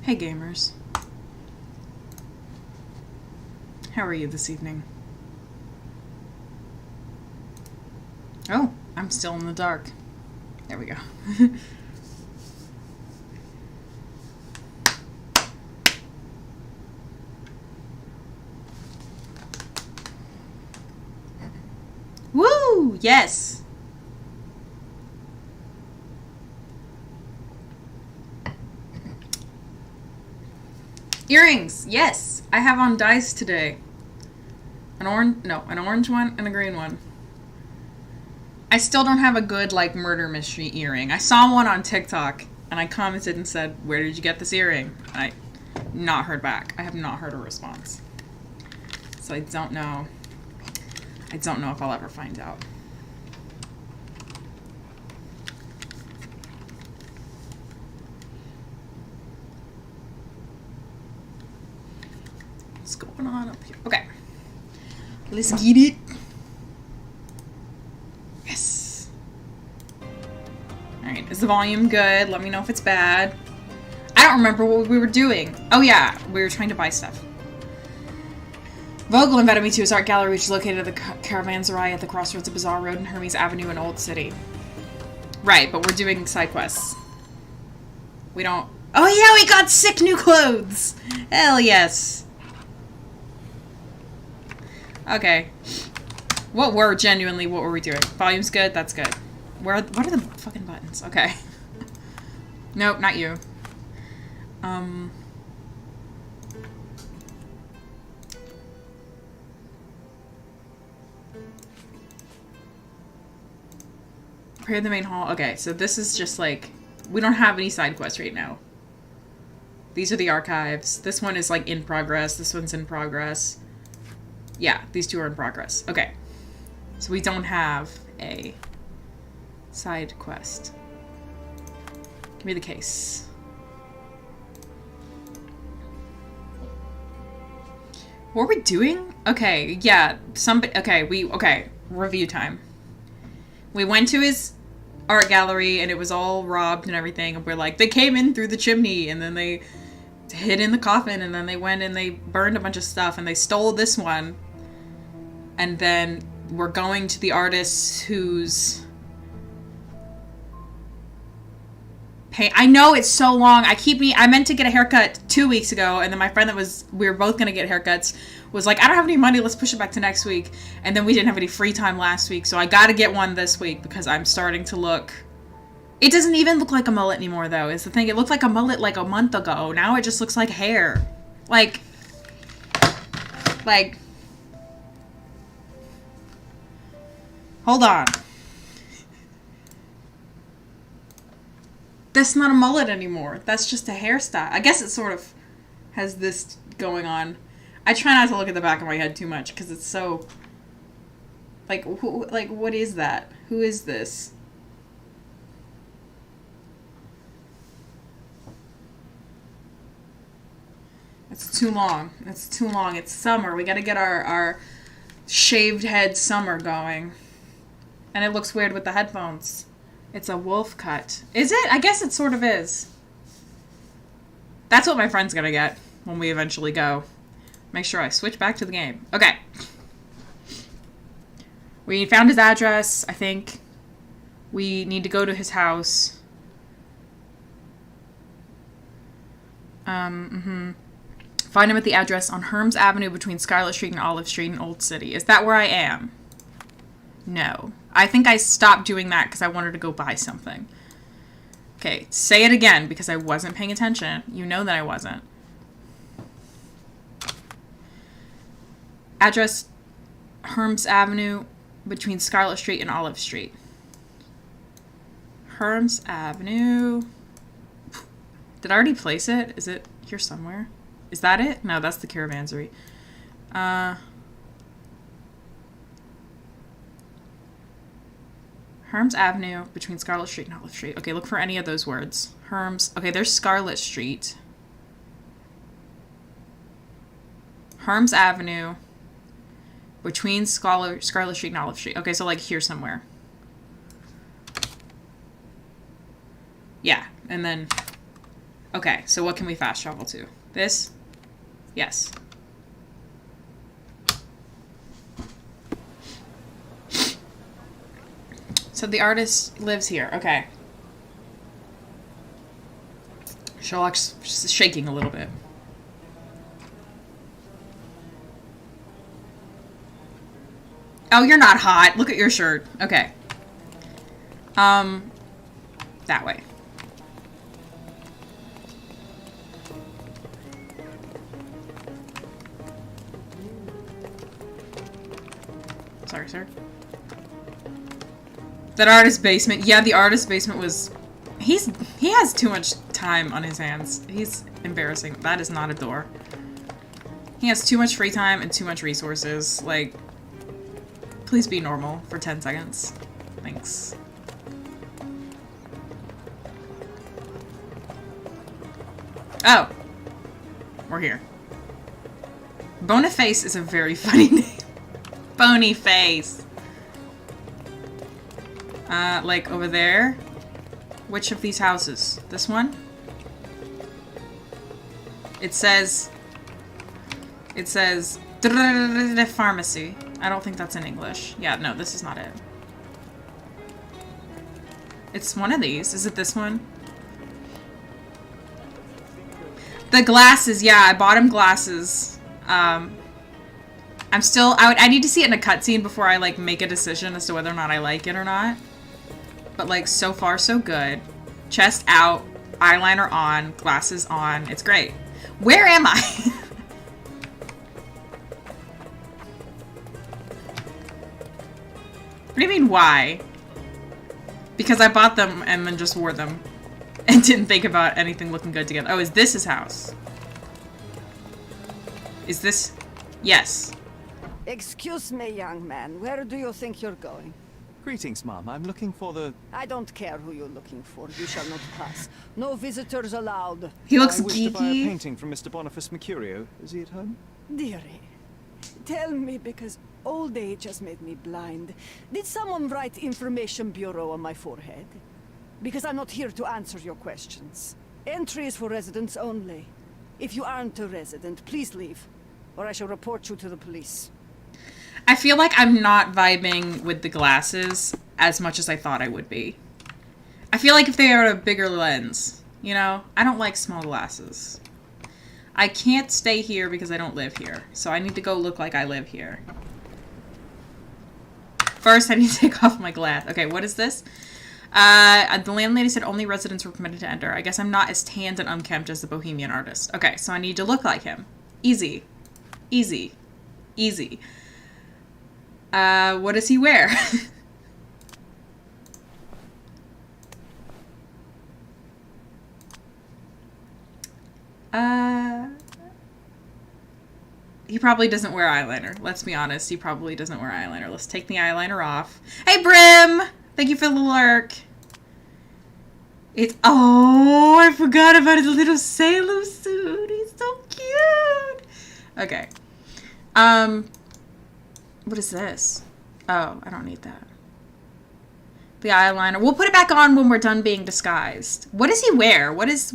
Hey gamers. How are you this evening? Oh, I'm still in the dark. There we go. Woo! Yes! Earrings! Yes! I have on dice today. An orange one and a green one. I still don't have a good, like, murder mystery earring. I saw one on TikTok, and I commented and said, where did you get this earring? I not heard back. I have not heard a response. So I don't know. I don't know if I'll ever find out. What's going on up here? Okay. Let's get it. Yes. Alright, is the volume good? Let me know if it's bad. I don't remember what we were doing. Oh yeah, we were trying to buy stuff. Vogel invited me to his art gallery, which is located at the Caravanserai at the crossroads of Bazaar Road and Hermes Avenue in Old City. Right, but we're doing side quests. We don't... Oh yeah, we got sick new clothes! Hell yes. Okay. What were we doing? Volume's good? That's good. What are the fucking buttons? Okay. Nope, not you. Prepare the main hall. Okay, so this is just like... We don't have any side quests right now. These are the archives. This one is like in progress. This one's in progress. Yeah, these two are in progress. Okay. So we don't have a side quest. Give me the case. What are we doing? Okay, yeah. Okay, review time. We went to his art gallery and it was all robbed and everything. And we're like, they came in through the chimney and then they hid in the coffin and then they went and they burned a bunch of stuff and they stole this one. And then we're going to the artist who's... I know it's so long. I meant to get a haircut 2 weeks ago, and then my friend we were both going to get haircuts was like, I don't have any money, let's push it back to next week. And then we didn't have any free time last week, so I got to get one this week because I'm starting to look... It doesn't even look like a mullet anymore, though, is the thing. It looked like a mullet like a month ago. Now it just looks like hair. Like... Hold on. That's not a mullet anymore. That's just a hairstyle. I guess it sort of has this going on. I try not to look at the back of my head too much because it's so... Like, what is that? Who is this? It's too long. It's too long. It's summer. We gotta get our shaved head summer going. And it looks weird with the headphones. It's a wolf cut. Is it? I guess it sort of is. That's what my friend's gonna get when we eventually go. Make sure I switch back to the game. Okay. We found his address, I think. We need to go to his house. Find him at the address on Herms Avenue between Scarlet Street and Olive Street in Old City. Is that where I am? No. I think I stopped doing that because I wanted to go buy something. Okay, say it again because I wasn't paying attention. You know that I wasn't. Address, Herms Avenue between Scarlet Street and Olive Street. Herms Avenue. Did I already place it? Is it here somewhere? Is that it? No, that's the Caravanserai. Herms Avenue between Scarlet Street and Olive Street. Okay, look for any of those words. Herms. Okay, there's Scarlet Street. Herms Avenue between Scarlet Street and Olive Street. Okay, so like here somewhere. Yeah, and then Okay, so what can we fast travel to? This? Yes. So the artist lives here. Okay. Sherlock's shaking a little bit. Oh, you're not hot. Look at your shirt. Okay. That way. Sorry, sir. That artist basement. Yeah, the artist basement was... He has too much time on his hands. He's embarrassing. That is not a door. He has too much free time and too much resources. Like, please be normal for 10 seconds. Thanks. Oh. We're here. Boniface is a very funny name. Bonyface. Like over there. Which of these houses? This one? It says pharmacy. I don't think that's in English. Yeah, no, this is not it. It's one of these. Is it this one? The glasses, yeah, I bought him glasses. I need to see it in a cutscene before I, like, make a decision as to whether or not I like it or not. But, like, so far, so good. Chest out, eyeliner on, glasses on. It's great. Where am I? What do you mean, why? Because I bought them and then just wore them. And didn't think about anything looking good together. Oh, is this his house? Is this... Yes. Excuse me, young man. Where do you think you're going? Greetings, Mom. I'm looking for the... I don't care who you're looking for. You shall not pass. No visitors allowed. He looks I wish to buy a geeky. painting from Mr. Boniface Mercurio. Is he at home? Dearie, tell me, because old age has made me blind. Did someone write Information Bureau on my forehead? Because I'm not here to answer your questions. Entry is for residents only. If you aren't a resident, please leave, or I shall report you to the police. I feel like I'm not vibing with the glasses as much as I thought I would be. I feel like if they are a bigger lens, you know? I don't like small glasses. I can't stay here because I don't live here. So I need to go look like I live here. First, I need to take off my glass. Okay, what is this? The landlady said only residents were permitted to enter. I guess I'm not as tanned and unkempt as the bohemian artist. Okay, so I need to look like him. Easy. Easy. Easy. What does he wear? He probably doesn't wear eyeliner. Let's be honest, he probably doesn't wear eyeliner. Let's take the eyeliner off. Hey, Brim! Thank you for the lurk. It's... Oh, I forgot about his little sailor suit. He's so cute. Okay. What is this? Oh, I don't need that. The eyeliner. We'll put it back on when we're done being disguised. What does he wear? Which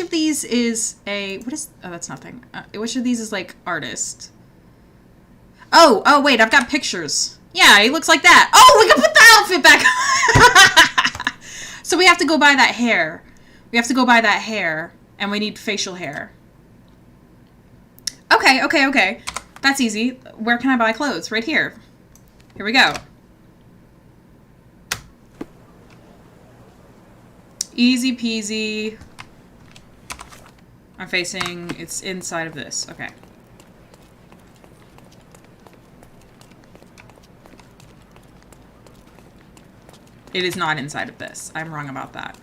of these is a, oh, that's nothing. Which of these is like artist? Oh, wait, I've got pictures. Yeah, he looks like that. Oh, we can put the outfit back on. So we have to go buy that hair. We have to go buy that hair, and we need facial hair. Okay. That's easy. Where can I buy clothes? Right here. Here we go. Easy peasy. I'm facing, it's inside of this. Okay. It is not inside of this. I'm wrong about that.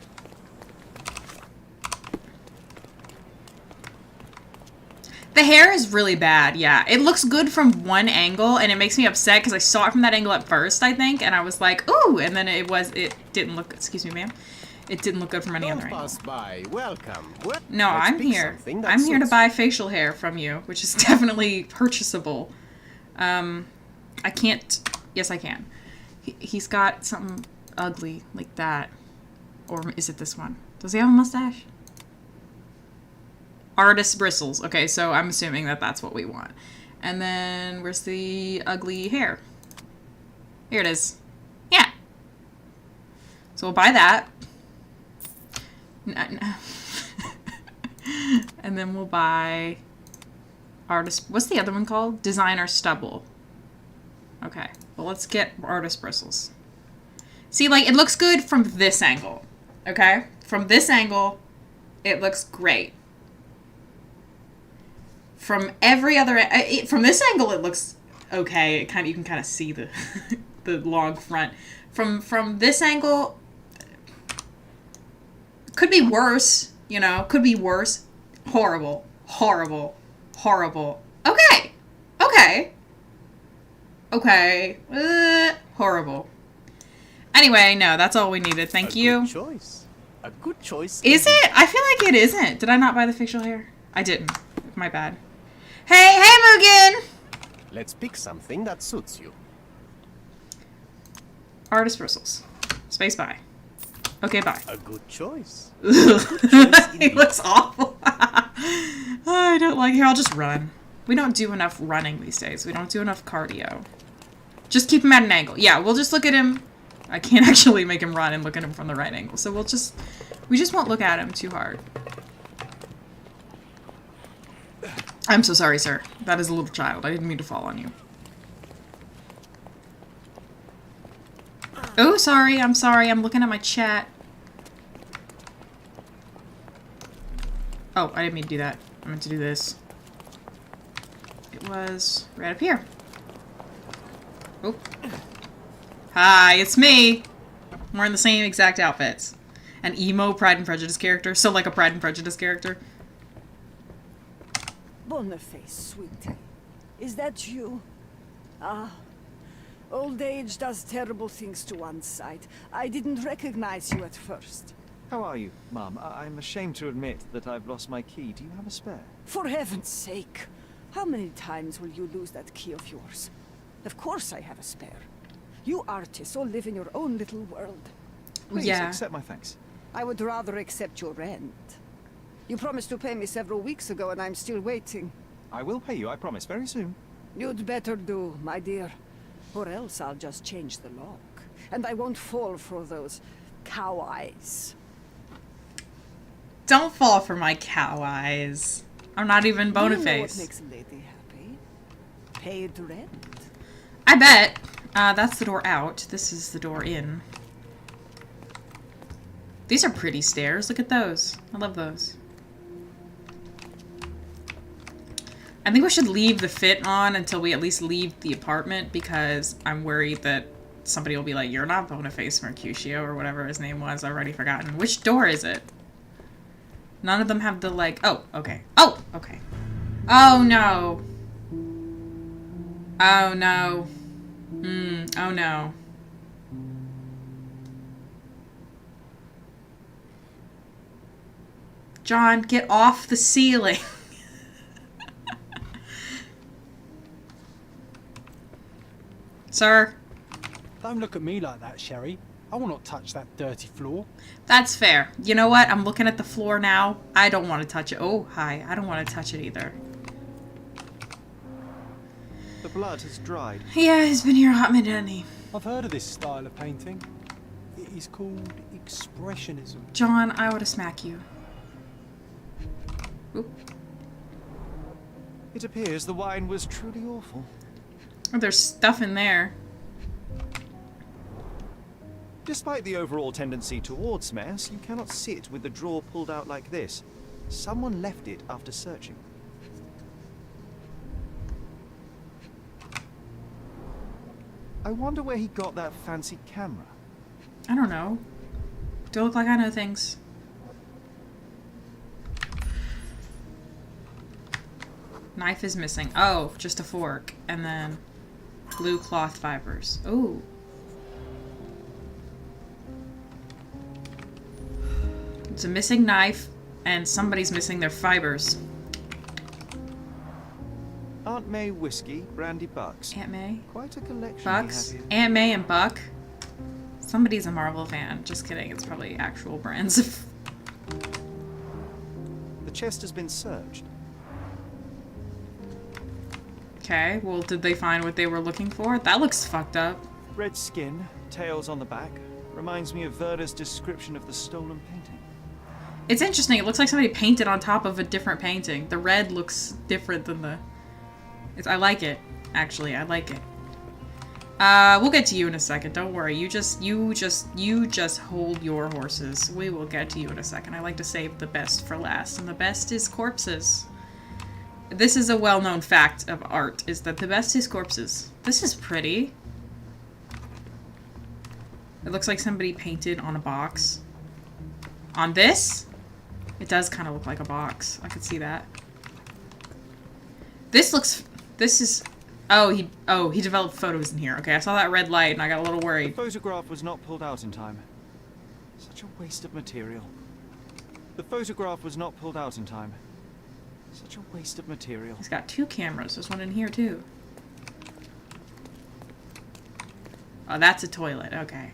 The hair is really bad, yeah. It looks good from one angle, and it makes me upset because I saw it from that angle at first, I think, and I was like, ooh, and then it didn't look, excuse me, ma'am. It didn't look good from any other angle. Pass by. Welcome. No, I'm here. I'm here to buy facial hair from you, which is definitely purchasable. I can't, yes I can. He's got something ugly like that. Or is it this one? Does he have a mustache? Artist bristles. Okay, so I'm assuming that that's what we want. And then where's the ugly hair? Here it is. Yeah. So we'll buy that. And then we'll buy artist. What's the other one called? Designer stubble. Okay. Well, let's get artist bristles. See, like, it looks good from this angle. Okay? From this angle, it looks great. From every other, from this angle, it looks okay. It you can kind of see the the long front. From this angle, could be worse. You know, could be worse. Horrible, horrible, horrible. Okay, okay, okay. Horrible. Anyway, no, that's all we needed. Thank you. Good choice. A good choice. Is it? I feel like it isn't. Did I not buy the facial hair? I didn't. My bad. Hey, Mugen! Let's pick something that suits you. Artist bristles. Space buy. Okay, bye. A good choice. He looks awful. I don't like here. I'll just run. We don't do enough running these days. We don't do enough cardio. Just keep him at an angle. Yeah, we'll just look at him. I can't actually make him run and look at him from the right angle. So we just won't look at him too hard. I'm so sorry, sir. That is a little child. I didn't mean to fall on you. Oh, sorry. I'm sorry. I'm looking at my chat. Oh, I didn't mean to do that. I meant to do this. It was right up here. Oh. Hi, it's me. We're in the same exact outfits. An emo Pride and Prejudice character. So like a Pride and Prejudice character. Boniface, sweetie. Is that you? Ah. Old age does terrible things to one's sight. I didn't recognize you at first. How are you, Mum? I'm ashamed to admit that I've lost my key. Do you have a spare? For heaven's sake. How many times will you lose that key of yours? Of course I have a spare. You artists all live in your own little world. Please Yeah. accept my thanks. I would rather accept your rent. You promised to pay me several weeks ago and I'm still waiting. I will pay you, I promise, very soon. You'd better do, my dear. Or else I'll just change the lock. And I won't fall for those cow eyes. Don't fall for my cow eyes. I'm not even You know what Boniface. makes a lady happy? Paid rent. I bet. That's the door out. This is the door in. These are pretty stairs. Look at those. I love those. I think we should leave the fit on until we at least leave the apartment because I'm worried that somebody will be like, you're not Boniface Mercutio or whatever his name was. I've already forgotten. Which door is it? None of them have the like... Oh, okay. Oh, okay. Oh, no. Oh, no. Oh, no. John, get off the ceiling. Sir? Don't look at me like that, Sherry. I will not touch that dirty floor. That's fair. You know what? I'm looking at the floor now. I don't want to touch it. Oh, hi. I don't want to touch it either. The blood has dried. Yeah, he's been here a hot minute, hasn't he? I've heard of this style of painting. It is called Expressionism. John, I ought to smack you. Oop. It appears the wine was truly awful. Oh, there's stuff in there. Despite the overall tendency towards mess, you cannot sit with the drawer pulled out like this. Someone left it after searching. I wonder where he got that fancy camera. I don't know. Do I look like I know things? Knife is missing. Oh, just a fork. And then blue cloth fibers. Oh. It's a missing knife, and somebody's missing their fibers. Aunt May whiskey, brandy bucks. Aunt May? Quite a collection Bucks? we have here. Aunt May and Buck? Somebody's a Marvel fan. Just kidding. It's probably actual brands of... The chest has been searched. Okay, well, did they find what they were looking for? That looks fucked up. Red skin, tails on the back. Reminds me of Verda's description of the stolen painting. It's interesting. It looks like somebody painted on top of a different painting. The red looks different than the... I like it, actually. I like it. We'll get to you in a second. Don't worry. You just hold your horses. We will get to you in a second. I like to save the best for last, and the best is corpses. This is a well-known fact of art, is that the best is corpses. This is pretty. It looks like somebody painted on a box. On this? It does kind of look like a box. I could see that. This is... Oh, he developed photos in here. Okay, I saw that red light and I got a little The worried. photograph was not pulled out in time. Such a waste of material. The photograph was not pulled out in time. Such a waste of material. He's got 2 cameras. There's one in here, too. Oh, that's a toilet. Okay.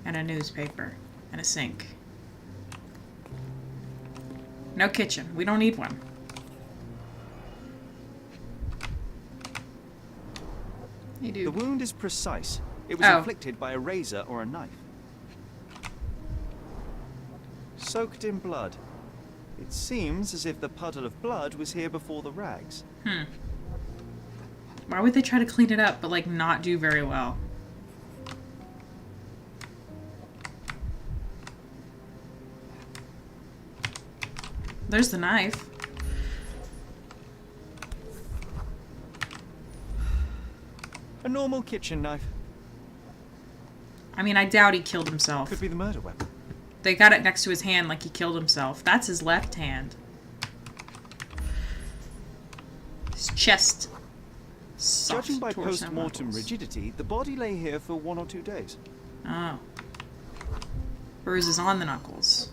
And a newspaper. And a sink. No kitchen. We don't need one. Hey, The dude. wound is precise. It was Oh. inflicted by a razor or a knife. Soaked in blood. It seems as if the puddle of blood was here before the rags. Why would they try to clean it up, but, like, not do very well? There's the knife. A normal kitchen knife. I mean, I doubt he killed himself. Could be the murder weapon. They got it next to his hand like he killed himself. That's his left hand. His chest. Soft Judging by torso post-mortem muscles. rigidity, the body lay here for 1 or 2 days. Oh. Bruises on the knuckles.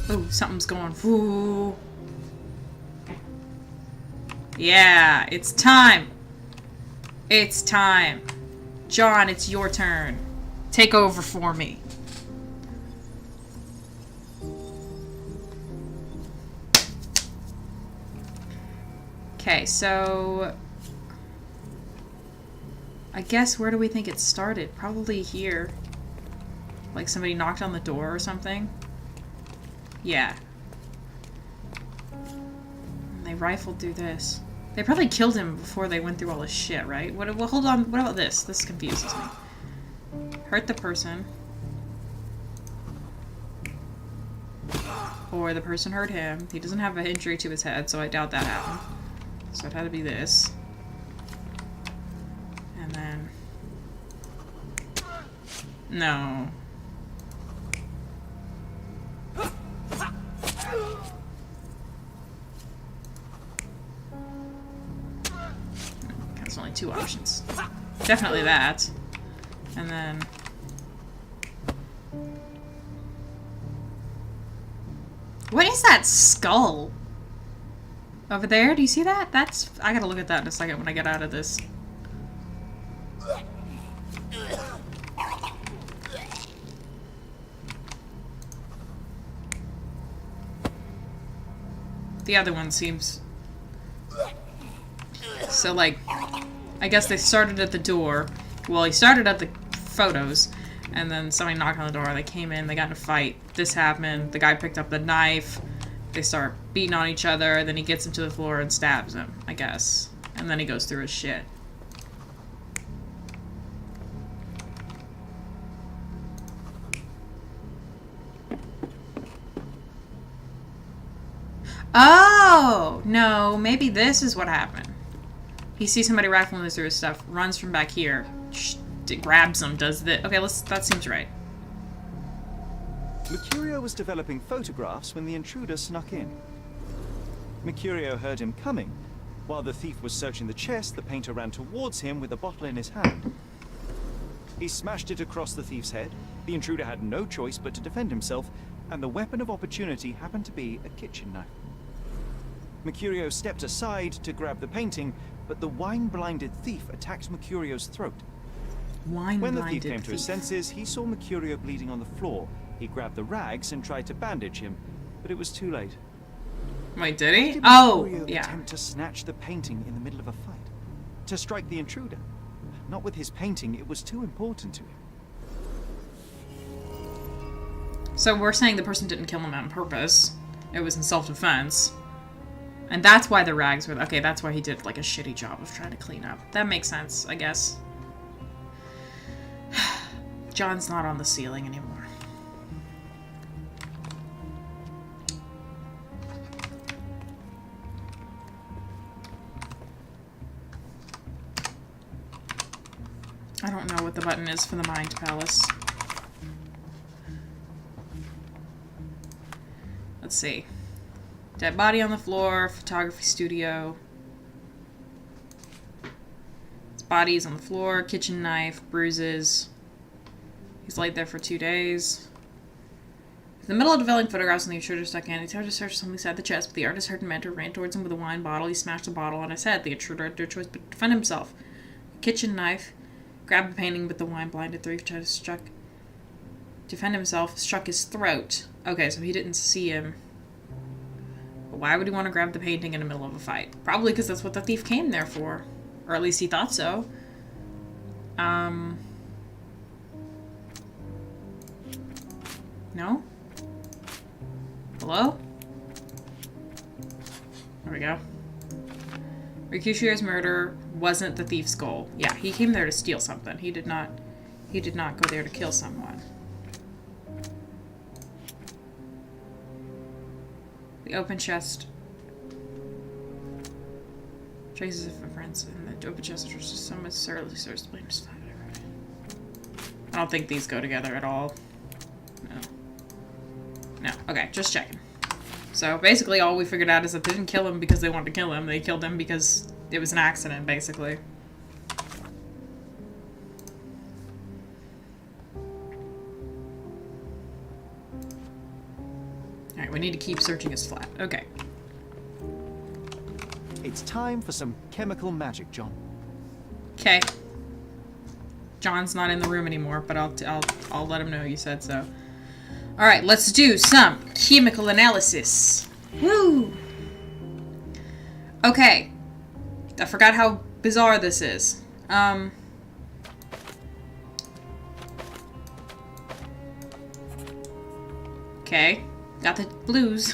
Oh, something's going. Woo. Yeah, it's time. It's time. John, it's your turn. Take over for me. Okay, so... I guess where do we think it started? Probably here. Like somebody knocked on the door or something? Yeah. And they rifled through this. They probably killed him before they went through all this shit, right? Well, hold on. What about this? This confuses me. Hurt the person. Or the person hurt him. He doesn't have an injury to his head, so I doubt that happened. So it had to be this. And then... No. There's only 2 options. Definitely that. And then... What is that skull? Over there? Do you see that? That's... I gotta look at that in a second when I get out of this. The other one seems... So, like... I guess they started at the door. Well, he started at the photos. And then somebody knocked on the door. They came in. They got in a fight. This happened. The guy picked up the knife. They start beating on each other. Then he gets him to the floor and stabs him, I guess. And then he goes through his shit. Oh! No, maybe this is what happened. He sees somebody rifling through his stuff, runs from back here, grabs him, does the... Okay, that seems right. Mercurio was developing photographs when the intruder snuck in. Mercurio heard him coming. While the thief was searching the chest, the painter ran towards him with a bottle in his hand. He smashed it across the thief's head. The intruder had no choice but to defend himself, and the weapon of opportunity happened to be a kitchen knife. Mercurio stepped aside to grab the painting, but the wine-blinded thief attacked Mercurio's throat. When the thief came to his senses, he saw Mercurio bleeding on the floor. He grabbed the rags and tried to bandage him, but it was too late. Wait, did Why he? did Oh, Mercurio yeah. attempt to snatch the painting in the middle of a fight? To strike the intruder? Not with his painting, it was too important to him. So we're saying the person didn't kill him on purpose. It was in self-defense. And that's why the rags were... Okay, that's why he did, like, a shitty job of trying to clean up. That makes sense, I guess. John's not on the ceiling anymore. I don't know what the button is for the Mind Palace. Let's see. Dead body on the floor, photography studio. His body's on the floor, kitchen knife, bruises. He's laid there for 2 days. In the middle of developing photographs when the intruder stuck in, he tried to search something inside the chest, but the artist heard him enter, ran towards him with a wine bottle. He smashed the bottle on his head. The intruder had no choice but to defend himself. Kitchen knife. Grabbed the painting, but the wine blinded. The thief tried to defend himself, struck his throat. Okay, so he didn't see him. But why would he want to grab the painting in the middle of a fight? Probably because that's what the thief came there for. Or at least he thought so. No? Hello? There we go. Mercutio's murder wasn't the thief's goal. Yeah, he came there to steal something. He did not go there to kill someone. The open chest. Traces of footprints in the open chest are just so necessarily serves to blame. I don't think these go together at all. No. Okay, just checking. So basically all we figured out is that they didn't kill him because they wanted to kill him. They killed him because it was an accident, basically. Alright, we need to keep searching his flat. Okay. It's time for some chemical magic, John. Okay. John's not in the room anymore, but I'll let him know you said so. Alright, let's do some chemical analysis. Woo! Okay. I forgot how bizarre this is. Okay. Got the blues.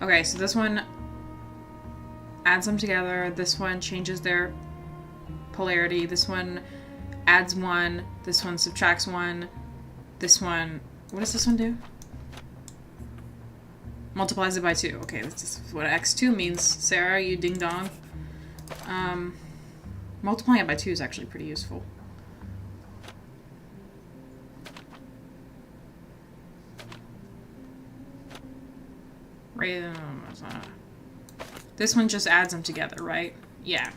Okay, so this one adds them together. This one changes their polarity. This one adds 1. This one subtracts 1. This one... What does this one do? Multiplies it by 2. Okay, that's what x2 means. Sarah, you ding-dong. Multiplying it by 2 is actually pretty useful. This one just adds them together, right? Yeah.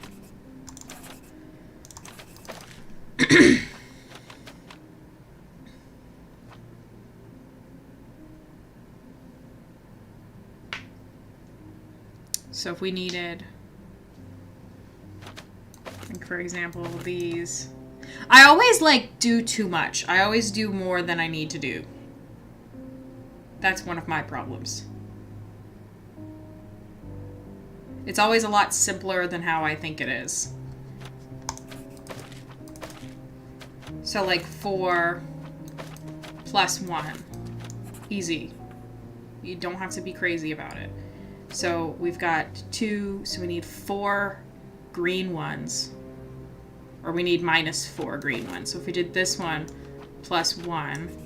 So if we needed, like for example, these. I always like do too much. I always do more than I need to do. That's one of my problems. It's always a lot simpler than how I think it is. So like 4 plus 1. Easy. You don't have to be crazy about it. So we've got 2, so we need 4 green ones. Or we need minus 4 green ones. So if we did this one plus 1.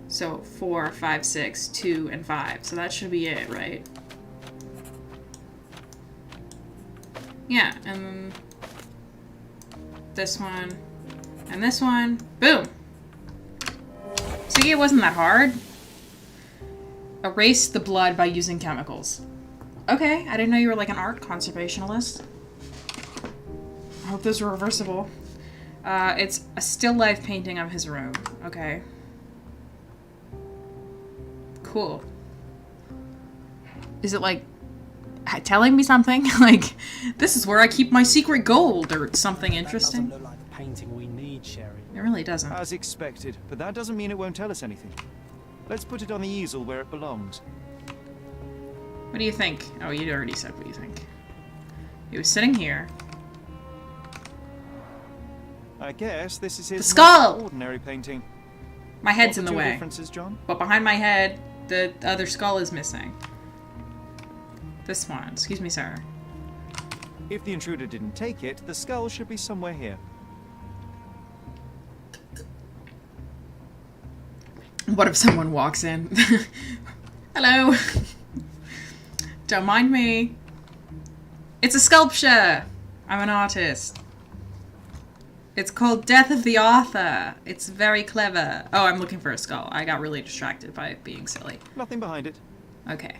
So 4, 5, 6, 2, and 5. So that should be it, right? Yeah, and then this one, and this one. Boom! See, it wasn't that hard. Erase the blood by using chemicals. Okay, I didn't know you were like an art conservationist. I hope those are reversible. It's a still life painting of his room. Okay. Cool. Is it like telling me something? Like, this is where I keep my secret gold, or something That interesting. doesn't look like the painting we need, Sherry. It really doesn't. As expected, but that doesn't mean it won't tell us anything. Let's put it on the easel where it belongs. What do you think? Oh, you already said what you think. He was sitting here. I guess this is his The skull! most ordinary painting. My head's What in the the two way. differences, John? But behind my head, the other skull is missing. This one. Excuse me, sir. If the intruder didn't take it, the skull should be somewhere here. What if someone walks in? Hello. Don't mind me. It's a sculpture. I'm an artist. It's called Death of the Author. It's very clever. Oh, I'm looking for a skull. I got really distracted by it being silly. Nothing behind it. Okay.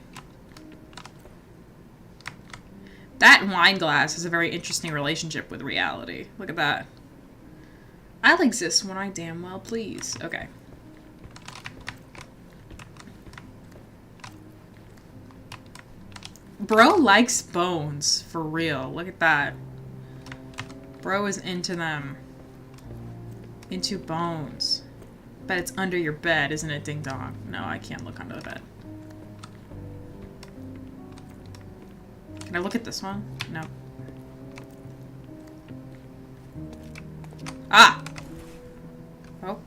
That wine glass has a very interesting relationship with reality. Look at that. I'll exist when I damn well please. Okay. Bro likes bones, for real. Look at that. Bro is into them. Into bones. Bet it's under your bed, isn't it, ding dong? No, I can't look under the bed. Can I look at this one? No. Ah! Oh.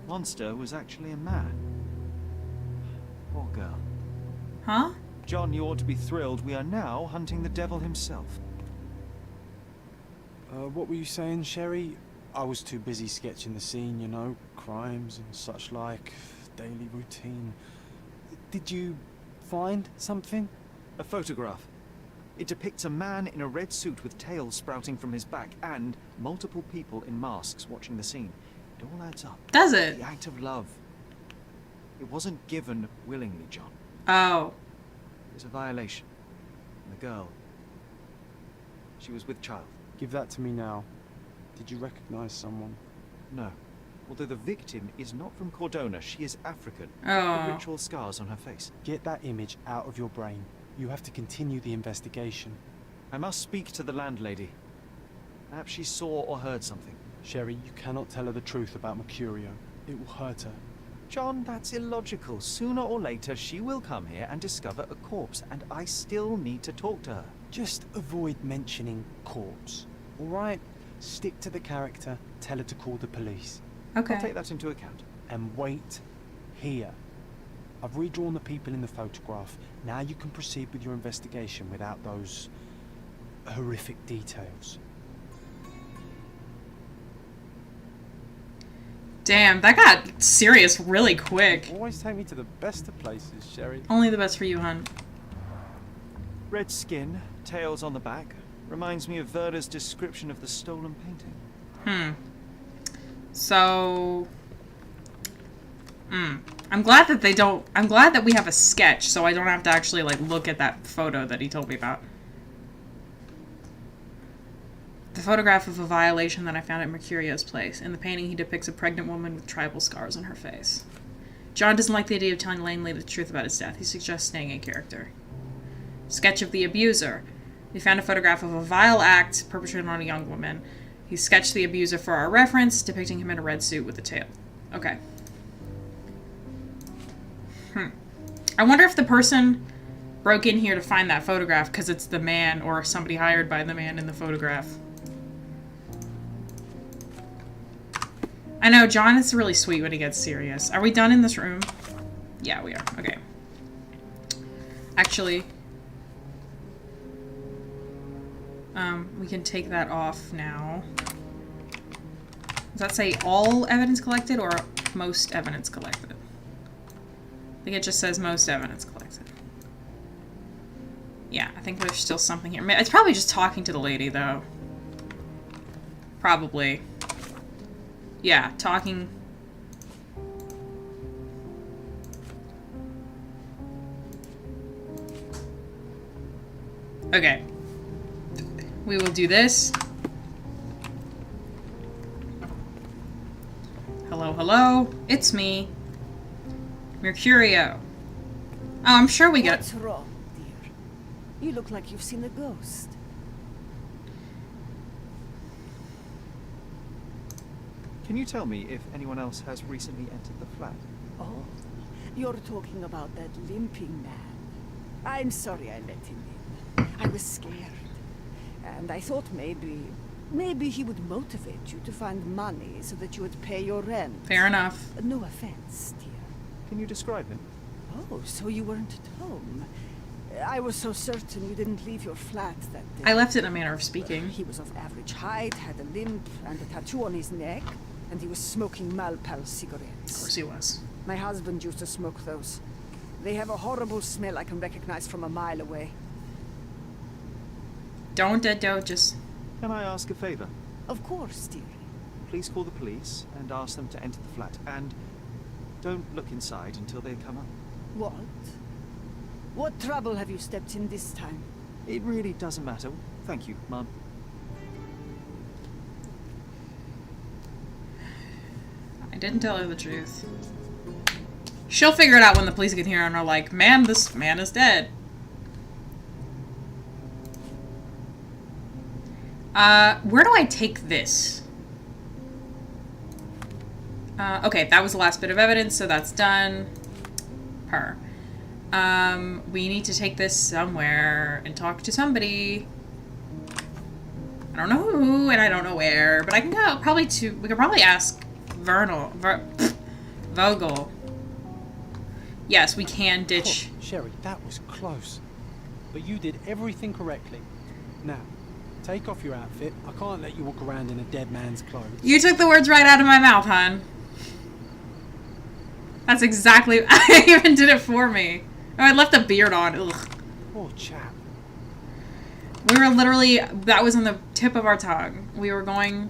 Monster was actually a man. Poor girl. Huh? John, you ought to be thrilled. We are now hunting the devil himself. What were you saying, Sherry? I was too busy sketching the scene, you know, crimes and such like, daily routine. Did you find something? A photograph. It depicts a man in a red suit with tails sprouting from his back and multiple people in masks watching the scene. It all adds up. Does it? The act of love. It wasn't given willingly, John. Oh. It was a violation. And the girl, she was with child. Give that to me now. Did you recognize someone? No. Although the victim is not from Cordona, she is African. Oh. With ritual scars on her face. Get that image out of your brain. You have to continue the investigation. I must speak to the landlady. Perhaps she saw or heard something. Sherry, you cannot tell her the truth about Mercurio. It will hurt her. John, that's illogical. Sooner or later, she will come here and discover a corpse, and I still need to talk to her. Just avoid mentioning corpse, all right? Stick to the character, tell her to call the police. Okay. I'll take that into account. And wait here. I've redrawn the people in the photograph. Now you can proceed with your investigation without those horrific details. Damn, that got serious really quick. Always take me to the best of places, Sherry. Only the best for you, hun. Red skin, tails on the back. Reminds me of Verda's description of the stolen painting. So... I'm glad that they don't... I'm glad that we have a sketch, so I don't have to actually, like, look at that photo that he told me about. The photograph of a violation that I found at Mercurio's place. In the painting, he depicts a pregnant woman with tribal scars on her face. John doesn't like the idea of telling Langley the truth about his death. He suggests staying in character. Sketch of the abuser. We found a photograph of a vile act perpetrated on a young woman. He sketched the abuser for our reference, depicting him in a red suit with a tail. Okay. I wonder if the person broke in here to find that photograph because it's the man or somebody hired by the man in the photograph. I know, John is really sweet when he gets serious. Are we done in this room? Yeah, we are. Okay. Actually, we can take that off now. Does that say all evidence collected or most evidence collected? I think it just says most evidence collected. Yeah, I think there's still something here. It's probably just talking to the lady, though. Probably. Yeah, talking. Okay. We will do this. Hello, hello. It's me. Mercurio. Oh, I'm sure we got. What's wrong, dear? You look like you've seen a ghost. Can you tell me if anyone else has recently entered the flat? Oh, you're talking about that limping man. I'm sorry I let him in. I was scared. And I thought maybe he would motivate you to find money so that you would pay your rent. Fair enough. No offense, dear. Can you describe him? Oh, so you weren't at home. I was so certain you didn't leave your flat that day. I left it in a manner of speaking. He was of average height, had a limp and a tattoo on his neck, and he was smoking Malpal Of cigarettes. course he was. My husband used to smoke those. They have a horrible smell I can recognize from a mile away. Don't just. Can I ask a favor? Of course, dear. Please call the police and ask them to enter the flat, and don't look inside until they come up. What? What trouble have you stepped in this time? It really doesn't matter. Thank you, Mum. I didn't tell her the truth. She'll figure it out when the police get here and are like, man, this man is dead. Where do I take this? Okay, that was the last bit of evidence, so that's done. We need to take this somewhere and talk to somebody. I don't know who, and I don't know where, but I can go probably to, we could probably ask Vogel. Yes, we can ditch. Oh, Sherry, that was close. But you did everything correctly. Now, take off your outfit. I can't let you walk around in a dead man's clothes. You took the words right out of my mouth, hon. That's exactly, I even did it for me. Oh, I left a beard on, ugh. Poor chap. We were literally, that was on the tip of our tongue. We were going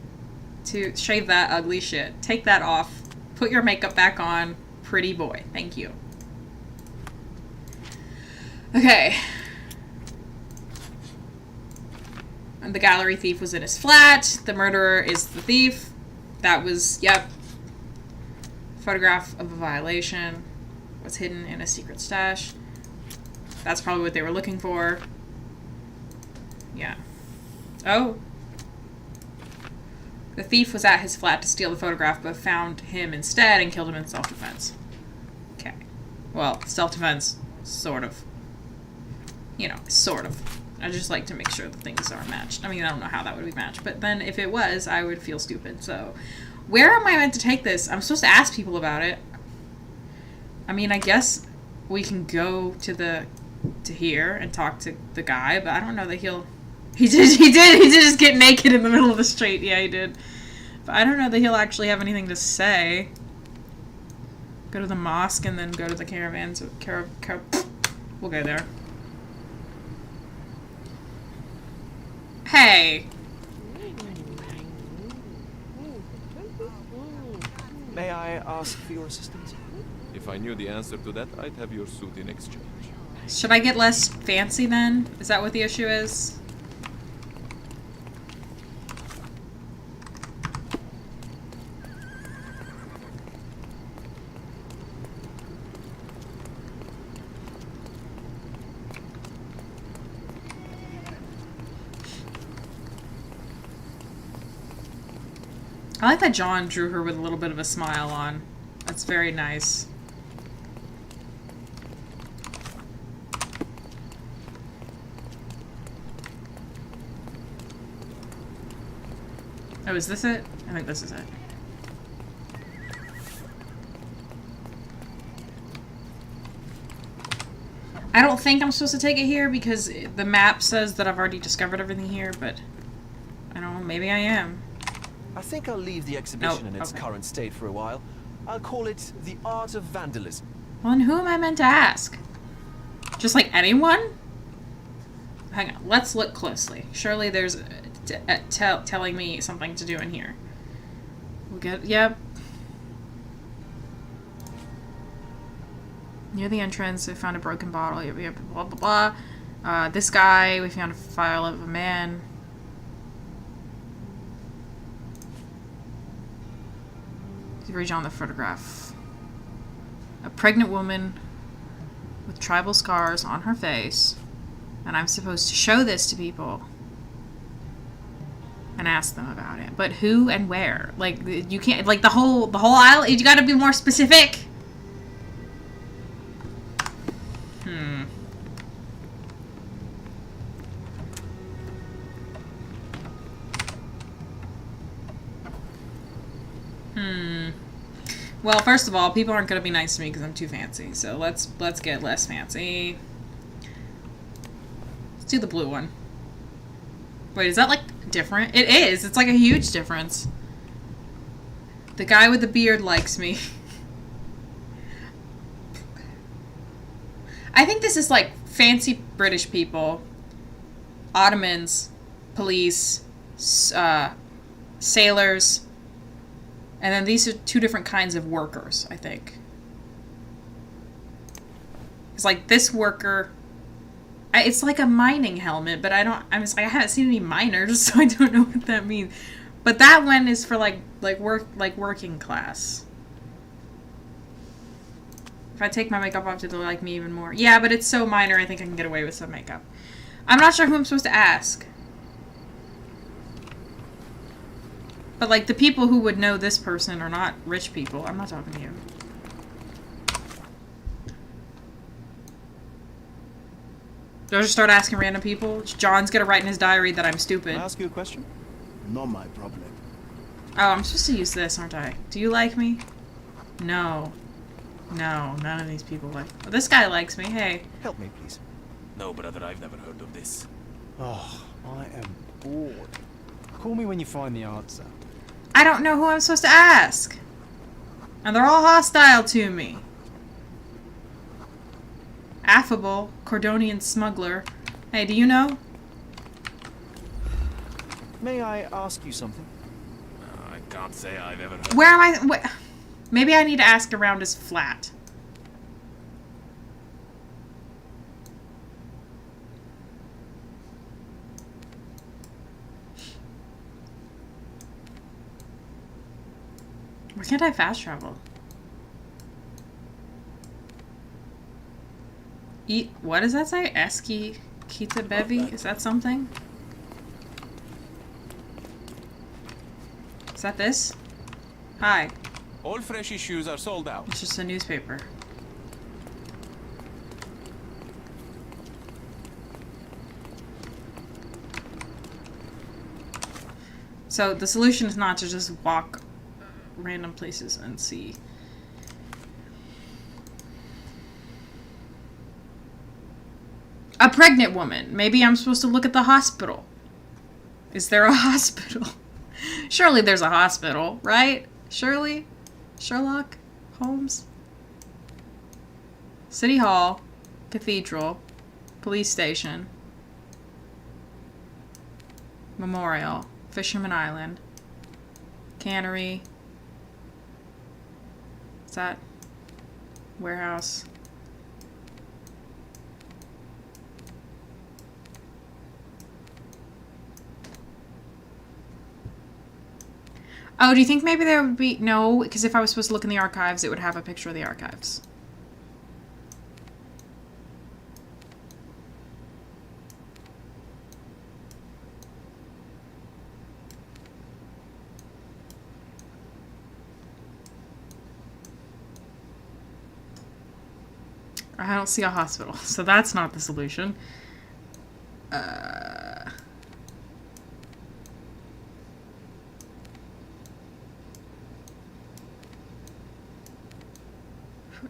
to shave that ugly shit. Take that off. Put your makeup back on. Pretty boy. Thank you. Okay. And the gallery thief was in his flat. The murderer is the thief. That was, yep. Photograph of a violation. Was hidden in a secret stash. That's probably what they were looking for. Yeah. Oh. The thief was at his flat to steal the photograph, but found him instead and killed him in self-defense. Okay. Well, self-defense, sort of. You know, sort of. I just like to make sure the things are matched. I mean, I don't know how that would be matched, but then if it was, I would feel stupid. So, where am I meant to take this? I'm supposed to ask people about it. I mean, I guess we can go to here and talk to the guy, but I don't know that he'll... He did just get naked in the middle of the street. Yeah, he did. But I don't know that he'll actually have anything to say. Go to the mosque and then go to the caravans. We'll go there. Hey. May I ask for your assistance? If I knew the answer to that, I'd have your suit in exchange. Should I get less fancy then? Is that what the issue is? I like that John drew her with a little bit of a smile on. That's very nice. Oh, is this it? I think this is it. I don't think I'm supposed to take it here because the map says that I've already discovered everything here, but I don't know, maybe I am. I think I'll leave the exhibition Nope, in its okay. current state for a while. I'll call it The Art of Vandalism. Well, and who am I meant to ask? Just like anyone? Hang on, let's look closely. Surely there's telling me something to do in here. We'll get, yep. Near the entrance, we found a broken bottle. We have blah, blah, blah. This guy, we found a file of a man. Read on the photograph. A pregnant woman with tribal scars on her face. And I'm supposed to show this to people and ask them about it. But who and where? Like, you can't, like, the whole island, you gotta be more specific. Well, first of all, people aren't gonna be nice to me because I'm too fancy. So let's get less fancy. Let's do the blue one. Wait, is that like different? It is. It's like a huge difference. The guy with the beard likes me. I think this is like fancy British people, Ottomans, police, sailors. And then these are two different kinds of workers, I think. It's like this worker, it's like a mining helmet, but I haven't seen any miners, so I don't know what that means. But that one is for like working class. If I take my makeup off, do they like me even more? Yeah, but it's so minor, I think I can get away with some makeup. I'm not sure who I'm supposed to ask. But, like, the people who would know this person are not rich people. I'm not talking to you. Do I just start asking random people? John's gonna write in his diary that I'm stupid. Can I ask you a question? Not my problem. Oh, I'm supposed to use this, aren't I? Do you like me? No. No, none of these people like... Oh, this guy likes me. Hey. Help me, please. No, brother, I've never heard of this. Oh, I am bored. Call me when you find the answer. I don't know who I'm supposed to ask. And they're all hostile to me. Affable, Cordonian smuggler. Hey, do you know? May I ask you something? I can't say I've ever heard. Where am I? Maybe I need to ask around his flat. Why can't I fast travel? What does that say? Eski Kita Bevi? Is that something? Is that this? Hi. All fresh issues are sold out. It's just a newspaper. So the solution is not to just walk random places and see. A pregnant woman. Maybe I'm supposed to look at the hospital. Is there a hospital? Surely there's a hospital, right? Surely? Sherlock Holmes? City Hall. Cathedral. Police station. Memorial. Fisherman Island. Cannery. Is that warehouse? Oh, do you think maybe there would be... No, because if I was supposed to look in the archives, it would have a picture of the archives. I don't see a hospital, so that's not the solution.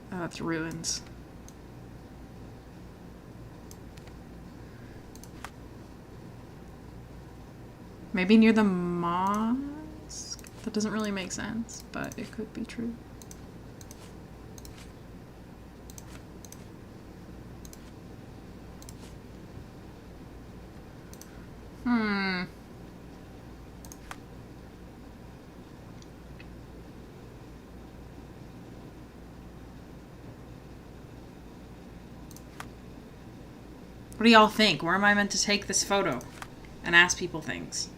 That's ruins. Maybe near the mosque? That doesn't really make sense, but it could be true. What do y'all think? Where am I meant to take this photo and ask people things?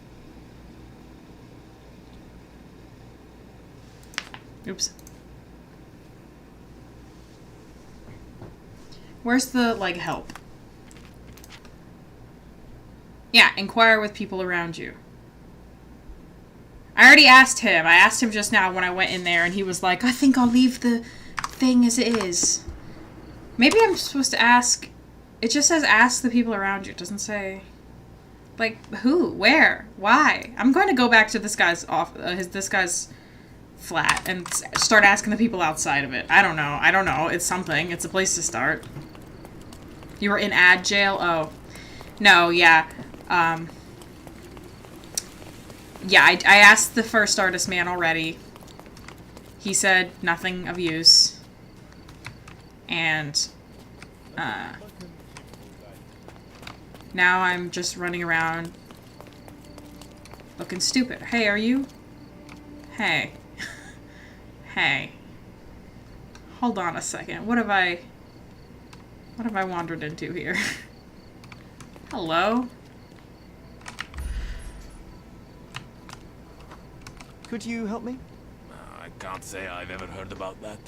Oops. Where's the, like, help? Yeah, inquire with people around you. I already asked him. I asked him just now when I went in there, and he was like, I think I'll leave the thing as it is. Maybe I'm supposed to ask... It just says ask the people around you. It doesn't say... Like, who? Where? Why? I'm going to go back to this guy's this guy's flat and start asking the people outside of it. I don't know. I don't know. It's something. It's a place to start. You were in ad jail? Oh. No, yeah. Yeah, I asked the first artist man already. He said nothing of use. And, now I'm just running around looking stupid. Hey, are you? Hey. Hey. Hold on a second. What have I wandered into here? Hello? Could you help me? I can't say I've ever heard about that.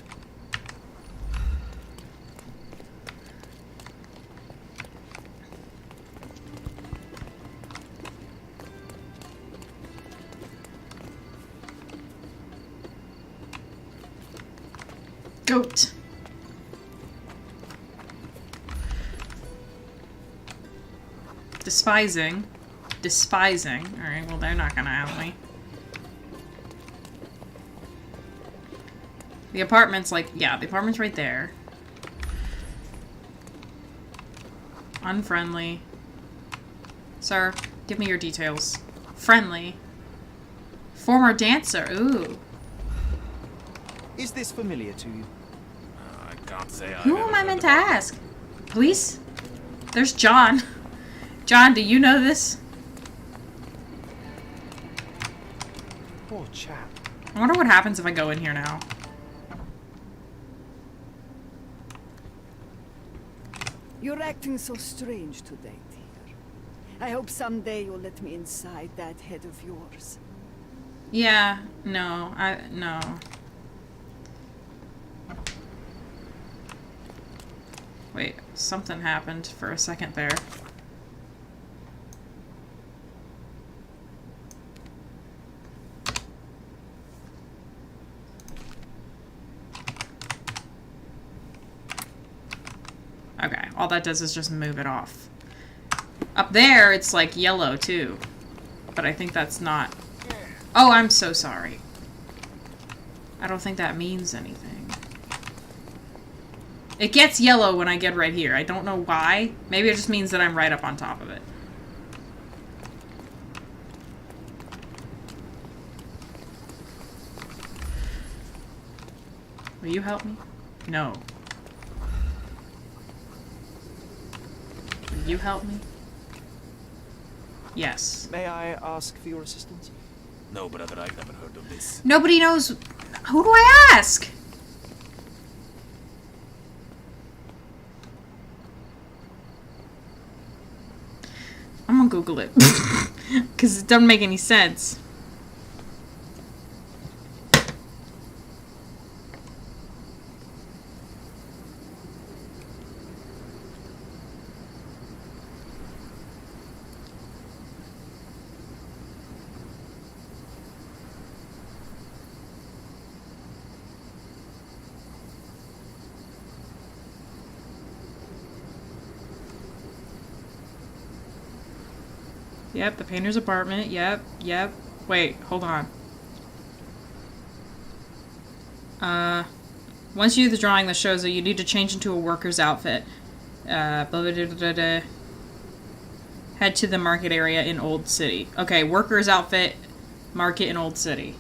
Goat. Despising. Despising. Alright, well, they're not gonna help me. The apartment's like, yeah, the apartment's right there. Unfriendly. Sir, give me your details. Friendly. Former dancer. Ooh. Is this familiar to you? I can't say I've Who ever am I heard meant to about ask? Police? There's John. John, do you know this? Poor chap. I wonder what happens if I go in here now. You're acting so strange today, dear. I hope someday you'll let me inside that head of yours. Yeah, no, no. Wait, something happened for a second there. Okay, all that does is just move it off. Up there, it's like yellow too. But I think that's not... Oh, I'm so sorry. I don't think that means anything. It gets yellow when I get right here. I don't know why. Maybe it just means that I'm right up on top of it. Will you help me? No. Will you help me? Yes. May I ask for your assistance? No, brother, I've never heard of this. Nobody knows. Who do I ask? I'm gonna Google it. Because it doesn't make any sense. Yep, the painter's apartment. Yep, yep. Wait, hold on. Once you do the drawing that shows that you need to change into a worker's outfit. Blah, blah, blah, blah, blah. Head to the market area in Old City. Okay, worker's outfit, market in Old City.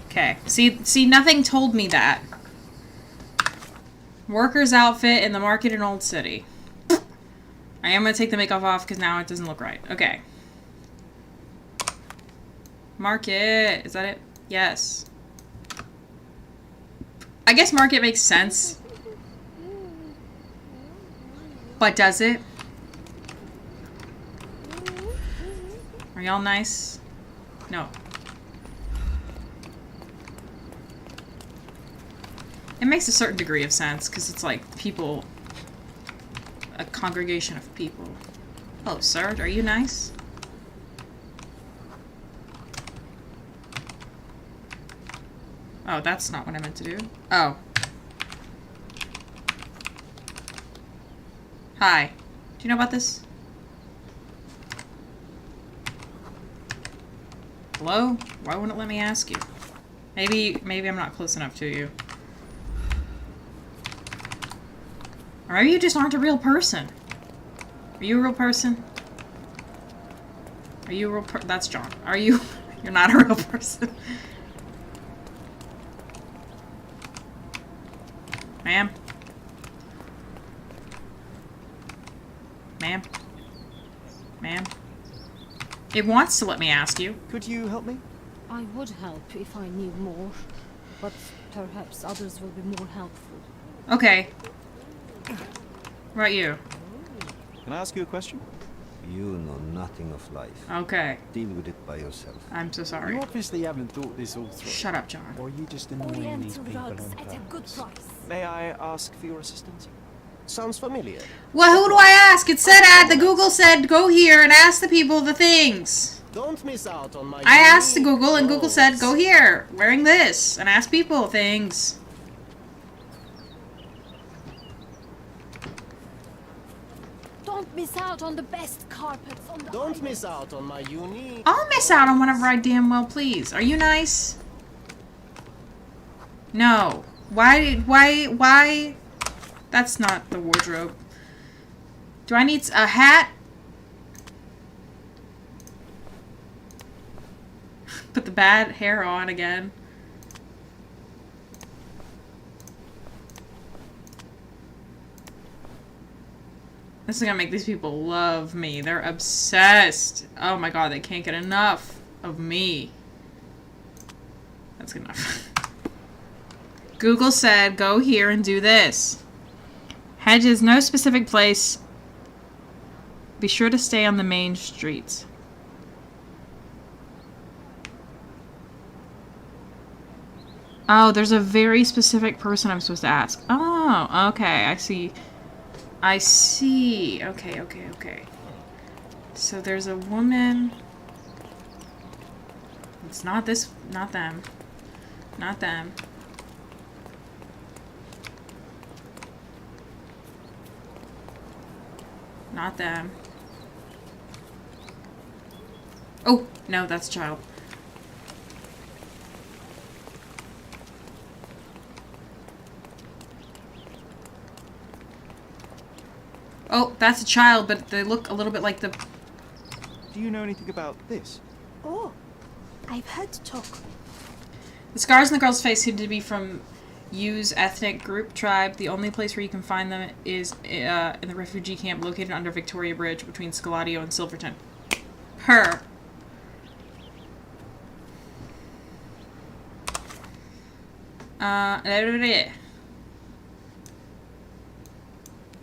Okay, see, nothing told me that. Worker's outfit in the market in Old City. I am going to take the makeup off because now it doesn't look right. Okay. Market. Is that it? Yes. I guess market makes sense. But does it? Are y'all nice? No. It makes a certain degree of sense because it's like people a congregation of people. Oh, sir, are you nice? Oh, that's not what I meant to do. Oh. Hi. Do you know about this? Hello? Why wouldn't it let me ask you? Maybe I'm not close enough to you. Or maybe you just aren't a real person. Are you a real person? Are you a real that's John. Are you? You're not a real person. Ma'am? Ma'am? Ma'am? It wants to let me ask you. Could you help me? I would help if I knew more, but perhaps others will be more helpful. Okay. What about you? Can I ask you a question? You know nothing of life. Okay. Deal with it by yourself. I'm so sorry. You obviously haven't thought this all through. Shut up, John. Or are you just annoying these Oriental people on rugs at a good purpose? price. May I ask for your assistance? Sounds familiar. Well, who do I ask? It said the Google said go here and ask the people the things. Don't miss out on my. I asked unique Google and Google said clothes. go here, wearing this, and ask people things. Don't miss out on the best carpets on the Don't island. miss out on my unique. I'll miss out on whatever I damn well please. Are you nice? No. Why? That's not the wardrobe. Do I need a hat? Put the bad hair on again. This is gonna make these people love me. They're obsessed. Oh my god, they can't get enough of me. That's good enough. Google said, go here and do this. Hedges, no specific place. Be sure to stay on the main streets. Oh, there's a very specific person I'm supposed to ask. Oh, okay, I see. I see. Okay. So there's a woman. It's not this, not them. Not them. Not them. Oh, no, that's a child. Oh, that's a child, but they look a little bit like the... Do you know anything about this? Oh, I've heard talk. The scars on the girl's face seem to be from Yu's ethnic group tribe. The only place where you can find them is in the refugee camp located under Victoria Bridge between Scaladio and Silverton. Her.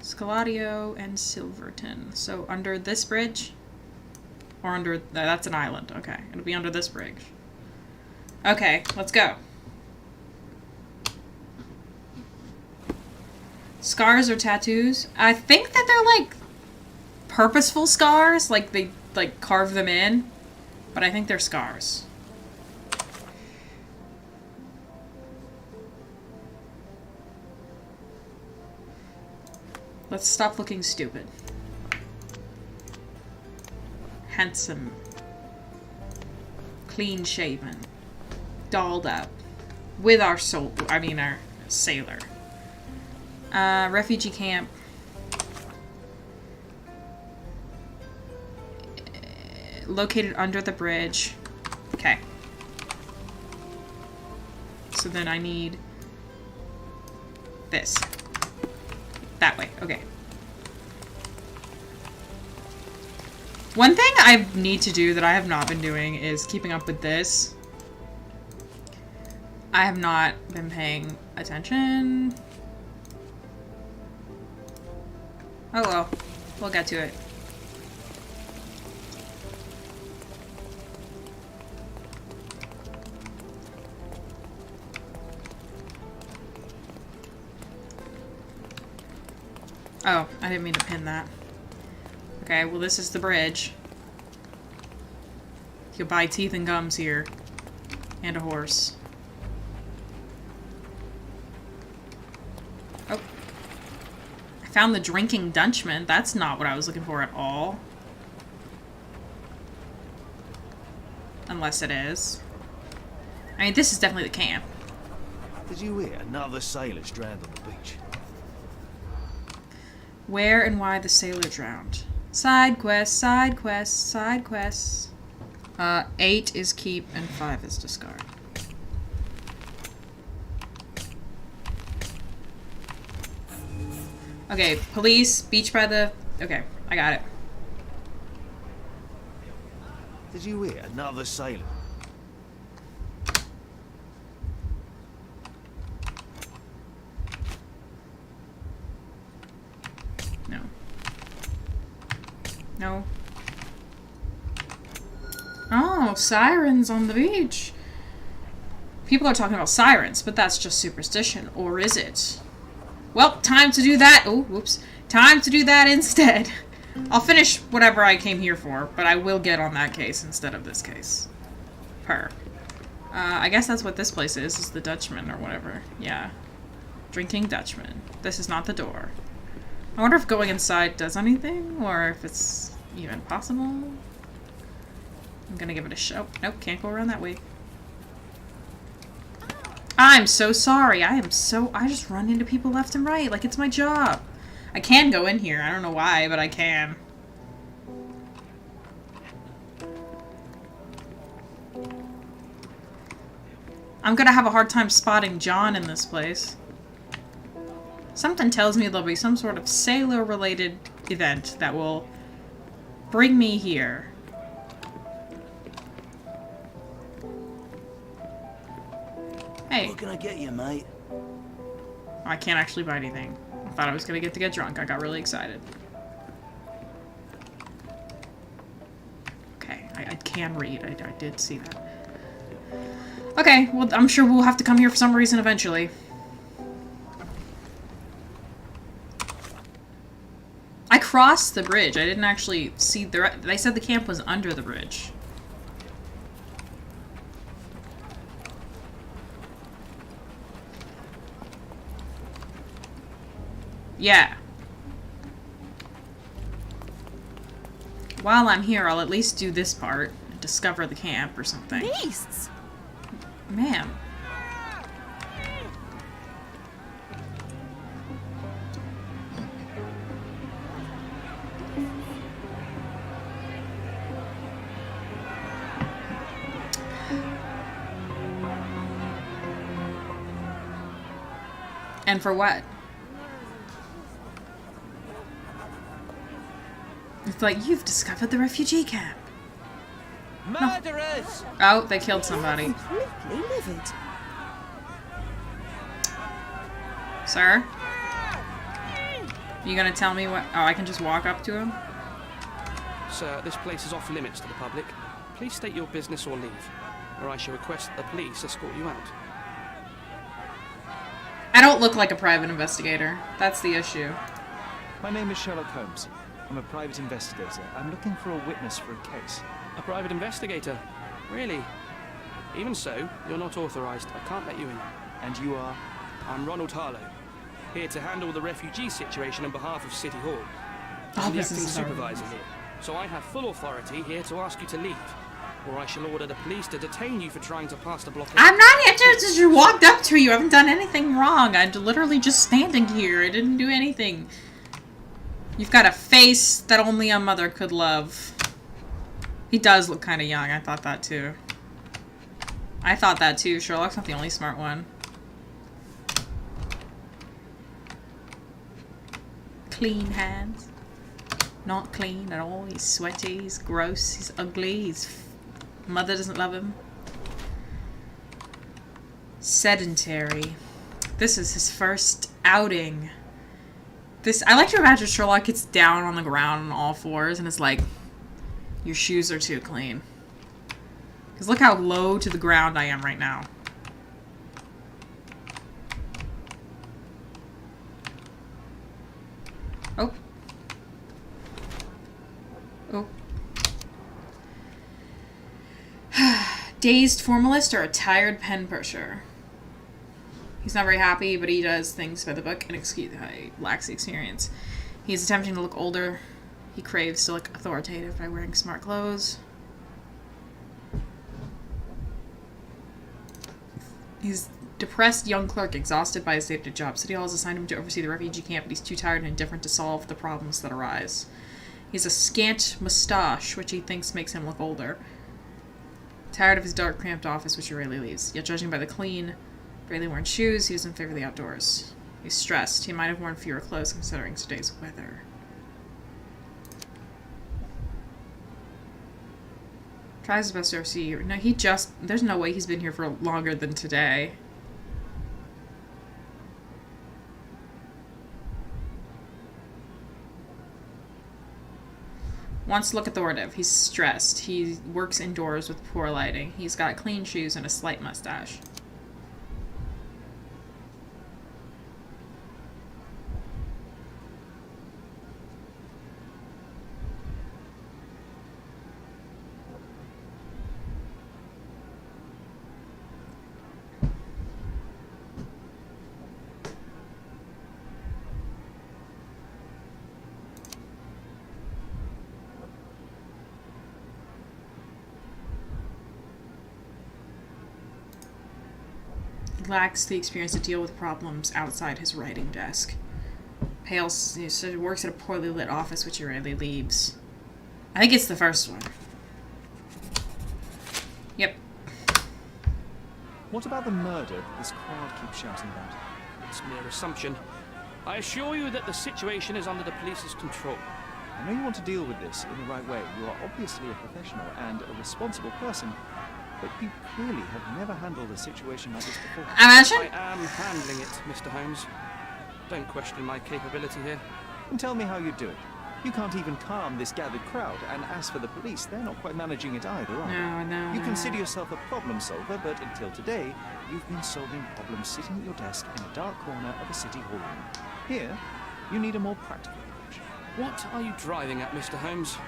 Scaladio and Silverton. So under this bridge? Or under... that's an island. Okay. It'll be under this bridge. Okay, let's go. Scars or tattoos? I think that they're like purposeful scars. Like they like carve them in. But I think they're scars. Let's stop looking stupid. Handsome. Clean shaven. Dolled up. With our soul. I mean, our sailor. Refugee camp. Located under the bridge. Okay. So then I need this. That way. Okay. One thing I need to do that I have not been doing is keeping up with this. I have not been paying attention. Oh well. We'll get to it. Oh, I didn't mean to pin that. Okay, well this is the bridge. You can buy teeth and gums here. And a horse. Oh. I found the drinking Dutchman. That's not what I was looking for at all. Unless it is. I mean, this is definitely the camp. Did you hear another sailor's drowned on the beach? Where and why the sailor drowned. Side quests, side quests, side quests. 8 is keep and 5 is discard. Okay, police, beach by the... Okay, I got it. Did you hear another sailor? No. No. Oh, sirens on the beach. People are talking about sirens, but that's just superstition. Or is it? Well, time to do that. Oh, whoops. Time to do that instead. I'll finish whatever I came here for, but I will get on that case instead of this case. I guess that's what this place is the Dutchman or whatever. Yeah. Drinking Dutchman. This is not the door. I wonder if going inside does anything, or if it's even possible. I'm gonna give it a shot. Nope, can't go around that way. I'm so sorry. I just run into people left and right like it's my job. I can go in here. I don't know why, but I can. I'm gonna have a hard time spotting John in this place. Something tells me there'll be some sort of sailor-related event that will bring me here. Hey. What can I get you, mate? I can't actually buy anything. I thought I was gonna get to get drunk. I got really excited. Okay, I can read. I did see that. Okay, well, I'm sure we'll have to come here for some reason eventually. I crossed the bridge. I didn't actually see the... They said the camp was under the bridge. Yeah. While I'm here, I'll at least do this part. Discover the camp or something. Beasts! Man. And for what? It's like, you've discovered the refugee camp. Murderers! No. Oh, they killed somebody. Completely livid. Sir? You gonna tell me what? Oh, I can just walk up to him? Sir, this place is off limits to the public. Please state your business or leave, or I shall request that the police escort you out. I don't look like a private investigator. That's the issue. My name is Sherlock Holmes. I'm a private investigator. I'm looking for a witness for a case. A private investigator? Really? Even so, you're not authorized. I can't let you in. And you are? I'm Ronald Harlow, here to handle the refugee situation on behalf of City Hall. Oh, I'm the this acting is supervisor here, so I have full authority here to ask you to leave, or I shall order the police to detain you for trying to pass the blockade. I'm not here to just walked up to you. I haven't done anything wrong. I'm literally just standing here. I didn't do anything. You've got a face that only a mother could love. He does look kind of young. I thought that too. I thought that too. Sherlock's not the only smart one. Clean hands. Not clean at all. He's sweaty. He's gross. He's ugly. His mother doesn't love him. Sedentary. This is his first outing. I like to imagine Sherlock gets down on the ground on all fours and is like, your shoes are too clean. Because look how low to the ground I am right now. Oh. dazed formalist or a tired pen pusher. He's not very happy, but he does things by the book and he lacks the experience. He's attempting to look older. He craves to look authoritative by wearing smart clothes. He's depressed young clerk, exhausted by his day-to-day job. City Hall has assigned him to oversee the refugee camp, but he's too tired and indifferent to solve the problems that arise. He has a scant moustache, which he thinks makes him look older. Tired of his dark, cramped office, which he rarely leaves. Yet judging by the clean, barely worn shoes, he doesn't favor the outdoors. He's stressed. He might have worn fewer clothes considering today's weather. Tries his best to oversee you. No, there's no way he's been here for longer than today. Wants to look authoritative. He's stressed. He works indoors with poor lighting. He's got clean shoes and a slight mustache. Lacks the experience to deal with problems outside his writing desk. Pale, so works at a poorly lit office which he rarely leaves. I think it's the first one. Yep. What about the murder this crowd keeps shouting about? It's mere assumption. I assure you that the situation is under the police's control. I know you want to deal with this in the right way. You are obviously a professional and a responsible person, but you clearly have never handled a situation like this before. Imagine? I am handling it, Mr. Holmes. Don't question my capability here. And tell me how you do it. You can't even calm this gathered crowd, and as for the police, they're not quite managing it either, are they? No. You consider yourself a problem solver, but until today, you've been solving problems sitting at your desk in a dark corner of a city hall room. Here, you need a more practical approach. What are you driving at, Mr. Holmes?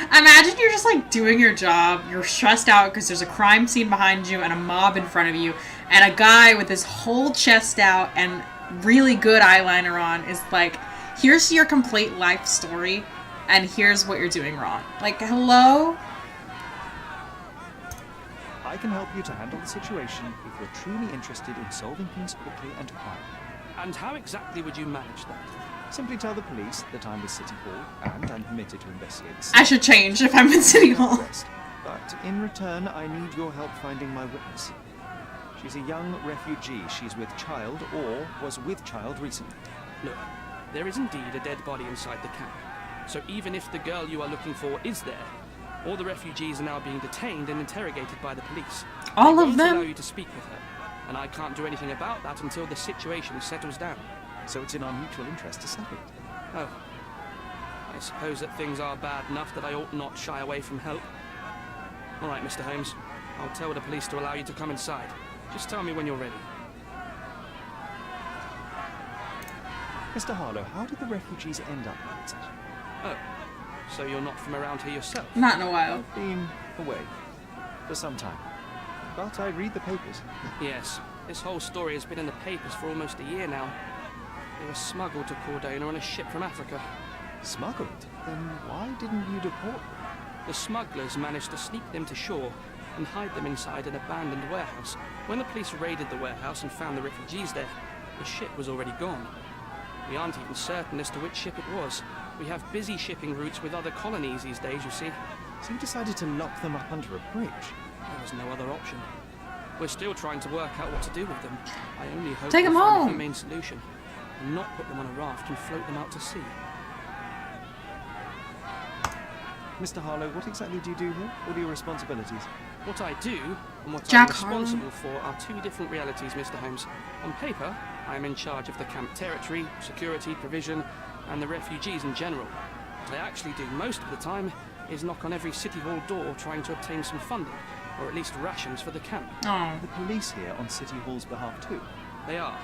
Imagine you're just like doing your job, you're stressed out because there's a crime scene behind you and a mob in front of you, and a guy with his whole chest out and really good eyeliner on is like, here's your complete life story, and here's what you're doing wrong. Like, hello? I can help you to handle the situation if you're truly interested in solving things quickly and quietly. And how exactly would you manage that? Simply tell the police that I'm with City Hall and I'm permitted to investigate the scene. I should change if I'm in City Hall. But in return, I need your help finding my witness. She's a young refugee. She's with child or was with child recently. Look, there is indeed a dead body inside the camp. So even if the girl you are looking for is there, all the refugees are now being detained and interrogated by the police. All They of won't them? allow you to speak with her, and I can't do anything about that until the situation settles down. So it's in our mutual interest to settle it. Oh. I suppose that things are bad enough that I ought not shy away from help. All right, Mr. Holmes. I'll tell the police to allow you to come inside. Just tell me when you're ready. Mr. Harlow, how did the refugees end up like this? Oh. So you're not from around here yourself? Not in a while. I've been away for some time. But I read the papers. Yes. This whole story has been in the papers for almost a year now. They were smuggled to Cordona on a ship from Africa. Smuggled? Then why didn't you deport them? The smugglers managed to sneak them to shore and hide them inside an abandoned warehouse. When the police raided the warehouse and found the refugees there, the ship was already gone. We aren't even certain as to which ship it was. We have busy shipping routes with other colonies these days, you see. So you decided to lock them up under a bridge? There was no other option. We're still trying to work out what to do with them. I only hope Take we'll them find a home. humane solution and not put them on a raft and float them out to sea. Mr. Harlow, what exactly do you do here? What are your responsibilities? What I do and what Jack I'm Harlow. responsible for are two different realities, Mr. Holmes. On paper, I am in charge of the camp territory, security, provision, and the refugees in general. What I actually do most of the time is knock on every City Hall door trying to obtain some funding, or at least rations for the camp. Oh. The police here on City Hall's behalf too? They are,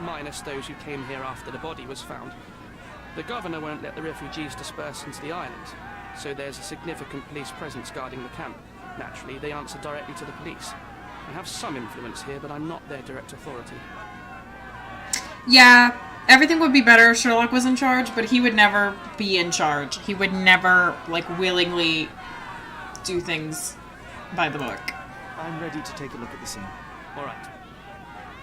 minus those who came here after the body was found. The governor won't let the refugees disperse into the island, so there's a significant police presence guarding the camp. Naturally, they answer directly to the police. I have some influence here, but I'm not their direct authority. Yeah, everything would be better if Sherlock was in charge, but he would never be in charge. He would never, like, willingly do things by the book. I'm ready to take a look at the scene. All right.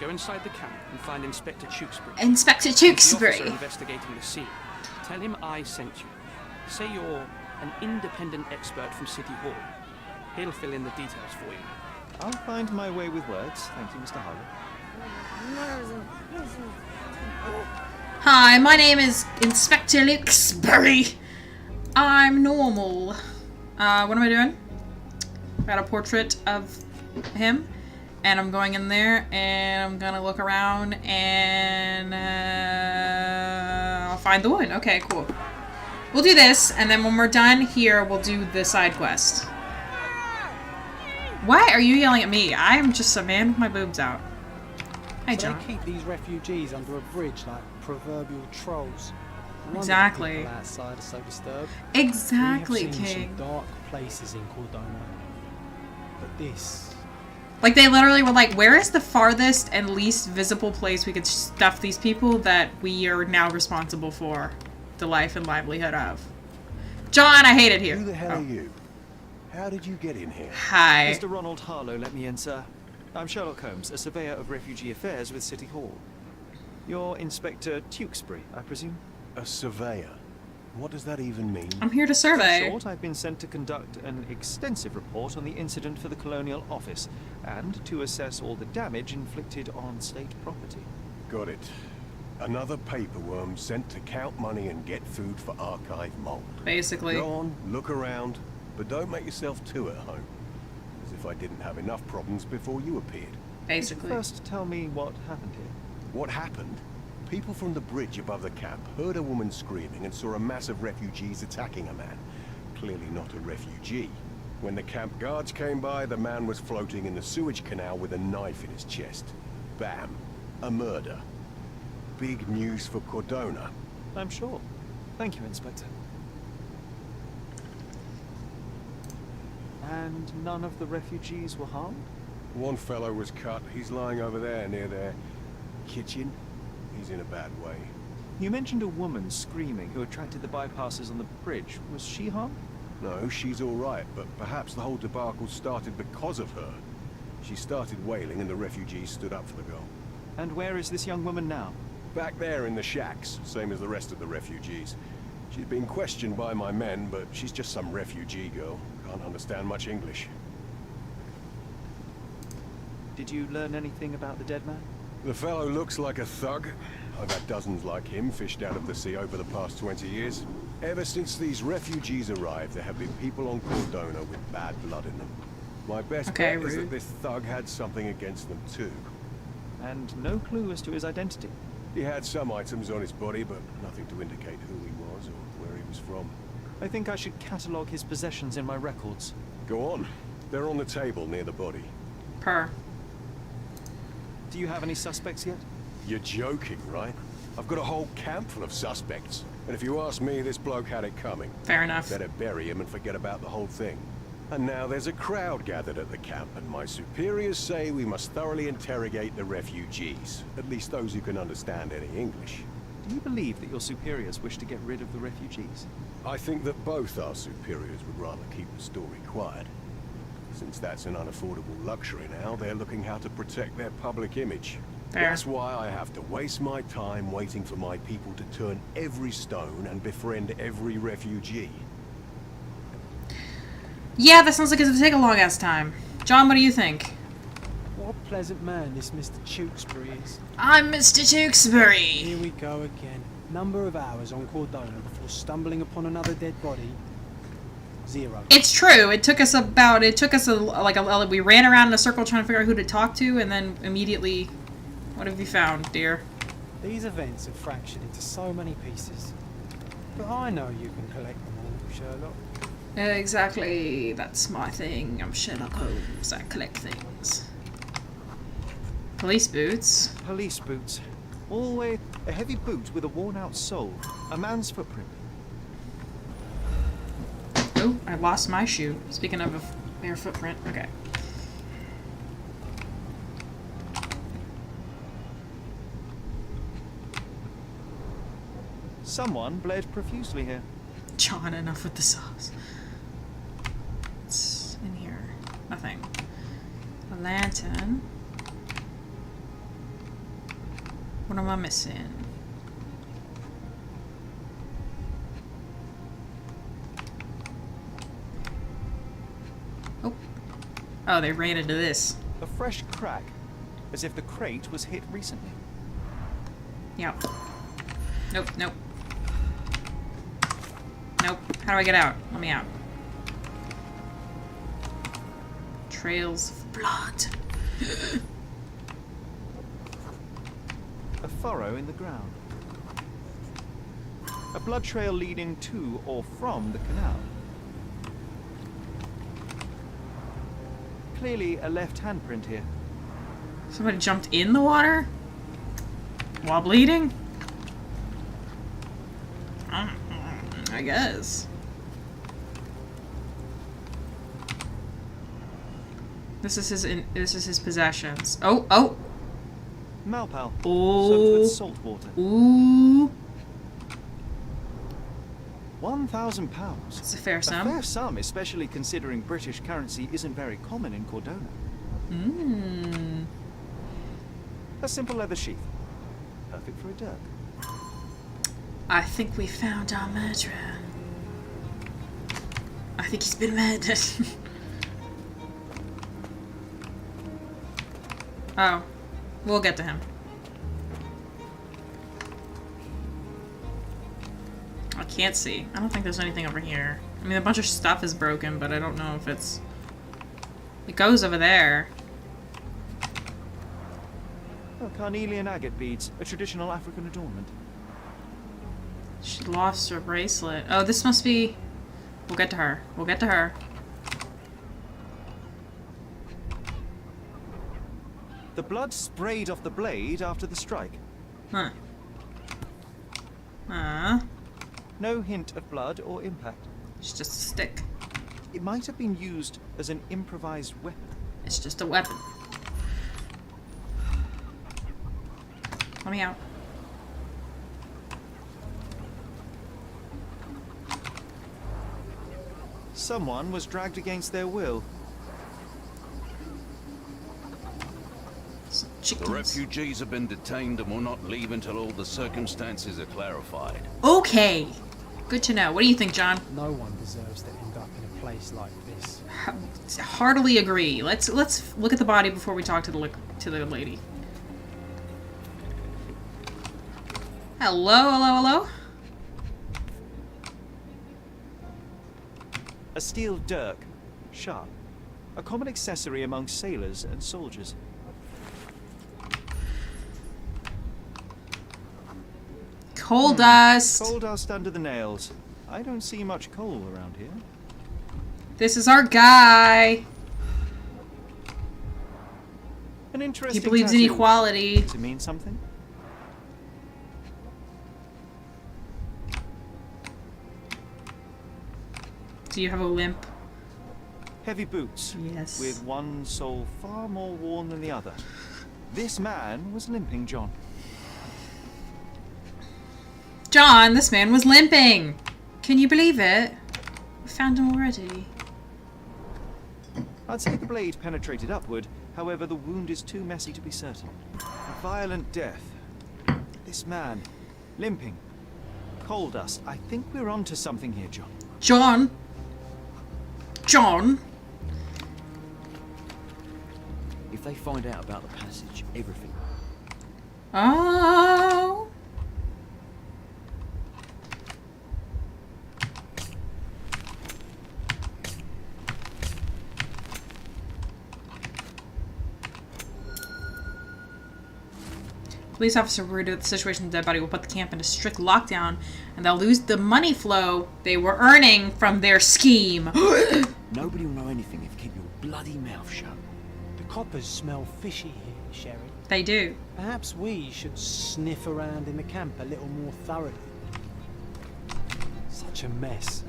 Go inside the camp and find Inspector Tewkesbury. Inspector He's the Tewkesbury. officer investigating the scene. Tell him I sent you. Say you're an independent expert from City Hall. He'll fill in the details for you. I'll find my way with words. Thank you, Mr. Harlow. Hi, my name is Inspector Tewkesbury. I'm normal. What am I doing? Got a portrait of him. And I'm going in there, and I'm gonna look around, and I'll find the woman. Okay, cool. We'll do this, and then when we're done here, we'll do the side quest. Why are you yelling at me? I'm just a man with my boobs out. Hey, So John. they keep these refugees under a bridge like proverbial trolls. No wonder the Exactly. people outside are so disturbed. Exactly, We have seen King. some dark places in Cordona, but this. Like, they literally were like, where is the farthest and least visible place we could stuff these people that we are now responsible for the life and livelihood of? John, I hate it here. Who the hell Oh. are you? How did you get in here? Hi. Mr. Ronald Harlow let me in, sir. I'm Sherlock Holmes, a surveyor of refugee affairs with City Hall. You're Inspector Tewkesbury, I presume? A surveyor. What does that even mean? I'm here to survey. In short, I've been sent to conduct an extensive report on the incident for the Colonial Office and to assess all the damage inflicted on state property. Got it. Another paperworm sent to count money and get food for archive mold. Basically. Go on, look around, but don't make yourself too at home. As if I didn't have enough problems before you appeared. Basically. First, tell me what happened here. What happened? People from the bridge above the camp heard a woman screaming and saw a mass of refugees attacking a man. Clearly not a refugee. When the camp guards came by, the man was floating in the sewage canal with a knife in his chest. Bam. A murder. Big news for Cordona. I'm sure. Thank you, Inspector. And none of the refugees were harmed? One fellow was cut. He's lying over there near their kitchen. He's in a bad way. You mentioned a woman screaming who attracted the bypassers on the bridge. Was she harmed? No, she's all right, but perhaps the whole debacle started because of her. She started wailing and the refugees stood up for the girl. And where is this young woman now? Back there in the shacks, same as the rest of the refugees. She's been questioned by my men, but she's just some refugee girl. Can't understand much English. Did you learn anything about the dead man? The fellow looks like a thug. I've had dozens like him fished out of the sea over the past 20 years. Ever since these refugees arrived, there have been people on Cordona with bad blood in them. My best bet is that this thug had something against them too. And no clue as to his identity? He had some items on his body, but nothing to indicate who he was or where he was from. I think I should catalogue his possessions in my records. Go on. They're on the table near the body. Per. Do you have any suspects yet? You're joking, right? I've got a whole camp full of suspects. And if you ask me, this bloke had it coming. Fair enough. Better bury him and forget about the whole thing. And now there's a crowd gathered at the camp, and my superiors say we must thoroughly interrogate the refugees. At least those who can understand any English. Do you believe that your superiors wish to get rid of the refugees? I think that both our superiors would rather keep the story quiet. Since that's an unaffordable luxury now, they're looking how to protect their public image. Fair. That's why I have to waste my time waiting for my people to turn every stone and befriend every refugee. Yeah, that sounds like it's gonna take a long ass time. John, what do you think? What a pleasant man this Mr. Tewkesbury is. I'm Mr. Tewkesbury. Here we go again. Number of hours on Cordona before stumbling upon another dead body. 0. It's true. It took us we ran around in a circle trying to figure out who to talk to, and then immediately, what have you found, dear? These events are fractured into so many pieces. But I know you can collect them all, Sherlock. Exactly. That's my thing. I'm Sherlock Holmes. I collect things. Police boots. Police boots. Always a heavy boot with a worn-out sole. A man's footprint. Oh, I lost my shoe. Speaking of Bare footprint. Okay. Someone bled profusely here. John, enough with the sauce. What's in here? Nothing. A lantern. What am I missing? Oh. Oh, they ran into this. A fresh crack, as if the crate was hit recently. Yep. Nope, nope. Nope. How do I get out? Let me out. Trails of blood. A furrow in the ground. A blood trail leading to or from the canal. Clearly a left handprint here. Somebody jumped in the water? While bleeding? I guess. This is his possessions. Oh, oh. Malpal. Oh. Soaked with salt water. Ooh. 1,000 pounds. It's a fair sum. A fair sum, especially considering British currency isn't very common in Cordona. Mmm. A simple leather sheath. Perfect for a dirk. I think we found our murderer. I think he's been murdered. Oh. We'll get to him. I can't see. I don't think there's anything over here. I mean, a bunch of stuff is broken, but I don't know if it's... It goes over there. Oh, carnelian agate beads, a traditional African adornment. She lost her bracelet. Oh, this must be... We'll get to her. We'll get to her. The blood sprayed off the blade after the strike. Huh. No hint of blood or impact. It's just a stick. It might have been used as an improvised weapon. It's just a weapon. Let me out. Someone was dragged against their will. The refugees have been detained and will not leave until all the circumstances are clarified. Okay. Good to know. What do you think, John? No one deserves to end up in a place like this. Heartily agree. Let's look at the body before we talk to the lady. Hello, hello, hello. A steel dirk, sharp, a common accessory among sailors and soldiers. Coal dust. Coal dust under the nails. I don't see much coal around here. This is our guy. An interesting He believes in tattoo. equality. Does it mean something? Do you have a limp? Heavy boots. Yes. With one sole far more worn than the other. This man was limping, John. John, this man was limping. Can you believe it? We found him already. I'd say the blade penetrated upward, however the wound is too messy to be certain. A violent death. This man, limping. Coal dust. I think we're onto something here, John. John? John? If they find out about the passage, everything. Oh. Police officer worried about the situation of the dead body will put the camp into strict lockdown, and they'll lose the money flow they were earning from their scheme. Nobody will know anything if you keep your bloody mouth shut. The coppers smell fishy here, Sherry. They do. Perhaps we should sniff around in the camp a little more thoroughly. Such a mess.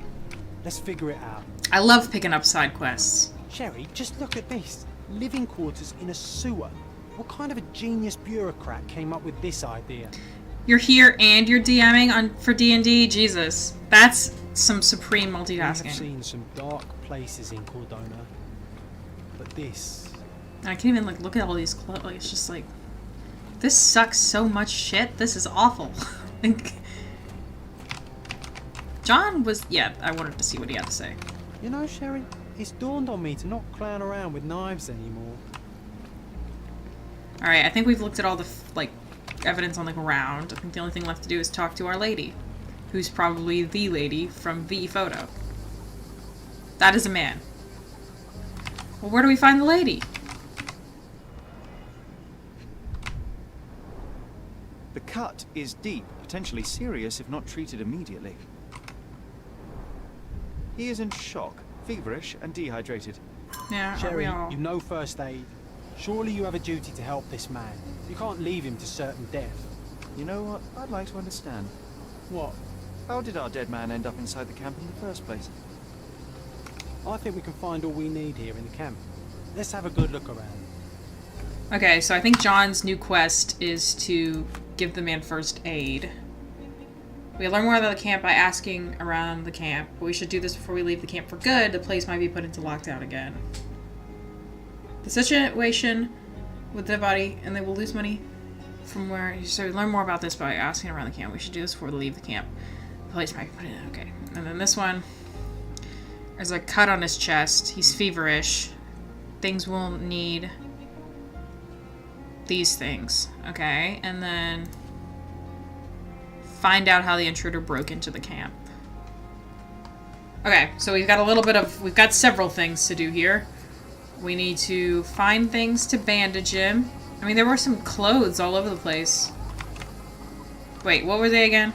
Let's figure it out. I love picking up side quests. Sherry, just look at this. Living quarters in a sewer. What kind of a genius bureaucrat came up with this idea? You're here and you're DMing on for D&D? Jesus. That's some supreme multitasking. I've seen some dark places in Cordona. But this... I can't even, like, look at all these clothes. Like, it's just like... This sucks so much shit. This is awful. John was... Yeah, I wanted to see what he had to say. You know, Sherry, it's dawned on me to not clown around with knives anymore. Alright, I think we've looked at all the, like, evidence on the ground. I think the only thing left to do is talk to our lady. Who's probably the lady from the photo. That is a man. Well, where do we find the lady? The cut is deep, potentially serious if not treated immediately. He is in shock, feverish, and dehydrated. Yeah, Sherry, you know first aid. Surely you have a duty to help this man. You can't leave him to certain death. You know what? I'd like to understand. What? How did our dead man end up inside the camp in the first place? I think we can find all we need here in the camp. Let's have a good look around. Okay, so I think John's new quest is to give the man first aid. We learn more about the camp by asking around the camp, but we should do this before we leave the camp for good. The place might be put into lockdown again. The situation with the body, and they will lose money from where... So we learn more about this by asking around the camp. We should do this before we leave the camp. The place might be put in... Okay. And then this one... There's a cut on his chest. He's feverish. Things will need... These things. Okay. And then... Find out how the intruder broke into the camp. Okay, so we've got a little bit of... We've got several things to do here. We need to find things to bandage him. I mean, there were some clothes all over the place. Wait, what were they again?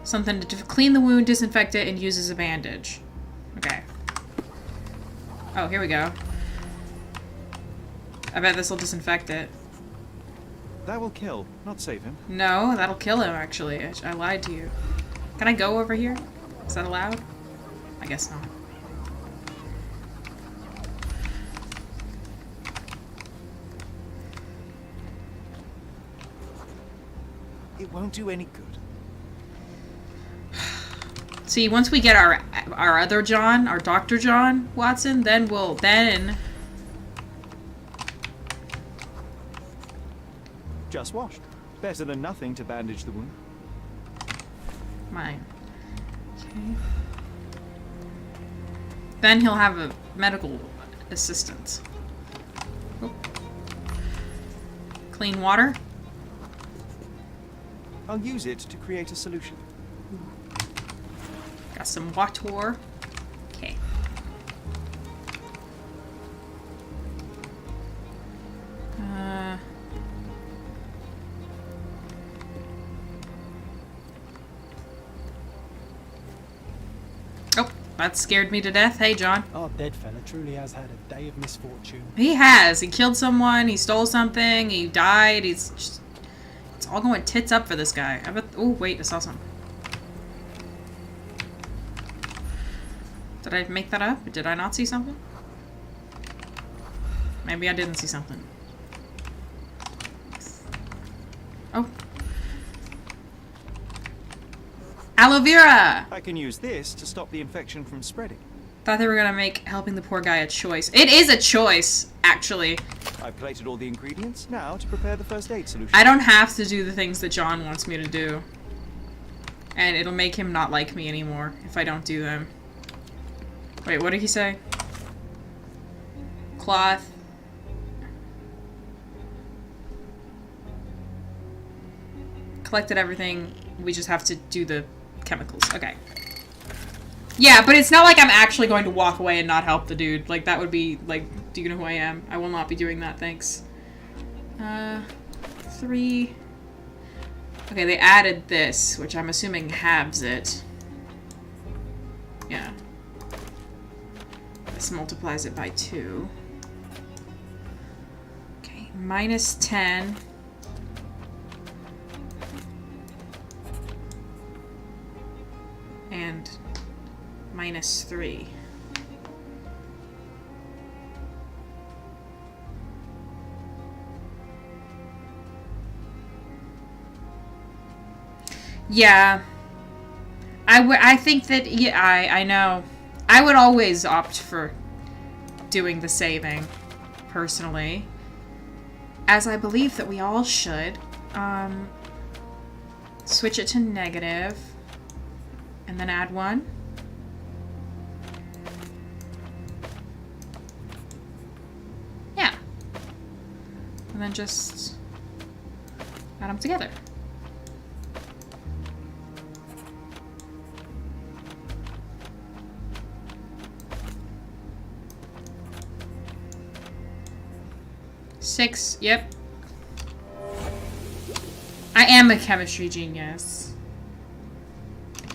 Something to clean the wound, disinfect it, and use as a bandage. Okay. Oh, here we go. I bet this will disinfect it. That will kill, not save him. No, that'll kill him, actually. I lied to you. Can I go over here? Is that allowed? I guess not. It won't do any good. See, once we get our other John, our Dr. John Watson, then we'll... Just washed. Better than nothing to bandage the wound. Mine. Okay. Then he'll have a medical assistant. Oh. Clean water. I'll use it to create a solution. Got some water. Okay. Oh, that scared me to death. Hey, John. Our dead fella truly has had a day of misfortune. He has. He killed someone. He stole something. He died. He's just... It's all going tits up for this guy. I bet... Oh, wait. I saw something. Did I make that up? Did I not see something? Maybe I didn't see something. Oh. Aloe vera! I can use this to stop the infection from spreading. Thought they were gonna make helping the poor guy a choice. It is a choice, actually. I've collated all the ingredients now to prepare the first aid solution. I don't have to do the things that John wants me to do. And it'll make him not like me anymore if I don't do them. Wait, what did he say? Cloth. Collected everything. We just have to do the chemicals. Okay. Yeah, but it's not like I'm actually going to walk away and not help the dude. Like, that would be, like, do you know who I am? I will not be doing that, thanks. 3. Okay, they added this, which I'm assuming halves it. Yeah. This multiplies it by 2. Okay, minus 10. And minus 3. Yeah. I think that, yeah, I know. I would always opt for doing the saving, personally. As I believe that we all should. Switch it to negative. And then add 1. Yeah. And then just add them together. Six, yep. I am a chemistry genius.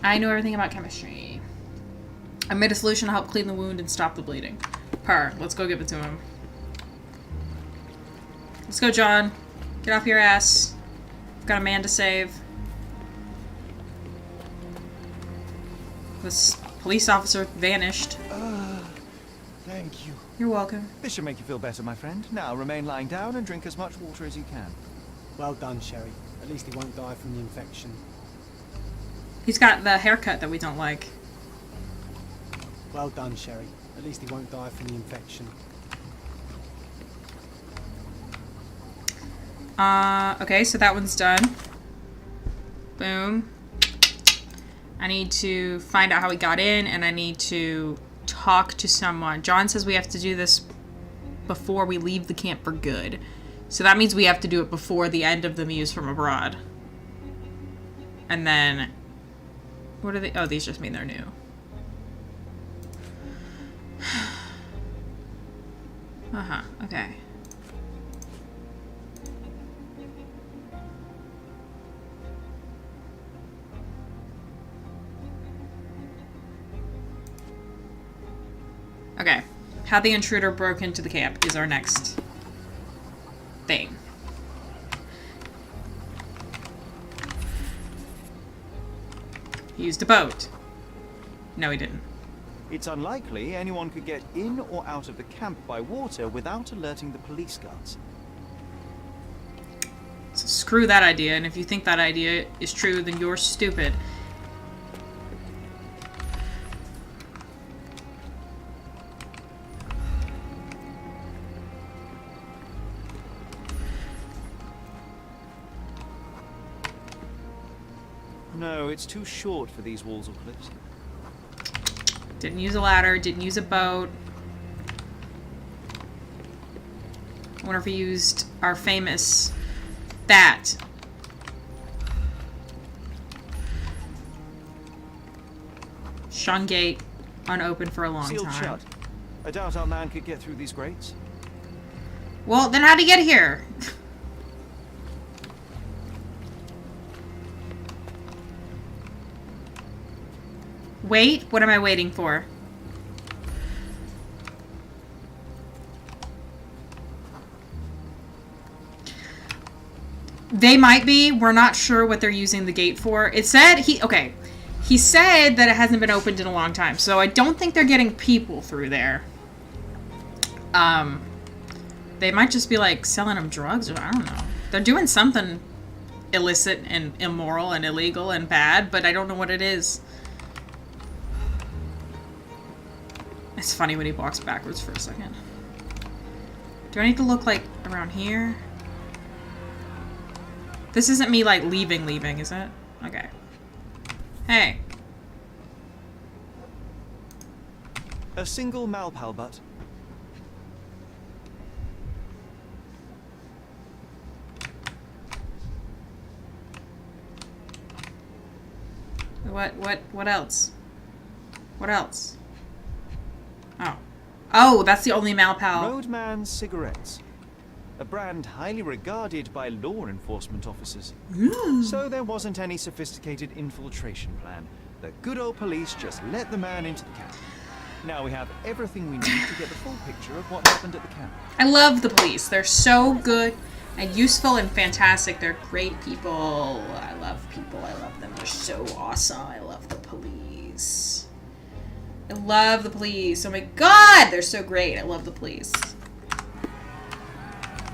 I know everything about chemistry. I made a solution to help clean the wound and stop the bleeding. Let's go give it to him. Let's go, John. Get off your ass. We've got a man to save. This police officer vanished. Thank you. You're welcome. This should make you feel better, my friend. Now remain lying down and drink as much water as you can. Well done, Sherry. At least he won't die from the infection. He's got the haircut that we don't like. Well done, Sherry. At least he won't die from the infection. Okay, so that one's done. Boom. I need to find out how he got in, and I need to talk to someone. John says we have to do this before we leave the camp for good. So that means we have to do it before the end of the Muse from Abroad. And then... What are they? Oh, these just mean they're new. Uh-huh, okay. Okay. How the intruder broke into the camp is our next thing. He used a boat. No, he didn't. It's unlikely anyone could get in or out of the camp by water without alerting the police guards. So screw that idea, and if you think that idea is true, then you're stupid. No, it's too short for these walls or cliffs. Didn't use a ladder, didn't use a boat. I wonder if he used our famous bat. Shun gate unopened for a long Sealed time. shut. I doubt our man could get through these grates. Well, then how'd he get here? Wait, what am I waiting for? They might be. We're not sure what they're using the gate for. It said okay. He said that it hasn't been opened in a long time, so I don't think they're getting people through there. They might just be like selling them drugs, or I don't know. They're doing something illicit and immoral and illegal and bad, but I don't know what it is. It's funny when he walks backwards for a second. Do I need to look like around here? This isn't me like leaving, is it? Okay. Hey. A single Malpal butt. What else? What else? Oh, that's the only Malpal. Roadman cigarettes. A brand highly regarded by law enforcement officers. So there wasn't any sophisticated infiltration plan. The good old police just let the man into the camp. Now we have everything we need to get the full picture of what happened at the camp. I love the police. They're so good and useful and fantastic. They're great people. I love people. I love them. They're so awesome. I love the police. I love the police. Oh my god, they're so great. I love the police.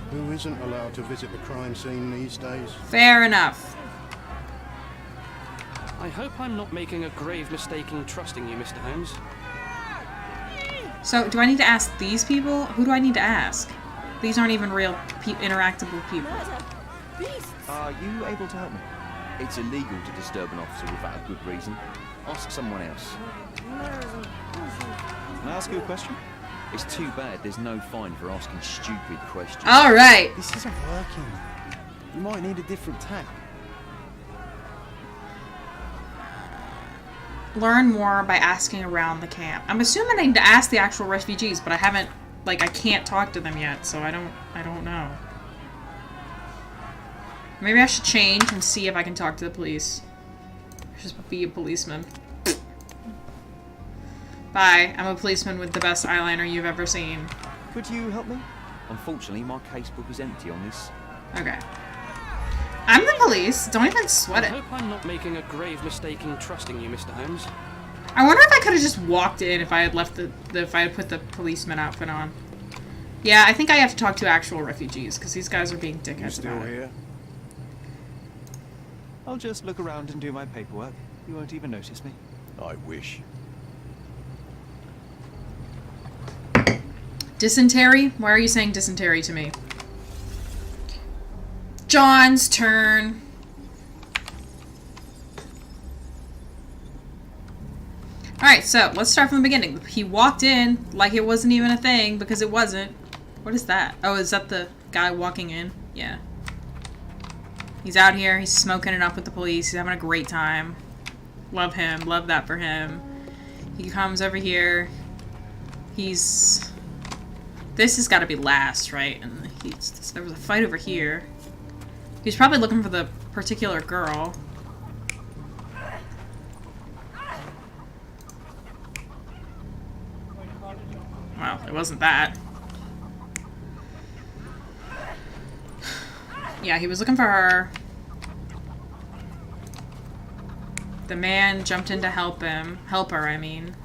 Who isn't allowed to visit the crime scene these days? Fair enough. I hope I'm not making a grave mistake in trusting you, Mr. Holmes. So, do I need to ask these people? Who do I need to ask? These aren't even real interactable people. Are you able to help me? It's illegal to disturb an officer without a good reason. Ask someone else. Can I ask you a question? It's too bad there's no fine for asking stupid questions. Alright! This isn't working. You might need a different tack. Learn more by asking around the camp. I'm assuming I need to ask the actual refugees, but I haven't, like, I can't talk to them yet, so I don't know. Maybe I should change and see if I can talk to the police. Just be a policeman. Bye. I'm a policeman with the best eyeliner you've ever seen. Could you help me? Unfortunately, my casebook is empty on this. Okay. I'm the police. Don't even sweat it. I hope I'm not making a grave mistake in trusting you, Mr. Holmes. I wonder if I could have just walked in if I had left if I had put the policeman outfit on. Yeah, I think I have to talk to actual refugees because these guys are being dickheads. You still about it. here? I'll just look around and do my paperwork. You won't even notice me. I wish. Dysentery? Why are you saying dysentery to me? John's turn. Alright, so let's start from the beginning. He walked in like it wasn't even a thing because it wasn't. What is that? Oh, is that the guy walking in? Yeah. He's out here. He's smoking it up with the police. He's having a great time. Love him. Love that for him. He comes over here. This has got to be last, right? And there was a fight over here. He's probably looking for the particular girl. Well, it wasn't that. Yeah, he was looking for her. The man jumped in to help him. Help her, I mean.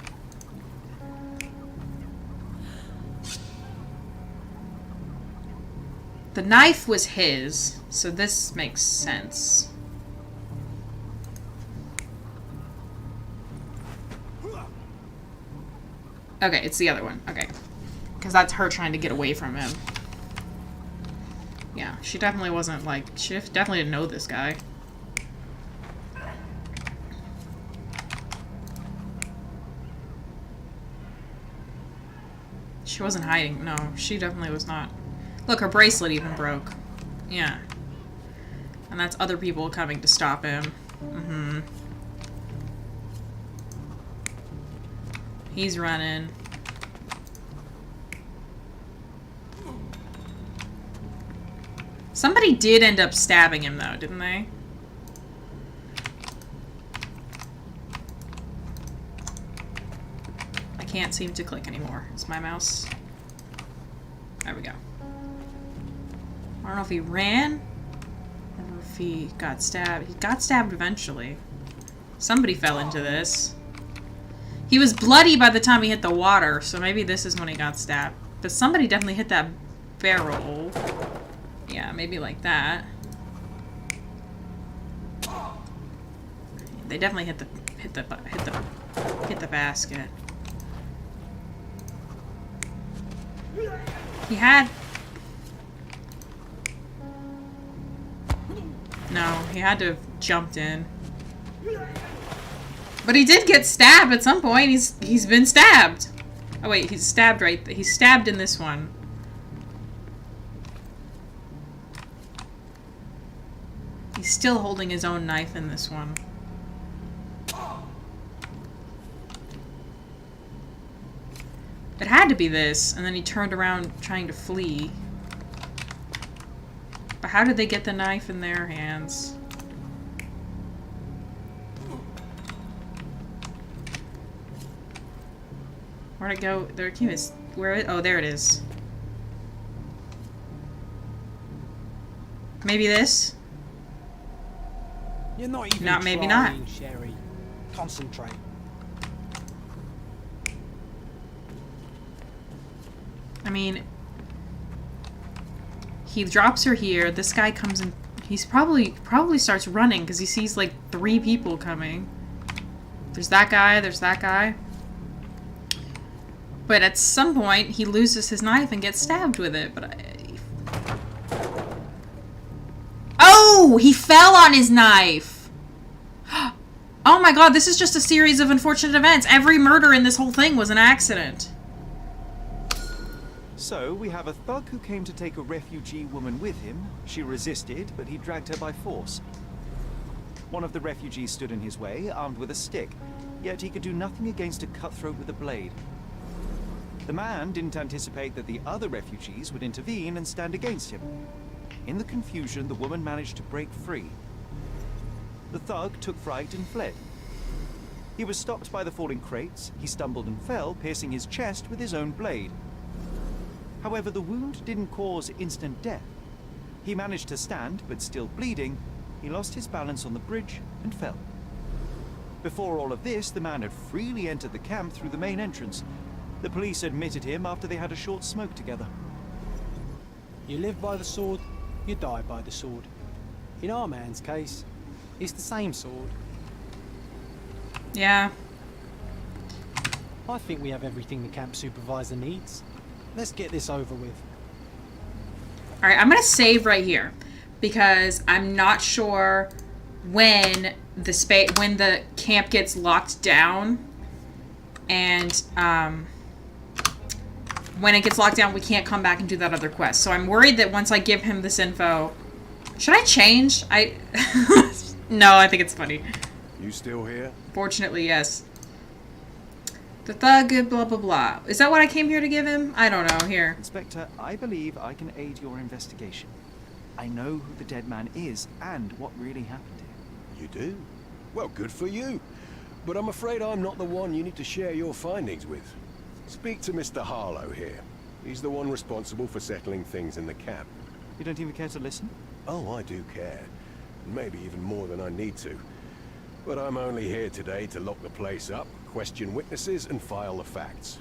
The knife was his, so this makes sense. Okay, it's the other one. Okay. Because that's her trying to get away from him. Yeah, she definitely wasn't like... She definitely didn't know this guy. She wasn't hiding. No, she definitely was not. Look, her bracelet even broke. Yeah. And that's other people coming to stop him. Mm-hmm. He's running. Somebody did end up stabbing him, though, didn't they? I can't seem to click anymore. Is my mouse... There we go. I don't know if he ran or if he got stabbed. He got stabbed eventually. Somebody fell into this. He was bloody by the time he hit the water, so maybe this is when he got stabbed. But somebody definitely hit that barrel. Yeah, maybe like that. They definitely hit the basket. He had... No, he had to have jumped in. But he did get stabbed at some point. He's been stabbed. Oh wait, he's stabbed right. He's stabbed in this one. He's still holding his own knife in this one. It had to be this, and then he turned around trying to flee. But how did they get the knife in their hands? Where'd it go? There it is. Oh, there it is. Maybe this? You're not even Not, maybe trying, not. Sherry. Concentrate. I mean, he drops her here. This guy comes in. He's probably starts running because he sees like 3 people coming. There's that guy, there's that guy. But at some point, he loses his knife and gets stabbed with it. But oh! He fell on his knife! Oh my god, this is just a series of unfortunate events. Every murder in this whole thing was an accident. So, we have a thug who came to take a refugee woman with him. She resisted, but he dragged her by force. One of the refugees stood in his way, armed with a stick, yet he could do nothing against a cutthroat with a blade. The man didn't anticipate that the other refugees would intervene and stand against him. In the confusion, the woman managed to break free. The thug took fright and fled. He was stopped by the falling crates. He stumbled and fell, piercing his chest with his own blade. However, the wound didn't cause instant death. He managed to stand, but still bleeding, he lost his balance on the bridge and fell. Before all of this, the man had freely entered the camp through the main entrance. The police admitted him after they had a short smoke together. You live by the sword, you die by the sword. In our man's case, it's the same sword. Yeah. I think we have everything the camp supervisor needs. Let's get this over with. Alright, I'm gonna save right here. Because I'm not sure when the camp gets locked down. And, when it gets locked down, we can't come back and do that other quest. So I'm worried that once I give him this info... Should I change? No, I think it's funny. You still here? Fortunately, yes. The thug, blah, blah, blah. Is that what I came here to give him? I don't know. Here. Inspector, I believe I can aid your investigation. I know who the dead man is and what really happened to him. You do? Well, good for you. But I'm afraid I'm not the one you need to share your findings with. Speak to Mr. Harlow here. He's the one responsible for settling things in the camp. You don't even care to listen? Oh, I do care. Maybe even more than I need to. But I'm only here today to lock the place up, question witnesses, and file the facts.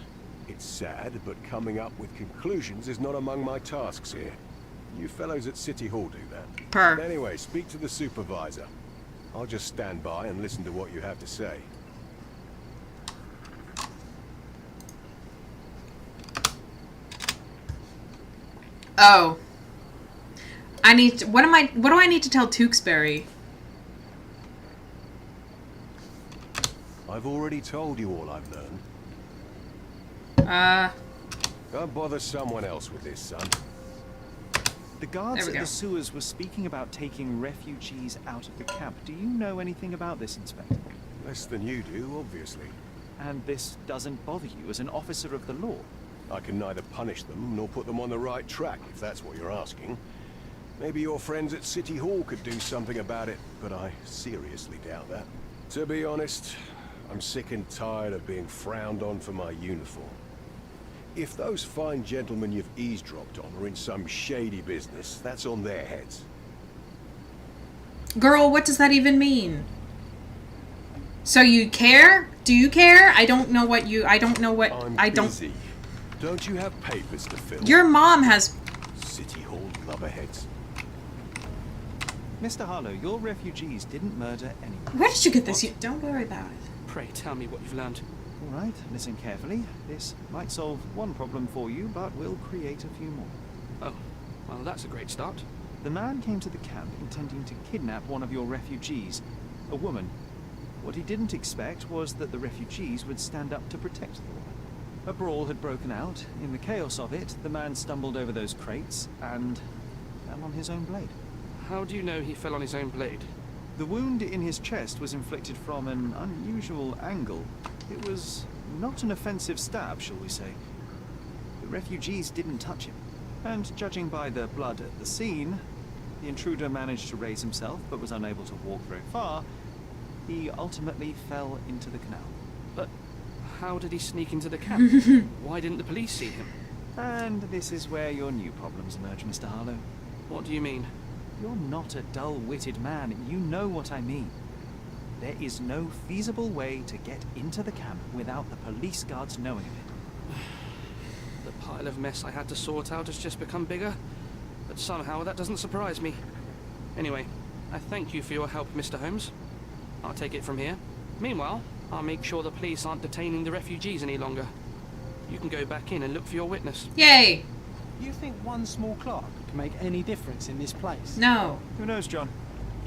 It's sad, but coming up with conclusions is not among my tasks here. You fellows at City Hall do that. Per. Anyway, speak to the supervisor. I'll just stand by and listen to what you have to say. Oh. What do I need to tell Tewksbury? I've already told you all I've learned. Don't bother someone else with this, son. The guards at the sewers were speaking about taking refugees out of the camp. Do you know anything about this, Inspector? Less than you do, obviously. And this doesn't bother you as an officer of the law? I can neither punish them nor put them on the right track, if that's what you're asking. Maybe your friends at City Hall could do something about it, but I seriously doubt that. To be honest, I'm sick and tired of being frowned on for my uniform. If those fine gentlemen you've eavesdropped on are in some shady business, that's on their heads. Girl, what does that even mean? So you care? Do you care? I don't know what you... I don't know what... I'm busy. Don't you have papers to fill? Your mom has... City Hall lubberheads. Mr. Harlow, your refugees didn't murder anyone. Where did you get this? Don't worry about it. Pray tell me what you've learned. All right, listen carefully. This might solve one problem for you, but will create a few more. Oh, well, that's a great start. The man came to the camp intending to kidnap one of your refugees, a woman. What he didn't expect was that the refugees would stand up to protect the woman. A brawl had broken out. In the chaos of it, the man stumbled over those crates and fell on his own blade. How do you know he fell on his own blade? The wound in his chest was inflicted from an unusual angle. It was not an offensive stab, shall we say. The refugees didn't touch him. And judging by the blood at the scene, the intruder managed to raise himself but was unable to walk very far. He ultimately fell into the canal. But how did he sneak into the camp? Why didn't the police see him? And this is where your new problems emerge, Mr. Harlow. What do you mean? You're not a dull-witted man. You know what I mean. There is no feasible way to get into the camp without the police guards knowing of it. The pile of mess I had to sort out has just become bigger, but somehow that doesn't surprise me. Anyway, I thank you for your help, Mr. Holmes. I'll take it from here. Meanwhile, I'll make sure the police aren't detaining the refugees any longer. You can go back in and look for your witness. Yay! You think one small clock can make any difference in this place? No. Who knows, John?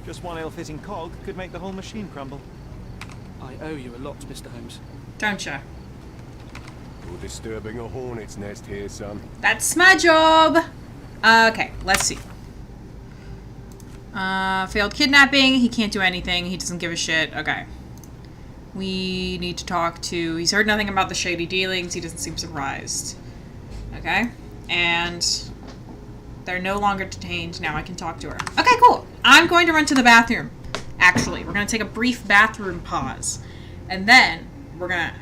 Just one ill-fitting cog could make the whole machine crumble. I owe you a lot, Mr. Holmes. Don't ya? You're disturbing a hornet's nest here, son. That's my job! Okay, let's see. Failed kidnapping. He can't do anything. He doesn't give a shit. Okay. We need to talk to... He's heard nothing about the shady dealings. He doesn't seem surprised. Okay. And they're no longer detained. Now I can talk to her. Okay, cool. I'm going to run to the bathroom. Actually, we're going to take a brief bathroom pause. And then we're going to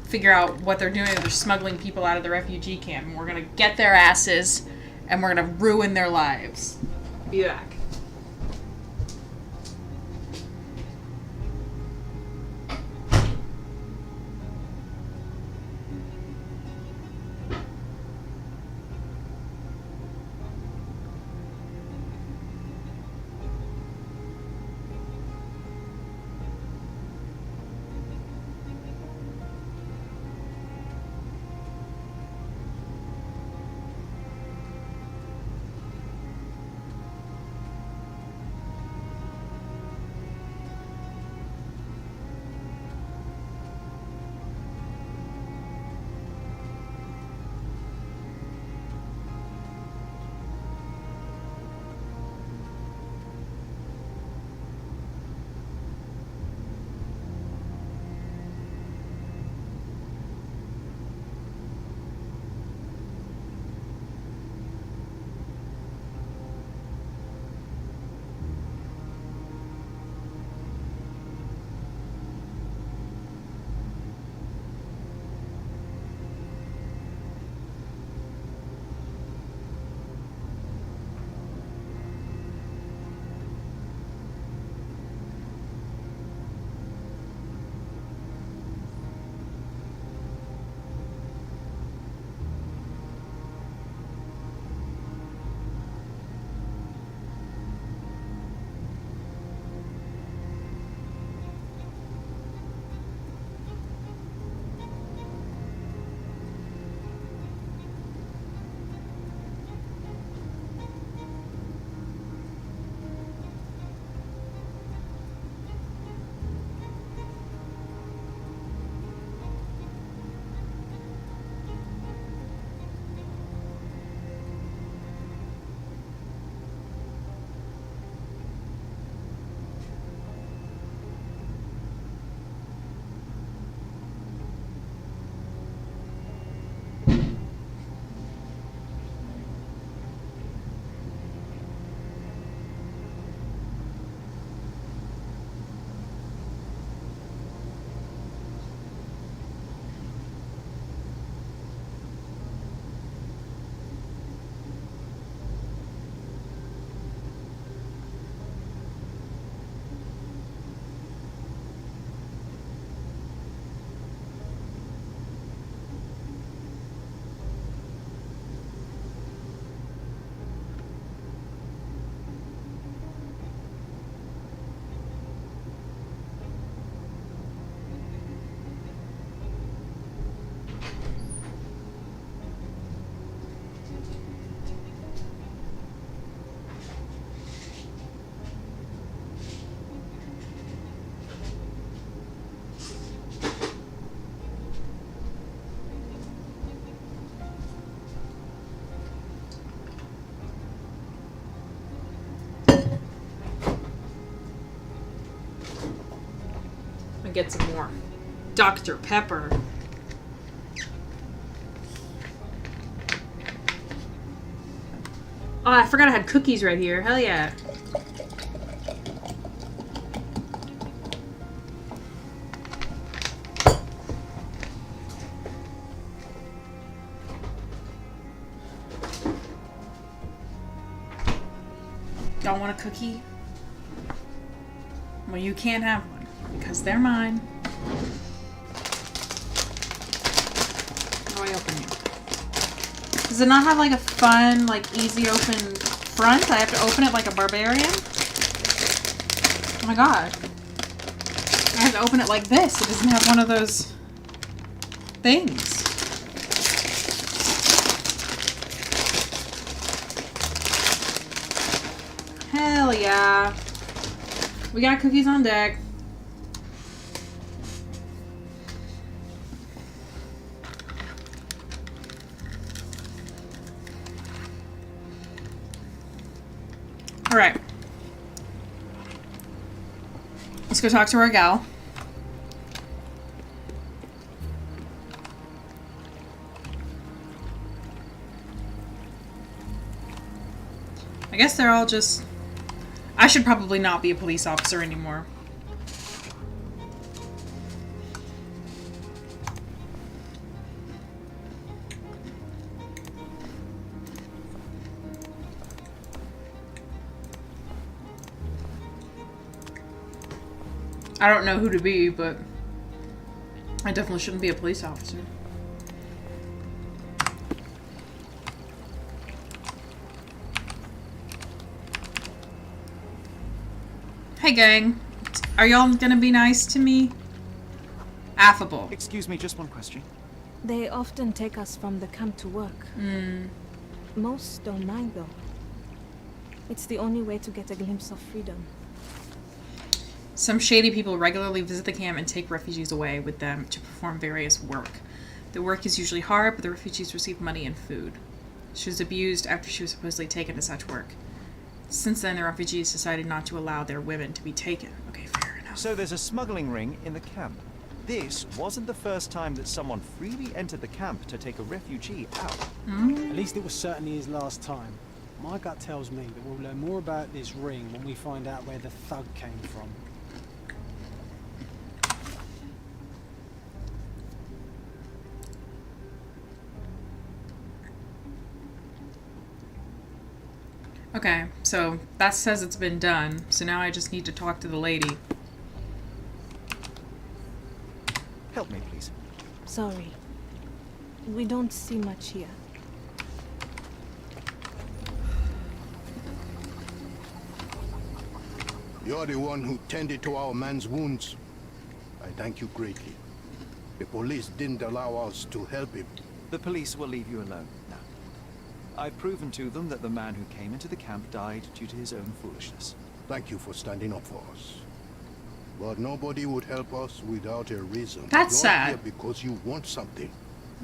figure out what they're doing. They're smuggling people out of the refugee camp. And we're going to get their asses and we're going to ruin their lives. Be back. Get some more Dr. Pepper. Oh, I forgot I had cookies right here. Hell yeah. Don't want a cookie? Well, you can't have one. Because they're mine. How do I open it? Does it not have like a fun, like easy open front? I have to open it like a barbarian? Oh my god. I have to open it like this. It doesn't have one of those things. Hell yeah. We got cookies on deck. All right. Let's go talk to our gal. I guess they're all just... I should probably not be a police officer anymore. I don't know who to be, but I definitely shouldn't be a police officer. Hey gang, are y'all gonna be nice to me? Affable. Excuse me, just one question. They often take us from the camp to work. Most don't mind though. It's the only way to get a glimpse of freedom. Some shady people regularly visit the camp and take refugees away with them to perform various work. The work is usually hard, but the refugees receive money and food. She was abused after she was supposedly taken to such work. Since then, the refugees decided not to allow their women to be taken. Okay, fair enough. So there's a smuggling ring in the camp. This wasn't the first time that someone freely entered the camp to take a refugee out. At least it was certainly his last time. My gut tells me that we'll learn more about this ring when we find out where the thug came from. Okay, so that says it's been done. So now I just need to talk to the lady. Help me, please. Sorry. We don't see much here. You're the one who tended to our man's wounds. I thank you greatly. The police didn't allow us to help him. The police will leave you alone now. I've proven to them that the man who came into the camp died due to his own foolishness. Thank you for standing up for us. But nobody would help us without a reason. That's You're sad. here because you want something.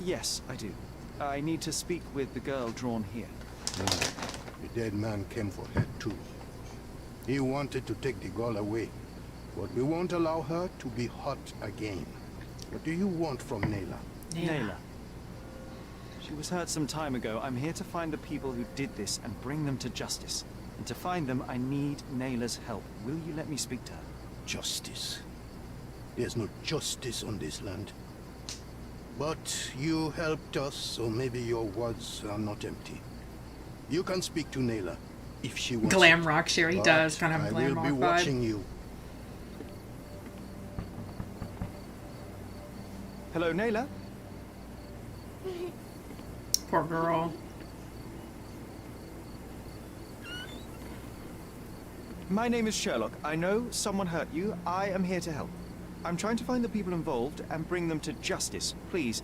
Yes, I do. I need to speak with the girl drawn here. The dead man came for her too. He wanted to take the girl away, but we won't allow her to be hurt again. What do you want from Nayla? Nayla. She was hurt some time ago. I'm here to find the people who did this and bring them to justice. And to find them, I need Nayla's help. Will you let me speak to her? Justice. There's no justice on this land. But you helped us, so maybe your words are not empty. You can speak to Nayla if she wants. Glam rock, Sherry But does kind of I glam will rock be vibe. watching you. Hello, Nayla? Poor girl. My name is Sherlock. I know someone hurt you. I am here to help. I'm trying to find the people involved and bring them to justice. Please.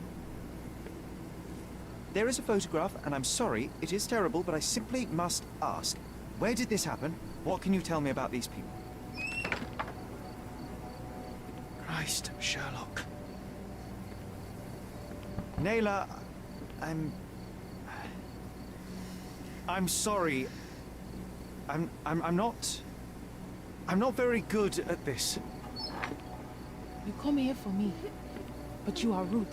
There is a photograph, and I'm sorry, it is terrible, but I simply must ask. Where did this happen? What can you tell me about these people? Christ, Sherlock. Nayla, I'm sorry. I'm not very good at this. You come here for me, but you are rude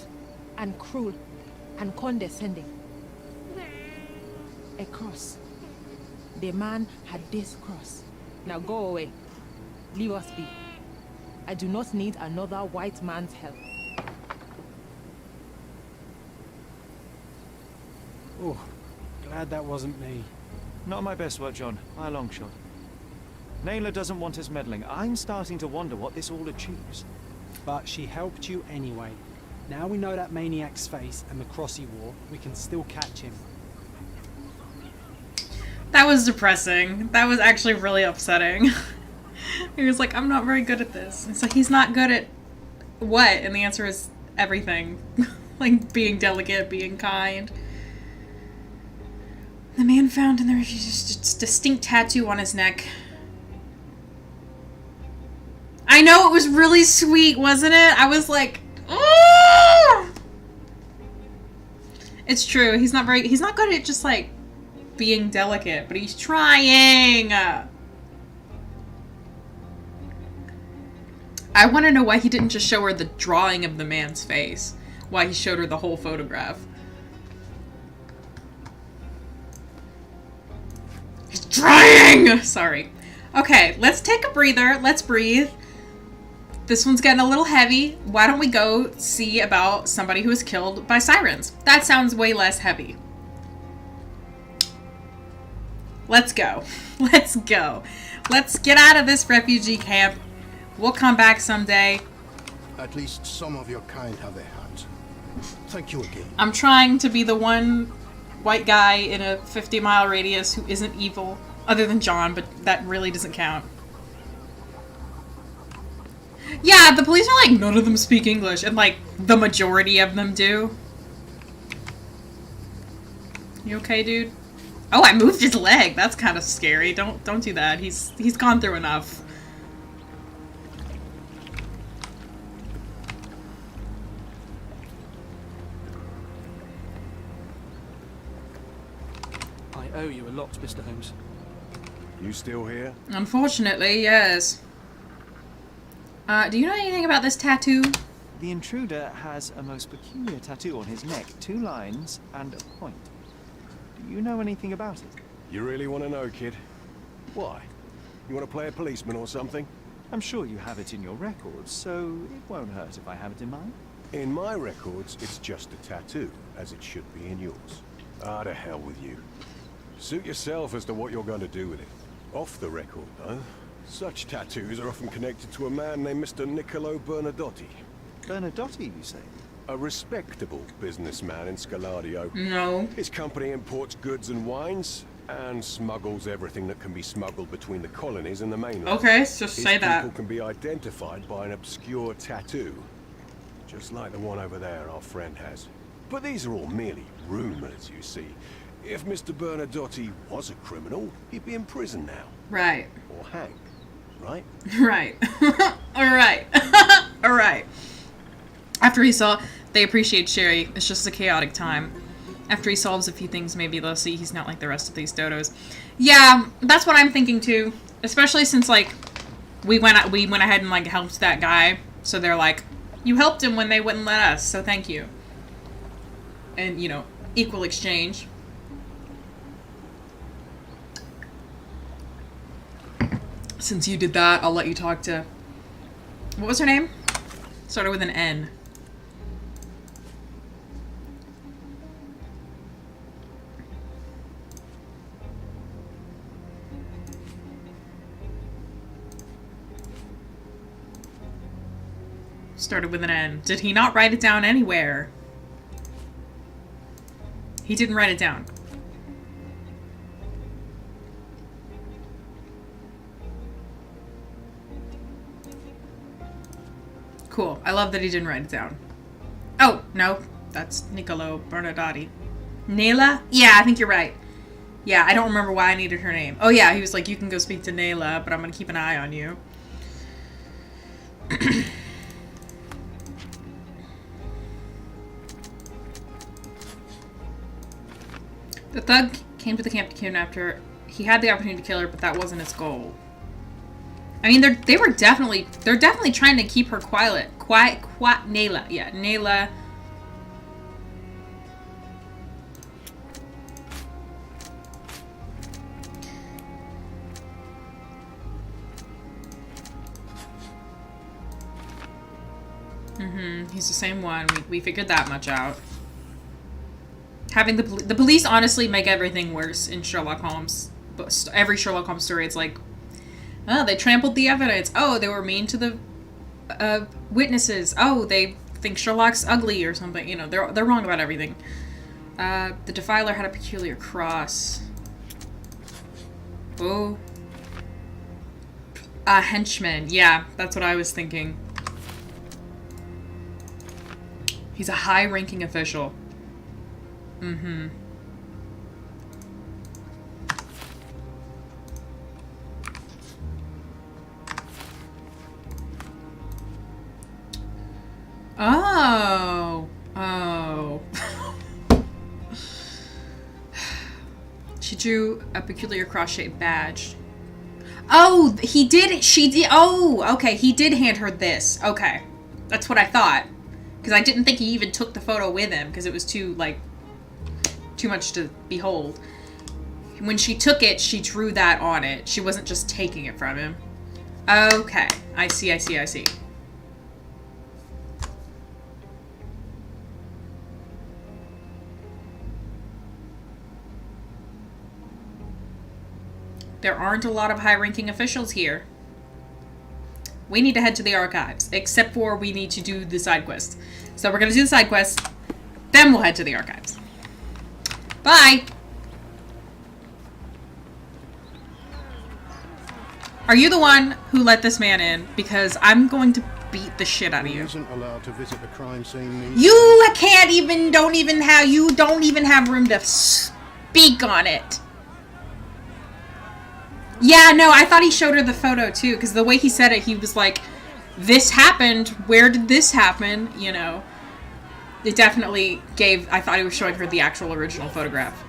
and cruel and condescending. A cross. The man had this cross. Now go away. Leave us be. I do not need another white man's help. Oh, glad that wasn't me. Not my best work, John. By a long shot. Nayla doesn't want us meddling. I'm starting to wonder what this all achieves. But she helped you anyway. Now we know that maniac's face and the cross he wore, we can still catch him. That was depressing. That was actually really upsetting. He was like, I'm not very good at this. It's like, he's not good at what? And the answer is everything. Like, being delicate, being kind. The man found in the refugee's distinct tattoo on his neck. I know, it was really sweet, wasn't it? I was like, oh! It's true. He's not good at just like being delicate, but he's trying. I want to know why he didn't just show her the drawing of the man's face. Why he showed her the whole photograph. He's trying! Sorry. Okay, let's take a breather. Let's breathe. This one's getting a little heavy. Why don't we go see about somebody who was killed by sirens? That sounds way less heavy. Let's go. Let's go. Let's get out of this refugee camp. We'll come back someday. At least some of your kind have a heart. Thank you again. I'm trying to be the one white guy in a 50-mile radius who isn't evil, other than John, but that really doesn't count. Yeah, the police are like, none of them speak English, and like, the majority of them do. You okay, dude? Oh, I moved his leg. That's kind of scary. Don't do that. He's gone through enough. I owe you a lot, Mr. Holmes. You still here? Unfortunately, yes. Do you know anything about this tattoo? The intruder has a most peculiar tattoo on his neck, 2 lines and a point. Do you know anything about it? You really want to know, kid? Why? You want to play a policeman or something? I'm sure you have it in your records, so it won't hurt if I have it in mine. In my records, it's just a tattoo, as it should be in yours. Ah, to hell with you. Suit yourself as to what you're going to do with it. Off the record, though, such tattoos are often connected to a man named Mr. Niccolo Bernadotti. Bernadotti, you say? A respectable businessman in Scaladio. No. His company imports goods and wines, and smuggles everything that can be smuggled between the colonies and the mainland. Okay, just say that. His people can be identified by an obscure tattoo, just like the one over there our friend has. But these are all merely rumors, you see. If Mr. Bernadotti was a criminal, he'd be in prison now. Right. Or hanged, right? Right. Alright. Alright. After they appreciate Sherry. It's just a chaotic time. After he solves a few things, maybe they'll see he's not like the rest of these dodos. Yeah, that's what I'm thinking too. Especially since, like, we went ahead and, like, helped that guy. So they're like, you helped him when they wouldn't let us, so thank you. And, you know, equal exchange. Since you did that, I'll let you talk to... What was her name? Started with an N. Started with an N. Did he not write it down anywhere? He didn't write it down. Cool. I love that he didn't write it down. Oh, no. That's Niccolo Bernadotti. Nayla? Yeah, I think you're right. Yeah, I don't remember why I needed her name. Oh, yeah, he was like, you can go speak to Nayla, but I'm gonna keep an eye on you. The thug came to the camp to kidnap her. He had the opportunity to kill her, but that wasn't his goal. I mean, they're definitely trying to keep her quiet. Nayla. Yeah, Nayla. He's the same one. We figured that much out. Having the police honestly make everything worse in Sherlock Holmes. But every Sherlock Holmes story, it's like, oh, they trampled the evidence. Oh, they were mean to the witnesses. Oh, they think Sherlock's ugly or something. You know, they're wrong about everything. The Defiler had a peculiar cross. Oh. A henchman. Yeah, that's what I was thinking. He's a high-ranking official. Mm-hmm. Oh. Oh. She drew a peculiar cross-shaped badge. Oh, he did. She did. Oh, okay. He did hand her this. Okay. That's what I thought. Because I didn't think he even took the photo with him because it was too much to behold. When she took it, she drew that on it. She wasn't just taking it from him. Okay. I see, I see, I see. There aren't a lot of high-ranking officials here. We need to head to the archives, except for we need to do the side quest. So we're going to do the side quest, then we'll head to the archives. Bye! Are you the one who let this man in? Because I'm going to beat the shit out of you. Isn't allowed to visit the crime scene. You don't even have room to speak on it. Yeah, no, I thought he showed her the photo too, because the way he said it, he was like, this happened, where did this happen, you know. It definitely gave, I thought he was showing her the actual original photograph.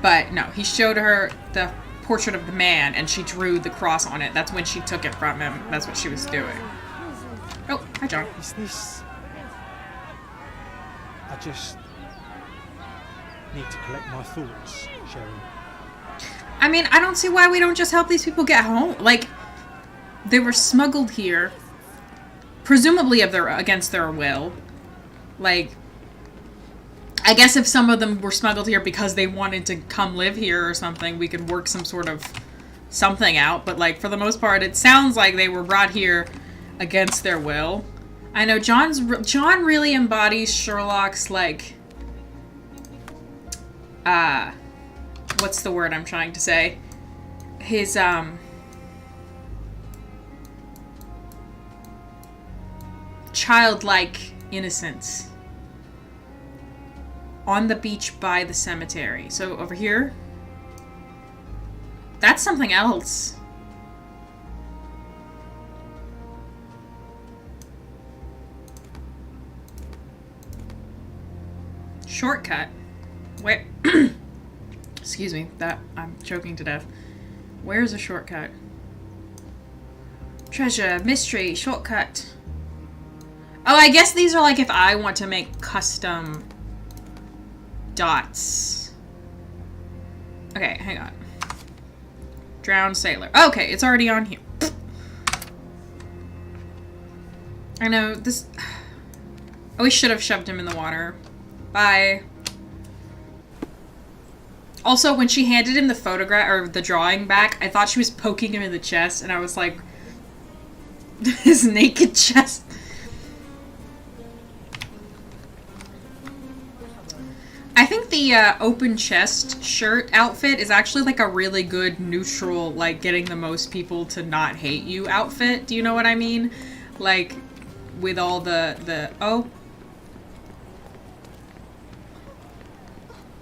But no, he showed her the portrait of the man, and she drew the cross on it. That's when she took it from him. That's what she was doing. Oh, hi John. Is this... I just need to collect my thoughts, Sherry. I mean, I don't see why we don't just help these people get home. Like, they were smuggled here, presumably against their will. Like, I guess if some of them were smuggled here because they wanted to come live here or something, we could work some sort of something out. But, like, for the most part, it sounds like they were brought here against their will. I know John really embodies Sherlock's, like, what's the word I'm trying to say? His, childlike innocence. On the beach by the cemetery. So, over here. That's something else. Shortcut. Where... Excuse me, I'm choking to death. Where's a shortcut? Treasure, mystery, shortcut. Oh, I guess these are like if I want to make custom dots. Okay, hang on. Drowned sailor. Okay, it's already on here. I know, this... Oh, we should have shoved him in the water. Bye. Also, when she handed him the photograph, or the drawing back, I thought she was poking him in the chest, and I was like... his naked chest. I think the open chest shirt outfit is actually like a really good neutral, like getting the most people to not hate you outfit. Do you know what I mean? Like, with all the oh.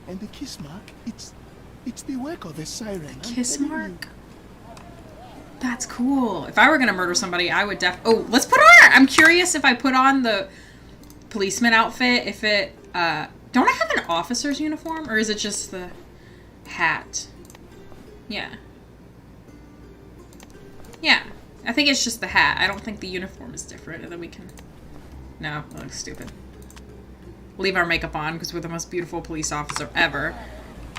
And the kiss mark, it's the work of a siren. Kiss mark? That's cool. If I were gonna murder somebody, I would oh, let's put on I'm curious if I put on the policeman outfit, if it, don't I have an officer's uniform? Or is it just the hat? Yeah. Yeah. I think it's just the hat. I don't think the uniform is different, and then we can... No, that looks stupid. Leave our makeup on, because we're the most beautiful police officer ever.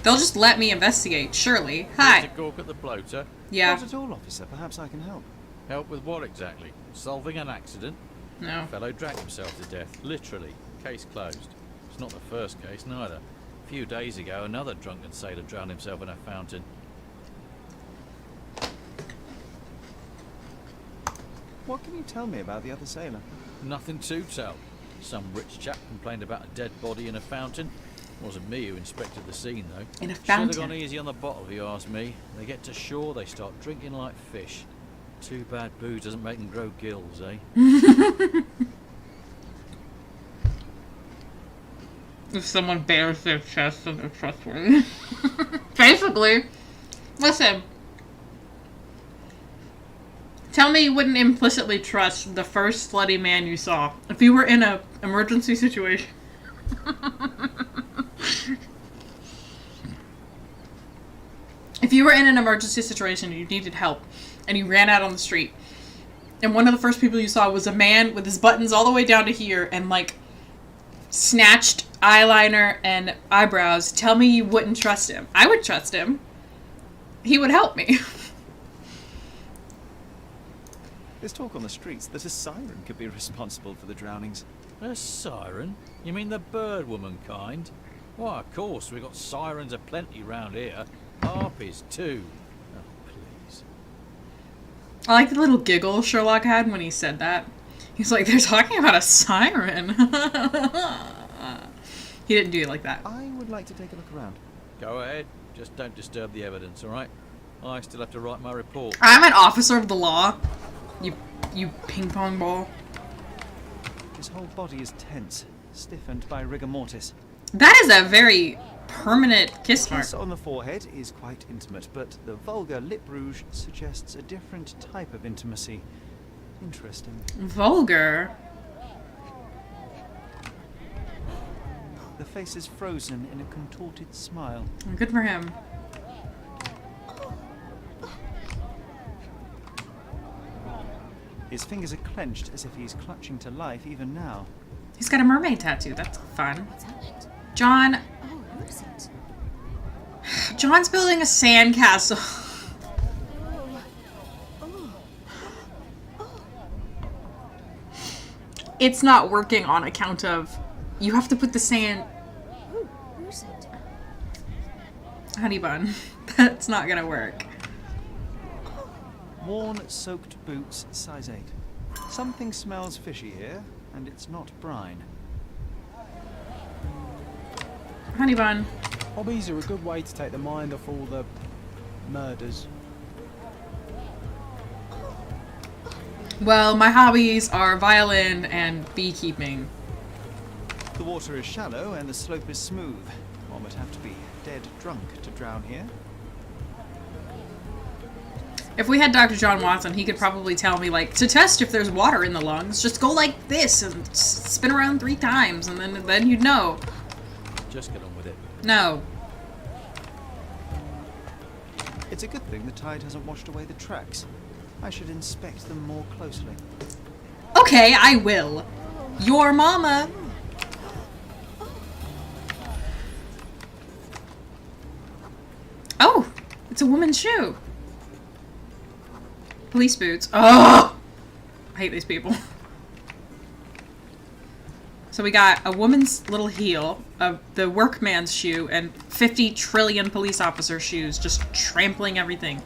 They'll just let me investigate, surely. Hi. To gawk at the bloater? Yeah. Not at all, officer. Perhaps I can help. Help with what exactly? Solving an accident? No. A fellow dragged himself to death. Literally. Case closed. It's not the first case, neither. A few days ago, another drunken sailor drowned himself in a fountain. What can you tell me about the other sailor? Nothing to tell. Some rich chap complained about a dead body in a fountain. Wasn't me who inspected the scene, though. In a Should have fountain. gone easy on the bottle, if you ask me. They get to shore, they start drinking like fish. Too bad booze doesn't make them grow gills, eh? If someone bares their chest, then they're trustworthy. Basically. Listen. Tell me you wouldn't implicitly trust the first slutty man you saw. If you were in an emergency situation. If you were in an emergency situation and you needed help, and you ran out on the street, and one of the first people you saw was a man with his buttons all the way down to here, and like snatched eyeliner and eyebrows, tell me you wouldn't trust him. I would trust him. He would help me. There's talk on the streets that a siren could be responsible for the drownings. A siren? You mean the bird woman kind? Why, of course, we've got sirens aplenty round here. Harpies, too. Oh, please. I like the little giggle Sherlock had when he said that. He's like, they're talking about a siren. He didn't do it like that. I would like to take a look around. Go ahead. Just don't disturb the evidence, all right? I still have to write my report. I'm an officer of the law. You ping pong ball. His whole body is tense, stiffened by rigor mortis. That is a very permanent kiss mark. The kiss on the forehead is quite intimate, but the vulgar lip rouge suggests a different type of intimacy. Interesting. Vulgar? The face is frozen in a contorted smile. Good for him. His fingers are clenched as if he's clutching to life even now. He's got a mermaid tattoo. That's fun. John. Oh, what is it? John's building a sandcastle. It's not working on account of you have to put the sand. Oh, where's it? Honey bun. That's not gonna work. Worn, soaked boots, size 8. Something smells fishy here, and it's not brine. Honey bun. Hobbies are a good way to take the mind off all the murders. Well, my hobbies are violin and beekeeping. The water is shallow and the slope is smooth. One would have to be dead drunk to drown here. If we had Dr. John Watson, he could probably tell me, like, to test if there's water in the lungs, just go like this and spin around 3 times, and then you'd know. Just get on with it. No. It's a good thing the tide hasn't washed away the tracks. I should inspect them more closely. Okay, I will. Your mama. Oh, it's a woman's shoe. Police boots. Oh, I hate these people. So we got a woman's little heel, the workman's shoe, and 50 trillion police officer shoes just trampling everything.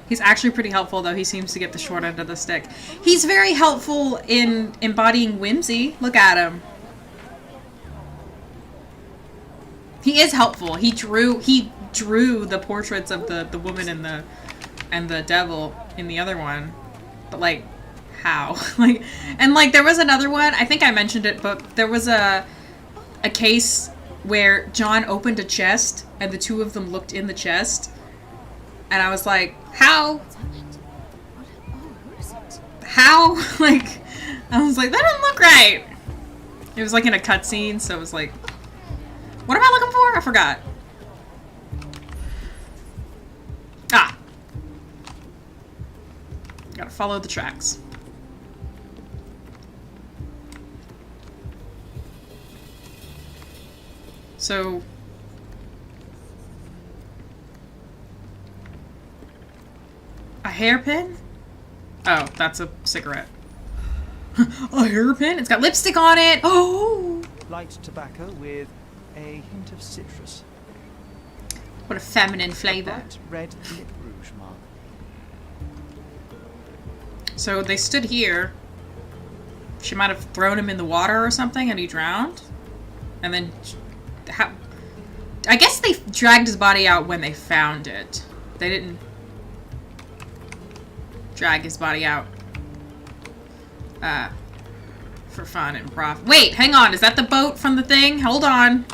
He's actually pretty helpful, though. He seems to get the short end of the stick. He's very helpful in embodying whimsy. Look at him. He is helpful. He drew the portraits of the woman and the devil in the other one. But like, how? like there was another one, I think I mentioned it, but there was a case where John opened a chest and the two of them looked in the chest. And I was like, how? How? Like, I was like, that doesn't look right. It was like in a cutscene, so it was like, what am I looking for? I forgot. Ah. Gotta follow the tracks. So... a hairpin? Oh, that's a cigarette. A hairpin? It's got lipstick on it! Oh! Light tobacco with a hint of citrus. What a feminine flavor. Bright red lip rouge mark. So they stood here. She might have thrown him in the water or something and he drowned. And then... I guess they dragged his body out when they found it. They didn't drag his body out for fun and profit. Wait, hang on. Is that the boat from the thing? Hold on.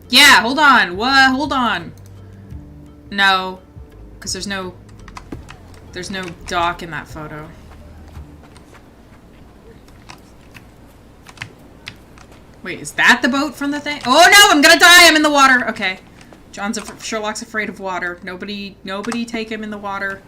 Yeah, hold on. What? Hold on. No, because there's no dock in that photo. Wait, is that the boat from the thing? Oh no, I'm gonna die! I'm in the water. Okay, Sherlock's afraid of water. Nobody take him in the water.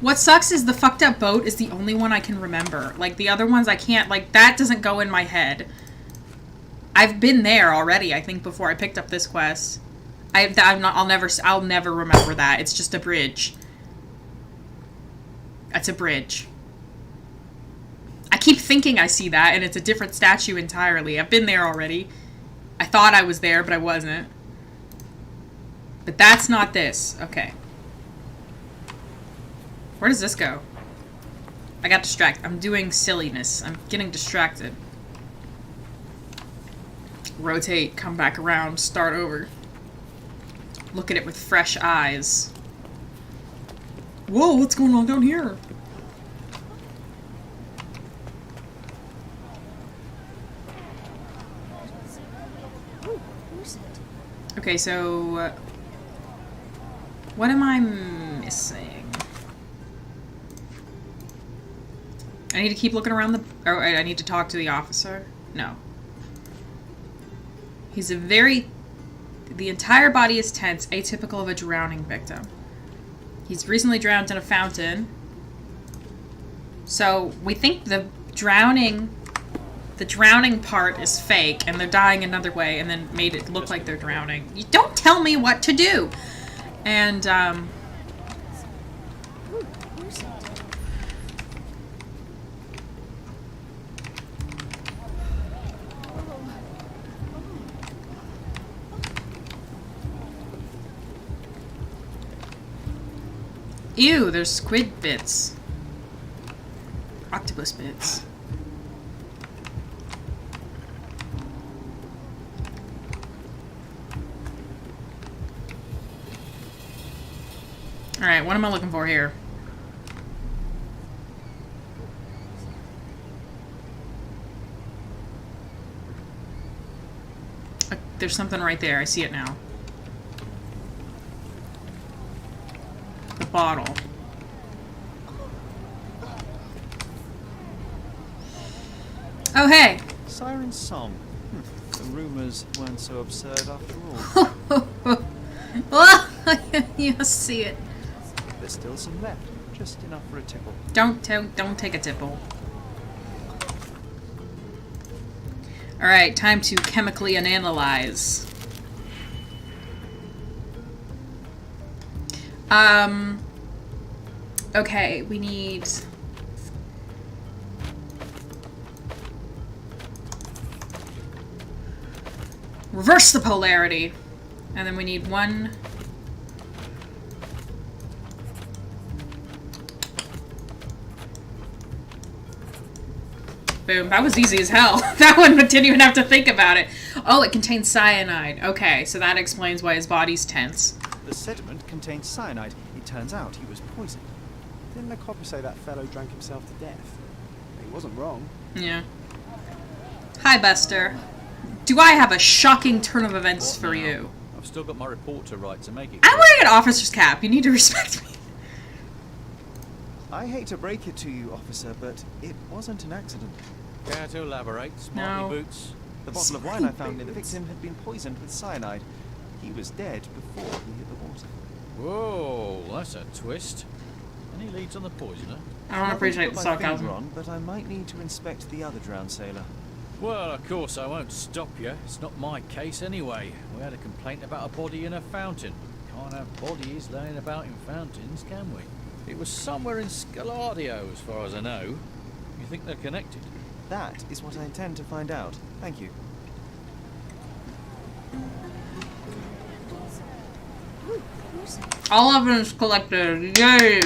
What sucks is the fucked up boat is the only one I can remember. Like, the other ones I can't, like, that doesn't go in my head. I've been there already, I think, before I picked up this quest. I'll never remember that. It's just a bridge. It's a bridge. I keep thinking I see that, and it's a different statue entirely. I've been there already. I thought I was there, but I wasn't. But that's not this. Okay. Where does this go? I got distracted. I'm doing silliness. I'm getting distracted. Rotate, come back around, start over. Look at it with fresh eyes. Whoa, what's going on down here? Okay, so... what am I missing? I need to keep looking around the... oh, I need to talk to the officer? No. He's a very... the entire body is tense, atypical of a drowning victim. He's recently drowned in a fountain. So, we think the drowning part is fake, and they're dying another way, and then made it look like they're drowning. You don't tell me what to do! And, ew, there's squid bits. Octopus bits. Alright, what am I looking for here? There's something right there. I see it now. The bottle. Oh, hey! Siren's song. The rumors weren't so absurd after all. You see it. There's still some left. Just enough for a tipple. Don't take a tipple. Alright, time to chemically analyze. Okay, we need... reverse the polarity. And then we need one... boom. That was easy as hell. That one didn't even have to think about it. Oh, it contains cyanide. Okay, so that explains why his body's tense. The sediment contained cyanide. It turns out he was poisoned. Didn't the copper say that fellow drank himself to death? He wasn't wrong. Yeah. Hi, Buster. Do I have a shocking turn of events for you? I've still got my report to write to make it. I'm wearing an officer's cap. You need to respect me. I hate to break it to you, officer, but it wasn't an accident. Care to elaborate, Smarty Boots? The bottle of wine I found near the victim had been poisoned with cyanide. He was dead before he hit the water. Whoa, that's a twist. Any leads on the poisoner? I don't appreciate the sarcasm. Wrong, but I might need to inspect the other drowned sailor. Well, of course I won't stop you. It's not my case anyway. We had a complaint about a body in a fountain. Can't have bodies laying about in fountains, can we? It was somewhere in Scaladio, as far as I know. You think they're connected? That is what I intend to find out. Thank you. clues? All evidence collected. Yay!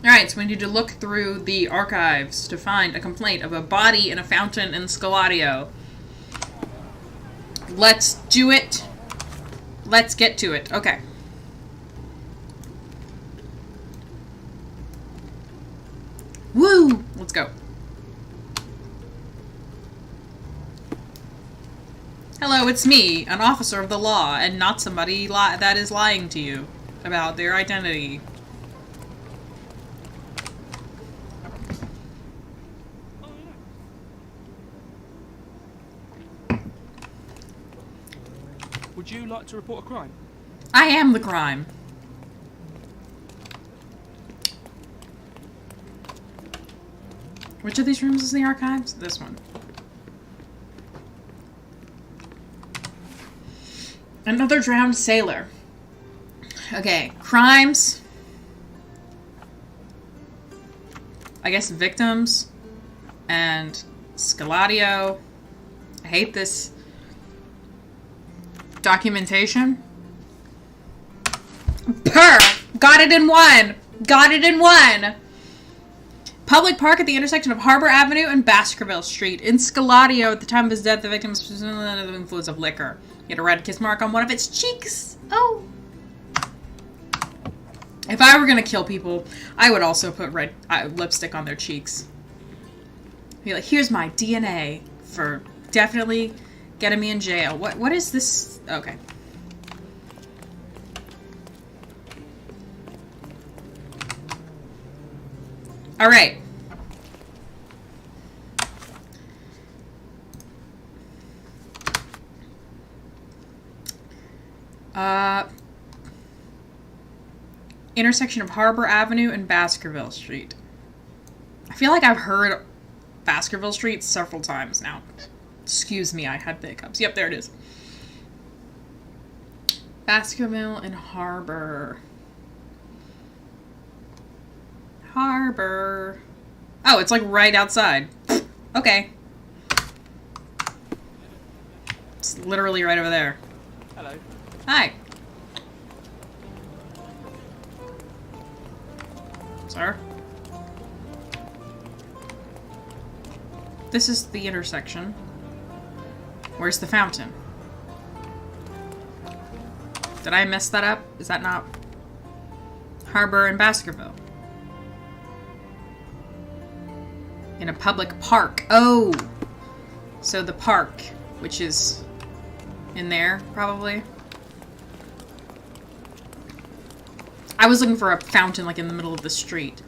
Alright, so we need to look through the archives to find a complaint of a body in a fountain in Scaladio. Let's do it. Let's get to it. Okay. Woo! Let's go. Hello, it's me, an officer of the law, and not somebody that is lying to you about their identity. Would you like to report a crime? I am the crime. Which of these rooms is the archives? This one. Another drowned sailor. Okay, crimes. I guess victims. And Scaladio. I hate this documentation. Purr! Got it in one! Got it in one! Public park at the intersection of Harbor Avenue and Baskerville Street. In Scaladio, at the time of his death, the victim was under the influence of liquor. He had a red kiss mark on one of its cheeks. Oh. If I were gonna kill people, I would also put red lipstick on their cheeks. Be like, here's my DNA for definitely getting me in jail. What is this? Okay. All right. Intersection of Harbor Avenue and Baskerville Street. I feel like I've heard Baskerville Street several times now. Excuse me, I had the hiccups. Yep, there it is. Baskerville and Harbor. Harbor. Oh, it's like right outside. Okay. It's literally right over there. Hello. Hi. Sir? This is the intersection. Where's the fountain? Did I mess that up? Is that not Harbor and Baskerville? In a public park. Oh! So the park, which is in there, probably. I was looking for a fountain, like, in the middle of the street.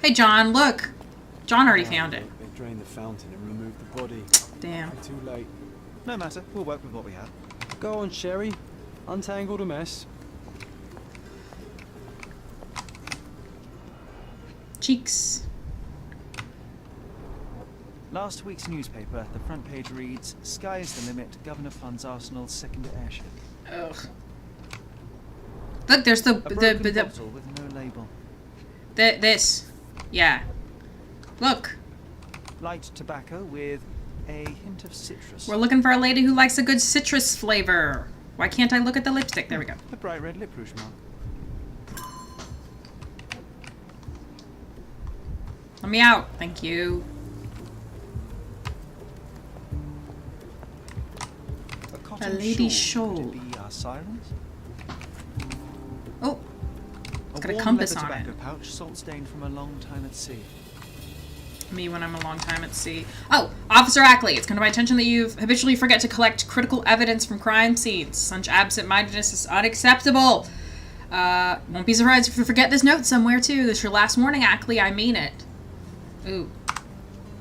Hey, John, look! John already found it. They drained the fountain and removed the body. Damn. Too late. No matter. We'll work with what we have. Go on, Sherry. Untangle the mess. Cheeks. Last week's newspaper, the front page reads, "Sky's the limit, Governor funds Arsenal's second airship." Ugh. Look, there's the bottle with no label. This. Yeah. Look. Light tobacco with a hint of citrus. We're looking for a lady who likes a good citrus flavor. Why can't I look at the lipstick? There we go. A bright red lip rouge mark. Let me out. Thank you. A lady shawl. Could it be our sirens? Oh. It's got a warm compass leather on it. tobacco pouch, salt stained from a long time at sea. Me when I'm a long time at sea. Oh, Officer Ackley, it's come to my attention that you habitually forget to collect critical evidence from crime scenes. Such absent-mindedness is unacceptable. Won't be surprised if you forget this note somewhere, too. This is your last warning, Ackley. I mean it. Ooh.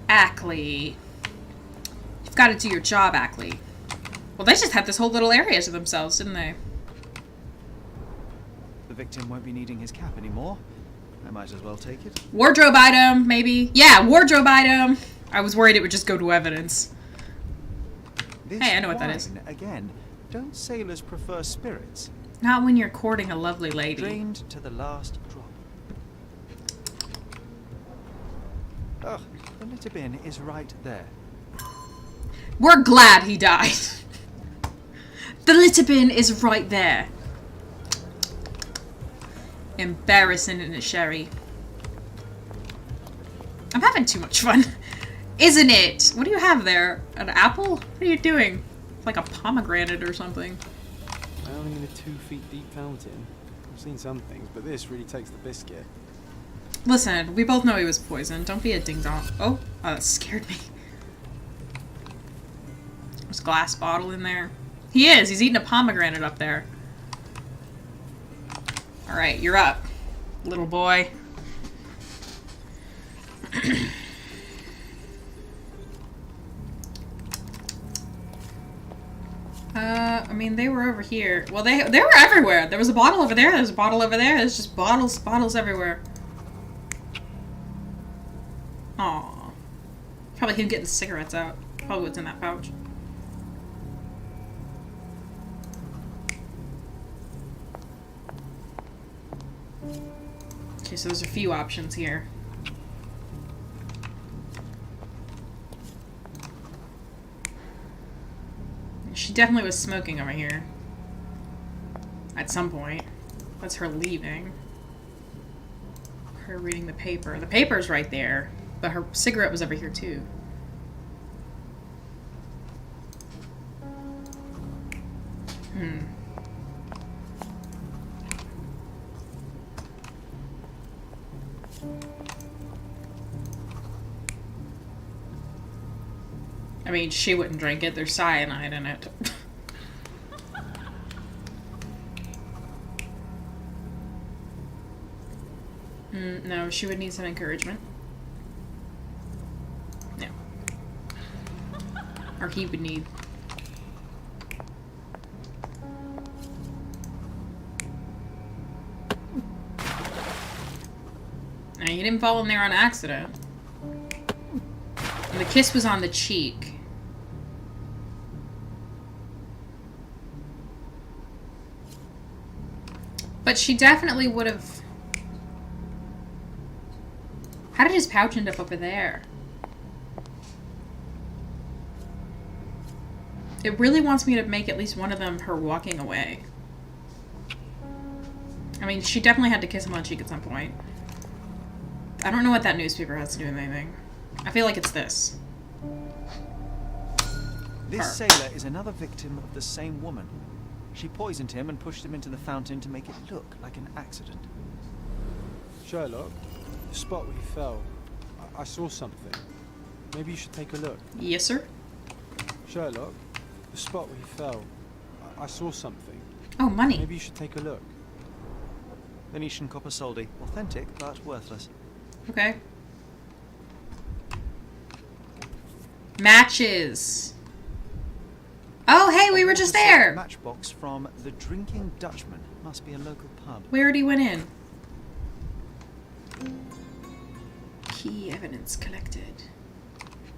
Ackley. You've got to do your job, Ackley. Well, they just had this whole little area to themselves, didn't they? The victim won't be needing his cap anymore. I might as well take it. Wardrobe item, maybe. Yeah, wardrobe item. I was worried it would just go to evidence. This hey, I know what that is. Again, don't sailors prefer spirits? Not when you're courting a lovely lady. Drained to the last drop. Ugh, The litter bin is right there. We're glad he died. The litter bin is right there. Embarrassing, isn't it, Sherry? I'm having too much fun. Isn't it? What do you have there? An apple? What are you doing? Like a pomegranate or something. Drowning in a 2 feet deep fountain. I've seen some things, but this really takes the biscuit. Listen, we both know he was poisoned. Don't be a ding-dong. Oh, that scared me. There's a glass bottle in there. He is. He's eating a pomegranate up there. Alright, you're up, little boy. I mean, they were over here. Well, they were everywhere. There was a bottle over there. There's a bottle over there. There's just bottles everywhere. Aww. Probably him getting cigarettes out. Probably what's in that pouch. Okay, so there's a few options here. She definitely was smoking over here. At some point. That's her leaving. Her reading the paper. The paper's right there. But her cigarette was over here too. I mean, she wouldn't drink it. There's cyanide in it. No, she would need some encouragement. No. Or he would need. Now, you didn't fall in there on accident. And the kiss was on the cheek. But she definitely would have... How did his pouch end up over there? It really wants me to make at least one of them her walking away. I mean, she definitely had to kiss him on the cheek at some point. I don't know what that newspaper has to do with anything. I feel like it's this. This sailor is another victim of the same woman. She poisoned him and pushed him into the fountain to make it look like an accident. Sherlock, the spot where you fell, I saw something. Maybe you should take a look. Yes, sir? Sherlock, the spot where you fell, I saw something. Oh, money. Maybe you should take a look. Venetian copper soldi. Authentic, but worthless. Okay. Matches. Oh, hey, we were just there. Matchbox from the Drinking Dutchman. Must be a local pub. We already went in. Key evidence collected.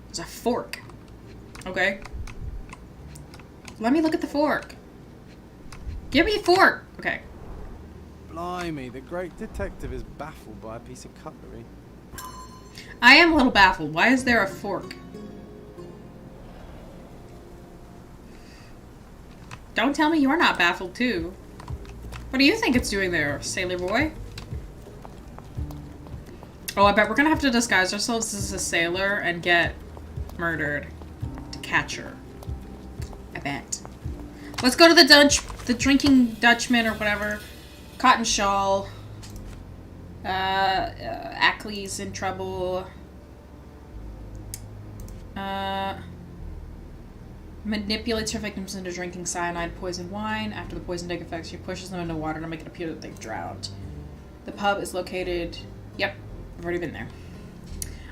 There's a fork. Okay. Let me look at the fork. Give me a fork. Okay. Blimey, the great detective is baffled by a piece of cutlery. I am a little baffled. Why is there a fork? Don't tell me you're not baffled, too. What do you think it's doing there, sailor boy? Oh, I bet we're gonna have to disguise ourselves as a sailor and get murdered to catch her. I bet. Let's go to the Drinking Dutchman or whatever. Cotton Shawl. Ackley's in trouble. Manipulates her victims into drinking cyanide poisoned wine. After the poison take effect, she pushes them into water to make it appear that they've drowned. The pub is located... Yep, I've already been there.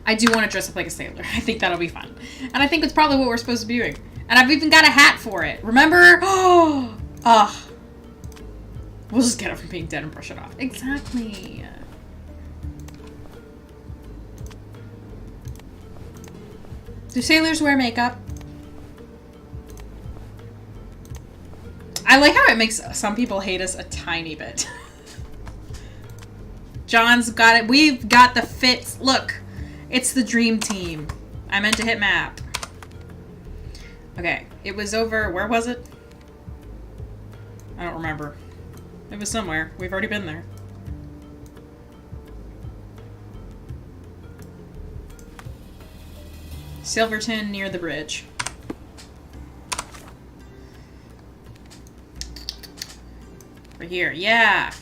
I do want to dress up like a sailor. I think that'll be fun. And I think it's probably what we're supposed to be doing. And I've even got a hat for it. Remember? Oh! We'll just get it from being dead and brush it off. Exactly. Do sailors wear makeup? I like how it makes some people hate us a tiny bit. John's got it. We've got the fits. Look. It's the dream team. I meant to hit map. Okay, it was over... Where was it? I don't remember. It was somewhere. We've already been there. Silverton near the bridge. We're here. Yeah!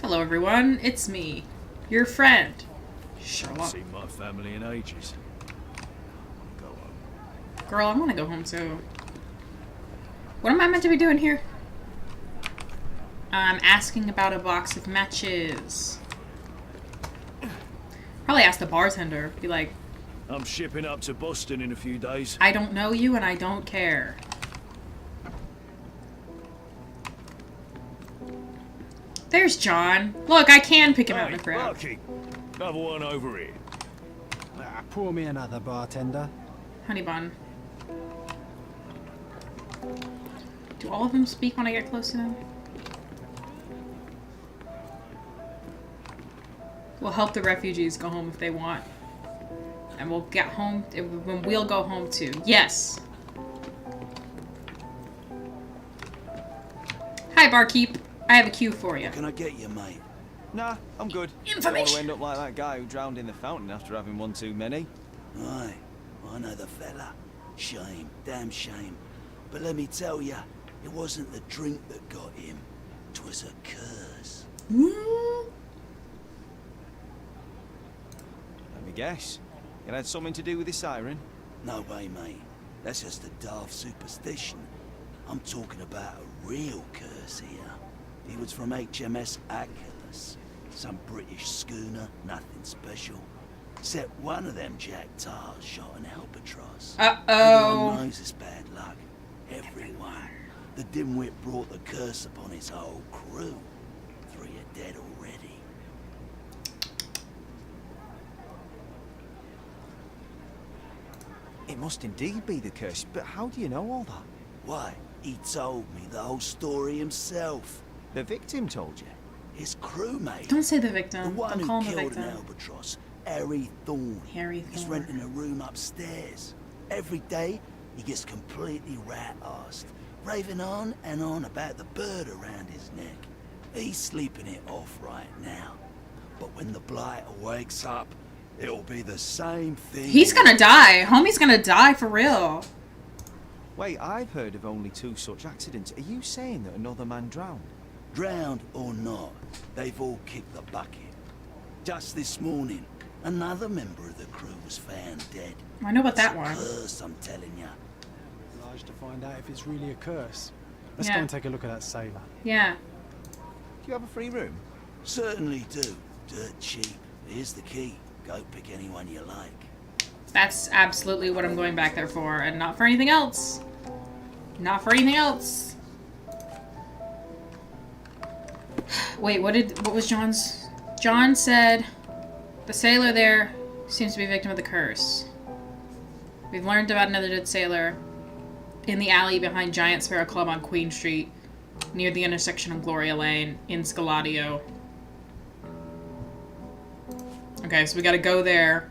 Hello everyone, it's me, your friend, Sherlock. I've seen my family in ages. Girl, I want to go home too. What am I meant to be doing here? I'm asking about a box of matches. Probably ask the bartender. Be like, I'm shipping up to Boston in a few days. I don't know you and I don't care. There's John. Look, I can pick him out in the crowd. Lucky. Another one over here. Pour me another, bartender. Honey bun. Do all of them speak when I get close to them? We'll help the refugees go home if they want. And we'll get home when we'll go home too. Yes. Hi, barkeep. I have a cue for you. Can I get you, mate? Nah, I'm good. Information. Don't want to end up like that guy who drowned in the fountain after having one too many. Aye, I know the fella. Shame, damn shame. But let me tell you, it wasn't the drink that got him. 'Twas a curse. Let me guess. It had something to do with the siren? No way, mate. That's just a daft superstition. I'm talking about a real curse here. He was from HMS Achilles. Some British schooner, nothing special. Except one of them Jack Tars shot an albatross. Uh-oh. Everyone knows it's bad luck. Everyone. The dimwit brought the curse upon his whole crew. 3 are dead already. It must indeed be the curse, but how do you know all that? Why, he told me the whole story himself. The victim told you? His crewmate. Don't say the victim. The one Don't call who him the killed victim. an albatross. Harry Thorne. Harry He's Thorne. renting a room upstairs. Every day, he gets completely rat-arsed, raving on and on about the bird around his neck. He's sleeping it off right now. But when the blighter wakes up, it'll be the same thing. He's gonna die. Homie's gonna die for real. Wait, I've heard of only 2 such accidents. Are you saying that another man drowned? Drowned or not, they've all kicked the bucket. Just this morning, another member of the crew was found dead. I know about that It's a one. curse, I'm telling you. Obliged to find out if it's really a curse. Let's Yeah. go and take a look at that sailor. Yeah. Do you have a free room? Certainly do. Dirt cheap. Here's the key. Go pick anyone you like. That's absolutely what I'm going back there for, and not for anything else. Not for anything else. Wait, what was John's? John said the sailor there seems to be a victim of the curse. We've learned about another dead sailor in the alley behind Giant Sparrow Club on Queen Street, near the intersection of Gloria Lane in Scaladio. Okay, so we gotta go there.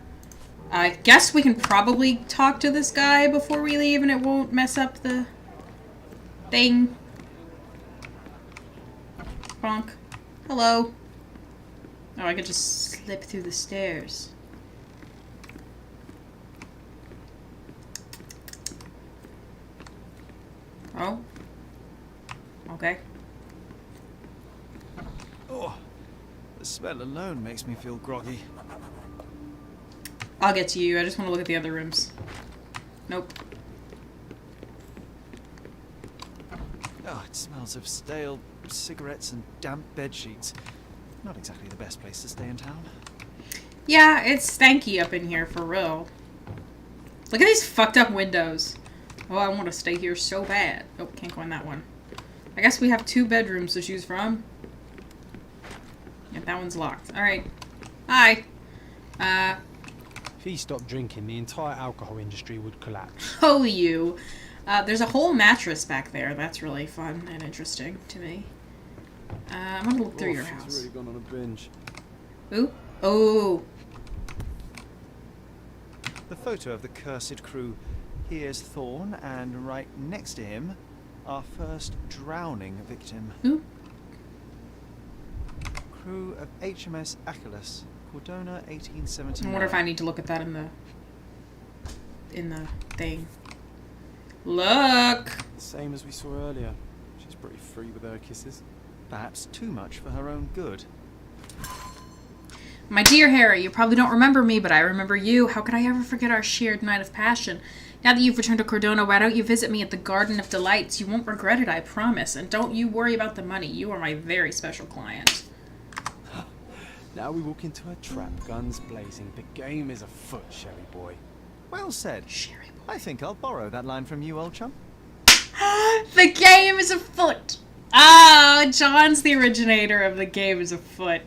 I guess we can probably talk to this guy before we leave and it won't mess up the thing. Bonk. Hello. Oh, I could just slip through the stairs. Oh. Okay. Oh, the smell alone makes me feel groggy. I'll get to you. I just want to look at the other rooms. Nope. Oh, it smells of stale cigarettes and damp bed sheets. Not exactly the best place to stay in town. Yeah, it's stanky up in here for real. Look at these fucked up windows. Oh, I want to stay here so bad. Oh, can't go in that one. I guess we have 2 bedrooms to choose from. Yep, that one's locked. Alright. Hi. If he stopped drinking, the entire alcohol industry would collapse. Oh, you. There's a whole mattress back there. That's really fun and interesting to me. I'm gonna look through your She's house. really gone on a binge. Ooh. Oh. The photo of the cursed crew. Here's Thorn, and right next to him, our first drowning victim. Who? Crew of HMS Achilles, Cordona, 1879. I wonder if I need to look at that in the thing. Look! Same as we saw earlier. She's pretty free with her kisses. Perhaps too much for her own good. My dear Harry, you probably don't remember me, but I remember you. How could I ever forget our shared night of passion? Now that you've returned to Cordona, why don't you visit me at the Garden of Delights? You won't regret it, I promise. And don't you worry about the money. You are my very special client. Now we walk into a trap, guns blazing. The game is afoot, Sherry boy. Well said. Sherry boy. I think I'll borrow that line from you, old chum. The game is afoot. Oh, John's the originator of the game is afoot.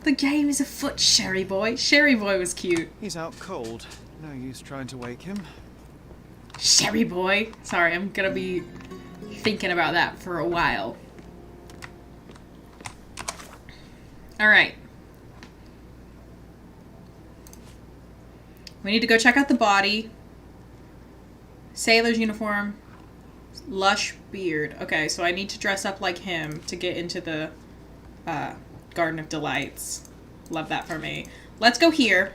The game is afoot, Sherry boy. Sherry boy was cute. He's out cold. No use trying to wake him. Sherry boy. Sorry, I'm gonna be thinking about that for a while. Alright. We need to go check out the body. Sailor's uniform. Lush beard. Okay, so I need to dress up like him to get into the Garden of Delights. Love that for me. Let's go here.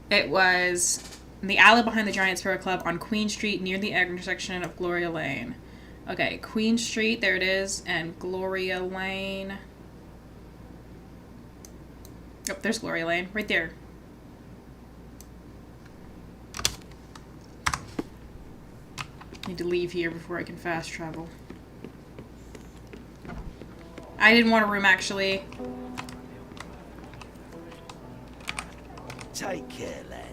It was in the alley behind the Giant Sparrow Club on Queen Street near the intersection of Gloria Lane. Okay, Queen Street, there it is, and Gloria Lane. Oh, there's Gloria Lane, right there. Need to leave here before I can fast travel. I didn't want a room, actually. Take care, lad.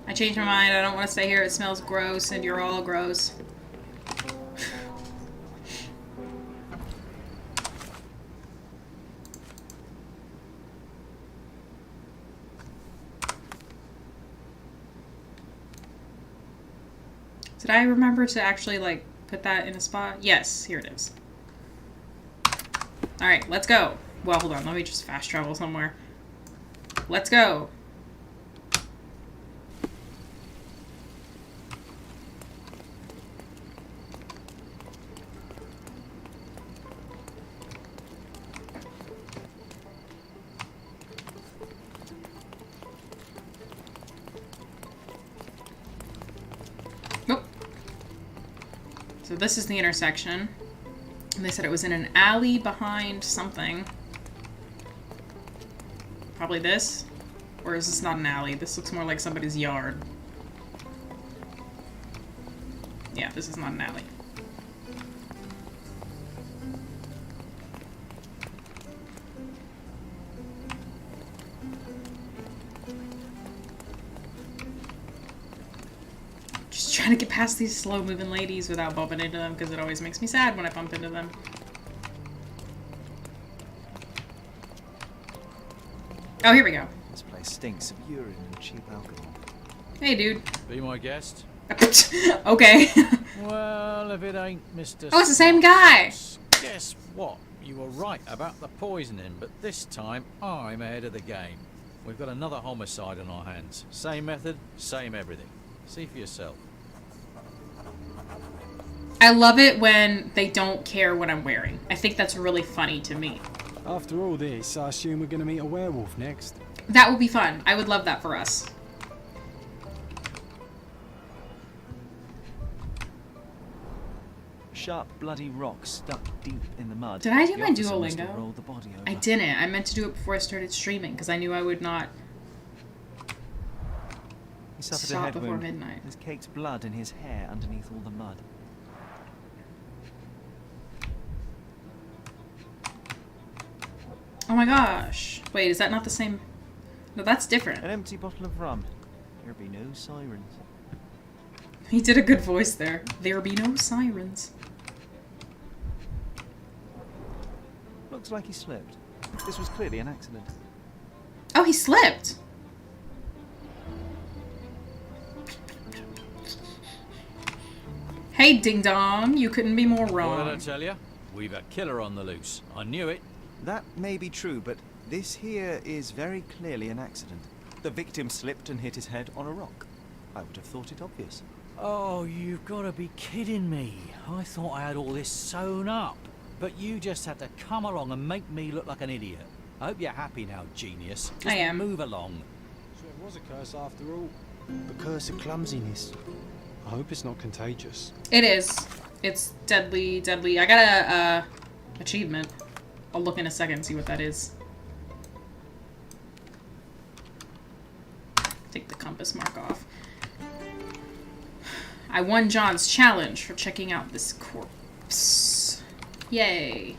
I changed my mind. I don't want to stay here. It smells gross, and you're all gross. Did I remember to actually, like, put that in a spot? Yes, here it is. Alright, let's go. Well, hold on. Let me just fast travel somewhere. Let's go. So this is the intersection. And they said it was in an alley behind something. Probably this? Or is this not an alley? This looks more like somebody's yard. Yeah, this is not an alley. Just trying to get past these slow-moving ladies without bumping into them, because it always makes me sad when I bump into them. Oh, here we go. This place stinks of urine and cheap alcohol. Hey, dude. Be my guest. Okay. Well, if it ain't Mr. Oh, it's the same guy. Guess what? You were right about the poisoning, but this time I'm ahead of the game. We've got another homicide on our hands. Same method, same everything. See for yourself. I love it when they don't care what I'm wearing. I think that's really funny to me. After all this, I assume we're going to meet a werewolf next. That would be fun. I would love that for us. Sharp, bloody rock stuck deep in the mud. Did I do The my officer must have Duolingo? rolled the body over. I didn't. I meant to do it before I started streaming because I knew I would not He suffered a stop head before wound. midnight. There's caked blood in his hair underneath all the mud. Oh my gosh. Wait, is that not the same? No, that's different. An empty bottle of rum. There be no sirens. He did a good voice there. There be no sirens. Looks like he slipped. This was clearly an accident. Oh, he slipped. Hey, Hey, Ding Dong, you couldn't be more What did I wrong. tell you? We've a killer on the loose. I knew it. That may be true, but this here is very clearly an accident. The victim slipped and hit his head on a rock. I would have thought it obvious. Oh, you've got to be kidding me. I thought I had all this sewn up. But you just had to come along and make me look like an idiot. I hope you're happy now, genius. Just I am. move along. So it was a curse after all. The curse of clumsiness. I hope it's not contagious. It is. It's deadly, deadly. I got a achievement. I'll look in a second and see what that is. Take the compass mark off. I won John's challenge for checking out this corpse. Yay.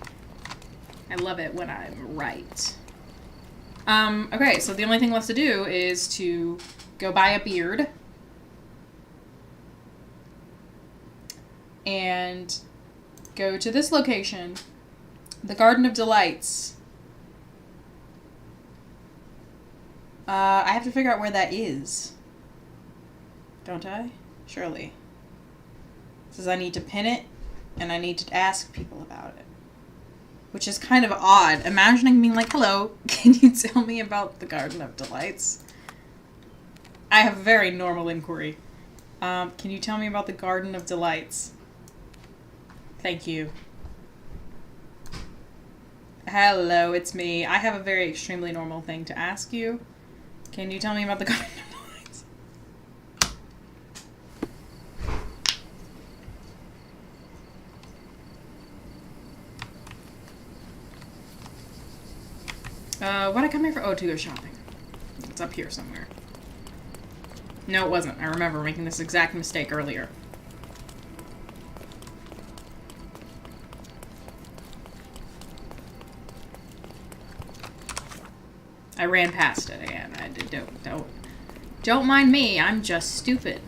I love it when I'm right. Okay, so the only thing left to do is to go buy a beard. And go to this location. The Garden of Delights. I have to figure out where that is. Don't I? Surely. It says I need to pin it, and I need to ask people about it. Which is kind of odd. Imagining being like, hello, can you tell me about the Garden of Delights? I have a very normal inquiry. Can you tell me about the Garden of Delights? Thank you. Hello, it's me. I have a very extremely normal thing to ask you. Can you tell me about the Garden of Delights? What'd I come here for? Oh, to go shopping. It's up here somewhere. No, it wasn't. I remember making this exact mistake earlier. I ran past it again. I did, don't mind me. I'm just stupid.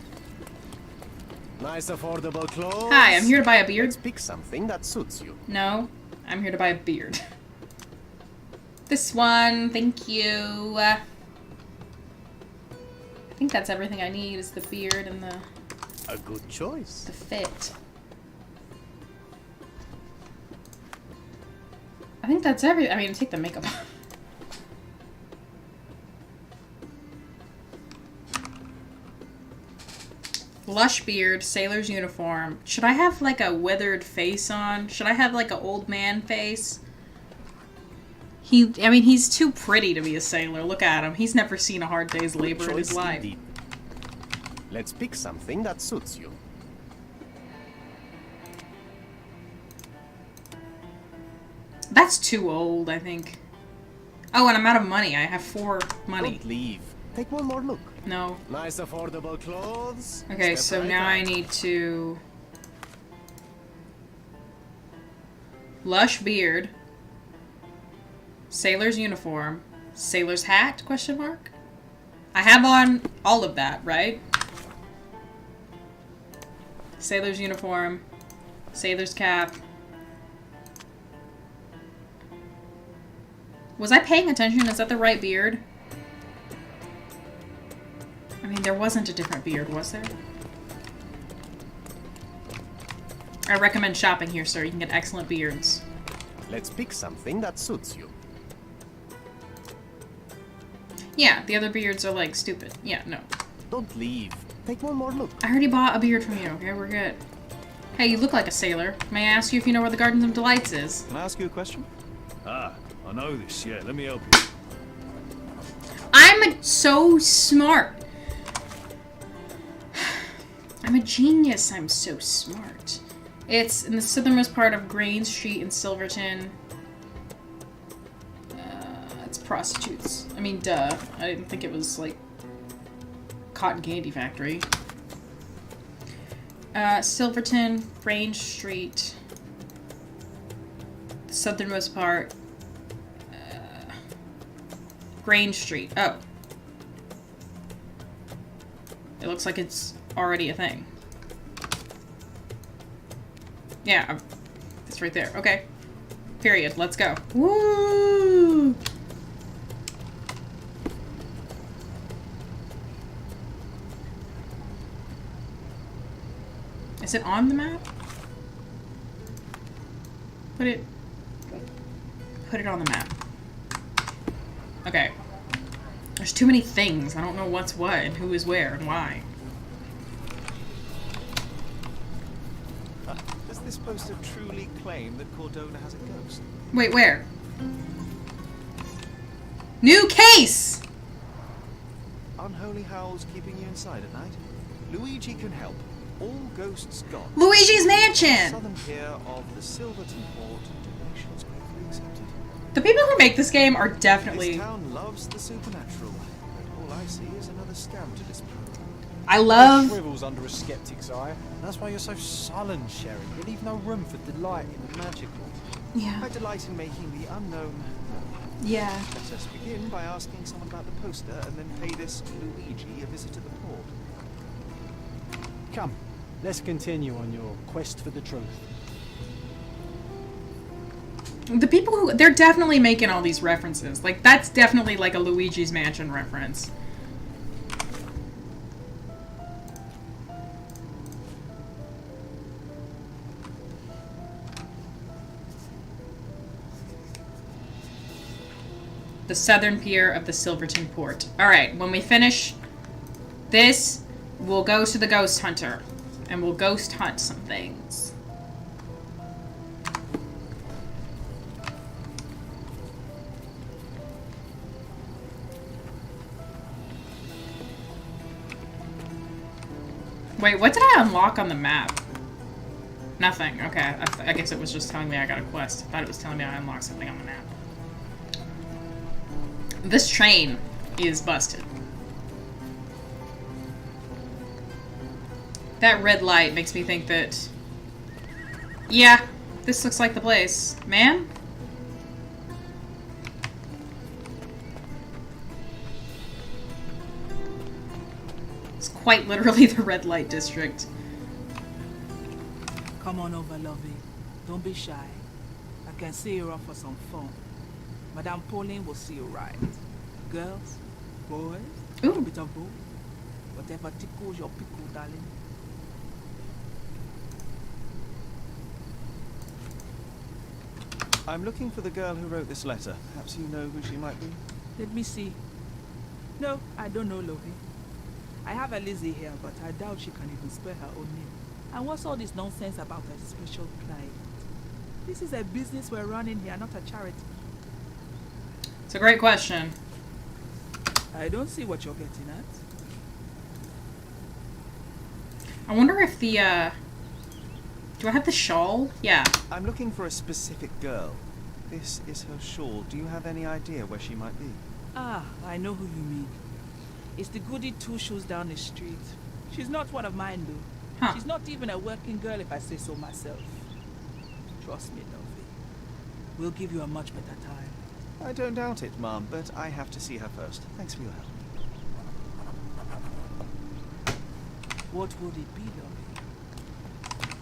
Nice affordable clothes. Hi, I'm here to buy a beard. Let's pick something that suits you. No, I'm here to buy a beard. This one, thank you. I think that's everything I need is the beard and the... A good choice. The fit. I think that's I mean, take the makeup off. Lush beard, sailor's uniform. Should I have like a withered face on? Should I have like an old man face? I mean, he's too pretty to be a sailor. Look at him. He's never seen a hard day's labor in his life. Indeed. Let's pick something that suits you. That's too old, I think. Oh, and I'm out of money. I have 4 money. Don't leave. Take one more look. No. Nice affordable clothes. Okay, Step so right now up. I need to... Lush beard. Sailor's uniform. Sailor's hat? Question mark? I have on all of that, right? Sailor's uniform. Sailor's cap. Was I paying attention? Is that the right beard? I mean, there wasn't a different beard, was there? I recommend shopping here, sir. You can get excellent beards. Let's pick something that suits you. Yeah, the other beards are, like, stupid. Yeah, no. Don't leave. Take one more look. I already bought a beard from you, okay? We're good. Hey, you look like a sailor. May I ask you if you know where the Garden of Delights is? Can I ask you a question? Ah, I know this, yeah. Let me help you. I'm so smart. I'm a genius. I'm so smart. It's in the southernmost part of Grange Street in Silverton. It's prostitutes. I mean, duh. I didn't think it was, like, cotton candy factory. Silverton, Grange Street. The southernmost part. Grange Street. Oh. It looks like it's already a thing. Yeah, it's right there. Okay. Period. Let's go. Woo! Is it on the map? Put it on the map. Okay. There's too many things. I don't know what's what and who is where and why. Does this poster truly claim that Cordona has a ghost? Wait, where? New case! Unholy howls keeping you inside at night? Luigi can help. All ghosts gone. Luigi's Mansion! Southern pier of the Silverton port. Donations gratefully accepted. The people who make this game are definitely... This town loves the supernatural, but all I see is another scam to disprove. I love... Shrivels under a skeptic's eye. That's why you're so sullen, Sherry. You leave no room for delight in the magical. Yeah. I delight in making the unknown known. Yeah. Let us begin by asking someone about the poster and then pay this Luigi a visit to the port. Come, let's continue on your quest for the truth. The people who... They're definitely making all these references. Like, that's definitely like a Luigi's Mansion reference. The southern pier of the Silverton port. Alright, when we finish this, we'll go to the ghost hunter. And we'll ghost hunt some things. Wait, what did I unlock on the map? Nothing. Okay, I guess it was just telling me I got a quest. I thought it was telling me I unlocked something on the map. This train is busted. That red light makes me think that... Yeah, this looks like the place. Ma'am? It's quite literally the red light district. Come on over, lovey. Don't be shy. I can see you're off for some fun. Madame Pauline will see you right. Girls, boys, a bit of both. Whatever tickles your pickle, darling. I'm looking for the girl who wrote this letter. Perhaps you know who she might be? Let me see. No, I don't know, lovey. I have a Lizzie here, but I doubt she can even spell her own name. And what's all this nonsense about a special client? This is a business we're running here, not a charity. It's a great question. I don't see what you're getting at. I wonder if the, do I have the shawl? Yeah. I'm looking for a specific girl. This is her shawl. Do you have any idea where she might be? Ah, I know who you mean. It's the goody two shoes down the street. She's not one of mine, though. Huh. She's not even a working girl, if I say so myself. Trust me, lovey. We'll give you a much better time. I don't doubt it, Mom, but I have to see her first. Thanks for your help. What would it be, lovey?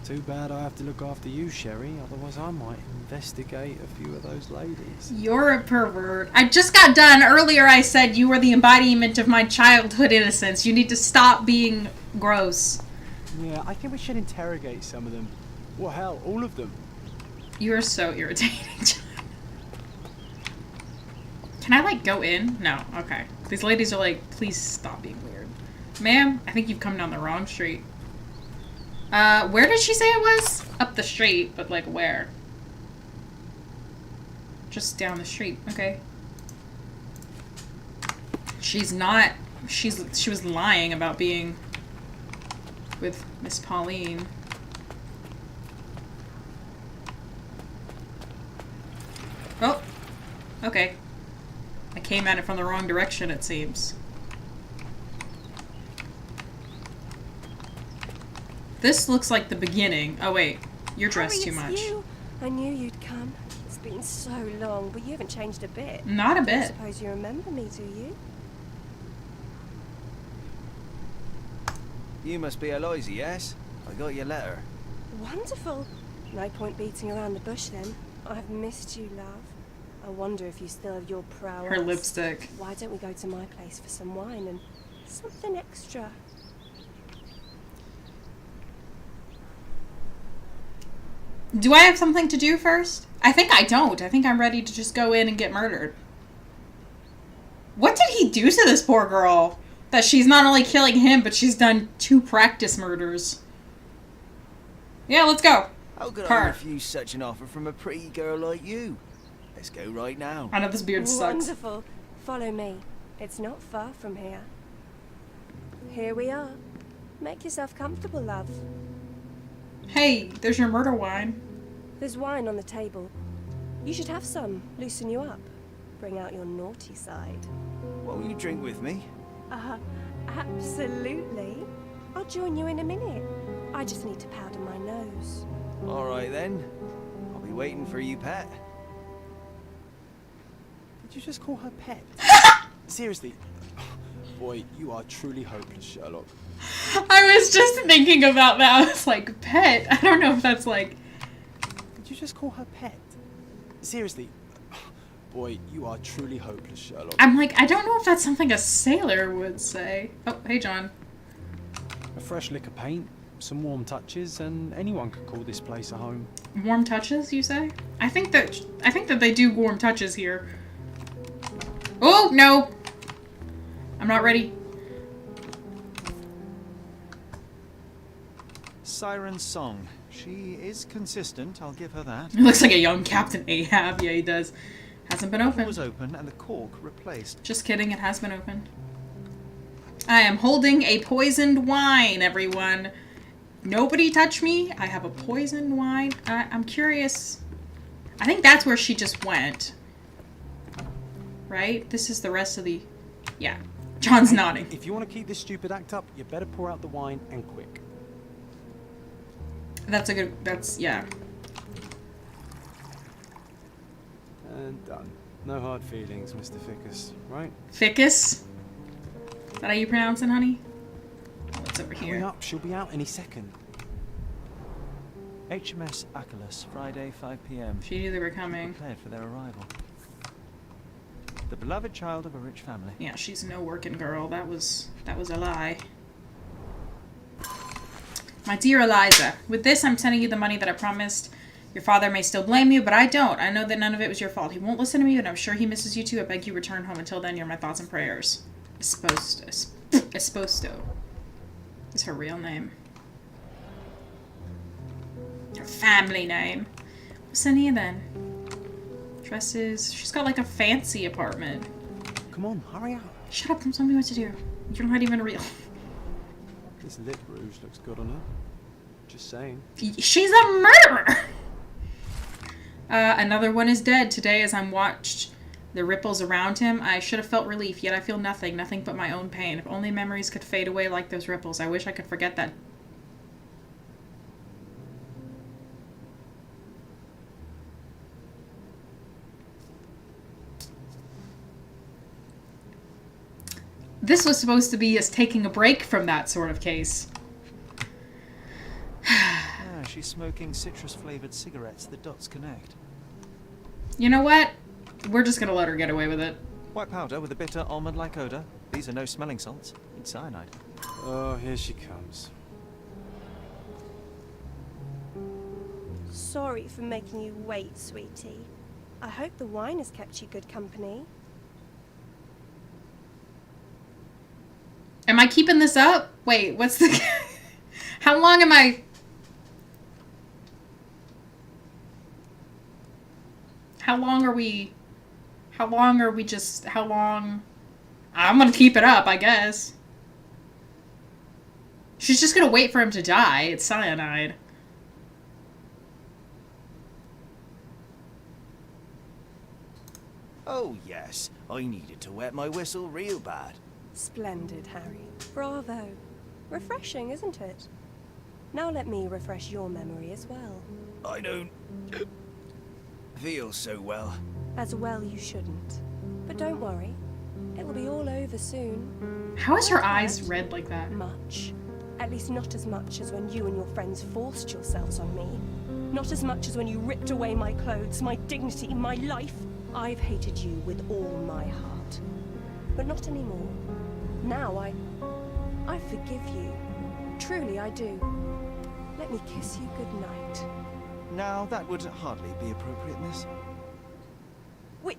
Too bad I have to look after you, Sherry. Otherwise I might investigate a few of those ladies. You're a pervert. I just got done. Earlier I said you were the embodiment of my childhood innocence. You need to stop being gross. Yeah, I think we should interrogate some of them. Well, hell, all of them. You are so irritating. Can I, like, go in? No. Okay. These ladies are like, please stop being weird. Ma'am, I think you've come down the wrong street. Where did she say it was? Up the street, but, like, where? Just down the street. Okay. She's not... She was lying about being with Miss Pauline. Oh. Okay. I came at it from the wrong direction, it seems. This looks like the beginning. Oh wait, you're dressed too much. You. I knew you'd come. It's been so long, but you haven't changed a bit. Not a bit. I suppose you remember me, do you? You must be Eloise, yes? I got your letter. Wonderful. No point beating around the bush then. I've missed you, love. I wonder if you still have your prowess. Her lipstick. Why don't we go to my place for some wine and something extra? Do I have something to do first? I think I don't. I think I'm ready to just go in and get murdered. What did he do to this poor girl? That she's not only killing him, but she's done 2 practice murders. Yeah, let's go. How could I refuse such an offer from a pretty girl like you? Let's go right now. I know this beard sucks. Wonderful. Follow me. It's not far from here. Here we are. Make yourself comfortable, love. Hey, there's your murder wine. There's wine on the table. You should have some. Loosen you up. Bring out your naughty side. Won't you drink with me? Absolutely. I'll join you in a minute. I just need to powder my nose. All right then. I'll be waiting for you, pet. Did you just call her pet? Seriously. Boy, you are truly hopeless, Sherlock. I was just thinking about that. I was like, pet? I don't know if that's like... Did you just call her pet? Seriously. Boy, you are truly hopeless, Sherlock. I'm like, I don't know if that's something a sailor would say. Oh, hey, John. A fresh lick of paint, some warm touches, and anyone could call this place a home. Warm touches, you say? I think that they do warm touches here. Oh, no. I'm not ready. Siren's song. She is consistent, I'll give her that. He looks like a young Captain Ahab. Yeah, he does. Hasn't been opened. It was open and the cork replaced. Just kidding, it has been opened. I am holding a poisoned wine, everyone. Nobody touch me. I have a poisoned wine. I'm curious. I think that's where she just went. Right? This is the rest of the... Yeah. John's nodding. If you want to keep this stupid act up, you better pour out the wine and quick. That's a good... That's... Yeah. And done. No hard feelings, Mr. Ficus, right? Ficus? Is that how you pronounce it, honey? What's over here? Hurry up, she'll be out any second. HMS Achilles, Friday, 5 p.m. She knew they were coming. Prepared for their arrival. The beloved child of a rich family. Yeah, she's no working girl. That was a lie. My dear Eliza, with this I'm sending you the money that I promised. Your father may still blame you, but I don't. I know that none of it was your fault. He won't listen to me, and I'm sure he misses you too. I beg you return home. Until then, you're my thoughts and prayers. Esposto is her real name. Her family name. What's sending you then? Dresses. She's got like a fancy apartment. Come on, hurry up. Shut up, don't tell me what to do. You're not even real. This lip rouge looks good on her. Just saying. She's a murderer! Another one is dead. Today, as I'm watched the ripples around him, I should have felt relief, yet I feel nothing but my own pain. If only memories could fade away like those ripples. I wish I could forget that. This was supposed to be us taking a break from that sort of case. She's smoking citrus-flavored cigarettes. The dots connect. You know what? We're just gonna let her get away with it. White powder with a bitter almond-like odor. These are no smelling salts. It's cyanide. Oh, here she comes. Sorry for making you wait, sweetie. I hope the wine has kept you good company. Am I keeping this up? Wait, what's the... How long am I... How long are we just... How long... I'm gonna keep it up, I guess. She's just gonna wait for him to die. It's cyanide. Oh, yes. I needed to wet my whistle real bad. Splendid, Harry. Bravo. Refreshing, isn't it? Now let me refresh your memory as well. I don't feel so well. As well you shouldn't. But don't worry. It will be all over soon. How is her eyes red like that? Much. At least not as much as when you and your friends forced yourselves on me. Not as much as when you ripped away my clothes, my dignity, my life. I've hated you with all my heart. But not anymore. Now I forgive you. Truly I do. Let me kiss you goodnight. Now, that would hardly be appropriate, miss. Wait,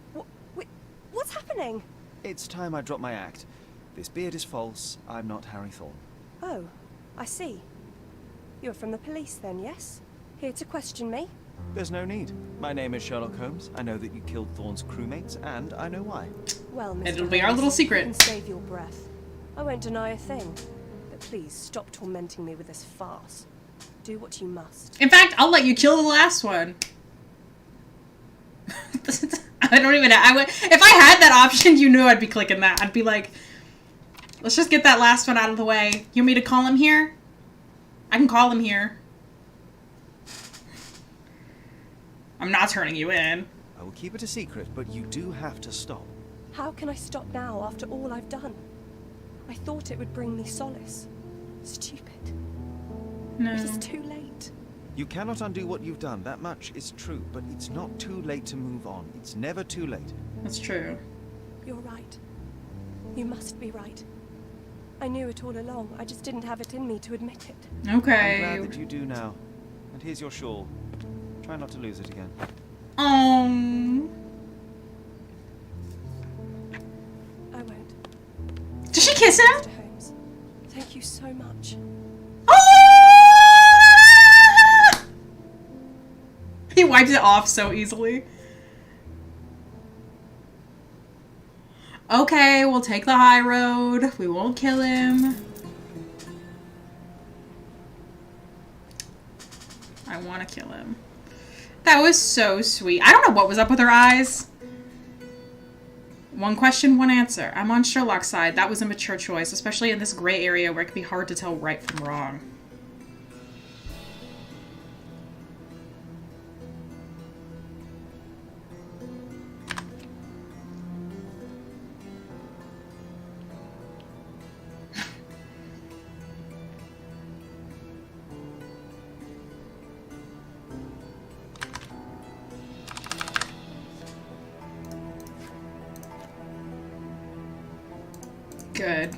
what's happening? It's time I drop my act. This beard is false. I'm not Harry Thorne. Oh, I see. You're from the police then, yes? Here to question me? There's no need. My name is Sherlock Holmes. I know that you killed Thorne's crewmates, and I know why. Well, Mr. It'll be our Holmes, little secret. You can save your breath. I won't deny a thing. But please, stop tormenting me with this farce. Do what you must. In fact, I'll let you kill the last one. I don't even know. If I had that option, you knew I'd be clicking that. I'd be like, let's just get that last one out of the way. You want me to call him here? I can call him here. I'm not turning you in. I will keep it a secret, but you do have to stop. How can I stop now after all I've done? I thought it would bring me solace. Stupid. No. It is too late. You cannot undo what you've done. That much is true, but it's not too late to move on. It's never too late. That's true. You're right. You must be right. I knew it all along. I just didn't have it in me to admit it. Okay. I'm glad that you do now. And here's your shawl. Try not to lose it again. I won't. Did she kiss him? Mr. Holmes, thank you so much. He wipes it off so easily. Okay, we'll take the high road. We won't kill him. I want to kill him. That was so sweet. I don't know what was up with her eyes. One question, one answer. I'm on Sherlock's side. That was a mature choice, especially in this gray area where it can be hard to tell right from wrong. Good.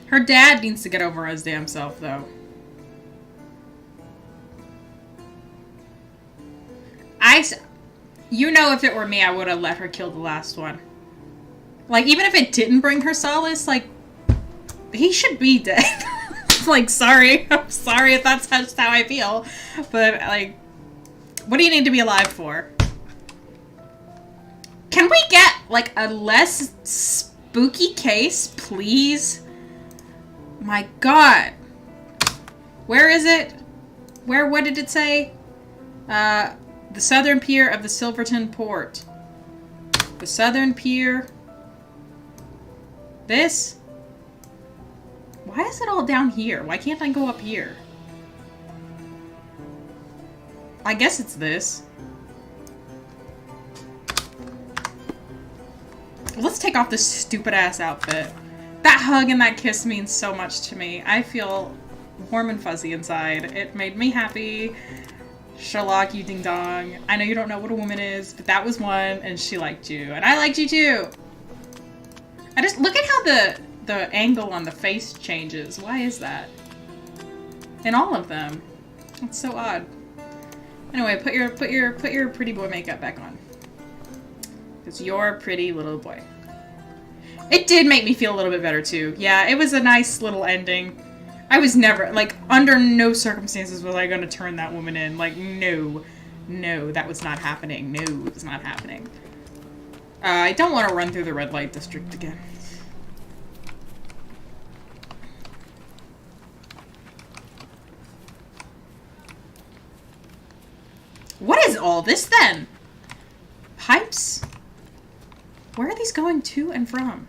Her dad needs to get over his damn self, though. You know, if it were me, I would have let her kill the last one. Like, even if it didn't bring her solace, like, he should be dead. Like, sorry. I'm sorry if that's just how I feel. But, like, what do you need to be alive for? Can we get, like, a less spooky case, please? My God. Where is it? What did it say? The southern pier of the Silverton Port. The southern pier. This? Why is it all down here? Why can't I go up here? I guess it's this. Let's take off this stupid ass outfit. That hug and that kiss means so much to me. I feel warm and fuzzy inside. It made me happy. Sherlock, you ding dong. I know you don't know what a woman is, but that was one, and she liked you. And I liked you too. I just, look at how the angle on the face changes. Why is that? In all of them. It's so odd. Anyway, put your pretty boy makeup back on. Because you're a pretty little boy. It did make me feel a little bit better too. Yeah, it was a nice little ending. I was never, like, under no circumstances was I going to turn that woman in. Like, no. No, that was not happening. No, it was not happening. I don't want to run through the red light district again. What is all this then? Pipes? Where are these going to and from?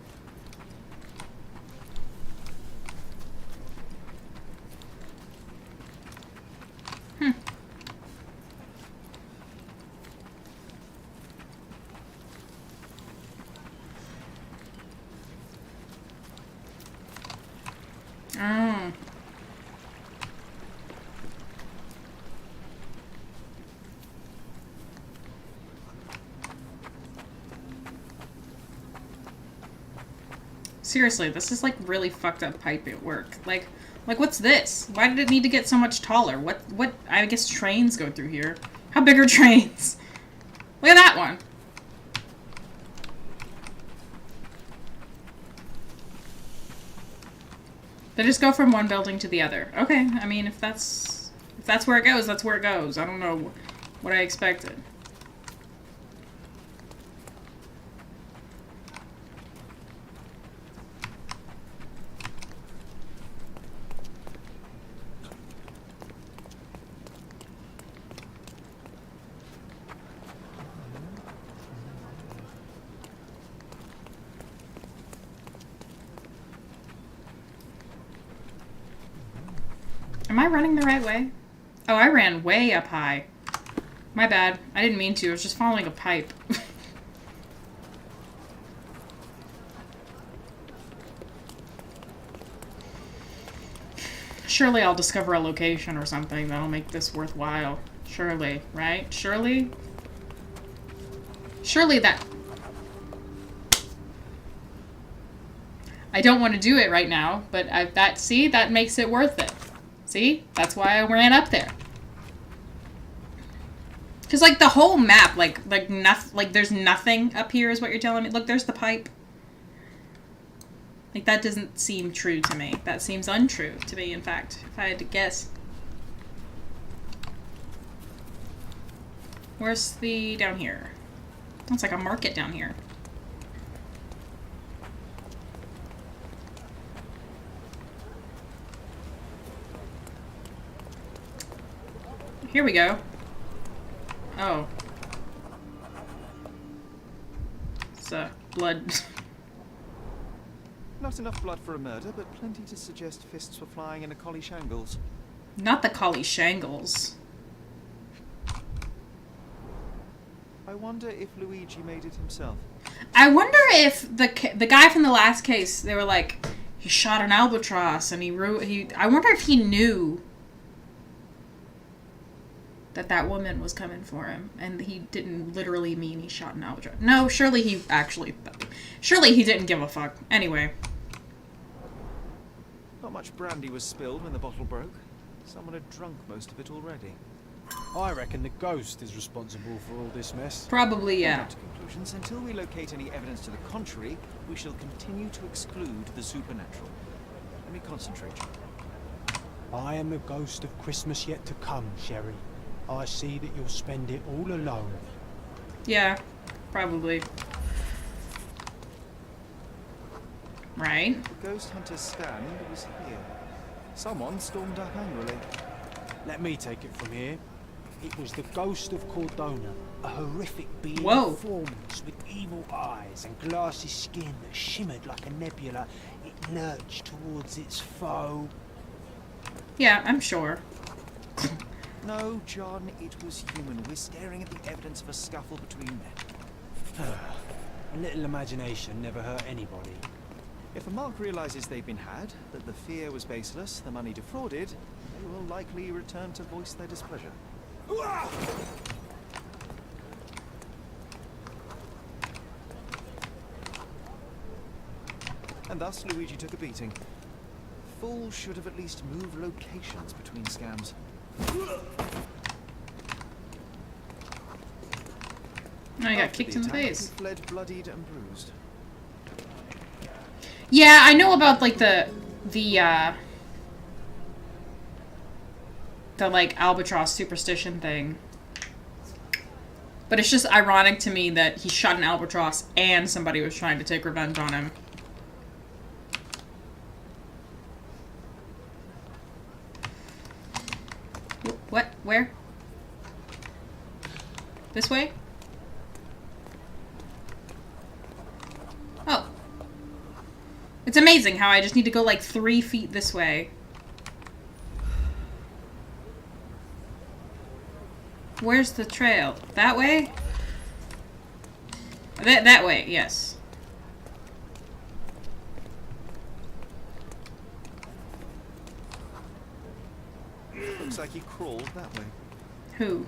Oh. Seriously, this is like really fucked up pipe at work. Like what's this? Why did it need to get so much taller? What, I guess trains go through here. How big are trains? Look at that one. They just go from one building to the other. Okay, I mean, if that's where it goes, that's where it goes. I don't know what I expected. Am I running the right way? Oh, I ran way up high. My bad. I didn't mean to. I was just following a pipe. Surely I'll discover a location or something that'll make this worthwhile. Surely, right? Surely? Surely that... I don't want to do it right now, but see, that makes it worth it. See? That's why I ran up there. Because, like, the whole map, there's nothing up here is what you're telling me. Look, there's the pipe. Like, that doesn't seem true to me. That seems untrue to me, in fact, if I had to guess. Where's the... down here? It's like a market down here. Here we go. Oh. It's blood. Not enough blood for a murder, but plenty to suggest fists were flying in a collie shangles. Not the collie shangles. I wonder if Luigi made it himself. I wonder if the guy from the last case, they were like, he shot an albatross and I wonder if he knew that woman was coming for him, and he didn't literally mean he shot an albatross. No, surely he didn't give a fuck. Anyway. Not much brandy was spilled when the bottle broke. Someone had drunk most of it already. I reckon the ghost is responsible for all this mess. Probably, yeah. To conclusions. Until we locate any evidence to the contrary, we shall continue to exclude the supernatural. Let me concentrate. I am the ghost of Christmas yet to come, Sherry. I see that you'll spend it all alone. Yeah, probably. Right. The ghost hunter's stand was here. Someone stormed up angrily. Let me take it from here. It was the ghost of Cordona, a horrific being Whoa. of formless with evil eyes and glassy skin that shimmered like a nebula. It lurched towards its foe. Yeah, I'm sure. No, John, it was human. We're staring at the evidence of a scuffle between men. A little imagination never hurt anybody. If a mark realizes they've been had, that the fear was baseless, the money defrauded, they will likely return to voice their displeasure. And thus Luigi took a beating. Fool should have at least moved locations between scams. I got kicked in the face. He fled bloodied and bruised. Yeah, I know about like the like albatross superstition thing. But it's just ironic to me that he shot an albatross and somebody was trying to take revenge on him. What? Where? This way? Oh. It's amazing how I just need to go like 3 feet this way. Where's the trail? That way? That way, yes. Looks like he crawled that way. Who?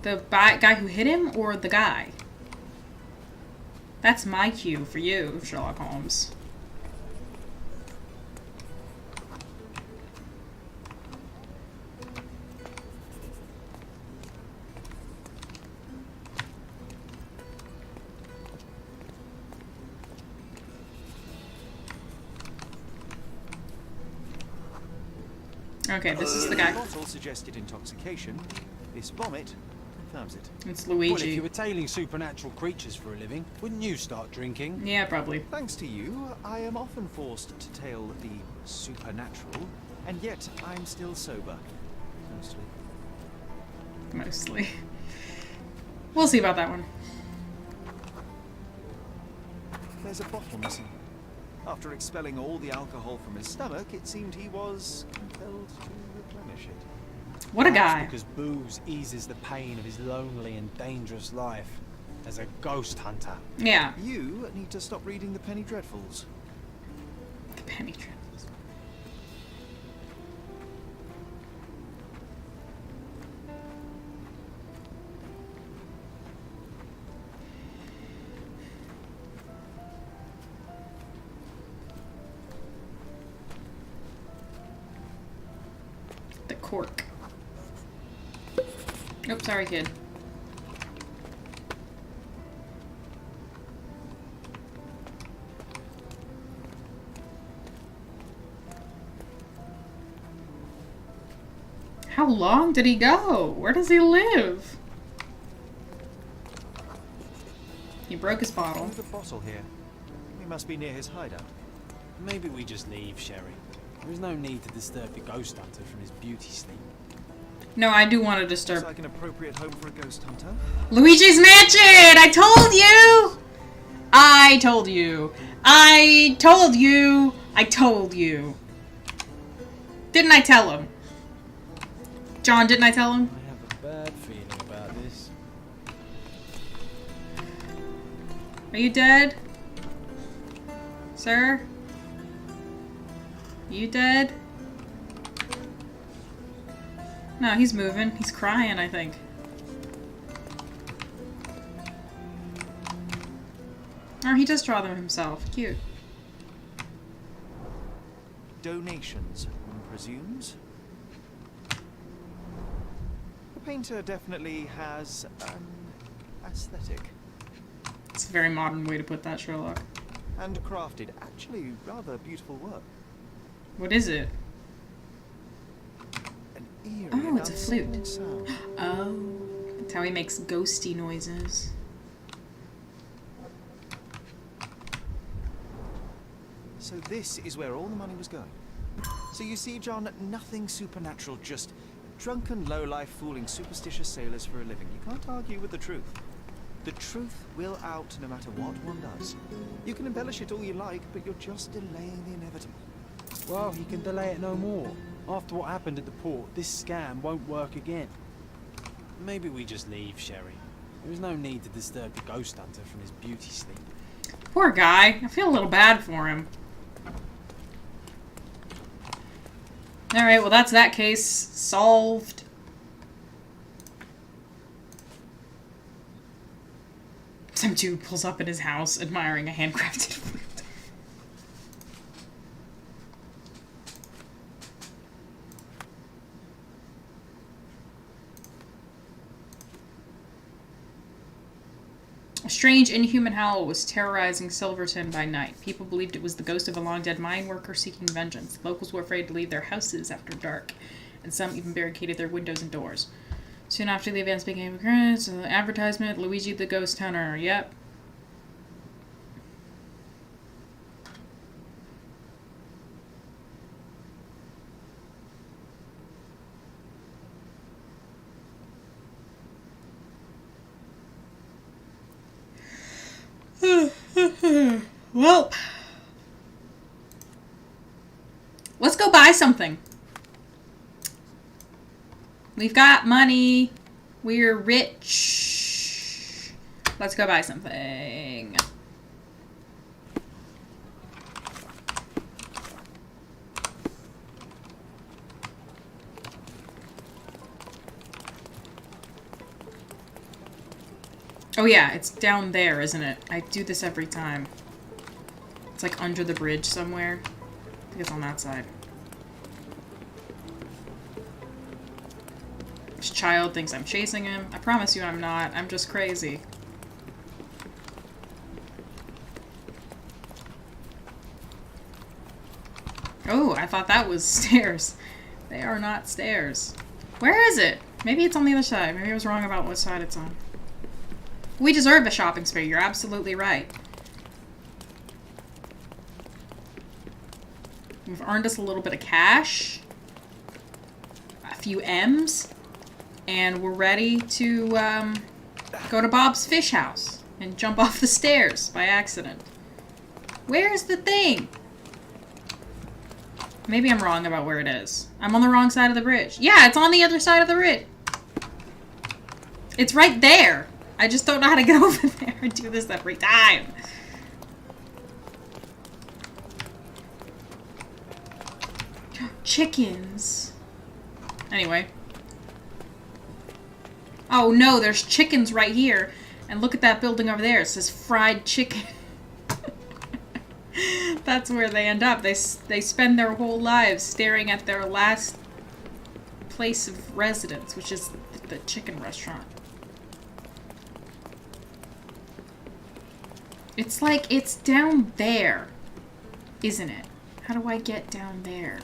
The guy who hit him, or the guy? That's my cue for you, Sherlock Holmes. Okay, this is the guy. The bottle suggested intoxication. This vomit confirms it. It's Luigi. Well, if you were tailing supernatural creatures for a living, wouldn't you start drinking? Yeah, probably. Thanks to you, I am often forced to tail the supernatural, and yet I'm still sober. Mostly. Mostly. We'll see about that one. There's a bottle missing. After expelling all the alcohol from his stomach, it seemed he was compelled to replenish it. What a Perhaps guy. Because booze eases the pain of his lonely and dangerous life as a ghost hunter. Yeah. You need to stop reading the Penny Dreadfuls. The Penny Dreadfuls. The cork. Oops, sorry, kid. How long did he go? Where does he live? He broke his bottle. There's a bottle here. We must be near his hideout. Maybe we just leave, Sherry. There is no need to disturb the ghost hunter from his beauty sleep. No, I do want to disturb. Looks like an appropriate home for a ghost hunter. Luigi's Mansion! I told you! I told you. I told you. I told you. Didn't I tell him? John, didn't I tell him? I have a bad feeling about this. Are you dead? Sir? You dead? No, he's moving. He's crying, I think. Oh, he does draw them himself. Cute. Donations, one presumes. The painter definitely has an aesthetic. It's a very modern way to put that, Sherlock. And crafted actually rather beautiful work. What is it? An eerie Oh, it's a flute. unsettling sound. Oh, that's how he makes ghosty noises. So this is where all the money was going. So you see, John, nothing supernatural, just drunken lowlife fooling superstitious sailors for a living. You can't argue with the truth. The truth will out no matter what one does. You can embellish it all you like, but you're just delaying the inevitable. Well, he can delay it no more. After what happened at the port, this scam won't work again. Maybe we just leave, Sherry. There is no need to disturb the ghost hunter from his beauty sleep. Poor guy. I feel a little bad for him. Alright, well that's that case solved. Some dude pulls up at his house admiring a handcrafted flute. A strange, inhuman howl was terrorizing Silverton by night. People believed it was the ghost of a long-dead mine worker seeking vengeance. Locals were afraid to leave their houses after dark, and some even barricaded their windows and doors. Soon after the events became apparent, advertisement, Luigi the Ghost Hunter. Yep. Well, let's go buy something. We've got money. We're rich. Let's go buy something. Oh yeah, it's down there, isn't it? I do this every time. It's like under the bridge somewhere. I think it's on that side. This child thinks I'm chasing him. I promise you I'm not. I'm just crazy. Oh, I thought that was stairs. They are not stairs. Where is it? Maybe it's on the other side. Maybe I was wrong about what side it's on. We deserve a shopping spree. You're absolutely right. We've earned us a little bit of cash. A few M's. And we're ready to go to Bob's Fish House and jump off the stairs by accident. Where's the thing? Maybe I'm wrong about where it is. I'm on the wrong side of the bridge. Yeah, it's on the other side of the bridge. It's right there. I just don't know how to get over there. I do this every time. Chickens. Anyway. Oh no, there's chickens right here. And look at that building over there. It says fried chicken. That's where they end up. They spend their whole lives staring at their last place of residence, which is the chicken restaurant. It's like, it's down there, isn't it? How do I get down there?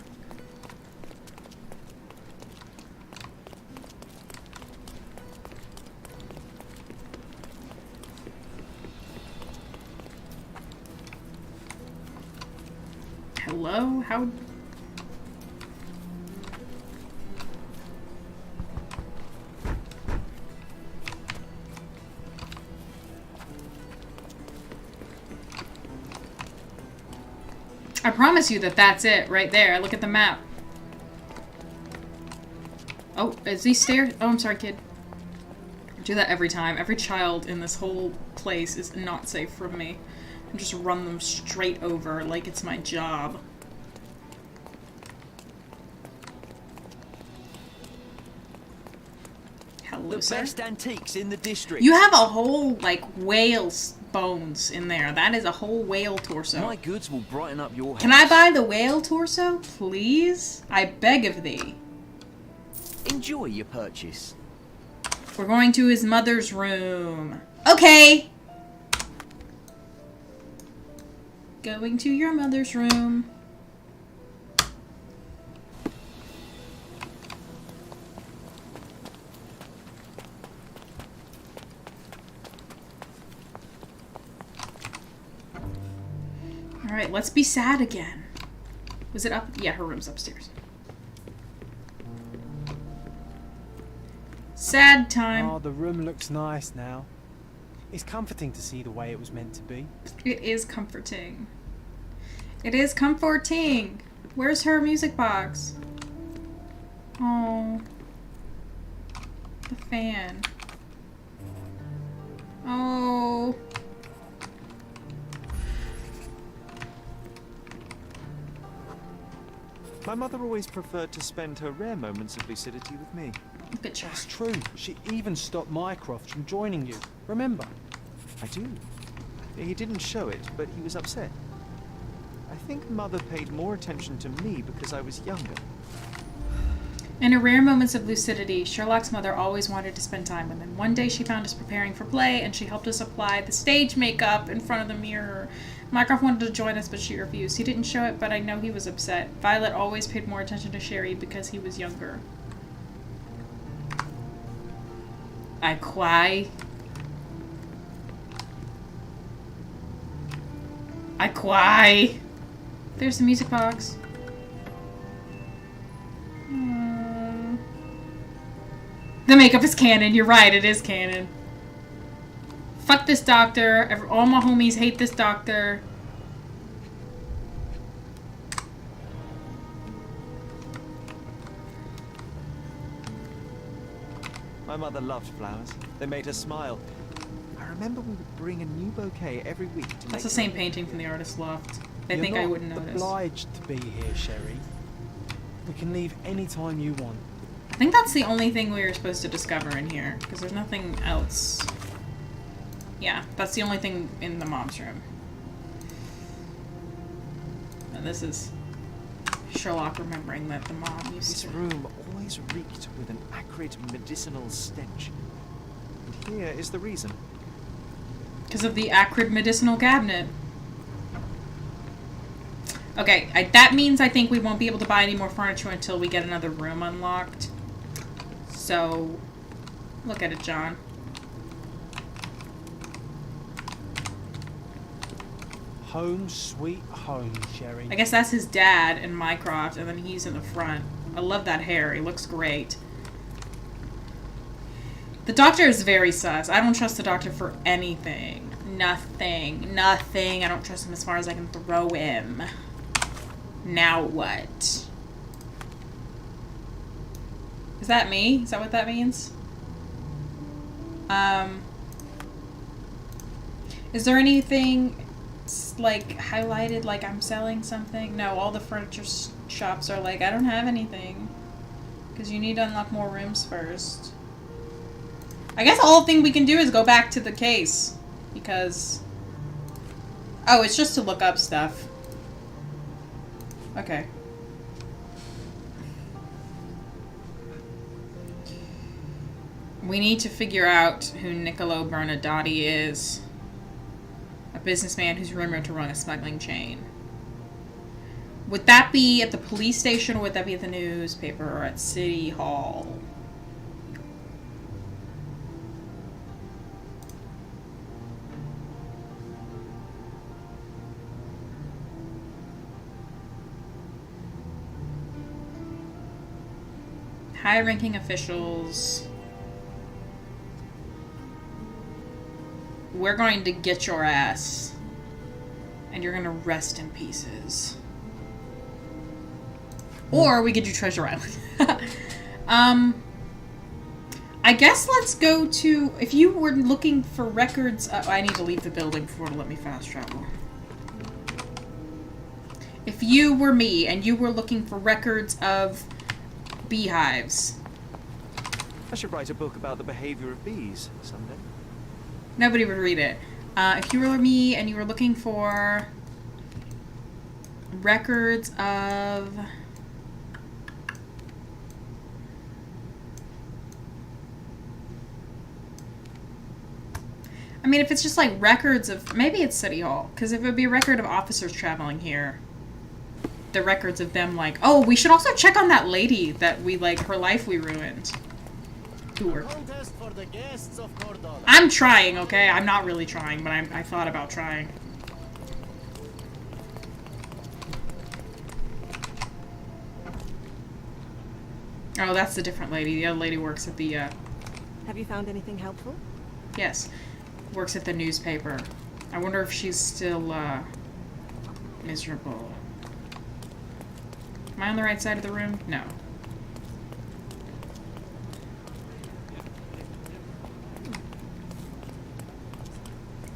Hello? How? I promise you that that's it right there. Look at the map. Oh, is these stairs? Oh, I'm sorry, kid. I do that every time. Every child in this whole place is not safe from me. And just run them straight over like it's my job. Hello, the best antiques in the district. You have a whole, like, whale's bones in there. That is a whole whale torso. My goods will brighten up your house. Can I buy the whale torso, please? I beg of thee. Enjoy your purchase. We're going to his mother's room. Okay! Going to your mother's room. Alright, let's be sad again. Was it up? Yeah, her room's upstairs. Sad time. Oh, the room looks nice now. It's comforting to see the way it was meant to be. It is comforting. It is comforting. Where's her music box? Oh. The fan. Oh. My mother always preferred to spend her rare moments of lucidity with me. Look at you. That's true. She even stopped Mycroft from joining you. Remember? I do. He didn't show it, but he was upset. I think Mother paid more attention to me because I was younger. In her rare moments of lucidity, Sherlock's mother always wanted to spend time with him. One day she found us preparing for play, and she helped us apply the stage makeup in front of the mirror. Mycroft wanted to join us, but she refused. He didn't show it, but I know he was upset. Violet always paid more attention to Sherry because he was younger. I cry. I cry. There's the music box. The makeup is canon. You're right, it is canon. Fuck this doctor. All my homies hate this doctor. My mother loved flowers. They made her smile. I remember we would bring a new bouquet every week to That's the same painting from the artist's loft. They think I wouldn't notice. You're not obliged to be here, Sherry. We can leave any time you want. I think that's the only thing we were supposed to discover in here, because there's nothing else. Yeah, that's the only thing in the mom's room. And this is Sherlock remembering that the mom used This to... room always reeked with an acrid medicinal stench. And here is the reason. Because of the acrid medicinal cabinet. Okay, that means I think we won't be able to buy any more furniture until we get another room unlocked. So, look at it, John. Home sweet home, Sherry. I guess that's his dad in Mycroft, and then he's in the front. I love that hair. He looks great. The doctor is very sus. I don't trust the doctor for anything. Nothing. Nothing. I don't trust him as far as I can throw him. Now what? Is that me? Is that what that means? Is there anything like highlighted like I'm selling something? No, all the furniture shops are like, I don't have anything. Because you need to unlock more rooms first. I guess the whole thing we can do is go back to the case. Because... oh, it's just to look up stuff. Okay. We need to figure out who Niccolo Bernardati is. A businessman who's rumored to run a smuggling chain. Would that be at the police station, or would that be at the newspaper, or at City Hall? High-ranking officials. We're going to get your ass. And you're gonna rest in pieces. Or we could do Treasure Island. I guess let's go to... if you were looking for records... I need to leave the building before it'll let me fast travel. If you were me and you were looking for records of beehives... I should write a book about the behavior of bees someday. Nobody would read it. If you were me and you were looking for records of... I mean, if it's just like records of... maybe it's City Hall. Because if it would be a record of officers traveling here, the records of them like... oh, we should also check on that lady that we, like, her life we ruined. Who were... I'm trying, okay? I'm not really trying, but I thought about trying. Oh, that's a different lady. The other lady works at the, Have you found anything helpful? yes. Works at the newspaper. I wonder if she's still, miserable. Am I on the right side of the room? No.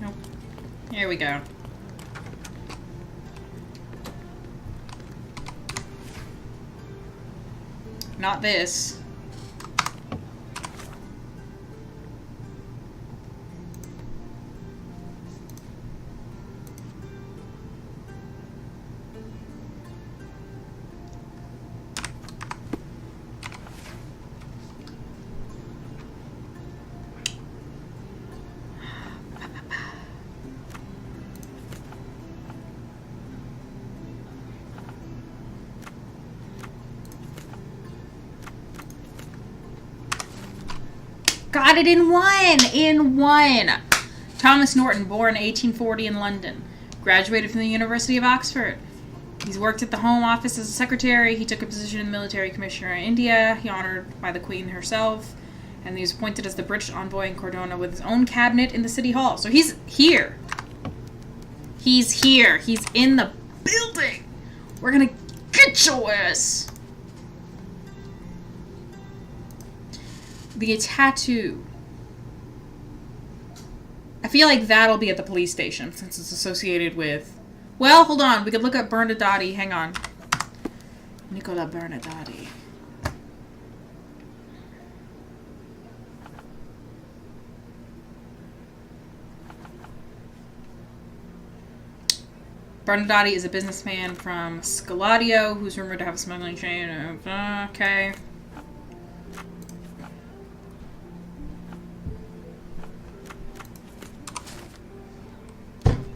Nope. Here we go. Not this. Got it in one! In one! Thomas Norton, born 1840 in London. Graduated from the University of Oxford. He's worked at the Home Office as a secretary. He took a position in military commissioner in India. He honored by the Queen herself. And he was appointed as the British envoy in Cordona with his own cabinet in the City Hall. So he's here. He's here. He's in the building. We're gonna get your ass. The tattoo. I feel like that'll be at the police station since it's associated with... well, hold on. We could look up Bernardati. Hang on. Nicola Bernardati. Bernadatti is a businessman from Scaladio who's rumored to have a smuggling chain. Okay.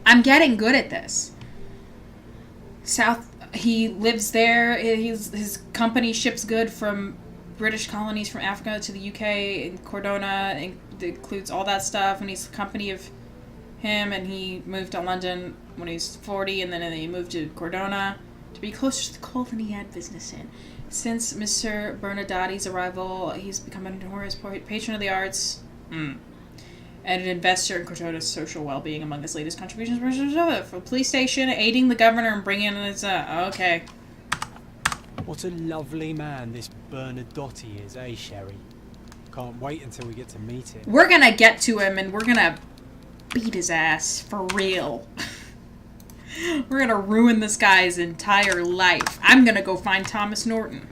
I'm getting good at this. He lives there. His company ships good from British colonies from Africa to the UK and Cordona. It includes all that stuff. And he's a company of him. And he moved to London when he was 40. And then he moved to Cordona to be closer to the colony he had business in. Since Mr. Bernadatti's arrival, he's become a notorious patron of the arts. And an investor in Cortona's social well-being. Among his latest contributions for a police station, aiding the governor and bringing in his... okay. What a lovely man this Bernadatti is, eh, Sherry? Can't wait until we get to meet him. We're gonna get to him and we're gonna beat his ass for real. We're gonna ruin this guy's entire life. I'm gonna go find Thomas Norton.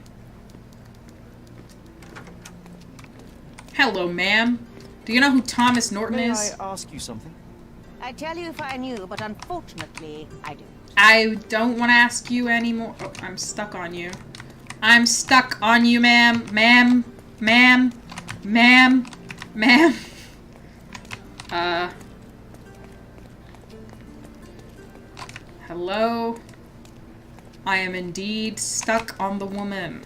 Hello, ma'am. Do you know who Thomas Norton is? May I ask you something? I'd tell you if I knew, but unfortunately, I don't. I don't want to ask you anymore. Oh, I'm stuck on you. I'm stuck on you, ma'am. Ma'am. Ma'am. Ma'am. Ma'am. Hello? I am indeed stuck on the woman.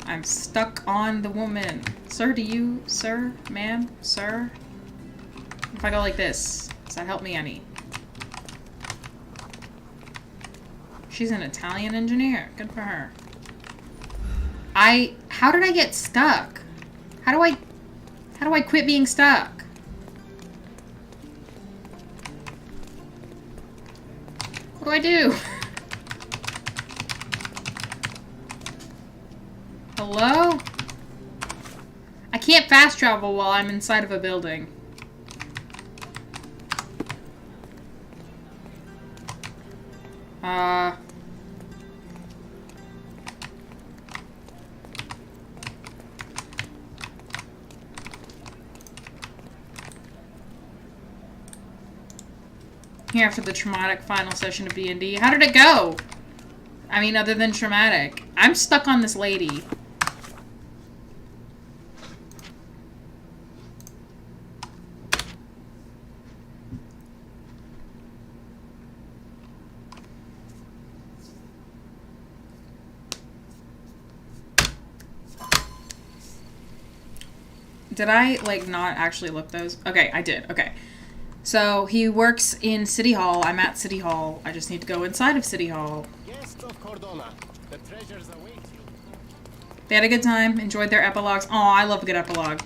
I'm stuck on the woman. Sir, do you, sir, ma'am, sir? If I go like this, does that help me any? She's an Italian engineer. Good for her. How did I get stuck? How do I quit being stuck? What do I do? Hello? I can't fast travel while I'm inside of a building. Here after the traumatic final session of D&D. How did it go? I mean, other than traumatic. I'm stuck on this lady. Did I, like, not actually look those? Okay, I did. Okay. So, he works in City Hall. I'm at City Hall. I just need to go inside of City Hall. Guests of Cordona, the treasures await you. They had a good time. Enjoyed their epilogues. Aw, I love a good epilogue.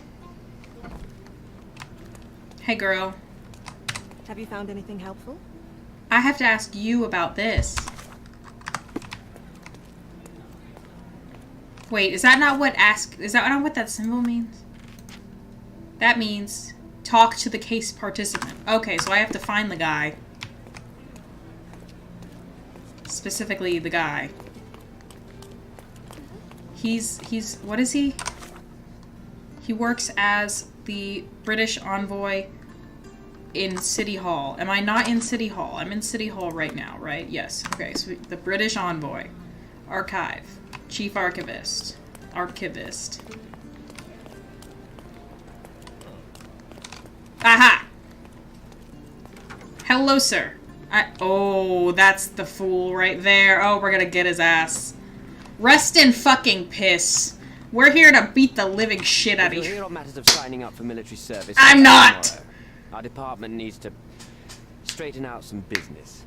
Hey, girl. Have you found anything helpful? I have to ask you about this. Wait, is that not what is that not what that symbol means? That means talk to the case participant. Okay, so I have to find the guy. Specifically, the guy. He's, what is he? He works as the British envoy in City Hall. Am I not in City Hall? I'm in City Hall right now, right? Yes. Okay, so the British envoy. Archive. Chief archivist. Archivist. Aha! Hello, sir. Oh, that's the fool right there. Oh, we're gonna get his ass. Rest in fucking piss. We're here to beat the living shit out of you. You're here on matters of signing up for military service. I'm not! Tomorrow. Our department needs to straighten out some business.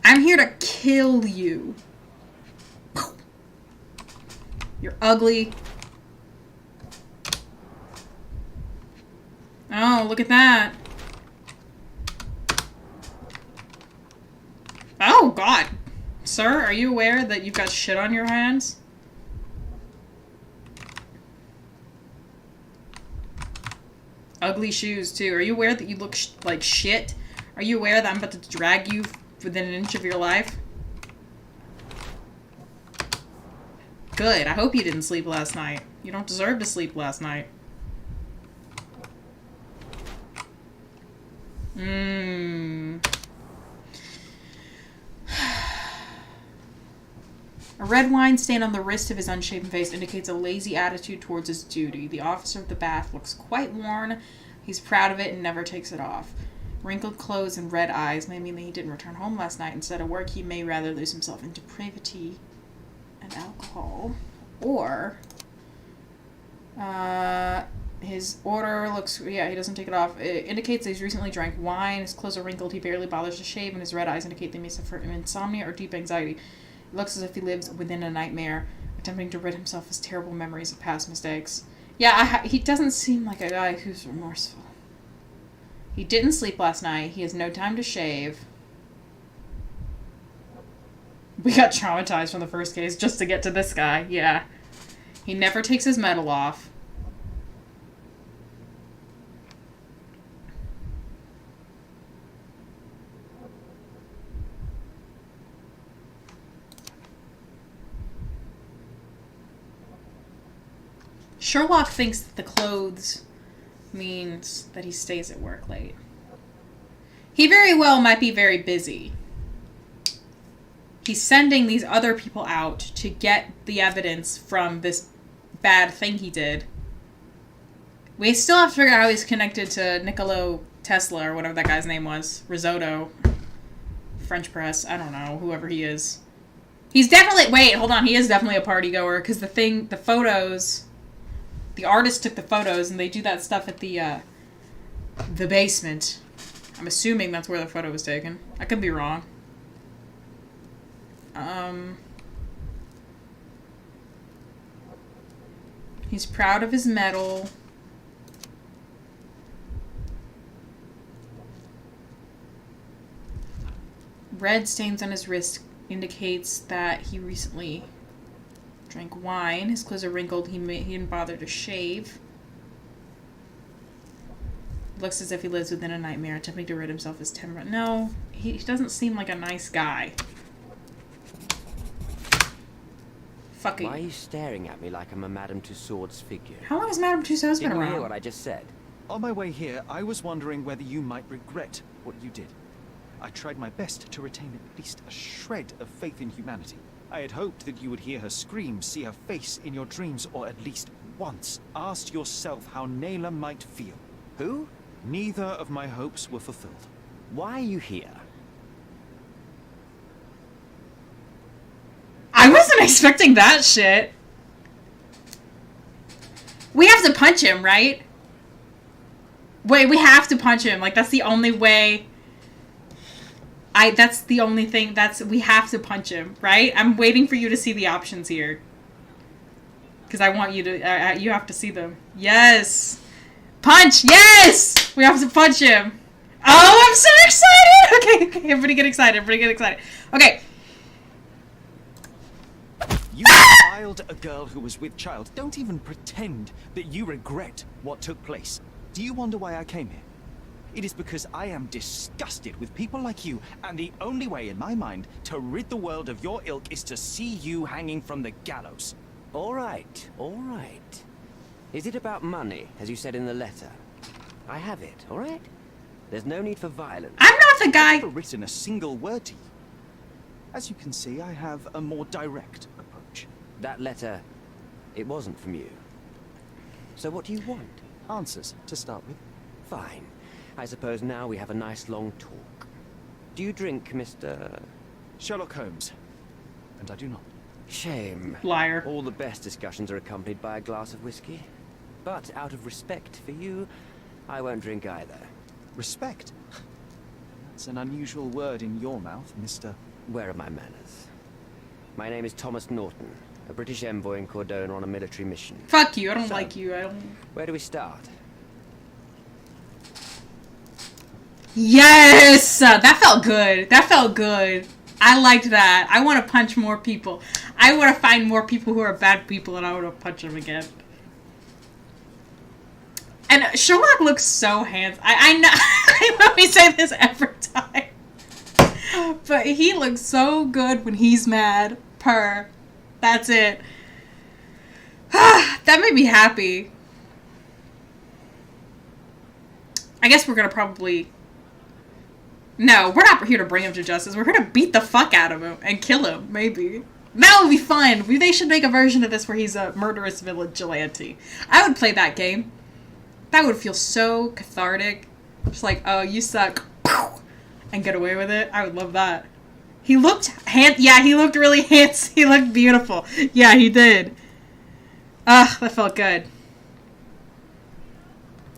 I'm here to kill you. You're ugly. Oh, look at that. Oh, God. Sir, are you aware that you've got shit on your hands? Ugly shoes, too. Are you aware that you look like shit? Are you aware that I'm about to drag you within an inch of your life? Good. I hope you didn't sleep last night. You don't deserve to sleep last night. red wine stain on the wrist of his unshaven face indicates a lazy attitude towards his duty. The officer of the bath looks quite worn. He's proud of it and never takes it off. Wrinkled clothes and red eyes may mean that he didn't return home last night. Instead of work, he may rather lose himself in depravity and alcohol. Or, his order looks, yeah, he doesn't take it off. It indicates that he's recently drank wine. His clothes are wrinkled. He barely bothers to shave, and his red eyes indicate they may suffer from insomnia or deep anxiety. It looks as if he lives within a nightmare, attempting to rid himself of his terrible memories of past mistakes. Yeah, he doesn't seem like a guy who's remorseful. He didn't sleep last night. He has no time to shave. We got traumatized from the first case just to get to this guy. Yeah. He never takes his medal off. Sherlock thinks that the clothes means that he stays at work late. He very well might be very busy. He's sending these other people out to get the evidence from this bad thing he did. We still have to figure out how he's connected to Nikola Tesla or whatever that guy's name was. Risotto. French press. I don't know. Whoever he is. He's definitely... Wait, hold on. He is definitely a party goer because the photos... The artist took the photos, and they do that stuff at the basement. I'm assuming that's where the photo was taken. I could be wrong. He's proud of his medal. Red stains on his wrist indicates that he recently drank wine. His clothes are wrinkled. He didn't bother to shave. Looks as if he lives within a nightmare, attempting to rid himself of his temper. No, he doesn't seem like a nice guy. Fuck it. Why are you staring at me like I'm a Madame Tussauds figure? How long has Madame Tussauds been Didn't you hear around? what I just said? On my way here, I was wondering whether you might regret what you did. I tried my best to retain at least a shred of faith in humanity. I had hoped that you would hear her scream, see her face in your dreams, or at least once asked yourself how Nayla might feel. Who? Neither of my hopes were fulfilled. Why are you here? I wasn't expecting that shit. We have to punch him, right? Wait, we have to punch him. Like, that's the only way... That's the only thing, we have to punch him, right? I'm waiting for you to see the options here. Because I want you to, you have to see them. Yes! Punch! Yes! We have to punch him. Oh, I'm so excited! Okay, everybody get excited, Okay. You defiled a girl who was with child. Don't even pretend that you regret what took place. Do you wonder why I came here? It is because I am disgusted with people like you, and the only way in my mind to rid the world of your ilk is to see you hanging from the gallows. All right. Is it about money, as you said in the letter? I have it, all right? There's no need for violence. I'm not the guy... I've never written a single word to you. As you can see, I have a more direct approach. That letter, it wasn't from you. So what do you want? Answers, to start with. Fine. I suppose now we have a nice long talk. Do you drink, Mr... Sherlock Holmes. And I do not. Shame. Liar. All the best discussions are accompanied by a glass of whiskey. But out of respect for you, I won't drink either. Respect? That's an unusual word in your mouth, Mr... Where are my manners? My name is Thomas Norton, a British envoy in Cordona on a military mission. Fuck you, I don't like you, I don't... Where do we start? Yes! That felt good. I liked that. I want to punch more people. I want to find more people who are bad people and I want to punch them again. And Sherlock looks so handsome. I know. I know we say this every time. But he looks so good when he's mad. That's it. That made me happy. I guess we're going to probably... No, we're not here to bring him to justice. We're here to beat the fuck out of him and kill him, maybe. That would be fun. They should make a version of this where he's a murderous vigilante. I would play that game. That would feel so cathartic. Just like, oh, you suck. And get away with it. I would love that. He looked yeah, he looked really handsome. He looked beautiful. Yeah, he did. Ugh, that felt good.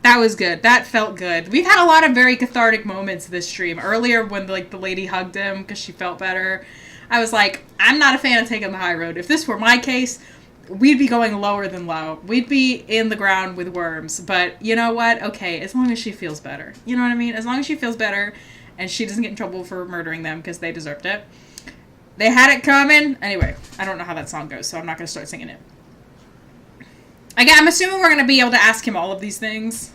That was good. That felt good. We've had a lot of very cathartic moments this stream. Earlier when the lady hugged him because she felt better. I was like, I'm not a fan of taking the high road. If this were my case, we'd be going lower than low. We'd be in the ground with worms. But you know what? Okay, as long as she feels better. You know what I mean? As long as she feels better and she doesn't get in trouble for murdering them because they deserved it. They had it coming. Anyway, I don't know how that song goes, so I'm not going to start singing it. Again, I'm assuming we're going to be able to ask him all of these things.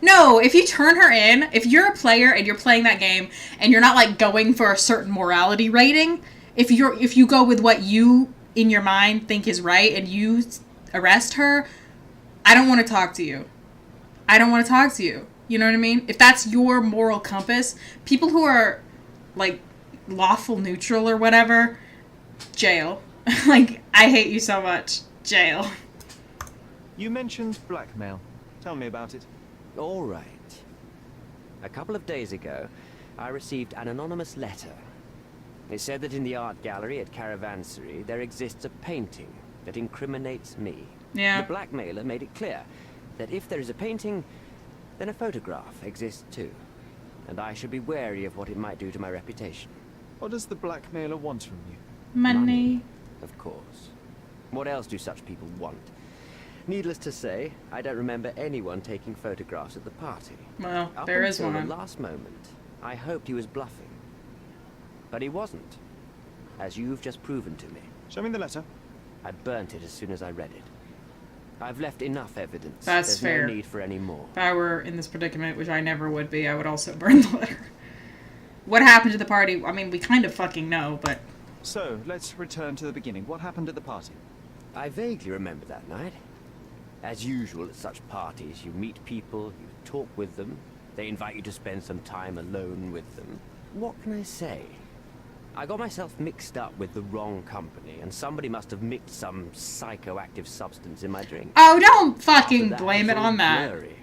No, if you turn her in, if you're a player and you're playing that game and you're not like going for a certain morality rating, if you go with what you in your mind think is right and you arrest her, I don't want to talk to you. I don't want to talk to you. You know what I mean? If that's your moral compass, people who are like lawful neutral or whatever, jail. Like, I hate you so much. Jail. You mentioned blackmail. Tell me about it. All right. A couple of days ago, I received an anonymous letter. It said that in the art gallery at Caravansary, there exists a painting that incriminates me. Yeah. The blackmailer made it clear that if there is a painting, then a photograph exists too. And I should be wary of what it might do to my reputation. What does the blackmailer want from you? Money. Of course. What else do such people want? Needless to say, I don't remember anyone taking photographs at the party. Well, there is one. Up until the last moment, I hoped he was bluffing. But he wasn't, as you've just proven to me. Show me the letter. I burnt it as soon as I read it. I've left enough evidence. That's There's fair. no need for any more. If I were in this predicament, which I never would be, I would also burn the letter. What happened to the party? I mean, we kind of fucking know, but... So, let's return to the beginning. What happened at the party? I vaguely remember that night. As usual at such parties, you meet people, you talk with them, they invite you to spend some time alone with them. What can I say? I got myself mixed up with the wrong company, and somebody must have mixed some psychoactive substance in my drink. Oh, don't fucking After that, blame it was all on that. blurry.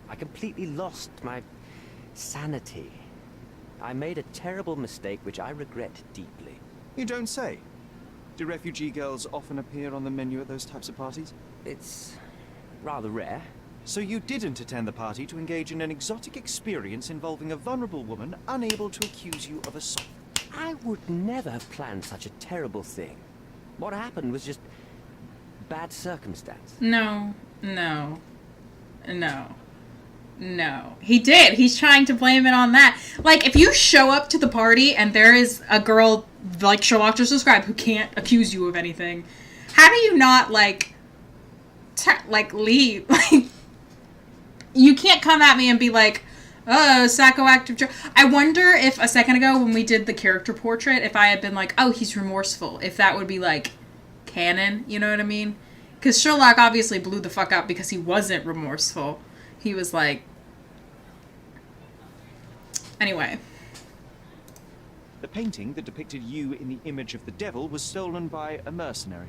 I completely lost my sanity. I made a terrible mistake which I regret deeply. You don't say. Do refugee girls often appear on the menu at those types of parties? It's rather rare. So you didn't attend the party to engage in an exotic experience involving a vulnerable woman unable to accuse you of assault? I would never have planned such a terrible thing. What happened was just bad circumstance. No. No. No. No. He did. He's trying to blame it on that. Like, if you show up to the party and there is a girl, like Sherlock just described, who can't accuse you of anything, how do you not, like leave? Like, you can't come at me and be like, oh, psychoactive. I wonder if a second ago when we did the character portrait, if I had been like, oh, he's remorseful, if that would be like canon, you know what I mean? Because Sherlock obviously blew the fuck up because he wasn't remorseful. He was like... Anyway. The painting that depicted you in the image of the devil was stolen by a mercenary.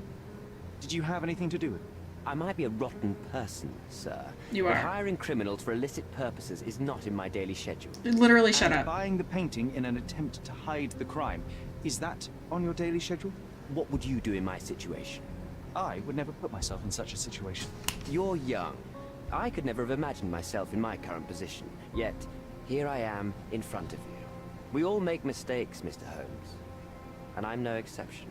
Did you have anything to do with it? I might be a rotten person, sir. You but are. hiring criminals for illicit purposes is not in my daily schedule. Literally, shut And up. buying the painting in an attempt to hide the crime, is that on your daily schedule? What would you do in my situation? I would never put myself in such a situation. You're young. I could never have imagined myself in my current position. Yet, here I am in front of you. We all make mistakes, Mr. Holmes. And I'm no exception.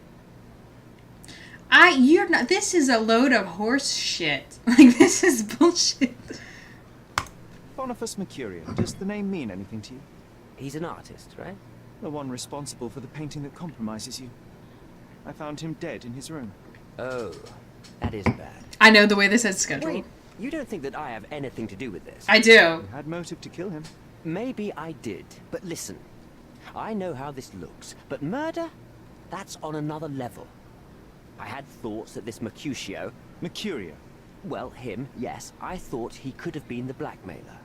You're not, this is a load of horse shit. Like, this is bullshit. Boniface Mercurio, does the name mean anything to you? He's an artist, right? The one responsible for the painting that compromises you. I found him dead in his room. Oh, that is bad. I know the way this is scheduled. Wait, you don't think that I have anything to do with this? I do. You had motive to kill him. Maybe I did, but listen. I know how this looks, but murder? That's on another level. I had thoughts that this Mercutio... Mercurio? Well, him, yes. I thought he could have been the blackmailer.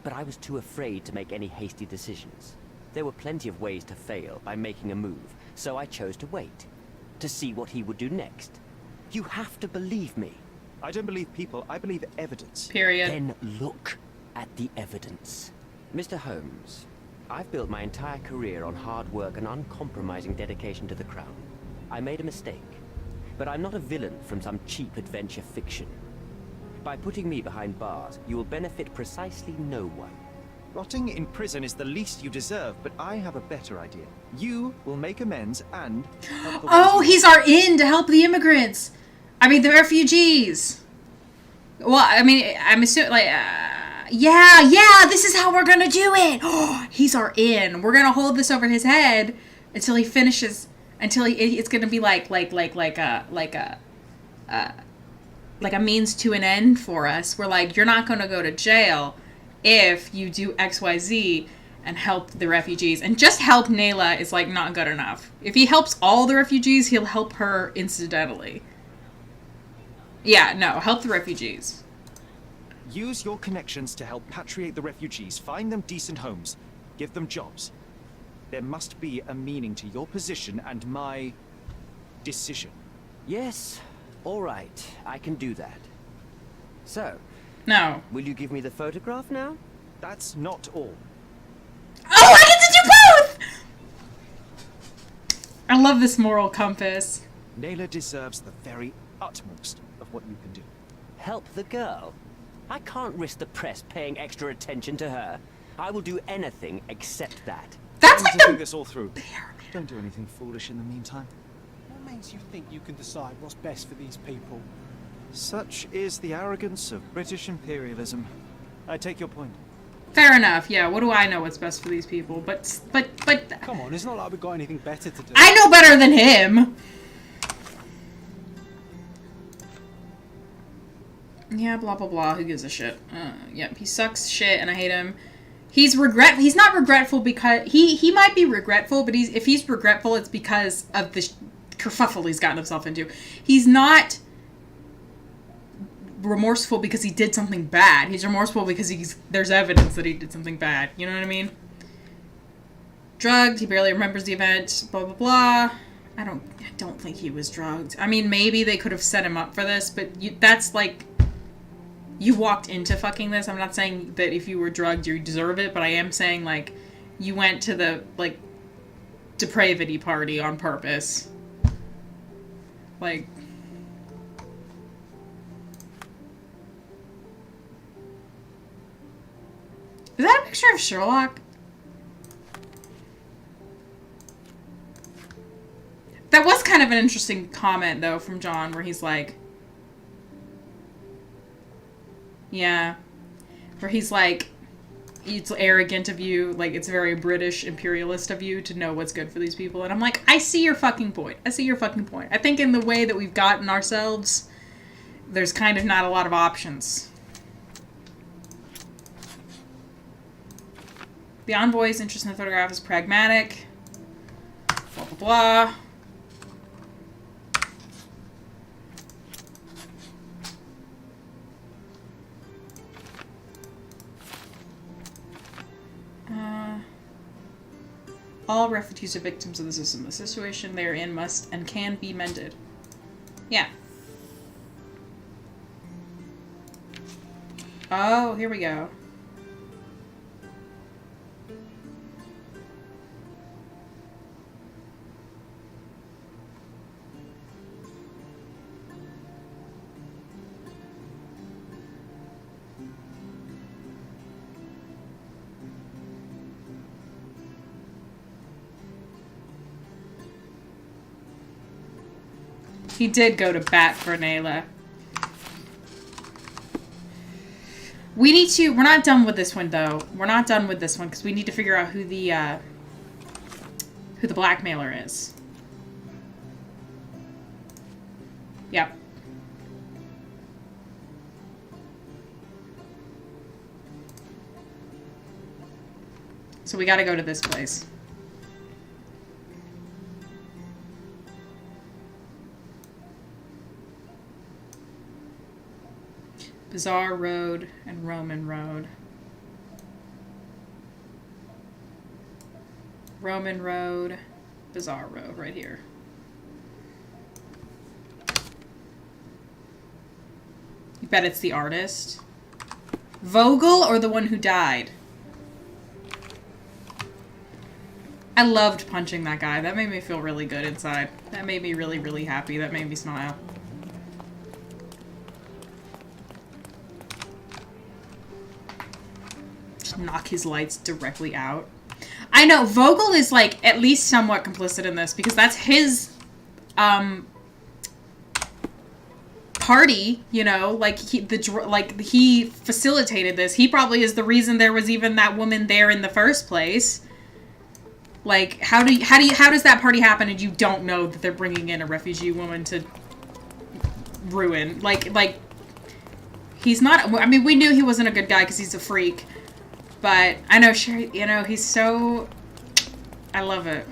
But I was too afraid to make any hasty decisions. There were plenty of ways to fail by making a move, so I chose to wait. to see what he would do next. You have to believe me. I don't believe people, I believe evidence. Period. Then look at the evidence. Mr. Holmes, I've built my entire career on hard work and uncompromising dedication to the Crown. I made a mistake, but I'm not a villain from some cheap adventure fiction. By putting me behind bars, you will benefit precisely no one. Rotting in prison is the least you deserve, but I have a better idea. You will make amends and... Oh, he's our in to help the immigrants. I mean, the refugees. Well, I mean, I'm assuming, like, yeah, this is how we're gonna do it. Oh, he's our in. We're gonna hold this over his head until he finishes, until it's gonna be like a means to an end for us. We're like, you're not gonna go to jail if you do XYZ and help the refugees. And just help Nayla is, like, not good enough. If he helps all the refugees, he'll help her incidentally. Yeah, no, help the refugees. Use your connections to help patriate the refugees. Find them decent homes. Give them jobs. There must be a meaning to your position and my decision. Yes, all right, I can do that. So... No. Will you give me the photograph now? That's not all. Oh, I get to do both! I love this moral compass. Nayla deserves the very utmost of what you can do. Help the girl? I can't risk the press paying extra attention to her. I will do anything except that. That's like think this all through. Don't do anything foolish in the meantime. What makes you think you can decide what's best for these people? Such is the arrogance of British imperialism. I take your point. Fair enough, yeah, what do I know what's best for these people? But... Come on, it's not like we've got anything better to do. I know better than him! Yeah, blah, blah, blah, who gives a shit? Yep, he sucks shit and I hate him. He's not regretful because... He might be regretful, but if he's regretful, it's because of the kerfuffle he's gotten himself into. He's not remorseful because he did something bad. He's remorseful because there's evidence that he did something bad. You know what I mean? Drugged. He barely remembers the event. Blah, blah, blah. I don't think he was drugged. I mean, maybe they could have set him up for this, but that's like... You walked into fucking this. I'm not saying that if you were drugged, you deserve it, but I am saying, like, you went to the, like, depravity party on purpose. Like... Is that a picture of Sherlock? That was kind of an interesting comment, though, from John, where he's like... Yeah. Where he's like, it's arrogant of you, like, it's very British imperialist of you to know what's good for these people. And I'm like, I see your fucking point. I see your fucking point. I think in the way that we've gotten ourselves, there's kind of not a lot of options. The envoy's interest in the photograph is pragmatic. Blah, blah, blah. All refugees are victims of the system. The situation they are in must and can be mended. Yeah. Oh, here we go. He did go to bat for Nayla. We need to... We're not done with this one, though. We're not done with this one, because we need to figure out who the blackmailer is. Yep. So we gotta go to this place. Bazaar Road and Roman Road. Roman Road, Bazaar Road, right here. You bet it's the artist. Vogel or the one who died? I loved punching that guy. That made me feel really good inside. That made me really, really happy. That made me smile. Just knock his lights directly out. I know, Vogel is, like, at least somewhat complicit in this, because that's his, party, you know, like, he facilitated this. He probably is the reason there was even that woman there in the first place. Like, how does that party happen and you don't know that they're bringing in a refugee woman to ruin? Like, he's not, I mean, we knew he wasn't a good guy because he's a freak. But I know, Sherry, you know, he's so, I love it.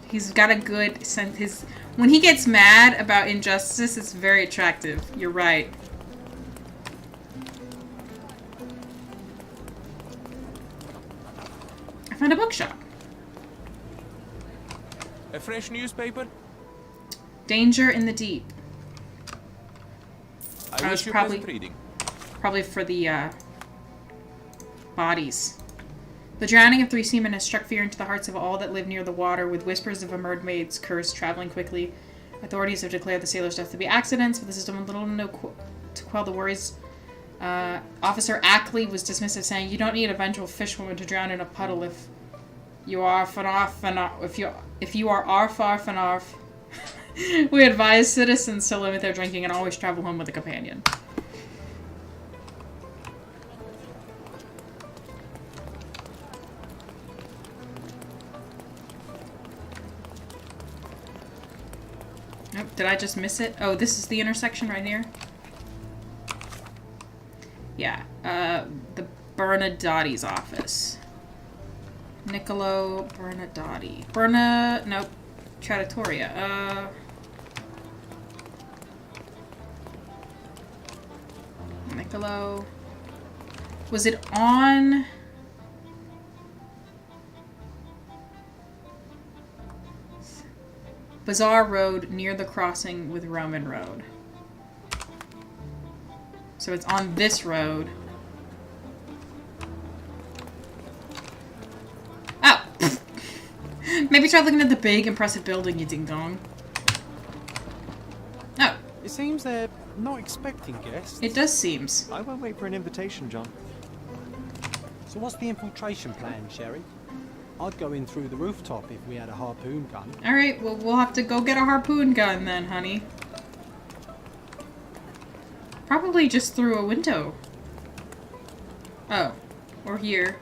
He's got a good sense, when he gets mad about injustice, it's very attractive. You're right. I found a bookshop. A fresh newspaper? Danger in the Deep. I wish you pleasant reading. Probably for the, bodies. The drowning of 3 seamen has struck fear into the hearts of all that live near the water, with whispers of a mermaid's curse traveling quickly. Authorities have declared the sailors' deaths to be accidents, but this has done little to quell the worries. Officer Ackley was dismissive, saying, "You don't need a vengeful fishwoman to drown in a puddle if you are if you are far from off." We advise citizens to limit their drinking and always travel home with a companion. Oh, did I just miss it? Oh, this is the intersection right here? Yeah, the Bernadotti's office. Niccolo Bernadotti. Nope. Trattoria. Niccolo. Was it on... Bazaar Road near the crossing with Roman Road. So it's on this road. Oh! Maybe try looking at the big, impressive building, you ding-dong. Oh. It seems they're not expecting guests. It does seems. I won't wait for an invitation, John. So what's the infiltration plan, Sherry? I'd go in through the rooftop if we had a harpoon gun. Alright, well, we'll have to go get a harpoon gun then, honey. Probably just through a window. Oh. Or here.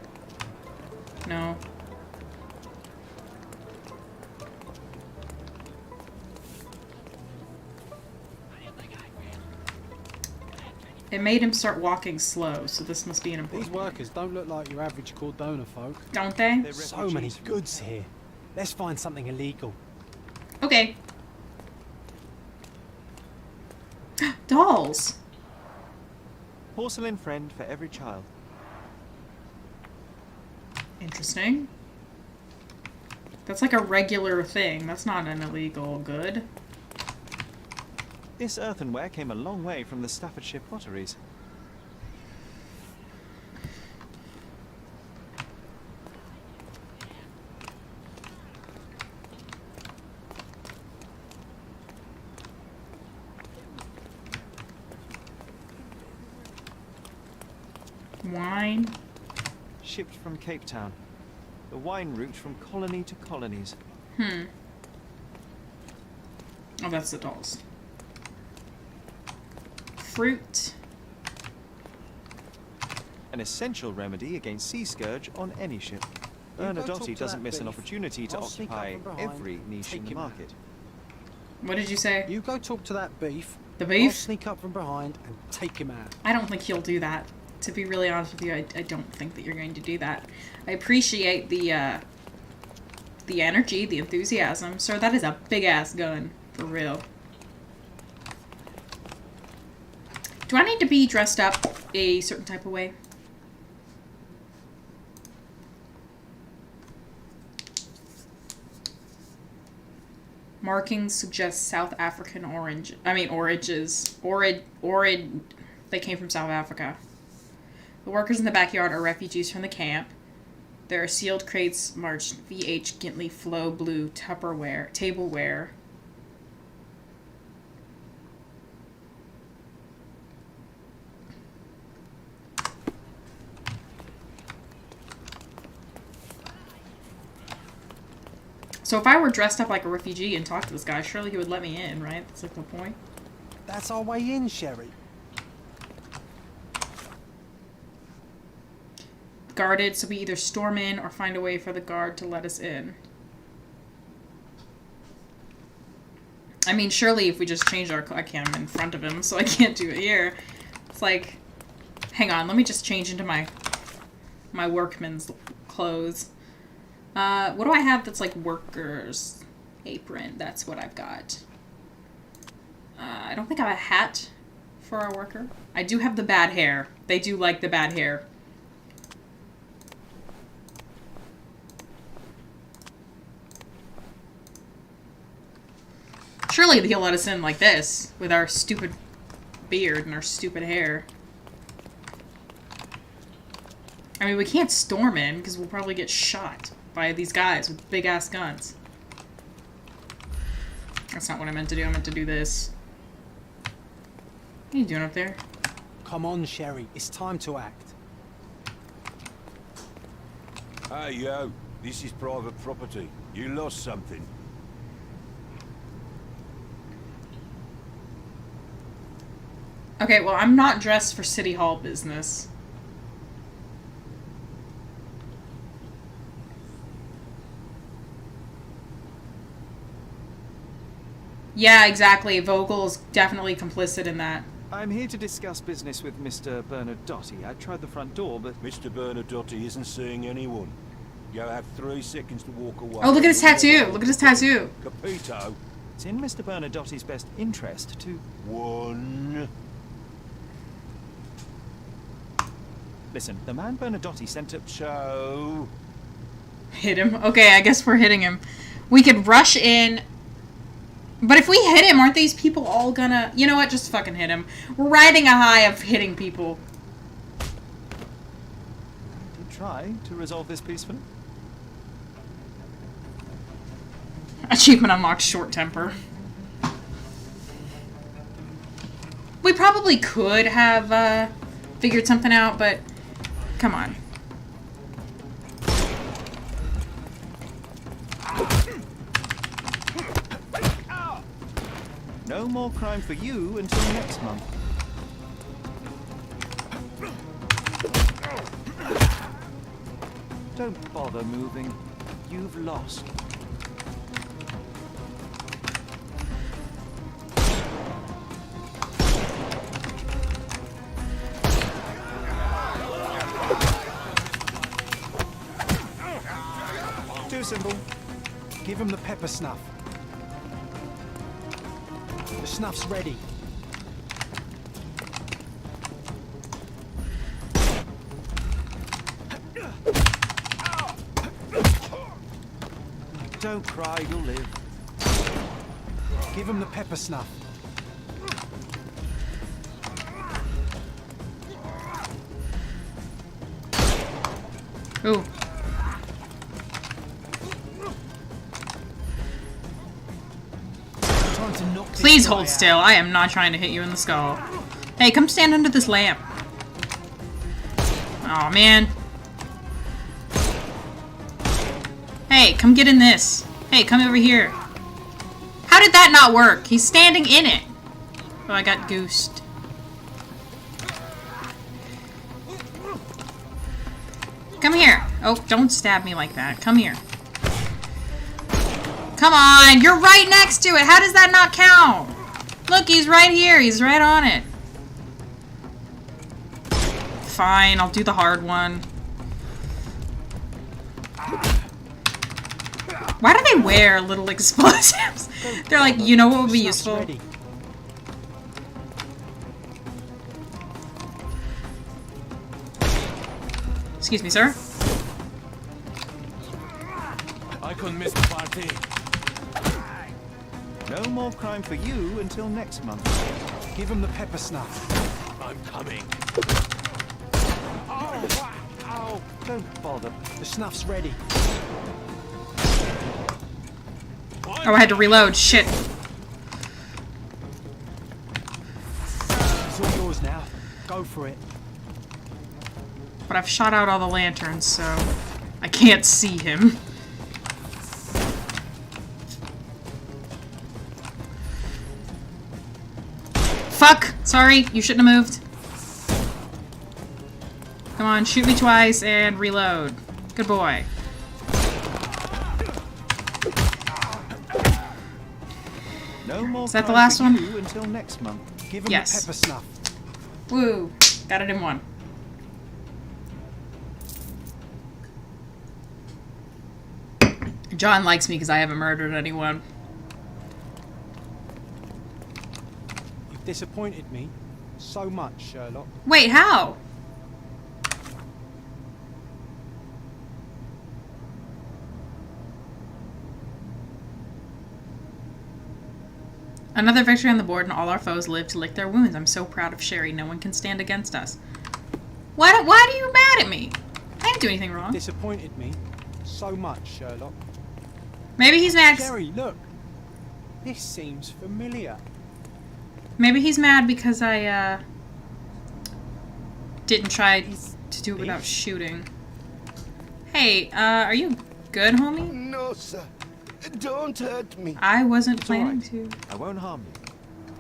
No. It made him start walking slow, so this must be an important... These workers don't look like your average Cordona folk. Don't they? So many goods here. Let's find something illegal. Okay. Dolls! Porcelain friend for every child. Interesting. That's like a regular thing. That's not an illegal good. This earthenware came a long way from the Staffordshire potteries. Wine. Shipped from Cape Town. The wine route from colony to colonies. Oh, that's the dolls. Fruit. An essential remedy against sea scourge on any ship. Bernadotti doesn't miss an opportunity to occupy every niche in the market. What did you say? You go talk to that beef. The beef? I'll sneak up from behind and take him out. I don't think he'll do that. To be really honest with you, I don't think that you're going to do that. I appreciate the energy, the enthusiasm. Sir, that is a big-ass gun. For real. Do I need to be dressed up a certain type of way? Markings suggest South African oranges. They came from South Africa. The workers in the backyard are refugees from the camp. There are sealed crates marked VH Gintley Flow Blue Tupperware tableware. So if I were dressed up like a refugee and talked to this guy, surely he would let me in, right? That's like the point. That's our way in, Sherry. Guarded, so we either storm in or find a way for the guard to let us in. I mean, surely if we just change our... I can't, I'm in front of him, so I can't do it here. It's like... Hang on, let me just change into my workman's clothes. What do I have that's like worker's apron? That's what I've got. I don't think I have a hat for our worker. I do have the bad hair. They do like the bad hair. Surely he'll let us in like this, with our stupid beard and our stupid hair. I mean, we can't storm in, because we'll probably get shot by these guys with big-ass guns. That's not what I meant to do. I meant to do this. What are you doing up there? Come on, Sherry. It's time to act. Hey, yo. This is private property. You lost something. Okay, well, I'm not dressed for City Hall business. Yeah, exactly. Vogel's definitely complicit in that. I'm here to discuss business with Mr. Bernadotti. I tried the front door, but... Mr. Bernadotti isn't seeing anyone. You have 3 seconds to walk away. Oh, look at his tattoo! Look at his tattoo! Capito. It's in Mr. Bernadotti's best interest to... One... Listen, the man Bernadotti sent up... So... Hit him? Okay, I guess we're hitting him. We could rush in... But if we hit him, aren't these people all gonna... You know what? Just fucking hit him. We're riding a high of hitting people. Did try to resolve this peacefully. Achievement unlocked, short temper. We probably could have figured something out, but come on. No more crime for you until next month. Don't bother moving. You've lost. Too simple. Give him the pepper snuff. The snuff's ready. Don't cry, you'll live. Give him the pepper snuff. Ooh. Please hold still. I am not trying to hit you in the skull. Hey, come stand under this lamp. Aw, man. Hey, come get in this. Hey, come over here. How did that not work? He's standing in it. Oh, I got goosed. Come here. Oh, don't stab me like that. Come here. Come on, you're right next to it. How does that not count? Look, he's right here. He's right on it. Fine, I'll do the hard one. Why do they wear little explosives? They're like, you know what would be useful? Excuse me, sir. I couldn't miss the party. No more crime for you until next month. Give him the pepper snuff. I'm coming. Oh, don't bother. The snuff's ready. Oh, I had to reload. Shit. It's all yours now. Go for it. But I've shot out all the lanterns, so I can't see him. Fuck! Sorry, you shouldn't have moved. Come on, shoot me twice and reload. Good boy. No more. Is that the last one? Until next month. Give him Yes. the pepper snuff. Woo! Got it in one. John likes me because I haven't murdered anyone. You've disappointed me so much, Sherlock. Wait, how? Another victory on the board and all our foes live to lick their wounds. I'm so proud of Sherry. No one can stand against us. Why are you mad at me? I didn't do anything wrong. Disappointed me so much, Sherlock. Maybe he's mad. Sherry, look. This seems familiar. Maybe he's mad because I didn't try to do it without shooting. Hey, are you good, homie? No, sir. Don't hurt me. I wasn't It's planning all right. to. I won't harm you.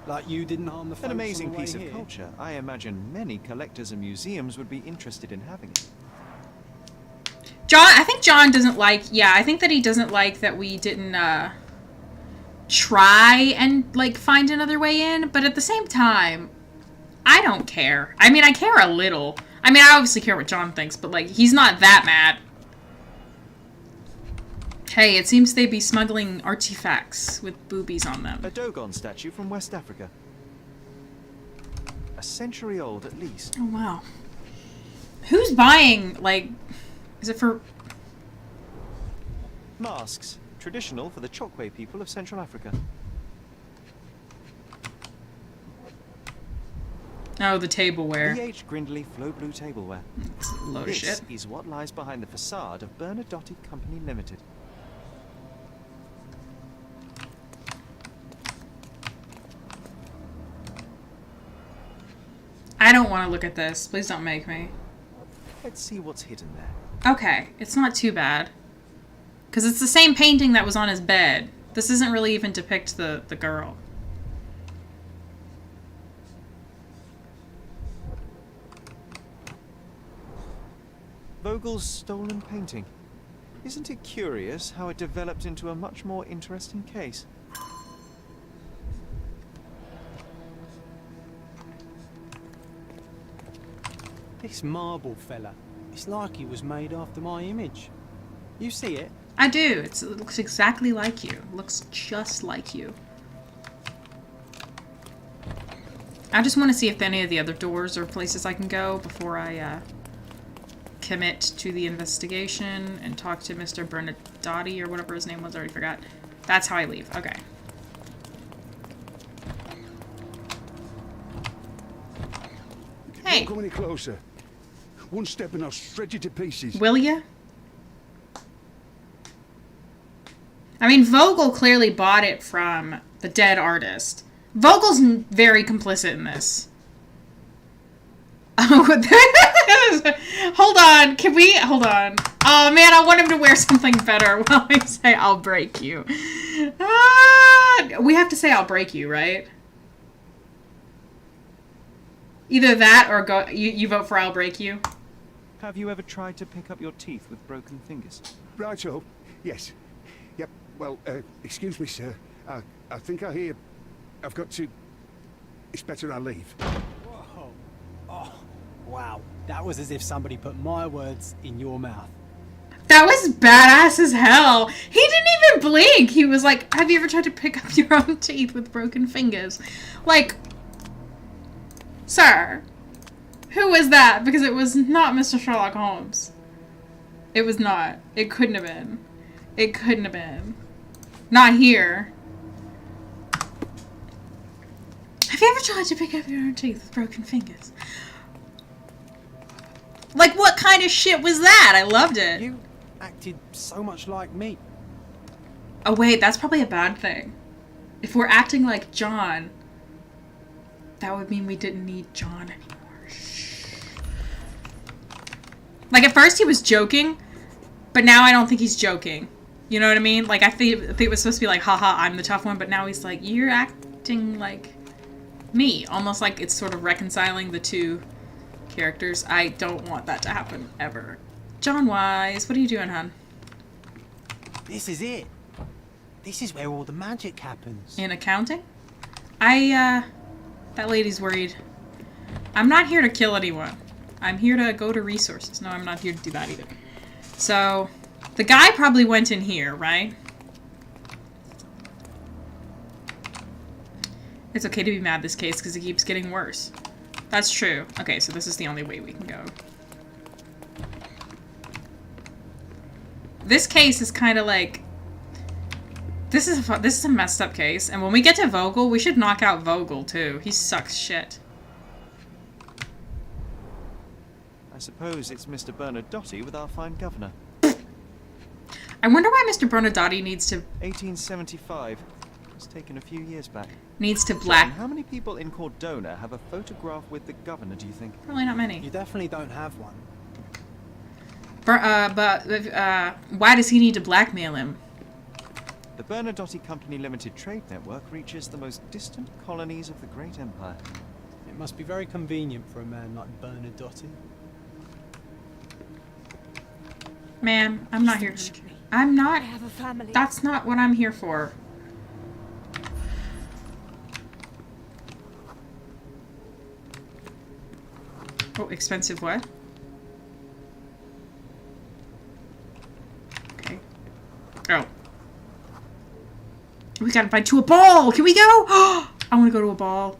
Like you didn't harm the folks An on amazing the piece way of here. culture. I imagine many collectors and museums would be interested in having it. I think John doesn't like, I think that he doesn't like that we didn't, try and, like, find another way in, but at the same time, I don't care. I mean, I care a little. I mean, I obviously care what John thinks, but, like, he's not that mad. Hey, it seems they'd be smuggling artifacts with boobies on them. A Dogon statue from West Africa. A century old, at least. Oh, wow. Who's buying, like, is it for... Masks. Traditional for the Chokwe people of Central Africa. Oh, the tableware. B.H. Grindley Flow Blue Tableware. It's a load of This shit. is what lies behind the facade of Bernadotte Company Limited. I don't want to look at this. Please don't make me. Let's see what's hidden there. Okay, it's not too bad. Because it's the same painting that was on his bed. This doesn't really even depict the girl. Vogel's stolen painting. Isn't it curious how it developed into a much more interesting case? This marble fella, it's like he was made after my image. You see it? I do. It looks exactly like you. It looks just like you. I just want to see if any of the other doors or places I can go before I commit to the investigation and talk to Mr. Bernadotte or whatever his name was. I already forgot. That's how I leave. Okay. Hey. Don't come any closer. One step and I'll shred you to pieces. Will ya? I mean, Vogel clearly bought it from the dead artist. Vogel's very complicit in this. Oh, hold on. Can we? Hold on. Oh, man, I want him to wear something better while I say I'll break you. We have to say I'll break you, right? Either that or go. You vote for I'll break you? Have you ever tried to pick up your teeth with broken fingers? Righto. Yes. Yep. Well, excuse me, sir. I think I hear... I've got to... It's better I leave. Whoa. Oh, wow. That was as if somebody put my words in your mouth. That was badass as hell. He didn't even blink. He was like, have you ever tried to pick up your own teeth with broken fingers? Like, sir, who was that? Because it was not Mr. Sherlock Holmes. It was not. It couldn't have been. It couldn't have been. Not here. I Have you ever tried to pick up your own teeth with broken fingers? Like, what kind of shit was that? I loved it. You acted so much like me. Oh, wait, that's probably a bad thing. If we're acting like John, that would mean we didn't need John anymore. Shh. Like, at first he was joking, but now I don't think he's joking. You know what I mean? Like, I think it was supposed to be like, haha, I'm the tough one, but now he's like, you're acting like me. Almost like it's sort of reconciling the two characters. I don't want that to happen, ever. John Wise, what are you doing, hon? This is it. This is where all the magic happens. In accounting? That lady's worried. I'm not here to kill anyone. I'm here to go to resources. No, I'm not here to do that either. So, the guy probably went in here, right? It's okay to be mad this case because it keeps getting worse. That's true. Okay, so this is the only way we can go. This case is kind of like... This is a messed up case. And when we get to Vogel, we should knock out Vogel too. He sucks shit. I suppose it's Mr. Bernadotte with our fine governor. I wonder why Mr. Bernadotte needs to... 1875. It's taken a few years back. Needs to black... John, how many people in Cordona have a photograph with the governor, do you think? Probably not many. You definitely don't have one. Why does he need to blackmail him? The Bernadotte Company Limited Trade Network reaches the most distant colonies of the Great Empire. It must be very convenient for a man like Bernadotte. Ma'am, I'm not here to... I'm not... I have a family. That's not what I'm here for. Oh, expensive what? Okay. Oh. We gotta find to a ball! Can we go? I want to go to a ball.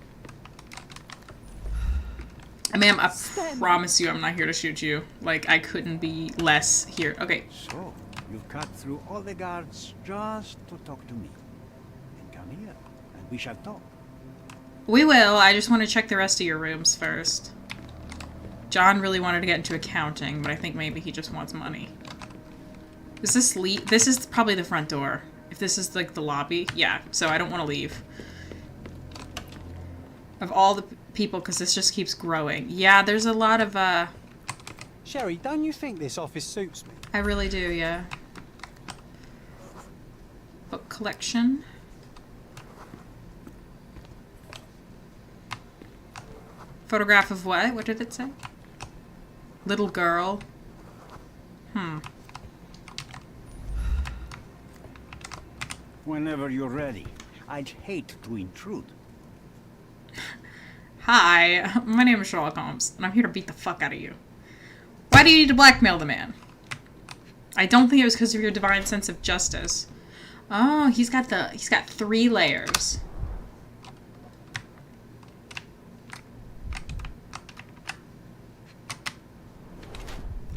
Ma'am, I promise you I'm not here to shoot you. Like, I couldn't be less here. Okay. So, you've cut through all the guards just to talk to me. Then come here, and we shall talk. We will. I just want to check the rest of your rooms first. John really wanted to get into accounting, but I think maybe he just wants money. Is this this is probably the front door. If this is like the lobby, yeah. So I don't want to leave. Of all the people, because this just keeps growing. Yeah, there's a lot of Sherry, don't you think this office suits me? I really do, yeah. Book collection. Photograph of what? What did it say? Little girl. Whenever you're ready. I'd hate to intrude. Hi, my name is Sherlock Holmes, and I'm here to beat the fuck out of you. Why do you need to blackmail the man? I don't think it was because of your divine sense of justice. Oh, he's got 3 layers.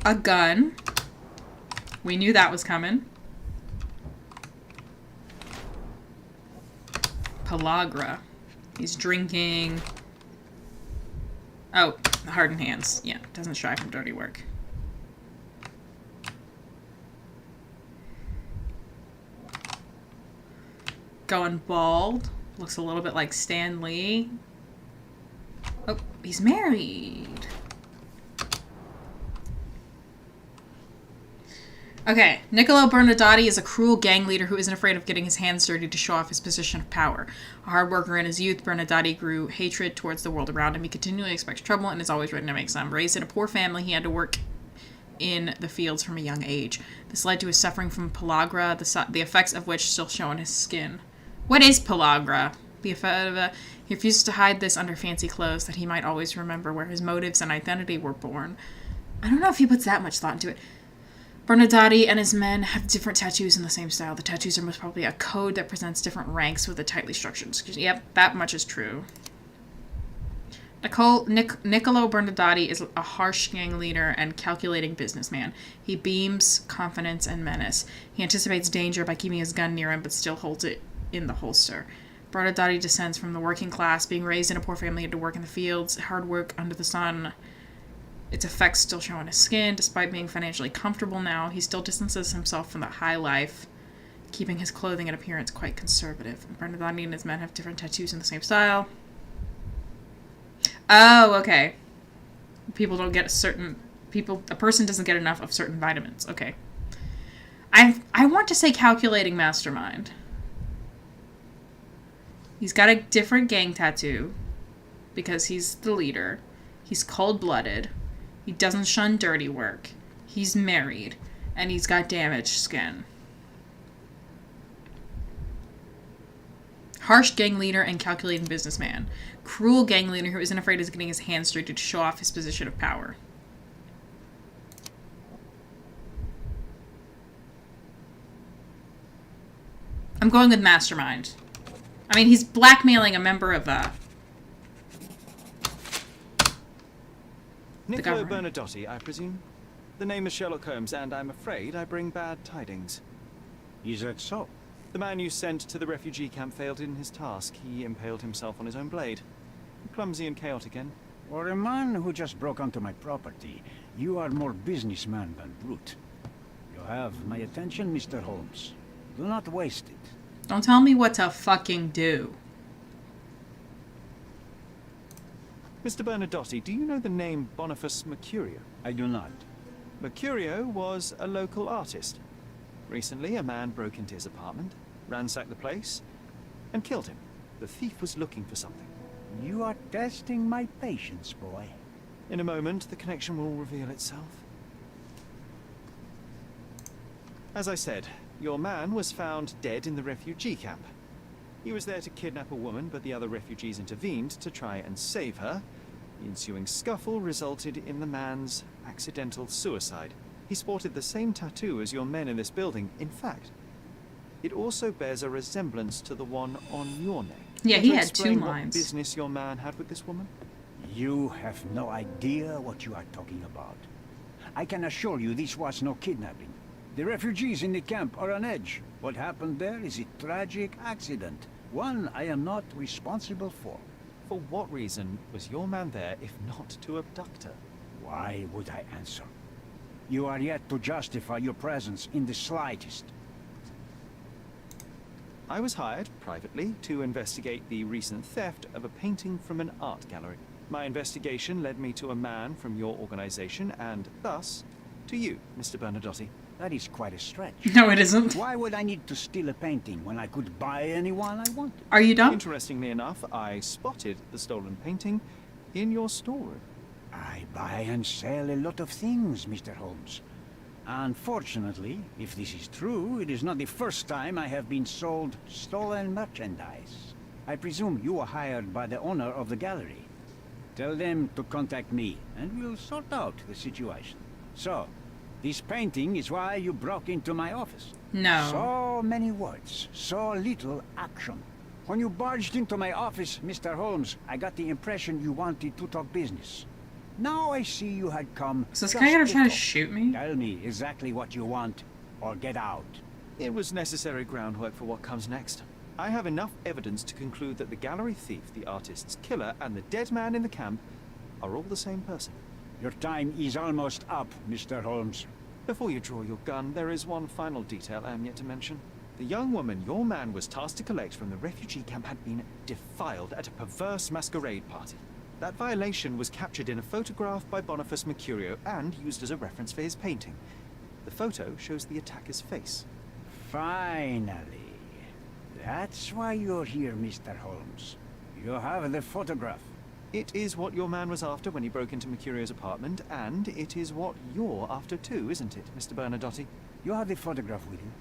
A gun. We knew that was coming. Pellagra. He's drinking. Oh, hardened hands. Yeah, doesn't shy from dirty work. Going bald. Looks a little bit like Stan Lee. Oh, he's married. Okay, Niccolo Bernadotte is a cruel gang leader who isn't afraid of getting his hands dirty to show off his position of power. A hard worker in his youth, Bernadotte grew hatred towards the world around him. He continually expects trouble and is always ready to make some. Raised in a poor family, he had to work in the fields from a young age. This led to his suffering from pellagra, the effects of which still show on his skin. What is pellagra? He refuses to hide this under fancy clothes that he might always remember where his motives and identity were born. I don't know if he puts that much thought into it. Bernadotte and his men have different tattoos in the same style. The tattoos are most probably a code that presents different ranks with a tightly structured... Yep, that much is true. Niccolo Bernadotte is a harsh gang leader and calculating businessman. He beams confidence and menace. He anticipates danger by keeping his gun near him, but still holds it in the holster. Bernadette descends from the working class, being raised in a poor family, had to work in the fields, hard work under the sun. Its effects still show on his skin. Despite being financially comfortable now, he still distances himself from the high life, keeping his clothing and appearance quite conservative. Bernadette and his men have different tattoos in the same style. Oh, okay. People don't get a person doesn't get enough of certain vitamins. Okay. I want to say calculating mastermind. He's got a different gang tattoo because he's the leader. He's cold-blooded. He doesn't shun dirty work. He's married. And he's got damaged skin. Harsh gang leader and calculating businessman. Cruel gang leader who isn't afraid of getting his hands straight to show off his position of power. I'm going with mastermind. I mean, he's blackmailing a member of Niccolo Bernadotti, I presume? The name is Sherlock Holmes, and I'm afraid I bring bad tidings. Is that so? The man you sent to the refugee camp failed in his task. He impaled himself on his own blade. Clumsy and chaotic, eh? For a man who just broke onto my property, you are more businessman than brute. You have my attention, Mr. Holmes. Do not waste it. Don't tell me what to fucking do. Mr. Bernadotti, do you know the name Boniface Mercurio? I do not. Mercurio was a local artist. Recently, a man broke into his apartment, ransacked the place, and killed him. The thief was looking for something. You are testing my patience, boy. In a moment, the connection will reveal itself. As I said, your man was found dead in the refugee camp. He was there to kidnap a woman, but the other refugees intervened to try and save her. The ensuing scuffle resulted in the man's accidental suicide. He sported the same tattoo as your men in this building. In fact, it also bears a resemblance to the one on your neck. Yeah, Could he you had explain two what lines. business your man had with this woman? You have no idea what you are talking about. I can assure you this was no kidnapping. The refugees in the camp are on edge. What happened there is a tragic accident. One I am not responsible for. For what reason was your man there if not to abduct her? Why would I answer? You are yet to justify your presence in the slightest. I was hired, privately, to investigate the recent theft of a painting from an art gallery. My investigation led me to a man from your organization, and thus, to you, Mr. Bernadotti. That is quite a stretch. No, it isn't. Why would I need to steal a painting when I could buy anyone I wanted? Are you dumb? Interestingly enough, I spotted the stolen painting in your storeroom. I buy and sell a lot of things, Mr. Holmes. Unfortunately, if this is true, it is not the first time I have been sold stolen merchandise. I presume you were hired by the owner of the gallery. Tell them to contact me, and we'll sort out the situation. So, this painting is why you broke into my office. No. So many words, so little action. When you barged into my office, Mr. Holmes, I got the impression you wanted to talk business. Now I see you had come. Is this guy gonna try to shoot me? Tell me exactly what you want, or get out. It was necessary groundwork for what comes next. I have enough evidence to conclude that the gallery thief, the artist's killer, and the dead man in the camp are all the same person. Your time is almost up, Mr. Holmes. Before you draw your gun, there is one final detail I am yet to mention. The young woman your man was tasked to collect from the refugee camp had been defiled at a perverse masquerade party. That violation was captured in a photograph by Boniface Mercurio and used as a reference for his painting. The photo shows the attacker's face. Finally. That's why you're here, Mr. Holmes. You have the photograph. It is what your man was after when he broke into Mercurio's apartment, and it is what you're after too, isn't it, Mr. Bernadotti? You have the photograph with you.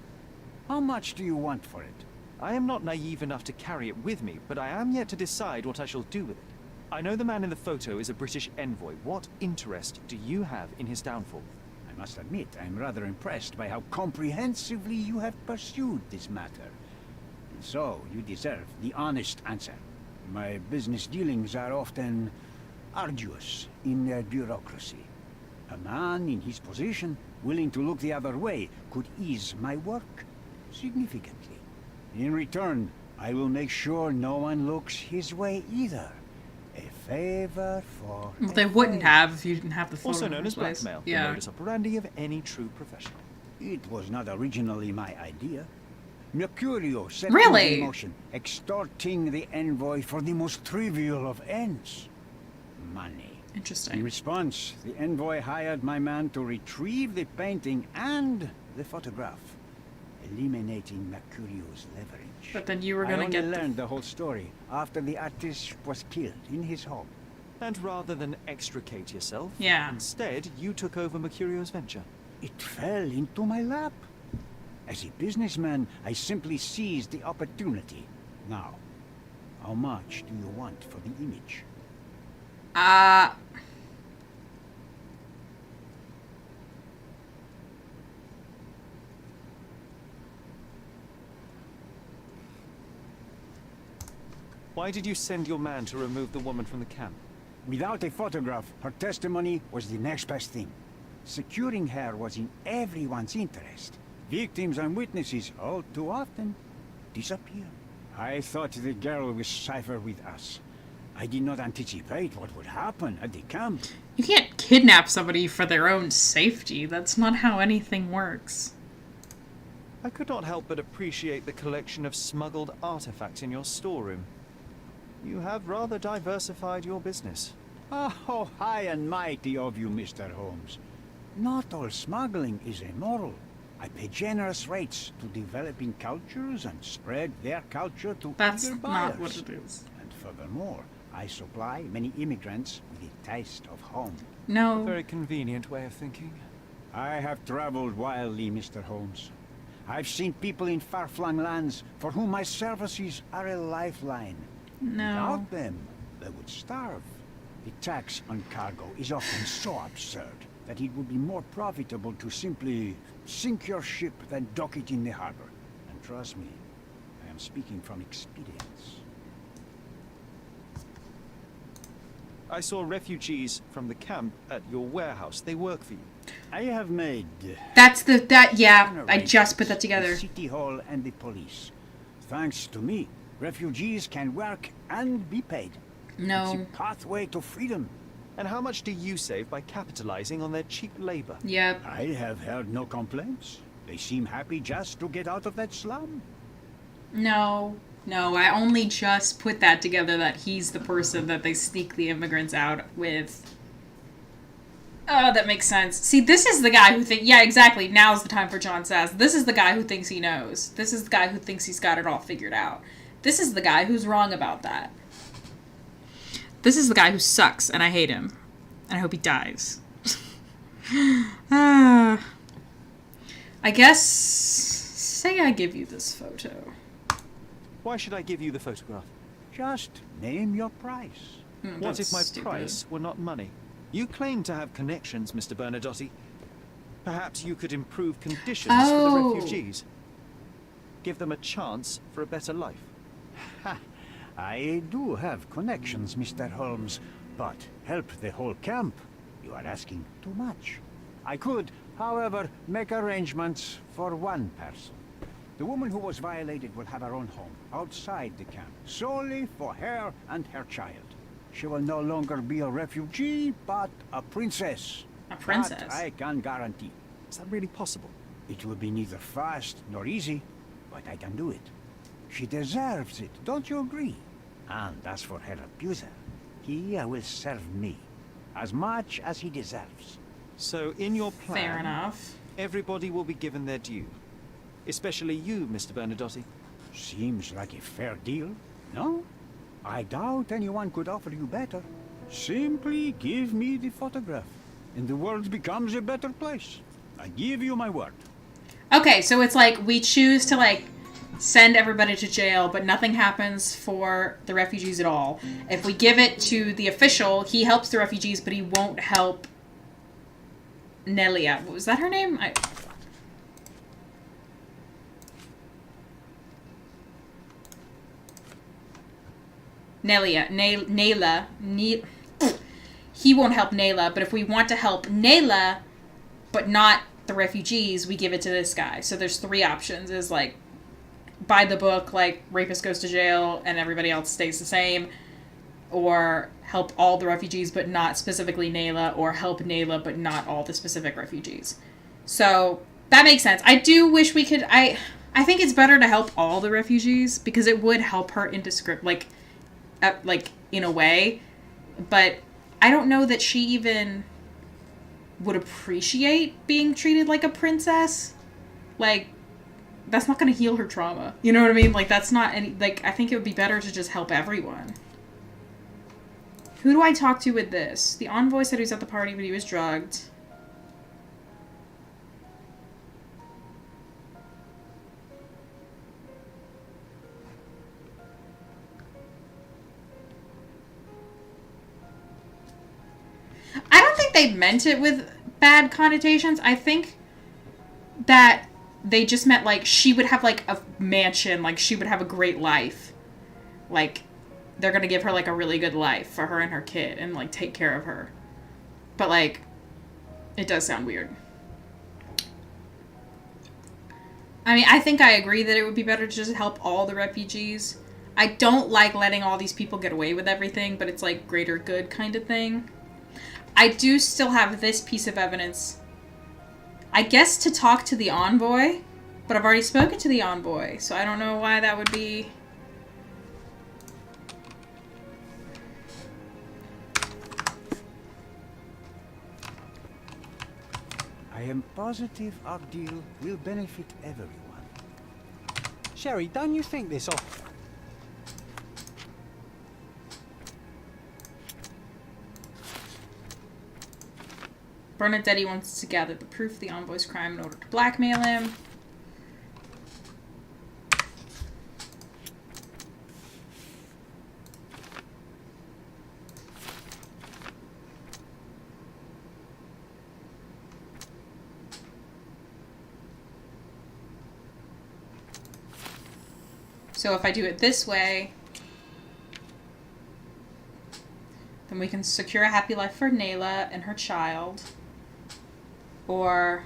How much do you want for it? I am not naive enough to carry it with me, but I am yet to decide what I shall do with it. I know the man in the photo is a British envoy. What interest do you have in his downfall? I must admit, I'm rather impressed by how comprehensively you have pursued this matter. And so, you deserve the honest answer. My business dealings are often arduous in their bureaucracy. A man in his position, willing to look the other way, could ease my work significantly. In return, I will make sure no one looks his way either. A favor for... Well, they wouldn't have if you didn't have the photo. Also in known the as first place. blackmail, the Yeah. modus operandi of any true professional. It was not originally my idea. Mercurio set Really? things in motion, extorting the envoy for the most trivial of ends. Money. Interesting. In response, the envoy hired my man to retrieve the painting and the photograph, eliminating Mercurio's leverage. But then you were I gonna only get learned the whole story after the artist was killed in his home. And rather than extricate yourself, Yeah. instead you took over Mercurio's venture. It fell into my lap. As a businessman, I simply seized the opportunity. Now, how much do you want for the image? Why did you send your man to remove the woman from the camp? Without a photograph, her testimony was the next best thing. Securing her was in everyone's interest. Victims and witnesses all too often disappear. I thought the girl was safer with us. I did not anticipate what would happen at the camp. You can't kidnap somebody for their own safety. That's not how anything works. I could not help but appreciate the collection of smuggled artifacts in your storeroom. You have rather diversified your business. Oh, high and mighty of you, Mr. Holmes. Not all smuggling is immoral. I pay generous rates to developing cultures and spread their culture to That's eager not buyers. what it is. And furthermore, I supply many immigrants with a taste of home. No. A very convenient way of thinking. I have traveled wildly, Mr. Holmes. I've seen people in far-flung lands for whom my services are a lifeline. No. Without them, they would starve. The tax on cargo is often so absurd that it would be more profitable to simply sink your ship than dock it in the harbor. And trust me, I am speaking from experience. I saw refugees from the camp at your warehouse. They work for you. I have made... Yeah, I just put that together. The City Hall and the police. Thanks to me, refugees can work and be paid. No. It's a pathway to freedom. And how much do you save by capitalizing on their cheap labor? Yep. I have heard no complaints. They seem happy just to get out of that slum. No. No, I only just put that together that he's the person that they sneak the immigrants out with. Oh, that makes sense. See, this is the guy who yeah, exactly. Now's the time for John Sass. This is the guy who thinks he knows. This is the guy who thinks he's got it all figured out. This is the guy who's wrong about that. This is the guy who sucks, and I hate him. And I hope he dies. I guess... Say I give you this photo. Why should I give you the photograph? Just name your price. What if my stupid. price were not money? You claim to have connections, Mr. Bernadotte. Perhaps you could improve conditions for the refugees. Give them a chance for a better life. Ha! I do have connections, Mr. Holmes, but help the whole camp? You are asking too much. I could, however, make arrangements for one person. The woman who was violated will have her own home, outside the camp, solely for her and her child. She will no longer be a refugee, but a princess. A princess? That I can guarantee. Is that really possible? It will be neither fast nor easy, but I can do it. She deserves it, don't you agree? And as for her abuser, he will serve me, as much as he deserves. So, in your plan... Fair enough. Everybody will be given their due. Especially you, Mr. Bernadotte. Seems like a fair deal, no? I doubt anyone could offer you better. Simply give me the photograph, and the world becomes a better place. I give you my word. Okay, so it's like we choose to like send everybody to jail, but nothing happens for the refugees at all. If we give it to the official, he helps the refugees, but he won't help Nelia. Was that her name? Nelia. Nayla. He won't help Nayla, but if we want to help Nayla, but not the refugees, we give it to this guy. So there's three options. Is like by the book, like, rapist goes to jail and everybody else stays the same, or help all the refugees but not specifically Nayla, or help Nayla but not all the specific refugees. So that makes sense. I do wish we could, I think it's better to help all the refugees because it would help her into script, like in a way, but I don't know that she even would appreciate being treated like a princess. Like, that's not going to heal her trauma. You know what I mean? Like, that's not any, like, I think it would be better to just help everyone. Who do I talk to with this? The envoy said he was at the party, but he was drugged. I don't think they meant it with bad connotations. I think that they just meant, like, she would have, like, a mansion. Like, she would have a great life. Like, they're gonna give her, like, a really good life for her and her kid and, like, take care of her. But, like, it does sound weird. I mean, I think I agree that it would be better to just help all the refugees. I don't like letting all these people get away with everything, but it's, like, greater good kind of thing. I do still have this piece of evidence, I guess, to talk to the envoy, but I've already spoken to the envoy, so I don't know why that would be. I am positive our deal will benefit everyone. Sherry, don't you think this offer? Bernadetti wants to gather the proof of the envoy's crime in order to blackmail him. So if I do it this way, then we can secure a happy life for Nayla and her child. Or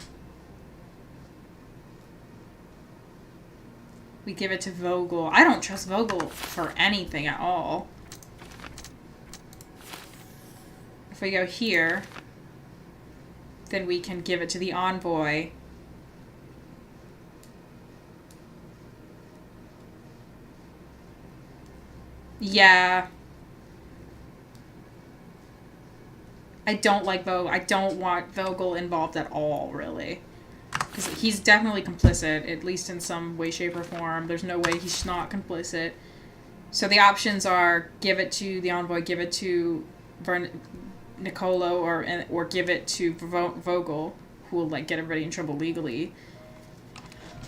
we give it to Vogel. I don't trust Vogel for anything at all. If we go here, then we can give it to the envoy. Yeah. I don't like Vogel. I don't want Vogel involved at all, really. Because he's definitely complicit, at least in some way, shape, or form. There's no way he's not complicit. So the options are give it to the envoy, give it to Nicolo, or give it to Vogel, who will, like, get everybody in trouble legally.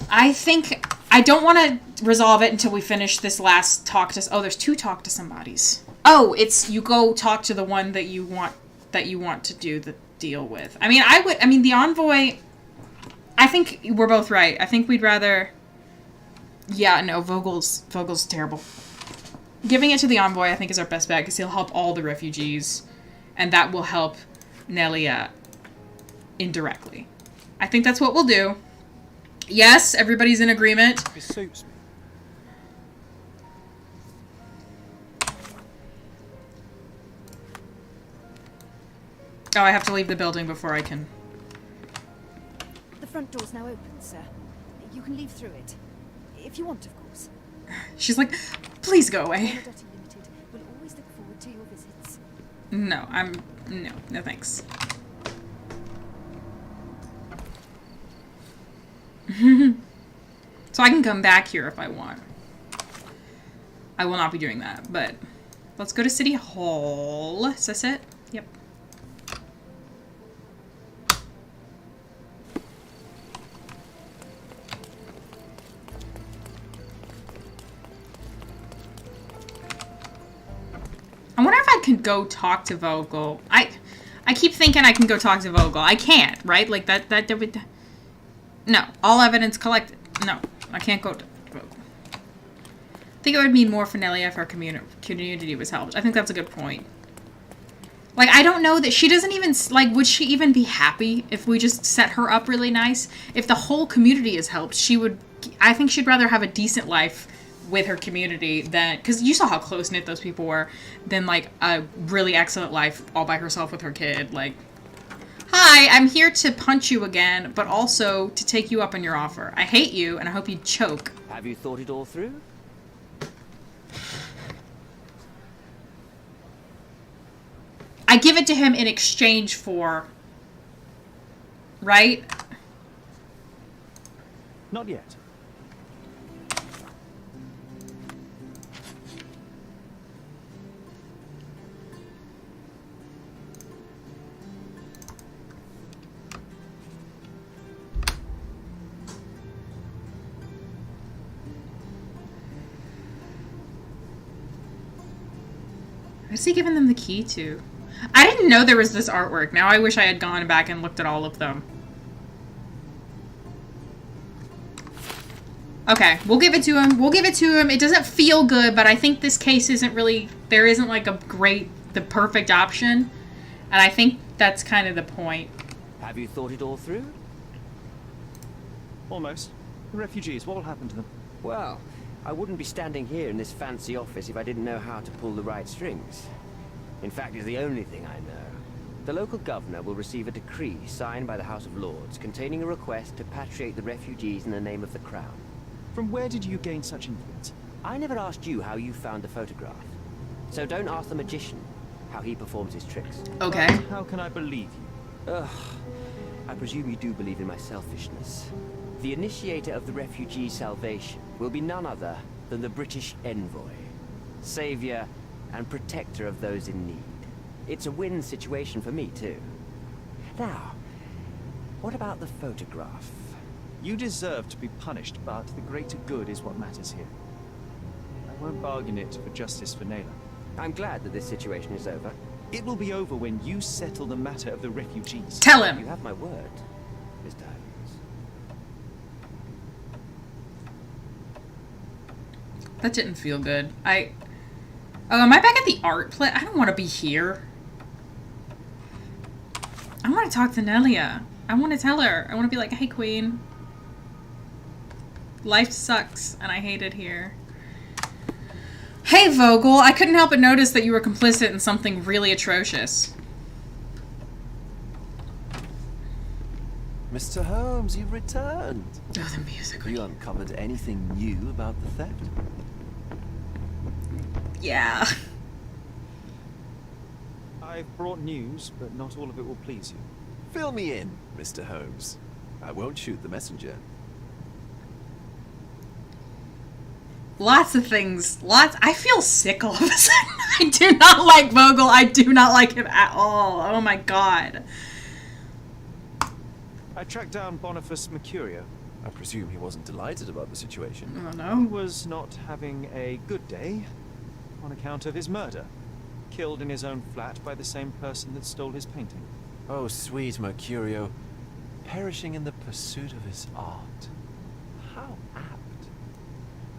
I think I don't want to resolve it until we finish this last talk to. Oh, there's 2 talk to somebodies. Oh, it's you go talk to the one that you want to do the deal with. I mean, the envoy. I think we're both right. I think we'd rather. Yeah, no, Vogel's terrible. Giving it to the envoy, I think, is our best bet because he'll help all the refugees, and that will help Nelia indirectly. I think that's what we'll do. Yes, everybody's in agreement. It suits me. Oh, I have to leave the building before I can. The front door's now open, sir. You can leave through it. If you want, of course. She's like, please go away. Bernadetti Limited will always look forward to your visits. No, no thanks. So I can come back here if I want. I will not be doing that, but let's go to City Hall. Is this it? Yep. I wonder if I can go talk to Vogel. I keep thinking I can go talk to Vogel. I can't, right? Like that would. No, all evidence collected. No, I can't go to Vogel. I think it would mean more for Nelia if our community was helped. I think that's a good point. Like, I don't know that she doesn't even, like, would she even be happy if we just set her up really nice? If the whole community is helped, she would I think she'd rather have a decent life with her community than, because you saw how close-knit those people were, than like a really excellent life all by herself with her kid. Like, hi, I'm here to punch you again, but also to take you up on your offer. I hate you, and I hope you choke. Have you thought it all through? I give it to him in exchange for... Right? Not yet. What's he giving them the key to? I didn't know there was this artwork. Now I wish I had gone back and looked at all of them. Okay, we'll give it to him. We'll give it to him. It doesn't feel good, but I think this case isn't really... There isn't like the perfect option. And I think that's kind of the point. Have you thought it all through? Almost. The refugees, what will happen to them? Well, I wouldn't be standing here in this fancy office if I didn't know how to pull the right strings. In fact, it's the only thing I know. The local governor will receive a decree signed by the House of Lords containing a request to patriate the refugees in the name of the Crown. From where did you gain such influence? I never asked you how you found the photograph. So don't ask the magician how he performs his tricks. Okay. But how can I believe you? Ugh. I presume you do believe in my selfishness. The initiator of the refugee salvation will be none other than the British envoy, savior and protector of those in need. It's a win situation for me, too. Now, what about the photograph? You deserve to be punished, but the greater good is what matters here. I won't bargain it for justice for Nayla. I'm glad that this situation is over. It will be over when you settle the matter of the refugees. Tell him! You have my word, Mr. Holmes. That didn't feel good. Oh, am I back at the art play? I don't want to be here. I want to talk to Nelia. I want to tell her. I want to be like, hey, queen. Life sucks, and I hate it here. Hey, Vogel. I couldn't help but notice that you were complicit in something really atrocious. Mr. Holmes, you've returned. Oh, the music. Have you uncovered anything new about the theft? Yeah. I've brought news, but not all of it will please you. Fill me in, Mr. Holmes. I won't shoot the messenger. Lots of things. Lots. I feel sick all of a sudden. I do not like Vogel. I do not like him at all. Oh my god. I tracked down Boniface Mercurio. I presume he wasn't delighted about the situation. Oh no. He was not having a good day on account of his murder. Killed in his own flat by the same person that stole his painting. Oh, sweet Mercurio. Perishing in the pursuit of his art. How apt.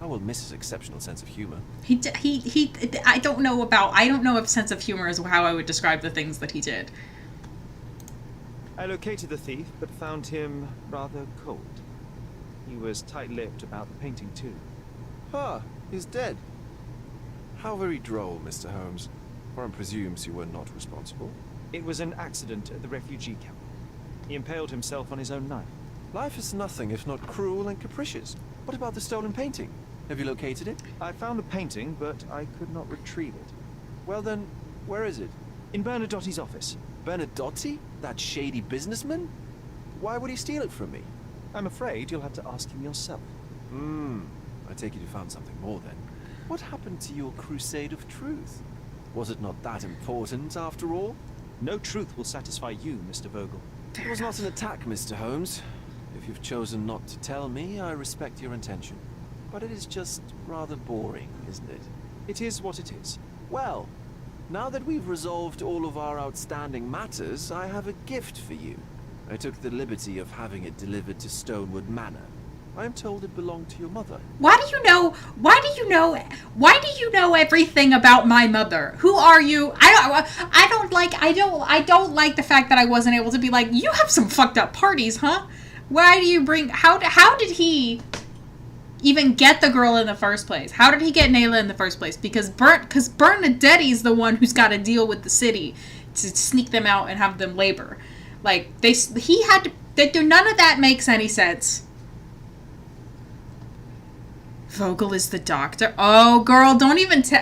I will miss his exceptional sense of humor. I don't know if sense of humor is how I would describe the things that he did. I located the thief, but found him rather cold. He was tight-lipped about the painting, too. Ah, he's dead. How very droll, Mr. Holmes. Warren presumes you were not responsible. It was an accident at the refugee camp. He impaled himself on his own knife. Life is nothing if not cruel and capricious. What about the stolen painting? Have you located it? I found the painting, but I could not retrieve it. Well then, where is it? In Bernadotti's office. Bernadotti? That shady businessman? Why would he steal it from me? I'm afraid you'll have to ask him yourself. I take it you found something more then. What happened to your crusade of truth? Was it not that important, after all? No truth will satisfy you, Mr. Vogel. It was not an attack, Mr. Holmes. If you've chosen not to tell me, I respect your intention. But it is just rather boring, isn't it? It is what it is. Well, now that we've resolved all of our outstanding matters, I have a gift for you. I took the liberty of having it delivered to Stonewood Manor. I am told it belonged to your mother. Why do you know everything about my mother? Who are you? I don't like the fact that I wasn't able to be like, you have some fucked up parties, huh? Why do you bring, how did he even get the girl in the first place? How did he get Nayla in the first place? Because Bernadetti's the one who's got to deal with the city to sneak them out and have them labor. Like, he had to, none of that makes any sense. Vogel is the doctor. Oh, girl, don't even put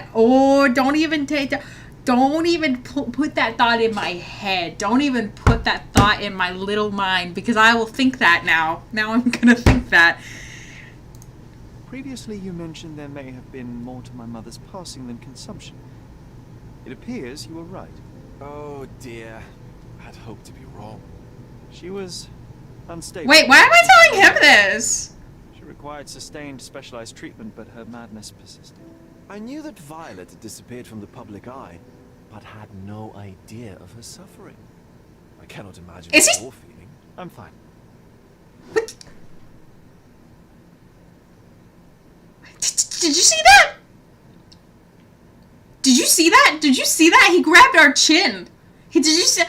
that thought in my head. Don't even put that thought in my little mind, because I will think that now. Now I'm gonna think that. Previously, you mentioned there may have been more to my mother's passing than consumption. It appears you were right. Oh dear. I'd hoped to be wrong. She was unstable. Wait, why am I telling him this? She required sustained, specialized treatment, but her madness persisted. I knew that Violet had disappeared from the public eye, but had no idea of her suffering. I cannot imagine what you're feeling. I'm fine. Did you see that? Did you see that? Did you see that? He grabbed our chin. Did you see?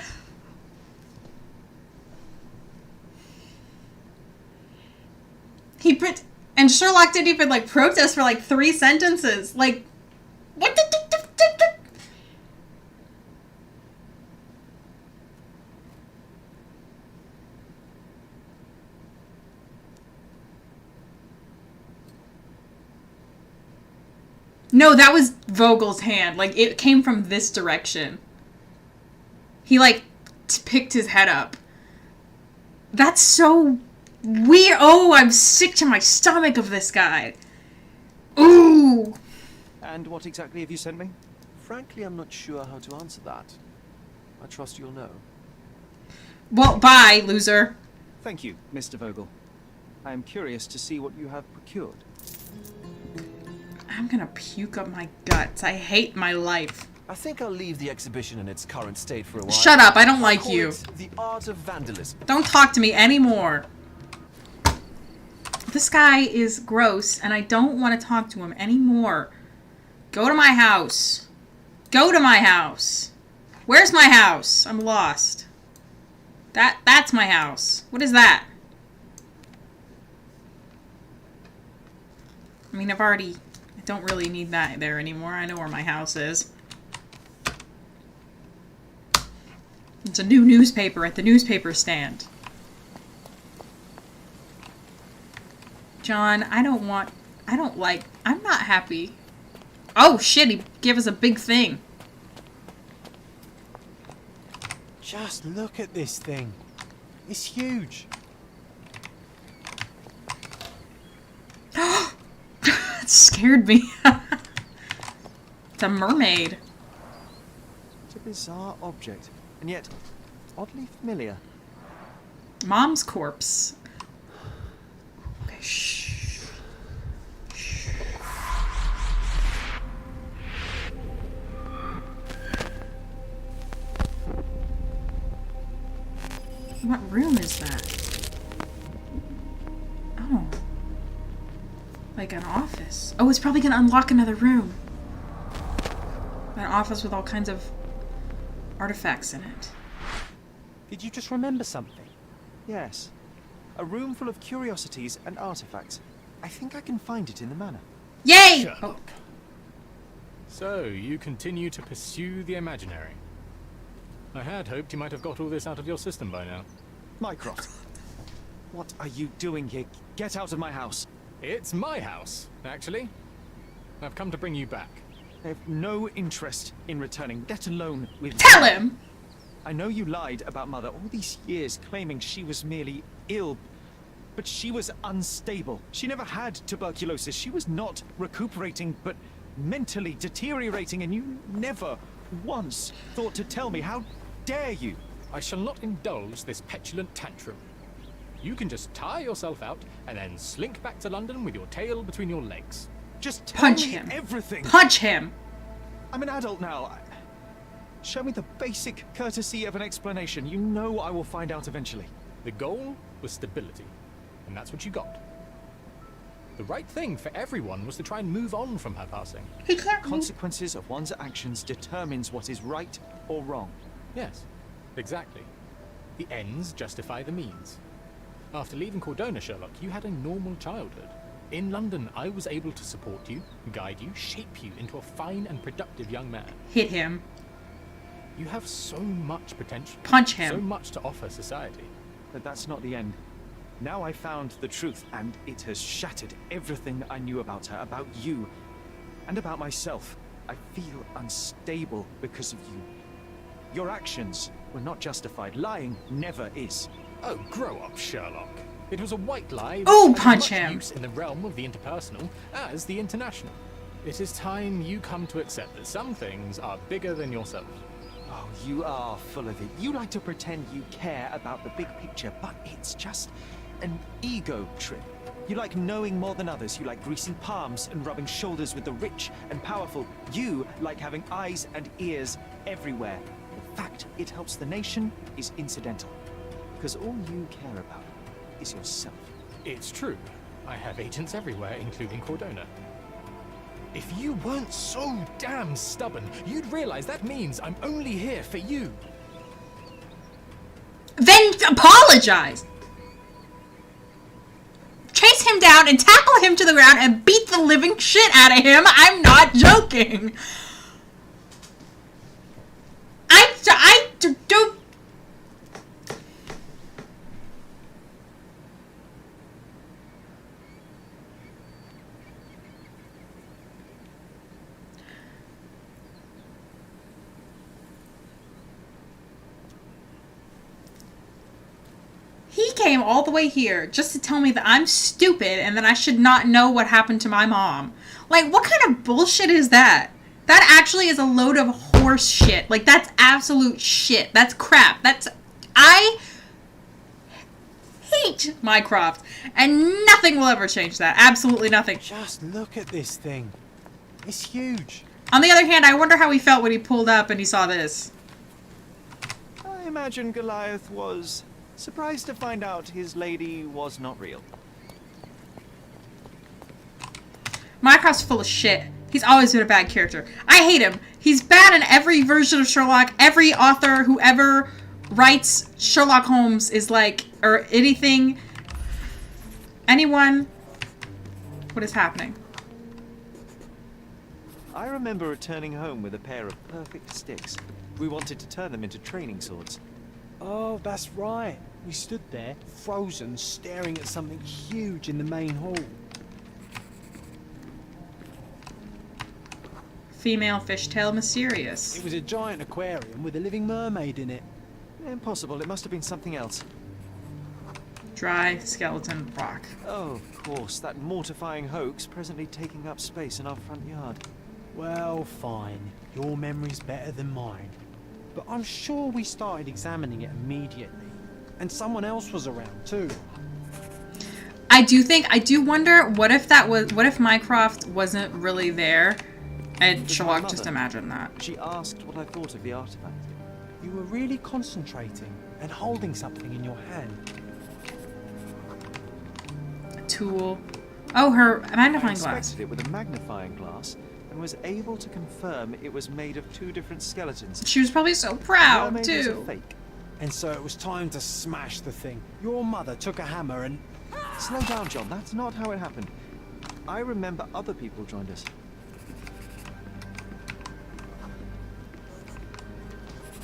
And Sherlock didn't even like protest for like 3 sentences. Like, what the? No, that was Vogel's hand. Like, it came from this direction. He, like, picked his head up. That's so weird. Oh, I'm sick to my stomach of this guy. Ooh. And what exactly have you sent me? Frankly, I'm not sure how to answer that. I trust you'll know. Well, bye, loser. Thank you, Mr. Vogel. I am curious to see what you have procured. I'm gonna puke up my guts. I hate my life. I think I'll leave the exhibition in its current state for a while. Shut up, I don't like you. The art of vandalism. Don't talk to me anymore. This guy is gross, and I don't want to talk to him anymore. Go to my house. Go to my house. Where's my house? I'm lost. That's my house. What is that? I mean, I don't really need that there anymore. I know where my house is. It's a new newspaper at the newspaper stand. John, I'm not happy. Oh shit, he gave us a big thing. Just look at this thing. It's huge. That scared me. It's a mermaid. It's a bizarre object, and yet oddly familiar. Mom's corpse. Okay, shh. What room is that? Oh. Like an office. Oh, it's probably gonna unlock another room. An office with all kinds of artifacts in it. Did you just remember something? Yes. A room full of curiosities and artifacts. I think I can find it in the manor. Yay! Shut up. So, you continue to pursue the imaginary. I had hoped you might have got all this out of your system by now. Mycroft, what are you doing here? Get out of my house. It's my house, actually. I've come to bring you back. I have no interest in returning, let alone with... Tell him! I know you lied about Mother all these years, claiming she was merely ill, but she was unstable. She never had tuberculosis. She was not recuperating, but mentally deteriorating, and you never once thought to tell me. How dare you? I shall not indulge this petulant tantrum. You can just tire yourself out and then slink back to London with your tail between your legs. Just tell Punch me him. everything. Punch him. I'm an adult now. Show me the basic courtesy of an explanation. You know I will find out eventually. The goal was stability, and that's what you got. The right thing for everyone was to try and move on from her passing. Consequences of one's actions determines what is right or wrong. Yes, exactly. The ends justify the means. After leaving Cordona, Sherlock, you had a normal childhood. In London, I was able to support you, guide you, shape you into a fine and productive young man. Hit him. You have so much potential. Punch him. So much to offer society. But that's not the end. Now I found the truth, and it has shattered everything I knew about her, about you, and about myself. I feel unstable because of you. Your actions were not justified. Lying never is. Oh, grow up, Sherlock. It was a white lie. Oh, that has punch as much him. use in the realm of the interpersonal as the international. It is time you come to accept that some things are bigger than yourself. Oh, you are full of it. You like to pretend you care about the big picture, but it's just an ego trip. You like knowing more than others. You like greasing palms and rubbing shoulders with the rich and powerful. You like having eyes and ears everywhere. The fact it helps the nation is incidental. Because all you care about is yourself. It's true. I have agents everywhere, including Cordona. If you weren't so damn stubborn, you'd realize that means I'm only here for you. Then apologize. Chase him down and tackle him to the ground and beat the living shit out of him. I'm not joking. I do. He came all the way here just to tell me that I'm stupid and that I should not know what happened to my mom. Like, what kind of bullshit is that? That actually is a load of horse shit. Like, that's absolute shit. That's crap. I hate Mycroft, and nothing will ever change that. Absolutely nothing. Just look at this thing. It's huge. On the other hand, I wonder how he felt when he pulled up and he saw this. I imagine Goliath was surprised to find out his lady was not real. Mycroft's full of shit. He's always been a bad character. I hate him. He's bad in every version of Sherlock. Every author who ever writes Sherlock Holmes is like, or anything. Anyone. What is happening? I remember returning home with a pair of perfect sticks. We wanted to turn them into training swords. Oh, that's right. We stood there, frozen, staring at something huge in the main hall. Female fishtail mysterious. It was a giant aquarium with a living mermaid in it. Impossible. It must have been something else. Dry skeleton rock. Oh, of course. That mortifying hoax presently taking up space in our front yard. Well, fine. Your memory's better than mine. But I'm sure we started examining it immediately. And someone else was around too. I do wonder, what if Mycroft wasn't really there? And Sherlock just imagined that. She asked what I thought of the artifact. You were really concentrating and holding something in your hand. A tool. Oh, her magnifying I glass. inspected it with a magnifying glass and was able to confirm it was made of two different skeletons. She was probably so proud, The mermaid was a too. fake. And so it was time to smash the thing. Your mother took a hammer and... Slow down, John. That's not how it happened. I remember other people joined us.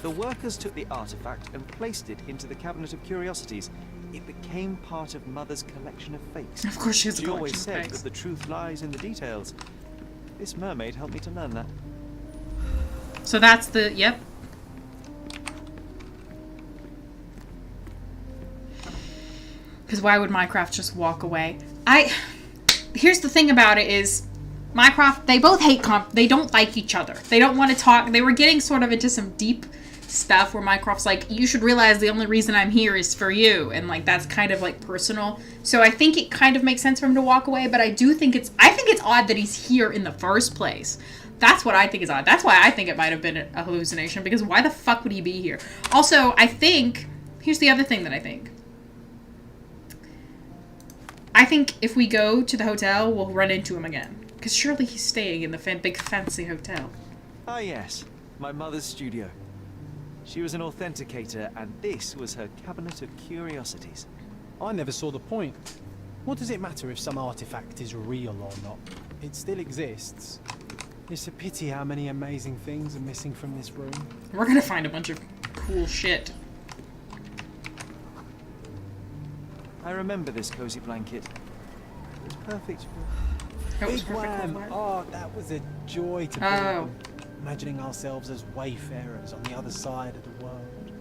The workers took the artifact and placed it into the Cabinet of Curiosities. It became part of Mother's collection of fakes. Of course she has a She always collection of said fakes. that the truth lies in the details. This mermaid helped me to learn that. So that's the, yep. Because why would Mycroft just walk away? Here's the thing about it is, Mycroft, they both hate they don't like each other. They don't want to talk. They were getting sort of into some deep stuff where Mycroft's like, you should realize the only reason I'm here is for you. And like, that's kind of like personal. So I think it kind of makes sense for him to walk away, but I think it's odd that he's here in the first place. That's what I think is odd. That's why I think it might have been a hallucination, because why the fuck would he be here? Also, I think, here's the other thing that I think if we go to the hotel, we'll run into him again. Because surely he's staying in the big fancy hotel. Ah yes, my mother's studio. She was an authenticator, and this was her Cabinet of Curiosities. I never saw the point. What does it matter if some artifact is real or not? It still exists. It's a pity how many amazing things are missing from this room. We're gonna find a bunch of cool shit. I remember this cozy blanket. It was perfect for... Wigwam! Oh, that was a joy to build. Imagining ourselves as wayfarers on the other side of the world.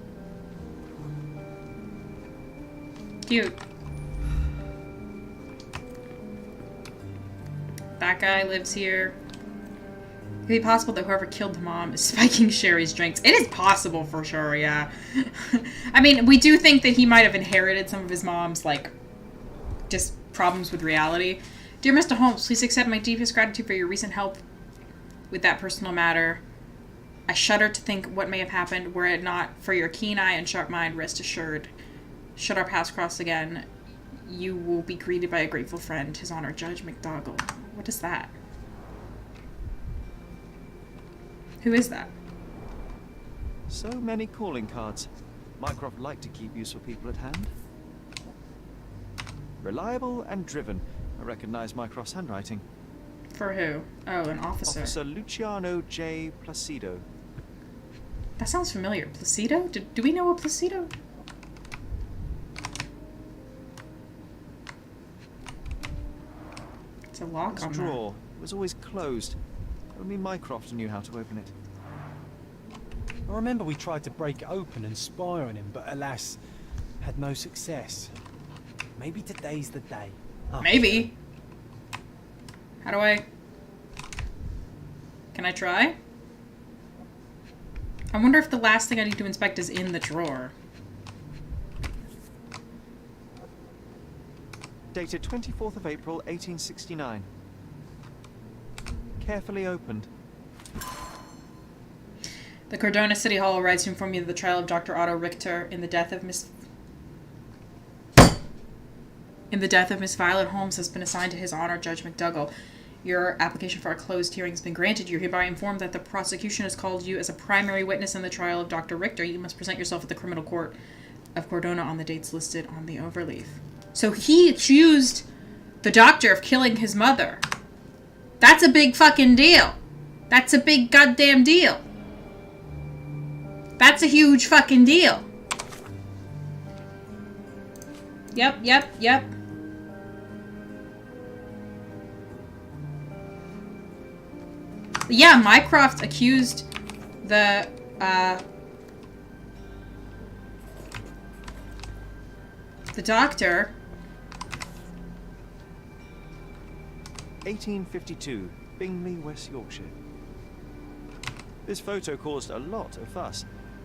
Cute. That guy lives here. Could it be possible that whoever killed the mom is spiking Sherry's drinks? It is possible for sure, yeah. I mean, we do think that he might have inherited some of his mom's, like, just problems with reality. Dear Mr. Holmes, please accept my deepest gratitude for your recent help with that personal matter. I shudder to think what may have happened were it not for your keen eye and sharp mind. Rest assured, should our paths cross again, you will be greeted by a grateful friend, His Honor Judge McDougall. What is that? Who is that? So many calling cards. Mycroft liked to keep useful people at hand. Reliable and driven. I recognize Mycroft's handwriting. For who? Oh, an officer. Officer Luciano J. Placido. That sounds familiar. Placido? Do we know a Placido? It's a lock on This drawer was always closed. Only Mycroft knew how to open it. I remember we tried to break it open and spy on him, but alas, had no success. Maybe today's the day. Oh, maybe. How do I... Can I try? I wonder if the last thing I need to inspect is in the drawer. Dated 24th of April, 1869. Carefully opened. The Cordona City Hall writes to inform you of the trial of Dr. Otto Richter in the death of Miss Violet Holmes has been assigned to His Honor Judge McDougall. Your application for a closed hearing has been granted. You're hereby informed that the prosecution has called you as a primary witness in the trial of Dr. Richter. You must present yourself at the criminal court of Cordona on the dates listed on the overleaf. So he accused the doctor of killing his mother. That's a big fucking deal. That's a big goddamn deal. That's a huge fucking deal. Yep. Yeah, Mycroft accused the, doctor. 1852, Bingley, West Yorkshire. This photo caused a lot of fuss.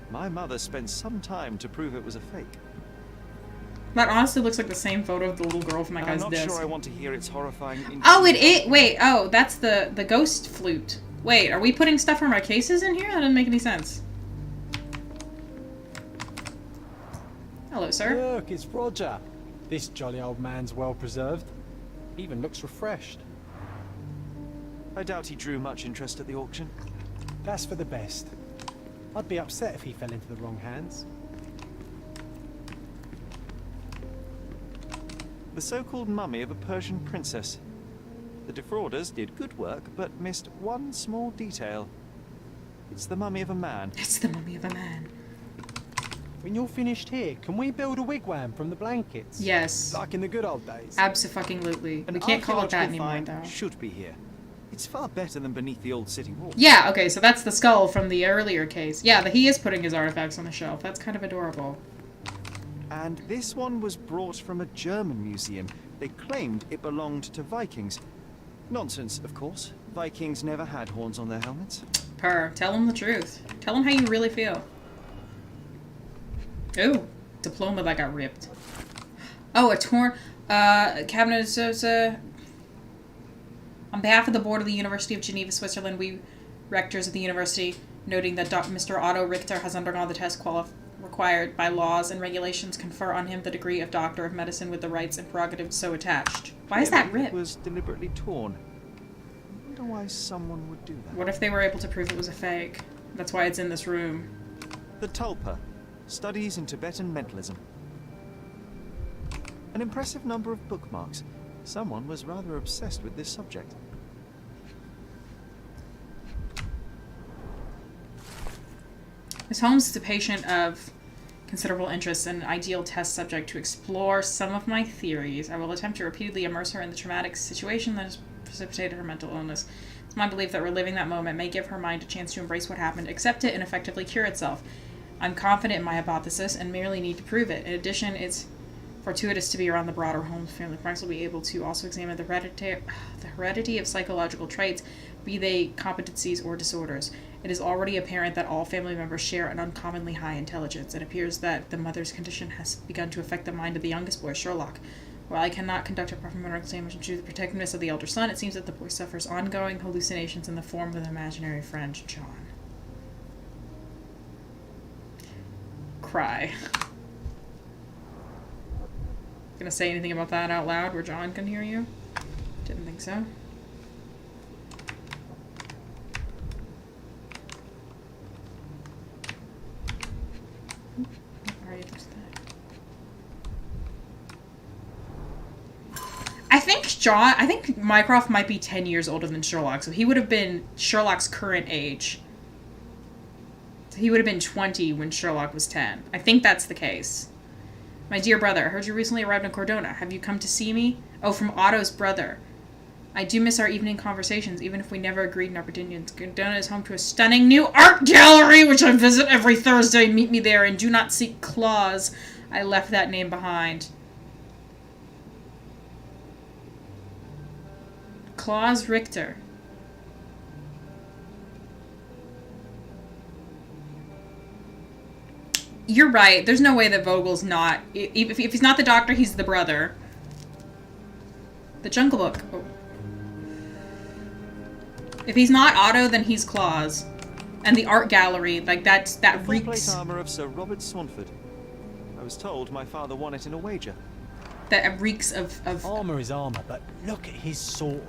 My mother spent some time to prove it was a fake. That honestly looks like the same photo of the little girl from that guy's I'm not desk. sure I want to hear its horrifying... Oh, it is. Wait, oh, that's the ghost flute. Wait, are we putting stuff from our cases in here? That doesn't make any sense. Hello, sir. Look, it's Roger. This jolly old man's well preserved. Even looks refreshed. I doubt he drew much interest at the auction. That's for the best. I'd be upset if he fell into the wrong hands. The so-called mummy of a Persian princess. The defrauders did good work, but missed one small detail. It's the mummy of a man. It's the mummy of a man. When you're finished here, can we build a wigwam from the blankets? Yes. Like in the good old days. Abso-fucking-lutely. We can't call it that anymore, though. Should be here. It's far better than beneath the old city wall. Yeah, okay, so that's the skull from the earlier case. Yeah, but he is putting his artifacts on the shelf. That's kind of adorable. And this one was brought from a German museum. They claimed it belonged to Vikings. Nonsense, of course. Vikings never had horns on their helmets. Purr. Tell him the truth. Tell him how you really feel. Ooh, diploma that got ripped. Oh, a torn... cabinet says, on behalf of the board of the University of Geneva, Switzerland, we, rectors of the university, noting that Mr. Otto Richter has undergone the test required by laws and regulations, confer on him the degree of Doctor of Medicine with the rights and prerogatives so attached. Why is that ripped? It was deliberately torn. I wonder why someone would do that. What if they were able to prove it was a fake? That's why it's in this room. The Tulpa. Studies in Tibetan mentalism. An impressive number of bookmarks. Someone was rather obsessed with this subject. Miss Holmes is a patient of considerable interest and an ideal test subject to explore some of my theories. I will attempt to repeatedly immerse her in the traumatic situation that has precipitated her mental illness. It's my belief that reliving that moment may give her mind a chance to embrace what happened, accept it, and effectively cure itself. I'm confident in my hypothesis and merely need to prove it. In addition, it's fortuitous to be around the broader Holmes family. Perhaps we'll be able to also examine the heredity of psychological traits, be they competencies or disorders. It is already apparent that all family members share an uncommonly high intelligence. It appears that the mother's condition has begun to affect the mind of the youngest boy, Sherlock. While I cannot conduct a proper medical examination to the protectiveness of the elder son, it seems that the boy suffers ongoing hallucinations in the form of an imaginary friend, John. Cry. Gonna say anything about that out loud where John can hear you? Didn't think so. I think Mycroft might be 10 years older than Sherlock, so he would have been Sherlock's current age. So he would have been 20 when Sherlock was 10. I think that's the case. My dear brother, I heard you recently arrived in Cordona. Have you come to see me? Oh, from Otto's brother. I do miss our evening conversations, even if we never agreed in our opinions. Cordona is home to a stunning new art gallery, which I visit every Thursday. Meet me there, and do not seek Claus. I left that name behind. Claus Richter. You're right. There's no way that Vogel's not... If he's not the doctor, he's the brother. The Jungle Book. Oh. If he's not Otto, then he's Claus. And the art gallery, like that reeks... Full-plate armor of Sir Robert Swanford. I was told my father won it in a wager. That reeks of... Armor is armor, but look at his sword.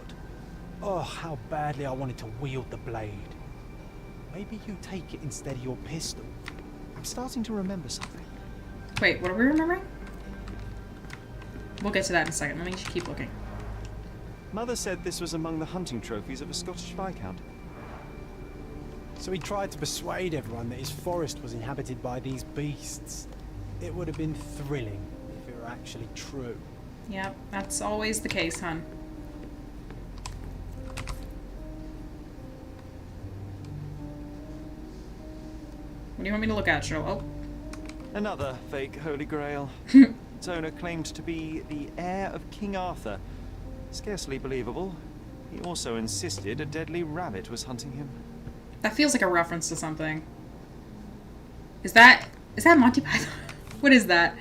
Oh, how badly I wanted to wield the blade. Maybe you take it instead of your pistol. I'm starting to remember something. Wait, what are we remembering? We'll get to that in a second. Let me just keep looking. Mother said this was among the hunting trophies of a Scottish Viscount. So he tried to persuade everyone that his forest was inhabited by these beasts. It would have been thrilling if it were actually true. Yep, that's always the case, hon. What do you want me to look at, Sherlock? Oh. Another fake Holy Grail. Its owner claimed to be the heir of King Arthur. Scarcely believable. He also insisted a deadly rabbit was hunting him. That feels like a reference to something. Is that Monty Python? What is that?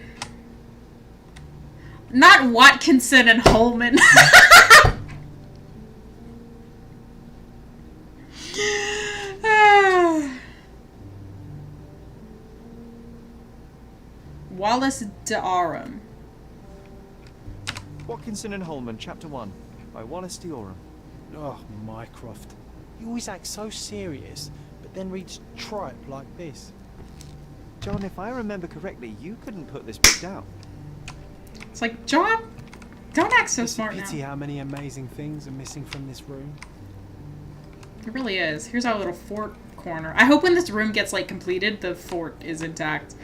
Not Watkinson and Holman. Wallace de Aram. Watkinson and Holman, Chapter 1, by Wallace de Aram. Oh, Mycroft. You always act so serious, but then reads tripe like this. John, if I remember correctly, you couldn't put this book down. It's like, John, don't act so smart now. It's a pity how many amazing things are missing from this room. It really is. Here's our little fort corner. I hope when this room gets, like, completed, the fort is intact.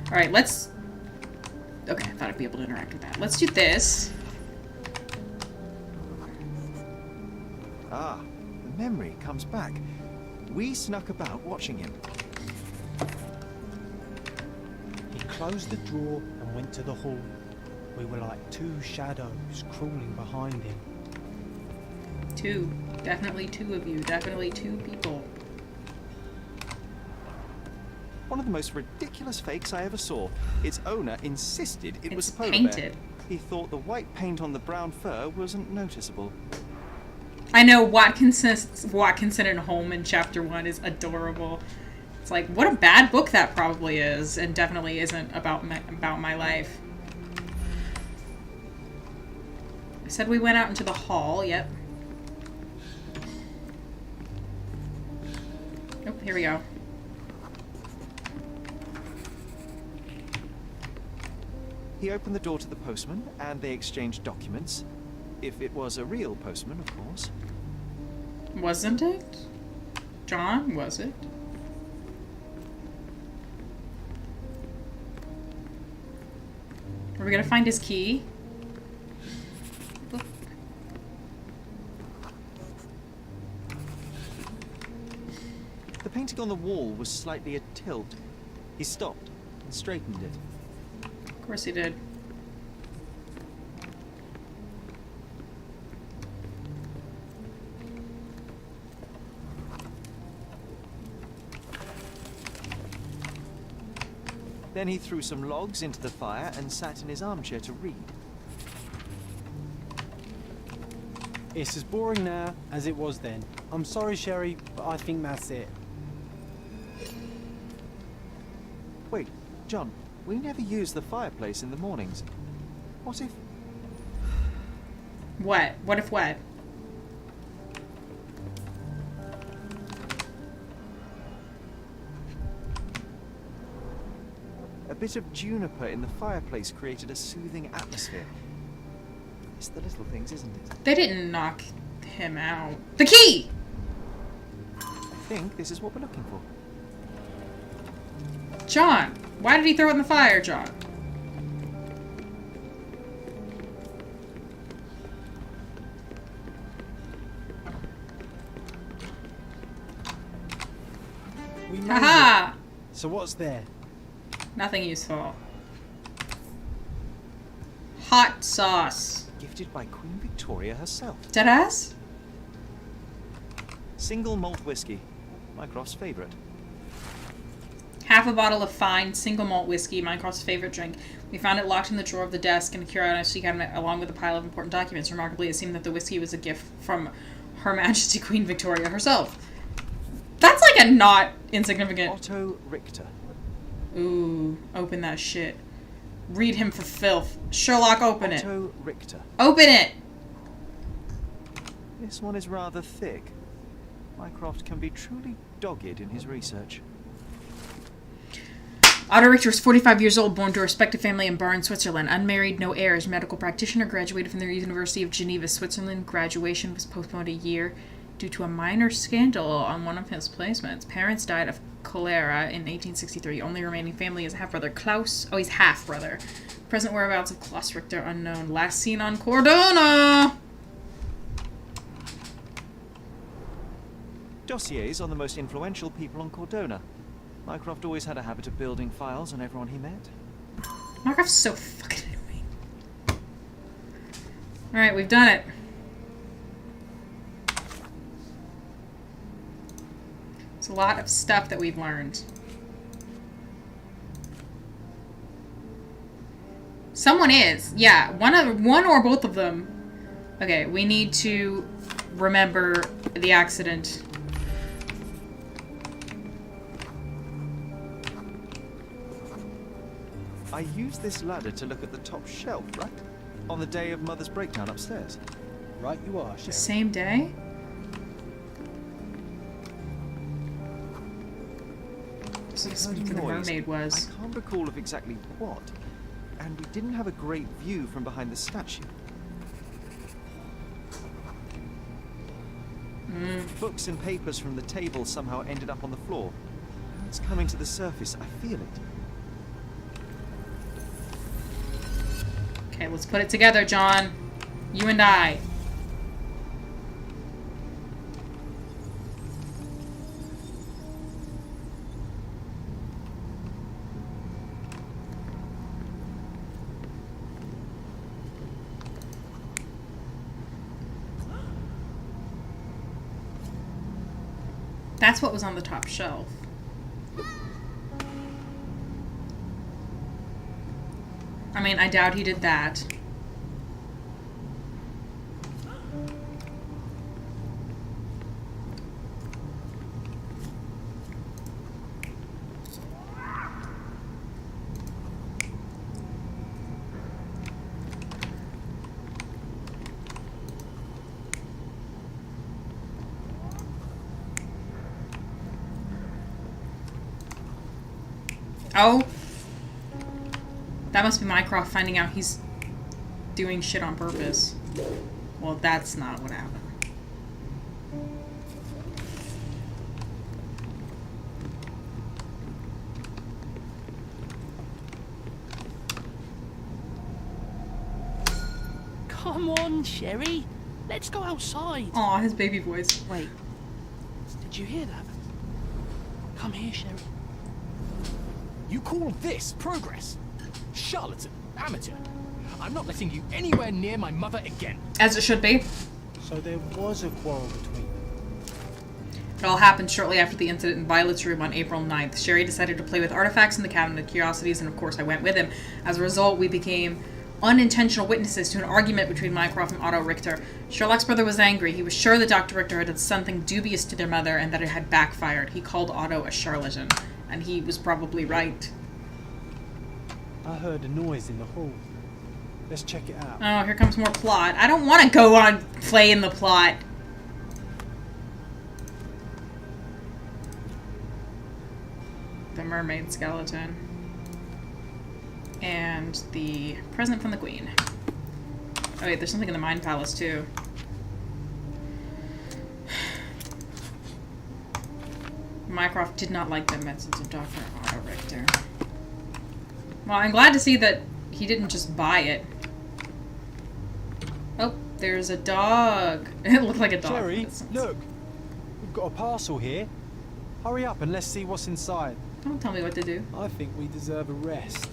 Alright, let's... Okay, I thought I'd be able to interact with that. Let's do this. Ah, the memory comes back. We snuck about watching him. He closed the drawer and went to the hall. We were like two shadows crawling behind him. Two. Definitely two of you. Definitely two people. One of the most ridiculous fakes I ever saw. Its owner insisted it was a polar painted. bear. He thought the white paint on the brown fur wasn't noticeable. I know Watkinson and Holman Chapter 1 is adorable. It's like, what a bad book that probably is, and definitely isn't about my life. I said we went out into the hall, yep. Oh, here we go. He opened the door to the postman, and they exchanged documents. If it was a real postman, of course. Wasn't it? John, was it? Are we gonna find his key? The painting on the wall was slightly at tilt. He stopped and straightened it. Of course he did. Then he threw some logs into the fire and sat in his armchair to read. It's as boring now as it was then. I'm sorry, Sherry, but I think that's it. Wait, John, we never use the fireplace in the mornings. What if... What? What if what? A bit of juniper in the fireplace created a soothing atmosphere. It's the little things, isn't it? They didn't knock him out. The key! I think this is what we're looking for. John! Why did he throw it in the fire, John? We made Haha! it. So what's there? Nothing useful. Hot sauce. Gifted by Queen Victoria herself. Deadass? Single malt whiskey. Mycroft's favorite. Half a bottle of fine single malt whiskey, Mycroft's favorite drink. We found it locked in the drawer of the desk in a curiosity cabinet along with a pile of important documents. Remarkably, it seemed that the whiskey was a gift from Her Majesty Queen Victoria herself. That's like a not insignificant... Otto Richter. Ooh, open that shit. Read him for filth. Sherlock, open it. Otto Richter. Open it! This one is rather thick. Mycroft can be truly dogged in his research. Otto Richter is 45 years old, born to a respected family in Bern, Switzerland. Unmarried, no heirs, medical practitioner, graduated from the University of Geneva, Switzerland. Graduation was postponed a year due to a minor scandal on one of his placements. Parents died of cholera in 1863. Only remaining family is half-brother Klaus. Oh, he's half-brother. Present whereabouts of Klaus Richter unknown. Last seen on Cordona! Dossiers on the most influential people on Cordona. Mycroft always had a habit of building files on everyone he met. Mycroft's so fucking annoying. Alright, we've done it. It's a lot of stuff that we've learned. Someone is. Yeah, one or both of them. Okay, we need to remember the accident. I used this ladder to look at the top shelf, right? On the day of Mother's breakdown upstairs. Right you are, Sherry. The same day? So this is where the mermaid was. I can't recall of exactly what. And we didn't have a great view from behind the statue. Books and papers from the table somehow ended up on the floor. Now it's coming to the surface. I feel it. Okay, let's put it together, John. You and I. That's what was on the top shelf. I mean, I doubt he did that. Oh. That must be Mycroft finding out he's doing shit on purpose. Well, that's not what happened. Come on, Sherry. Let's go outside. Aw, his baby voice. Wait. Did you hear that? Come here, Sherry. You call this progress? Charlatan, amateur. I'm not letting you anywhere near my mother again. As it should be. So there was a quarrel between them. It all happened shortly after the incident in Violet's room on April 9th. Sherry decided to play with artifacts in the cabinet of curiosities, and of course I went with him. As a result, we became unintentional witnesses to an argument between Mycroft and Otto Richter. Sherlock's brother was angry. He was sure that Dr. Richter had done something dubious to their mother and that it had backfired. He called Otto a charlatan, and he was probably right. I heard a noise in the hall. Let's check it out. Oh, here comes more plot. I don't want to go on playing the plot. The mermaid skeleton. And the present from the Queen. Oh wait, there's something in the Mind Palace too. Mycroft did not like the methods of Dr. Otto Richter. Well, I'm glad to see that he didn't just buy it. Oh, there's a dog. It looked like a dog. Sherry, look. We've got a parcel here. Hurry up and let's see what's inside. Don't tell me what to do. I think we deserve a rest.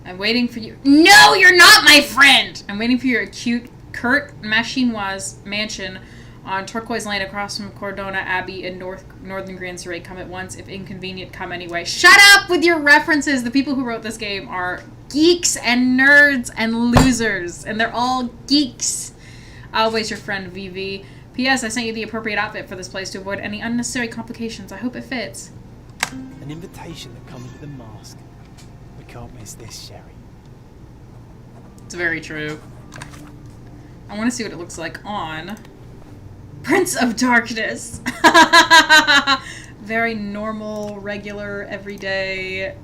I'm waiting for you. No, you're not my friend! I'm waiting for your cute Kurt Machinois mansion on Turquoise Lane across from Cordona Abbey in northern Grand Surrey. Come at once. If inconvenient, come anyway. Shut up with your references! The people who wrote this game are geeks and nerds and losers. And they're all geeks. Always your friend, VV. P.S. I sent you the appropriate outfit for this place to avoid any unnecessary complications. I hope it fits. An invitation that comes with a mask. We can't miss this, Sherry. It's very true. I want to see what it looks like on Prince of Darkness. Very normal, regular, everyday.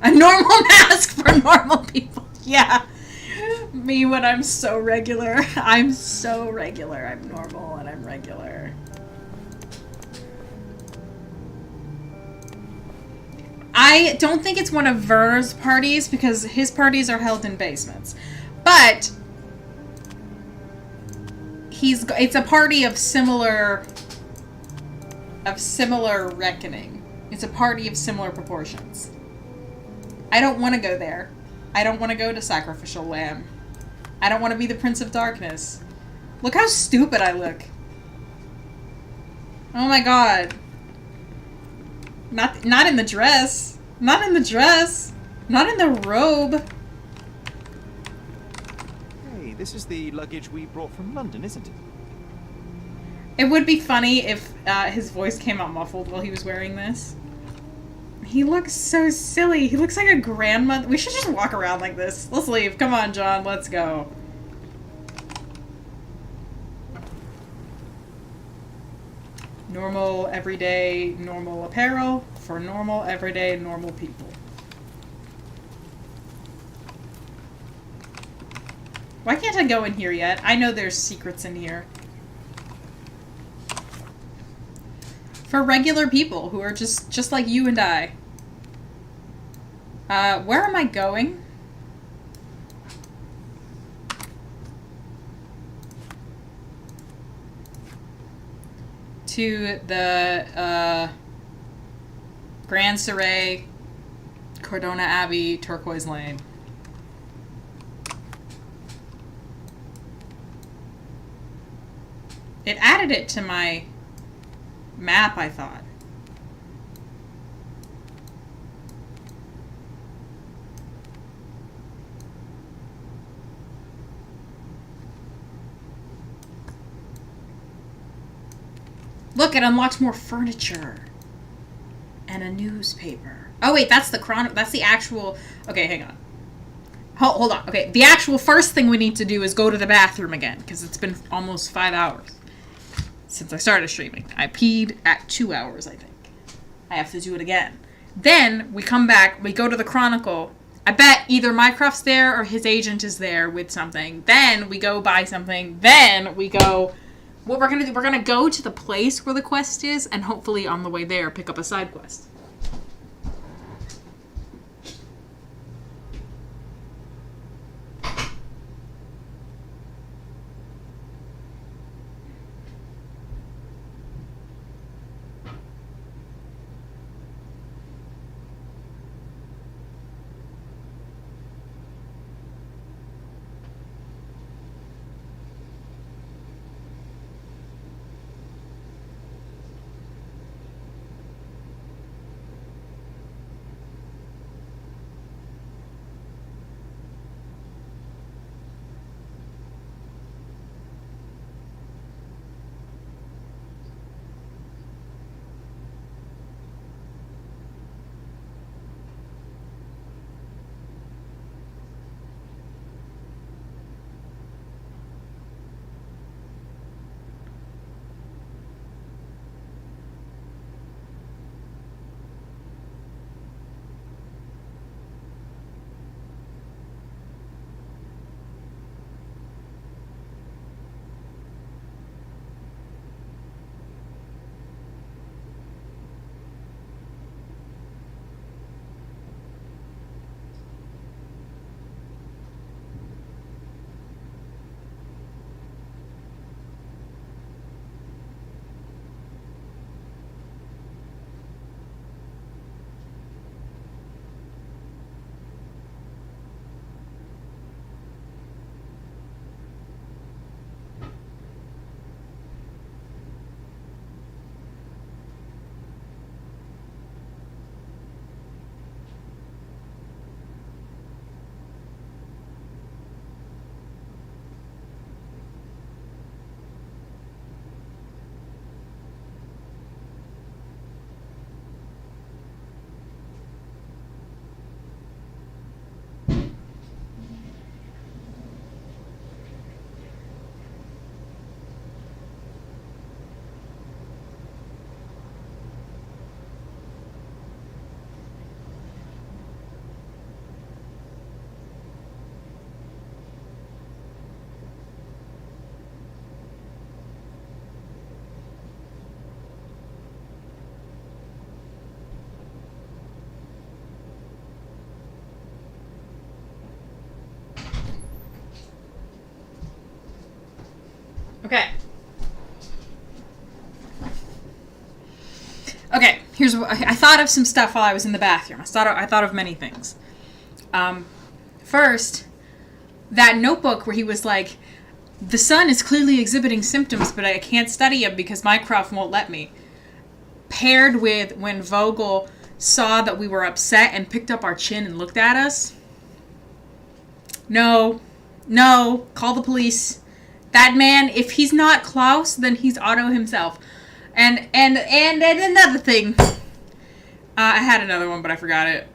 A normal mask for normal people. Yeah. Me when I'm so regular. I'm so regular. I'm normal and I'm regular. I don't think it's one of Werner's parties because his parties are held in basements. But it's a party of similar reckoning. It's a party of similar proportions. I don't want to go there. I don't want to go to Sacrificial Lamb. I don't want to be the Prince of Darkness. Look how stupid I look. Oh my god. Not in the dress. Not in the dress. Not in the robe. Hey, this is the luggage we brought from London, isn't it? It would be funny if his voice came out muffled while he was wearing this. He looks so silly. He looks like a grandmother. We should just walk around like this. Let's leave. Come on, John. Let's go. Normal, everyday, normal apparel for normal, everyday, normal people. Why can't I go in here yet? I know there's secrets in here. For regular people who are just like you and I. Where am I going? To the Grand Surrey, Cordona Abbey, Turquoise Lane. It added it to my map, I thought. Look, it unlocks more furniture. And a newspaper. Oh wait, that's the actual... Okay, hang on. Hold on. Okay, the actual first thing we need to do is go to the bathroom again, because it's been almost 5 hours since I started streaming. I peed at 2 hours, I think. I have to do it again. Then we come back, we go to the Chronicle, I bet either Mycroft's there or his agent is there with something. Then we go buy something. Then we go... What we're going to do, we're going to go to the place where the quest is, and hopefully on the way there pick up a side quest. Okay. Okay, here's what I thought of some stuff while I was in the bathroom. I thought of many things. First, that notebook where he was like, the son is clearly exhibiting symptoms, but I can't study him because Mycroft won't let me. Paired with when Vogel saw that we were upset and picked up our chin and looked at us. No, call the police. That man, if he's not Klaus, then he's Otto himself. And another thing. I had another one, but I forgot it.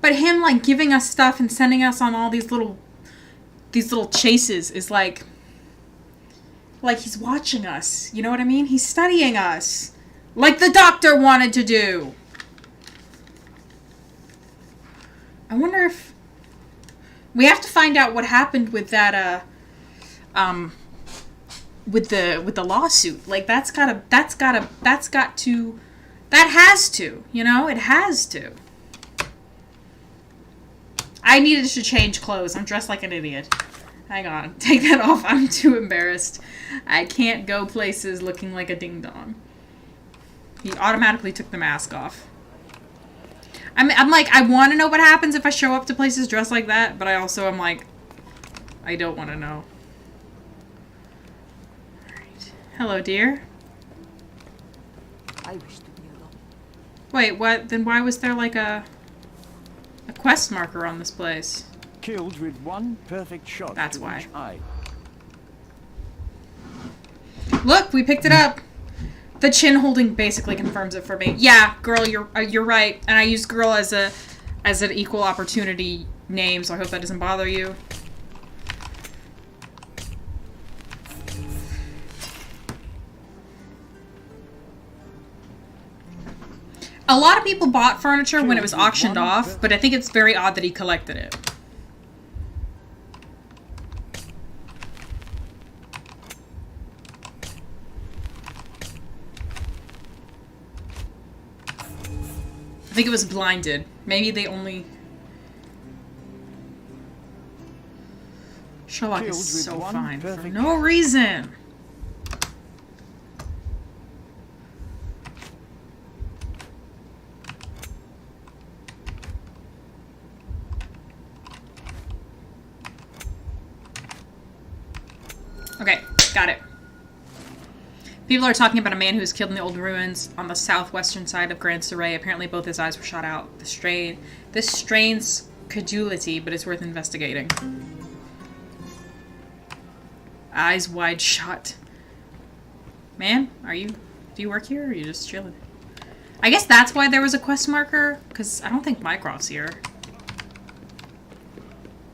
But him, like, giving us stuff and sending us on all these little chases is like he's watching us. You know what I mean? He's studying us. Like the doctor wanted to do. I wonder if we have to find out what happened with that with the lawsuit. Like that has to, you know? It has to. I needed to change clothes. I'm dressed like an idiot. Hang on. Take that off. I'm too embarrassed. I can't go places looking like a ding-dong. He automatically took the mask off. I'm like, I want to know what happens if I show up to places dressed like that, but I also am like, I don't want to know. Alright. Hello, dear. I wish to be alone. Wait, what? Then why was there like a quest marker on this place? Killed with one perfect shot. That's why. Eye. Look, we picked it up. The chin holding basically confirms it for me. Yeah, girl, you're right. And I used girl as an equal opportunity name, so I hope that doesn't bother you. A lot of people bought furniture when it was auctioned off, but I think it's very odd that he collected it. I think it was blinded. Maybe they only... Sherlock is so fine for no reason. Okay, got it. People are talking about a man who was killed in the old ruins on the southwestern side of Grand Surrey. Apparently both his eyes were shot out. This strains credulity, but it's worth investigating. Eyes wide shut. Man, do you work here or are you just chilling? I guess that's why there was a quest marker, because I don't think Mycroft's here.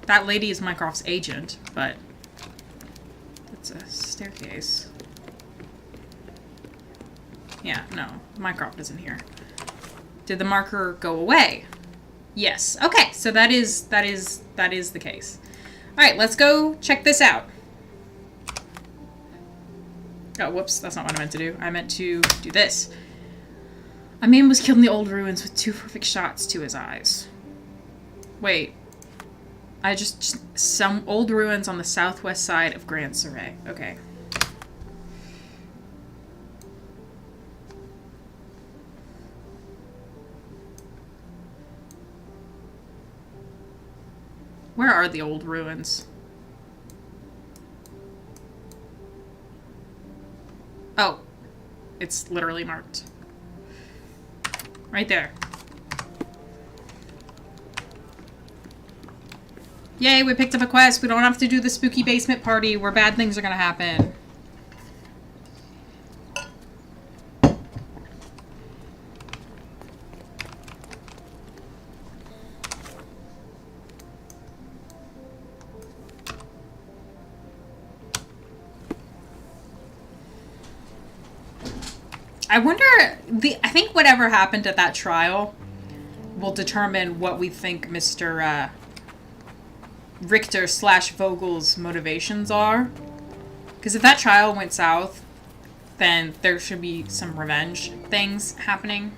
That lady is Mycroft's agent, but it's a staircase. Yeah, no, Mycroft isn't here. Did the marker go away? Yes. Okay, so that is the case. All right, let's go check this out. Oh, whoops, that's not what I meant to do. I meant to do this. A man was killed in the old ruins with 2 perfect shots to his eyes. Wait. Some old ruins on the southwest side of Grand Surrey. Okay. Where are the old ruins? Oh. It's literally marked. Right there. Yay, we picked up a quest. We don't have to do the spooky basement party where bad things are gonna happen. I wonder, I think whatever happened at that trial will determine what we think Mr. Richter / Vogel's motivations are. Because if that trial went south, then there should be some revenge things happening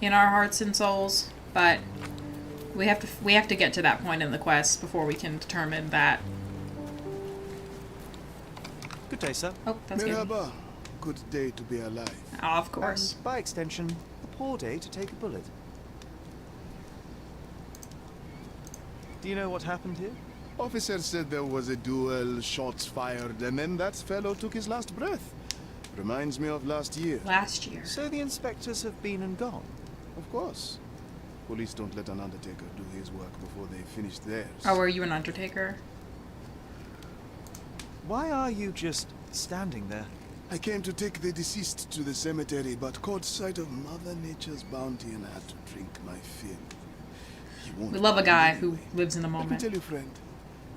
in our hearts and souls. But we have to get to that point in the quest before we can determine that. Good day, sir. Oh, that's good. Merhaba. Good day to be alive. Oh, of course. And by extension, a poor day to take a bullet. Do you know what happened here? Officer said there was a duel, shots fired, and then that fellow took his last breath. Reminds me of last year. Last year. So the inspectors have been and gone? Of course. Police don't let an undertaker do his work before they finish theirs. Oh, were you an undertaker? Why are you just standing there? I came to take the deceased to the cemetery, but caught sight of Mother Nature's bounty and had to drink my fill. We love a guy who lives in the Let me moment. tell you, friend.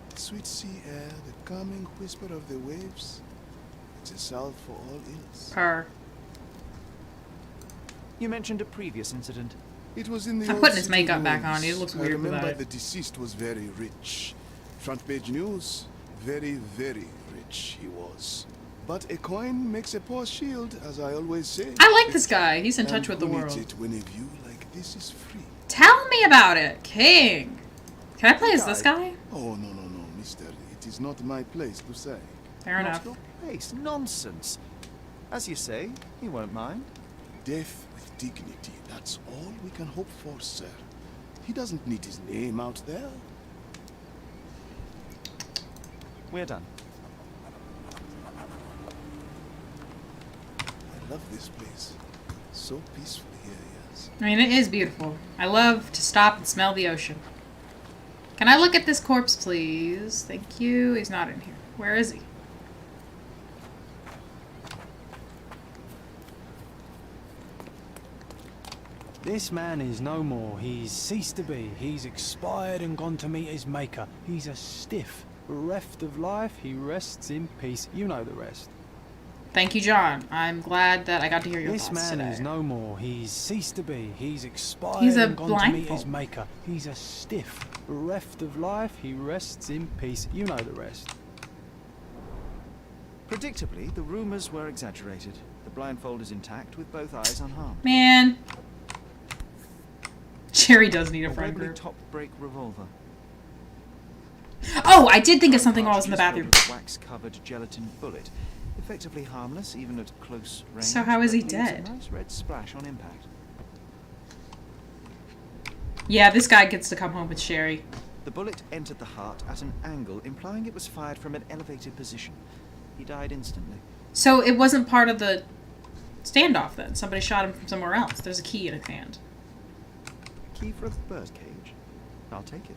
The sweet sea air, the calming whisper of the waves, it's a salve for all ills. Purr. You mentioned a previous incident. It was in the I'm old putting his city makeup back ruins. on. He looks I weird remember without it. the deceased was very rich. Front page news, very, very rich he was. But a coin makes a poor shield, as I always say. I like this guy. He's in touch with the who world. needs it when a view like this is free? Tell me about it, King. Can I play as this guy? Oh, no, mister. It is not my place to say. Fair Not enough. your place. Nonsense. As you say, he won't mind. Death with dignity, that's all we can hope for, sir. He doesn't need his name out there. We're done. I love this place. So peaceful here, yes. I mean, it is beautiful. I love to stop and smell the ocean. Can I look at this corpse, please? Thank you. He's not in here. Where is he? This man is no more. He's ceased to be. He's expired and gone to meet his maker. He's a stiff. Bereft of life, he rests in peace. You know the rest. Thank you, John. I'm glad that I got to hear your This thoughts man today. is no more. He's ceased to be. He's expired He's a and gone to meet his blindfold. maker. He's a stiff. Bereft of life, he rests in peace. You know the rest. Predictably, the rumors were exaggerated. The blindfold is intact with both eyes unharmed. Man. Cherry does need a A friend Webley group. top-break revolver. Oh, I did think of something while I was in the bathroom. Wax-covered gelatin bullet, effectively harmless even at close range. So how is he but leaves dead? A nice red splash on impact. Yeah, this guy gets to come home with Sherry. The bullet entered the heart at an angle, implying it was fired from an elevated position. He died instantly. So it wasn't part of the standoff then. Somebody shot him from somewhere else. There's a key in his hand. Key for a birdcage. I'll take it.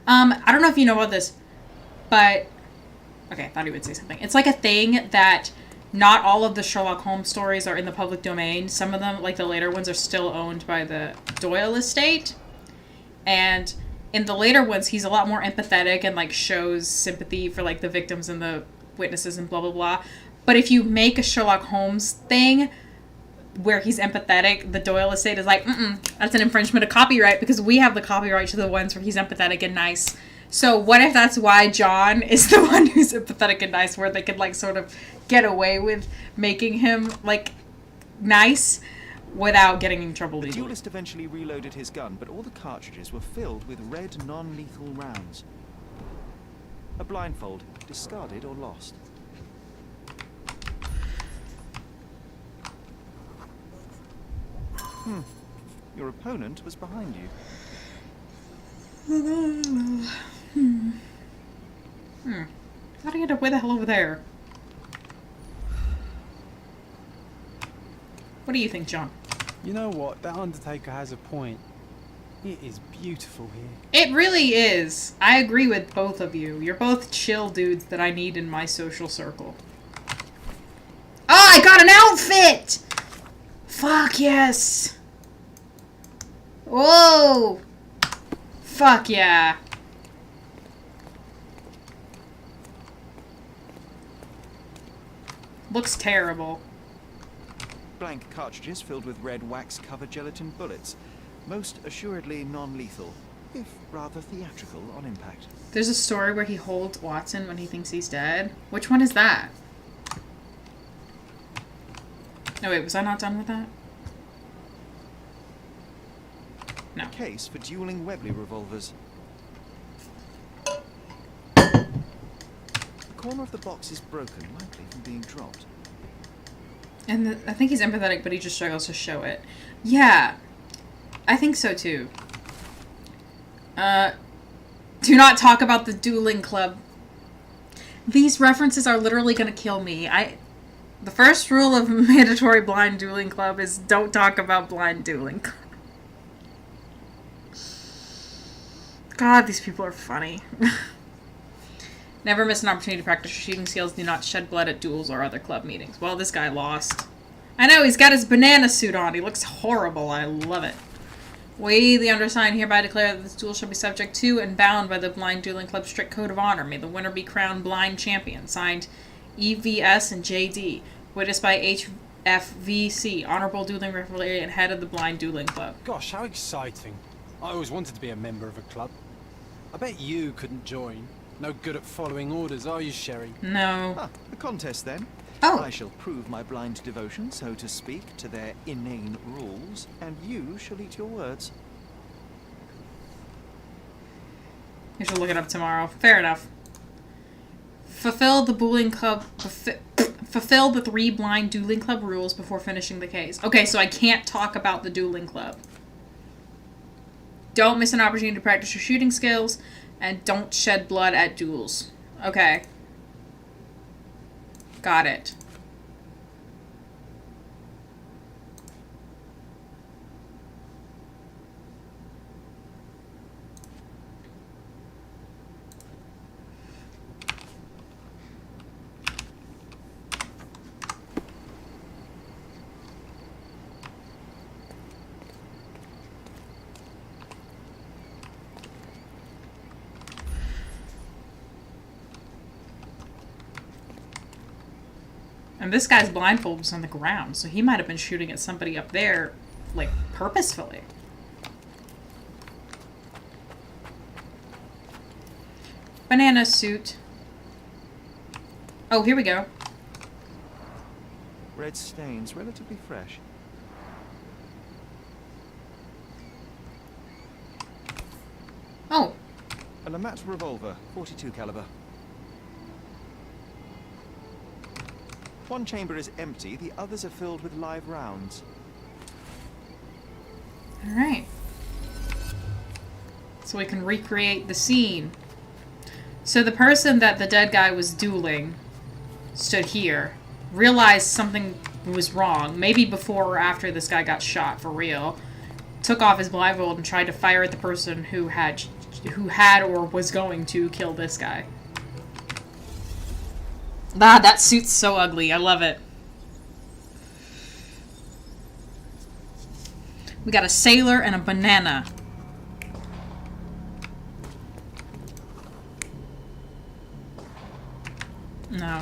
I don't know if you know about this, but okay, I thought he would say something. It's like a thing that not all of the Sherlock Holmes stories are in the public domain. Some of them, like the later ones, are still owned by the Doyle estate. And in the later ones, he's a lot more empathetic and like shows sympathy for like the victims and the witnesses and blah blah blah. But if you make a Sherlock Holmes thing where he's empathetic, the Doyle estate is like, that's an infringement of copyright because we have the copyright to the ones where he's empathetic and nice. So what if that's why John is the one who's empathetic and nice, where they could like sort of get away with making him like nice without getting in trouble The legally? duelist eventually reloaded his gun, but all the cartridges were filled with red non-lethal rounds. A blindfold, discarded or lost. Your opponent was behind you. How did I get up way the hell over there? What do you think, John? You know what? That Undertaker has a point. It is beautiful here. It really is. I agree with both of you. You're both chill dudes that I need in my social circle. Oh, I got an outfit! Fuck yes! Whoa! Fuck yeah. Looks terrible. Blank cartridges filled with red wax-covered gelatin bullets. Most assuredly non-lethal, if rather theatrical on impact. There's a story where he holds Watson when he thinks he's dead. Which one is that? No, wait, was I not done with that? No. A case for dueling Webley revolvers. The corner of the box is broken, likely from being dropped. And I think he's empathetic, but he just struggles to show it. Yeah, I think so too. Do not talk about the dueling club. These references are literally gonna kill me. The first rule of mandatory blind dueling club is don't talk about blind dueling club. God, these people are funny. Never miss an opportunity to practice your shooting skills. Do not shed blood at duels or other club meetings. Well, this guy lost. I know, he's got his banana suit on. He looks horrible. I love it. We, the undersigned, hereby declare that this duel shall be subject to and bound by the Blind Dueling Club's strict code of honor. May the winner be crowned blind champion. Signed, EVS and JD. Witnessed by HFVC, Honorable Dueling Referee and head of the Blind Dueling Club. Gosh, how exciting. I always wanted to be a member of a club. I bet you couldn't join. No good at following orders, are you, Sherry? No. Ah, a contest then. Oh. I shall prove my blind devotion, so to speak, to their inane rules, and you shall eat your words. I should look it up tomorrow. Fair enough. Fulfill the dueling club. Fulfill the 3 blind dueling club rules before finishing the case. Okay, so I can't talk about the dueling club. Don't miss an opportunity to practice your shooting skills, and don't shed blood at duels. Okay. Got it. And this guy's blindfold was on the ground, so he might have been shooting at somebody up there, like, purposefully. Banana suit. Oh, here we go. Red stains, relatively fresh. Oh. A Lamat revolver, .42 caliber. One chamber is empty, the others are filled with live rounds. Alright. So we can recreate the scene. So the person that the dead guy was dueling stood here, realized something was wrong, maybe before or after this guy got shot for real, took off his blindfold and tried to fire at the person who had or was going to kill this guy. Ah, that suit's so ugly. I love it. We got a sailor and a banana. No.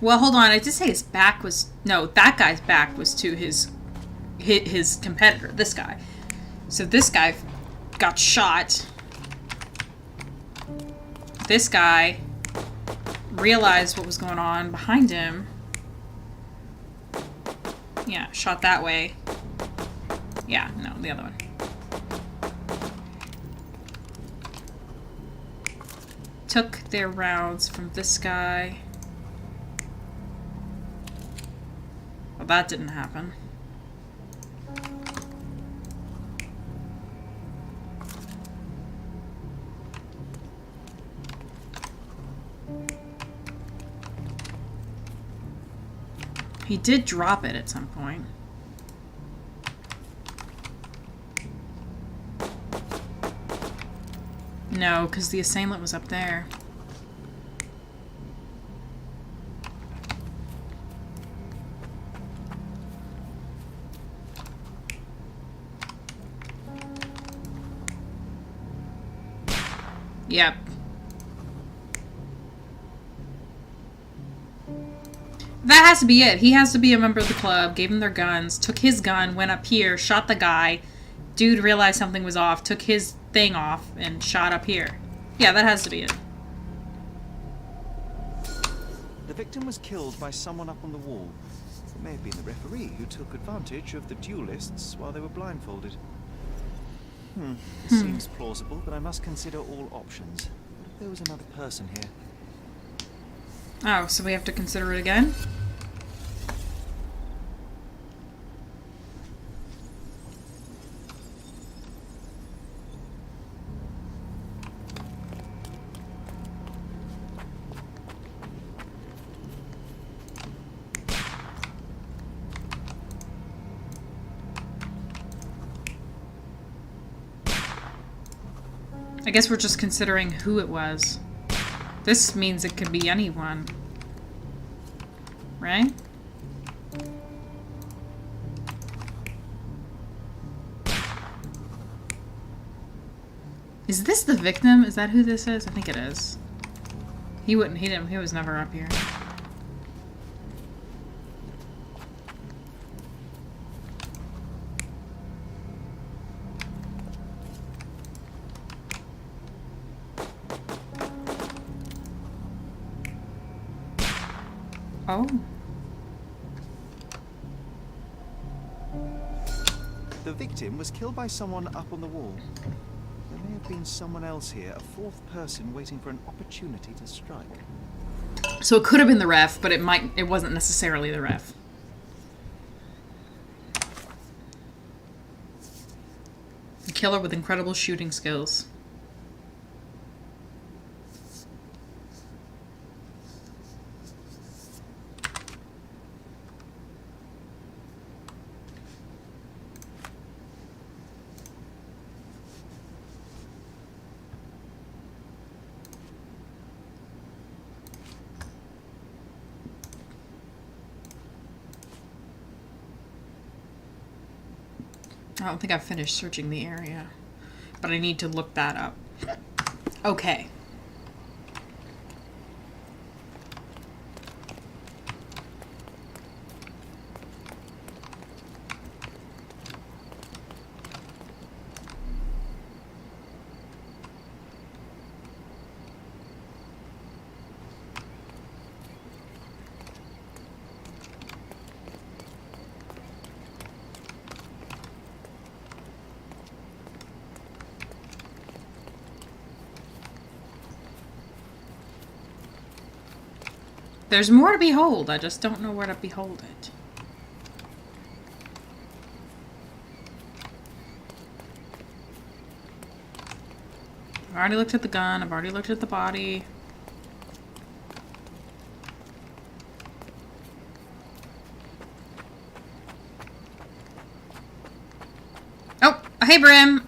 Well, hold on. I did say his back was... No, that guy's back was to his competitor, this guy. So this guy got shot. This guy realized what was going on behind him. Yeah, shot that way. Yeah, no, the other one. Took their rounds from this guy. Well, that didn't happen. He did drop it at some point. No, because the assailant was up there. Yep. That has to be it. He has to be a member of the club, gave him their guns, took his gun, went up here, shot the guy. Dude realized something was off, took his thing off, and shot up here. Yeah, that has to be it. The victim was killed by someone up on the wall. It may have been the referee who took advantage of the duelists while they were blindfolded. Seems plausible, but I must consider all options. What if there was another person here? Oh, so we have to consider it again? I guess we're just considering who it was. This means it could be anyone. Right? Is this the victim? Is that who this is? I think it is. He was never up here. Oh. The victim was killed by someone up on the wall. There may have been someone else here, a fourth person waiting for an opportunity to strike. So it could have been the ref, but it wasn't necessarily the ref. A killer with incredible shooting skills. I don't think I've finished searching the area, but I need to look that up. Okay. There's more to behold. I just don't know where to behold it. I've already looked at the gun. I've already looked at the body. Oh, hey Brim.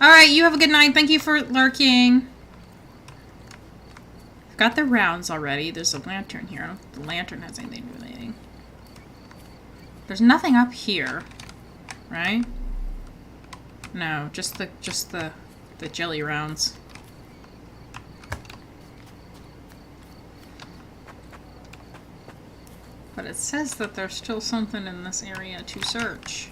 Alright, you have a good night. Thank you for lurking. I've got the rounds already. There's a lantern here. I don't know if the lantern has anything to do with anything. There's nothing up here. Right? No, just the jelly rounds. But it says that there's still something in this area to search.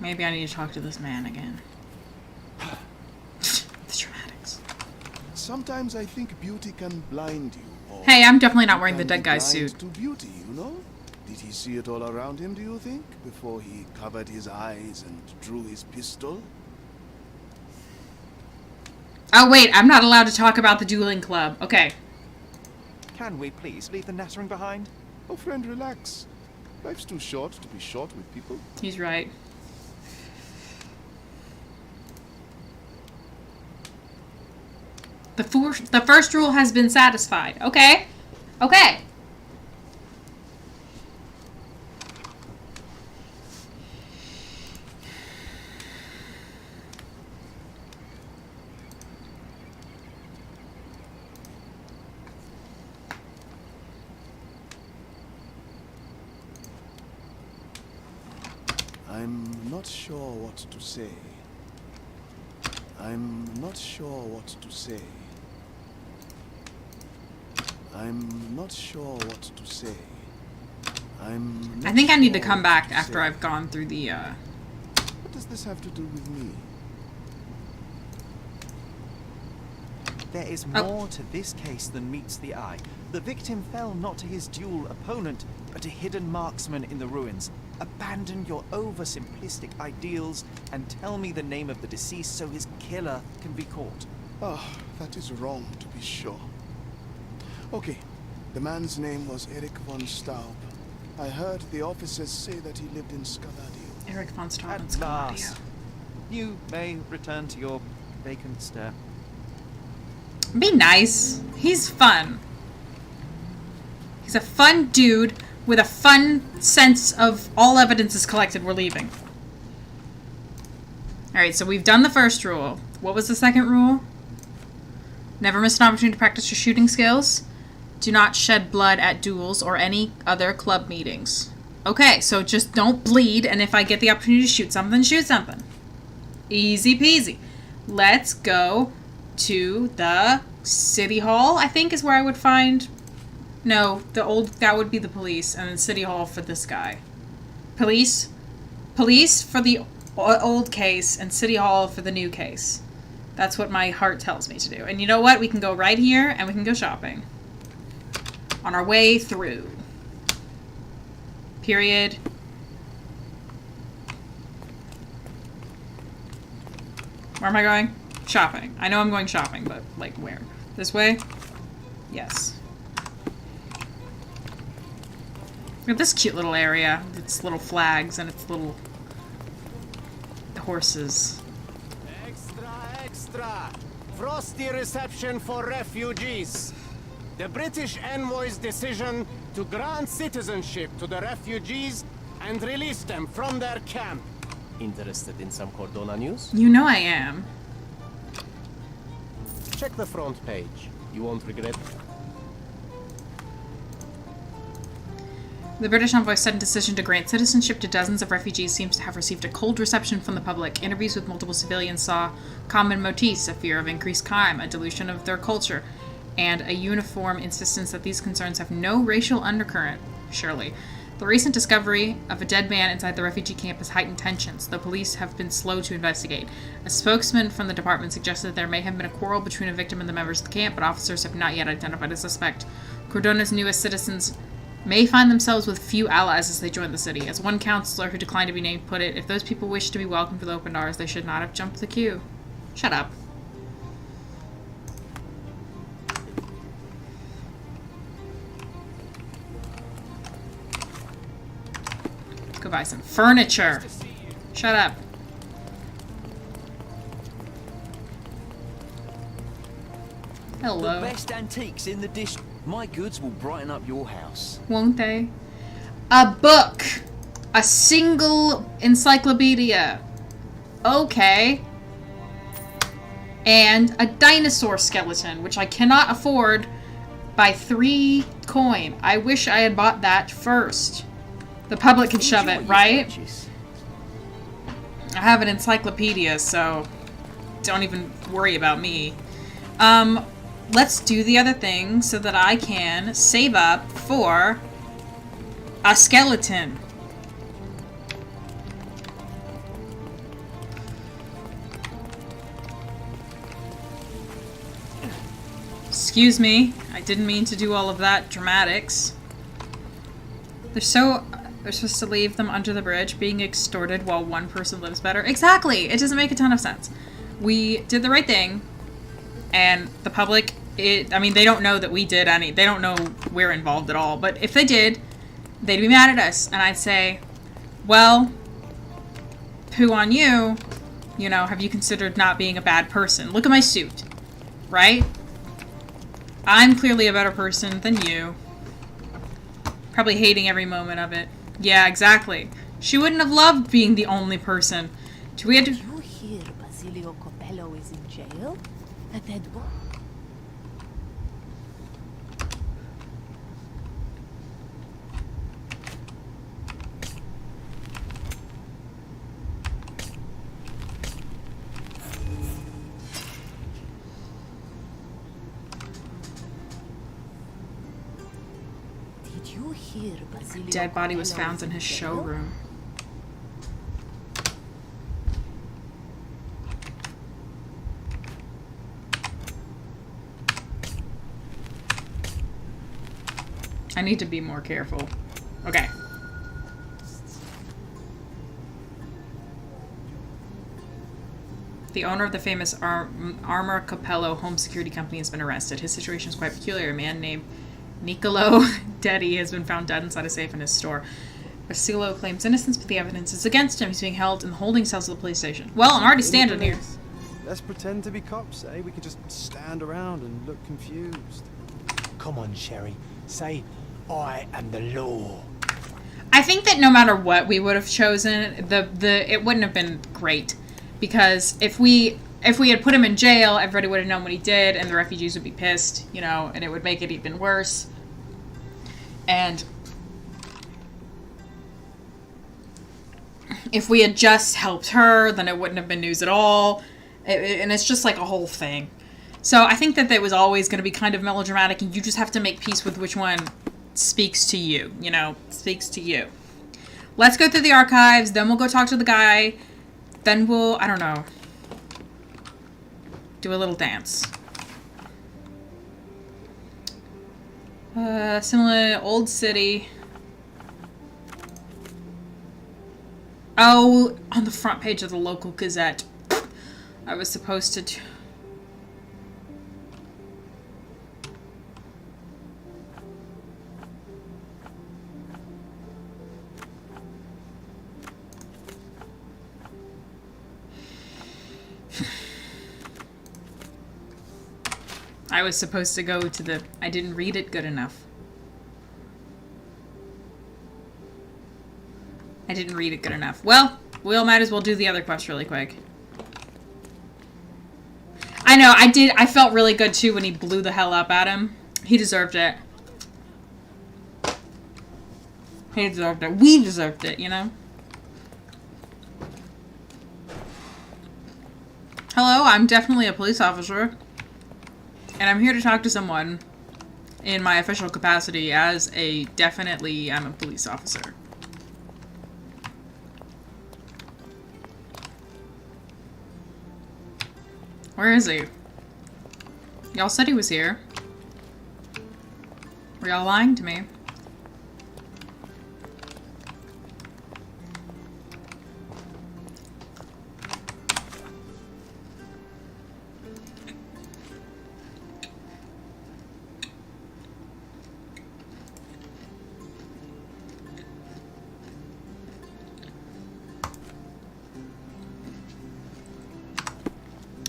Maybe I need to talk to this man again. The dramatics. Sometimes I think beauty can blind you. Or Hey, I'm definitely not wearing you the can dead be guy's blind suit. to beauty, you know? Did he see it all around him, do you think? Before he covered his eyes and drew his pistol? Oh wait, I'm not allowed to talk about the dueling club. Okay. Can we please leave the nattering behind? Oh, friend, relax. Life's too short to be short with people. He's right. The first rule has been satisfied. Okay. Okay. I'm not sure what to say. I'm not sure what to say. I'm not sure what to say. I think I need to come back after I've gone through the, What does this have to do with me? There is more to this case than meets the eye. The victim fell not to his dual opponent, but a hidden marksman in the ruins. Abandon your oversimplistic ideals and tell me the name of the deceased so his killer can be caught. Ah, that is wrong, to be sure. Okay, the man's name was Eric von Staub. I heard the officers say that he lived in Scaladio. Eric von Staub in At Scaladio. last, you may return to your vacant stare. Be nice. He's fun. He's a fun dude with a fun sense of all evidence is collected. We're leaving. Alright, so we've done the first rule. What was the second rule? Never miss an opportunity to practice your shooting skills. Do not shed blood at duels or any other club meetings. Okay, so just don't bleed, and if I get the opportunity to shoot something, shoot something. Easy peasy. Let's go to the City Hall, I think is where I would find... No, that would be the police, and then City Hall for this guy. Police for the old case, and City Hall for the new case. That's what my heart tells me to do. And you know what? We can go right here, and we can go shopping. On our way through. Period. Where am I going? Shopping. I know I'm going shopping, but, like, where? This way? Yes. Look at this cute little area. Its little flags and its little horses. Extra! Frosty reception for refugees. The British envoy's decision to grant citizenship to the refugees and release them from their camp. Interested in some Cordona news? You know I am. Check the front page. You won't regret it. The British envoy's sudden decision to grant citizenship to dozens of refugees seems to have received a cold reception from the public. Interviews with multiple civilians saw common motifs: a fear of increased crime, a dilution of their culture, and a uniform insistence that these concerns have no racial undercurrent. Surely. The recent discovery of a dead man inside the refugee camp has heightened tensions. The police have been slow to investigate. A spokesman from the department suggested that there may have been a quarrel between a victim and the members of the camp, but officers have not yet identified a suspect. Cordona's newest citizens may find themselves with few allies as they join the city. As one counselor who declined to be named put it, if those people wish to be welcomed to the open doors, they should not have jumped the queue. Shut up. Let's go buy some furniture. Shut up. Hello. The best antiques in the district. My goods will brighten up your house. Won't they? A book! A single encyclopedia. Okay. And a dinosaur skeleton, which I cannot afford by 3 coin. I wish I had bought that first. The public can shove it, right? I have an encyclopedia, so don't even worry about me. Let's do the other thing so that I can save up for a skeleton. Excuse me, I didn't mean to do all of that dramatics. They're supposed to leave them under the bridge, being extorted while one person lives better. Exactly! It doesn't make a ton of sense. We did the right thing, and the public, I mean, they don't know that we did any, they don't know we're involved at all, but if they did, they'd be mad at us, and I'd say, well, poo on you, you know, have you considered not being a bad person? Look at my suit, right? I'm clearly a better person than you. Probably hating every moment of it. Yeah, exactly. She wouldn't have loved being the only person. Do we have to... Did you hear Basilio Copello is in jail? At Edward? Dead body was found in his showroom. I need to be more careful. Okay. The owner of the famous Armor Capello home security company has been arrested. His situation is quite peculiar. A man named Niccolo Dedi has been found dead inside a safe in his store. Basilio claims innocence, but the evidence is against him. He's being held in the holding cells of the police station. Well, I'm already standing here. Let's pretend to be cops, eh? We could just stand around and look confused. Come on, Sherry. Say, I am the law. I think that no matter what we would have chosen, it wouldn't have been great. Because if we had put him in jail, everybody would have known what he did, and the refugees would be pissed, you know, and it would make it even worse. And if we had just helped her, then it wouldn't have been news at all. And it's just like a whole thing. So I think that it was always going to be kind of melodramatic, and you just have to make peace with which one speaks to you, you know, speaks to you. Let's go through the archives, then we'll go talk to the guy, then we'll, I don't know, do a little dance. Similar old city. Oh, on the front page of the local Gazette. I was supposed to... I was supposed to go to the... I didn't read it good enough. I didn't read it good enough. Well, we'll might as well do the other quest really quick. I know, I felt really good too when he blew the hell up at him. He deserved it. He deserved it. We deserved it, you know? Hello, I'm definitely a police officer. And I'm here to talk to someone in my official capacity as a I'm a police officer. Where is he? Y'all said he was here. Were y'all lying to me?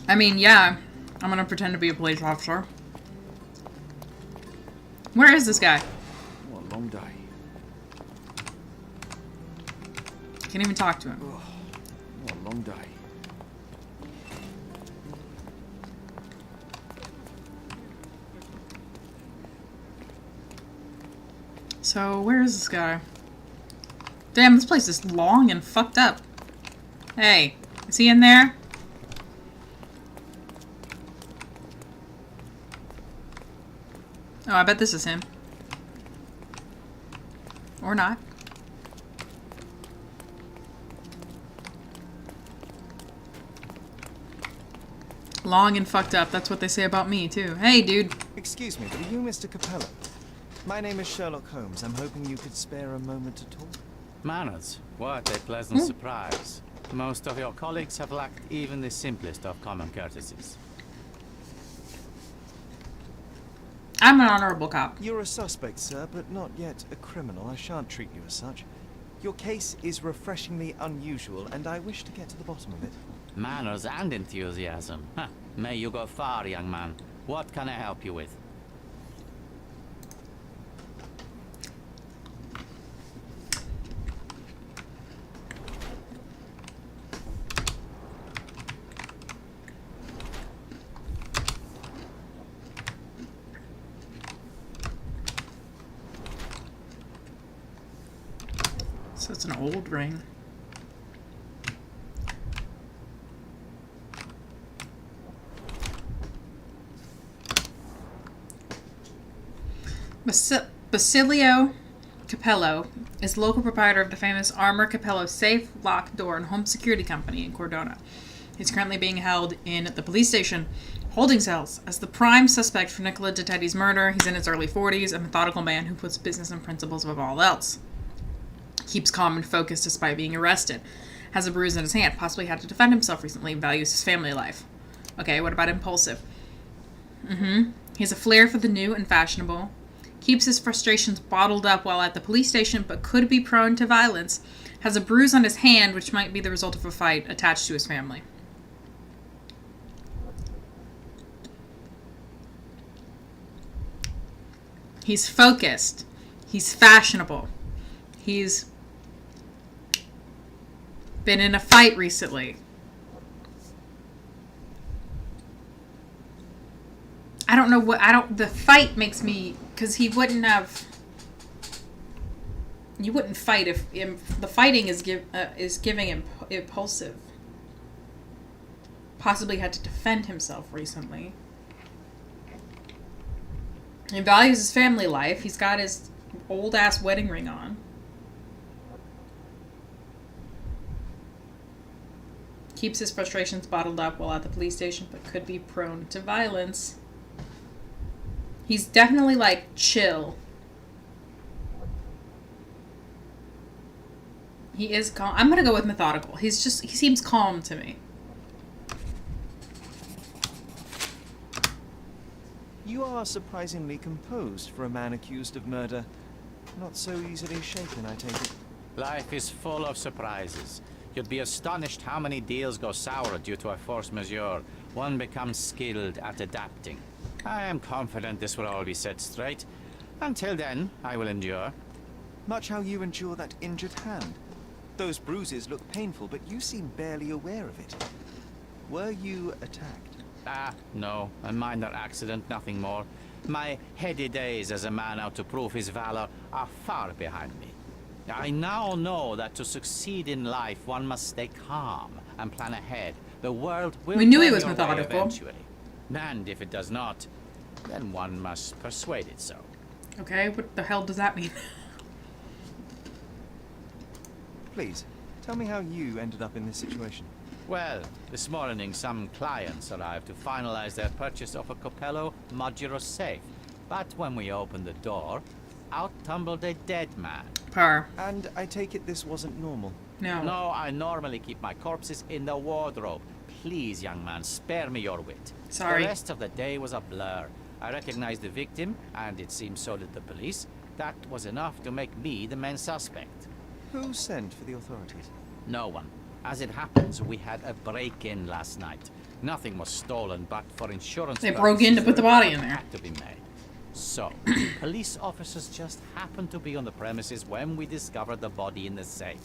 I mean, yeah, I'm gonna pretend to be a police officer. Where is this guy? What a long day. Can't even talk to him. What a long day. So, where is this guy? Damn, this place is long and fucked up. Hey, is he in there? Oh, I bet this is him. Or not. Long and fucked up. That's what they say about me, too. Hey, dude. Excuse me, but are you Mr. Capello? My name is Sherlock Holmes. I'm hoping you could spare a moment to talk. Manners, what a pleasant surprise. Most of your colleagues have lacked even the simplest of common courtesies. I'm an honorable cop. You're a suspect, sir, but not yet a criminal. I shan't treat you as such. Your case is refreshingly unusual, and I wish to get to the bottom of it. Manners and enthusiasm. Huh. May you go far, young man. What can I help you with? So it's an old ring. Basilio Capello is the local proprietor of the famous Armor Capello safe, lock, door, and home security company in Cordona. He's currently being held in the police station holding cells as the prime suspect for Nicola De Teddy's murder. He's in his early 40s, a methodical man who puts business and principles above all else. Keeps calm and focused despite being arrested. Has a bruise in his hand, possibly had to defend himself recently, values his family life. Okay, what about impulsive? He has a flair for the new and fashionable. Keeps his frustrations bottled up while at the police station, but could be prone to violence. Has a bruise on his hand, which might be the result of a fight attached to his family. He's focused. He's fashionable. He's been in a fight recently. I don't know what, the fight makes me, because he wouldn't have, you wouldn't fight if the fighting is giving impulsive. Possibly had to defend himself recently. He values his family life. He's got his old ass wedding ring on. Keeps his frustrations bottled up while at the police station, but could be prone to violence. He's definitely, like, chill. He is calm. I'm gonna go with methodical. He seems calm to me. You are surprisingly composed for a man accused of murder. Not so easily shaken, I take it. Life is full of surprises. You'd be astonished how many deals go sour due to a force majeure. One becomes skilled at adapting. I am confident this will all be set straight. Until then, I will endure. Much how you endure that injured hand. Those bruises look painful, but you seem barely aware of it. Were you attacked? Ah, no. A minor accident, nothing more. My heady days as a man out to prove his valor are far behind me. I now know that to succeed in life, one must stay calm and plan ahead. The world will We knew he turn was your way methodical. eventually. And if it does not, then one must persuade it so. Okay, what the hell does that mean? Please, tell me how you ended up in this situation. Well, this morning some clients arrived to finalize their purchase of a Capello modular safe. But when we opened the door, out tumbled a dead man. Par. And I take it this wasn't normal? No. No, I normally keep my corpses in the wardrobe. Please, young man, spare me your wit. Sorry. The rest of the day was a blur. I recognized the victim, and it seems so did the police. That was enough to make me the main suspect. Who sent for the authorities? No one. As it happens, we had a break-in last night. Nothing was stolen, but for insurance They broke in to put the body in there. had to be made. So, police officers just happened to be on the premises when we discovered the body in the safe.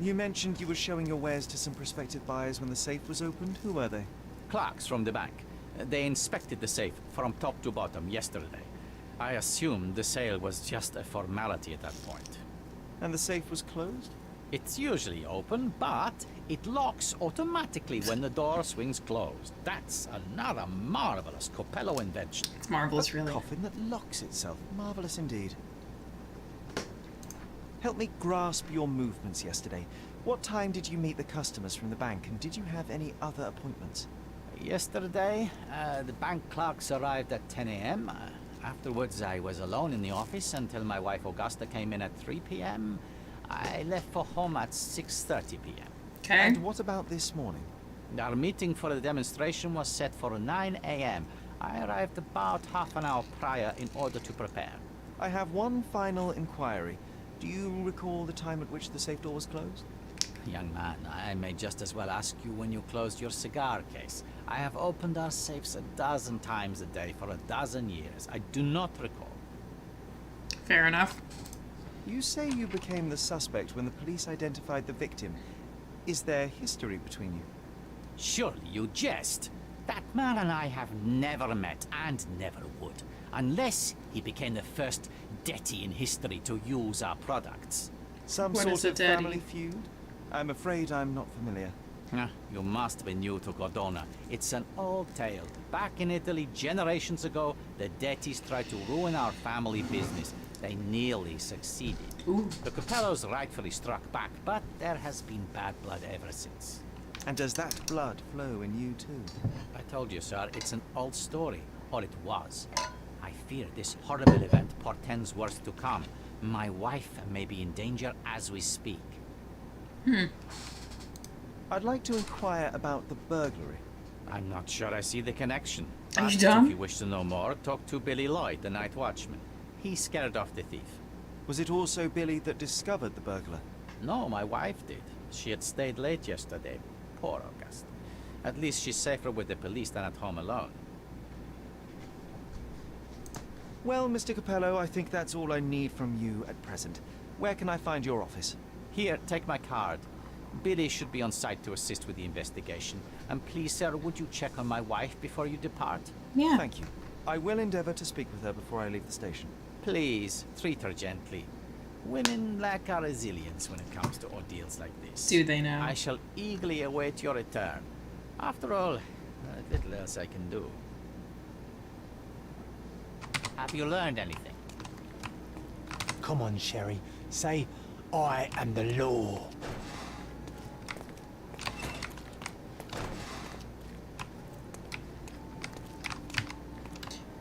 You mentioned you were showing your wares to some prospective buyers when the safe was opened. Who were they? Clerks from the bank. They inspected the safe from top to bottom yesterday. I assumed the sale was just a formality at that point. And the safe was closed? It's usually open, but it locks automatically when the door swings closed. That's another marvelous Coppello invention. It's marvelous, really. A coffin that locks itself. Marvelous indeed. Help me grasp your movements yesterday. What time did you meet the customers from the bank, and did you have any other appointments? Yesterday, the bank clerks arrived at 10 a.m. Afterwards, I was alone in the office until my wife Augusta came in at 3 p.m. I left for home at 6:30 p.m. Okay. And what about this morning? Our meeting for the demonstration was set for 9 a.m. I arrived about half an hour prior in order to prepare. I have one final inquiry. Do you recall the time at which the safe door was closed? Young man, I may just as well ask you when you closed your cigar case. I have opened our safes a dozen times a day for a dozen years. I do not recall. Fair enough. You say you became the suspect when the police identified the victim. Is there history between you? Surely you jest. That man and I have never met and never would, unless he became the first deity in history to use our products. Some sort of family feud? I'm afraid I'm not familiar. You must be new to Cordona. It's an old tale. Back in Italy, generations ago, the deities tried to ruin our family business. They nearly succeeded. Ooh. The Capellos rightfully struck back, but there has been bad blood ever since. And does that blood flow in you too? I told you, sir, it's an old story. Or it was. I fear this horrible event portends worse to come. My wife may be in danger as we speak. I'd like to inquire about the burglary. I'm not sure I see the connection. Are you But dumb? If you wish to know more, talk to Billy Lloyd, the night watchman. He scared off the thief. Was it also Billy that discovered the burglar? No, my wife did. She had stayed late yesterday. Poor August. At least she's safer with the police than at home alone. Well, Mr. Capello, I think that's all I need from you at present. Where can I find your office? Here, take my card. Billy should be on site to assist with the investigation. And please, sir, would you check on my wife before you depart? Yeah. Thank you. I will endeavor to speak with her before I leave the station. Please, treat her gently. Women lack our resilience when it comes to ordeals like this. Do they now? I shall eagerly await your return. After all, little else I can do. Have you learned anything? Come on, Sherry. Say, I am the law.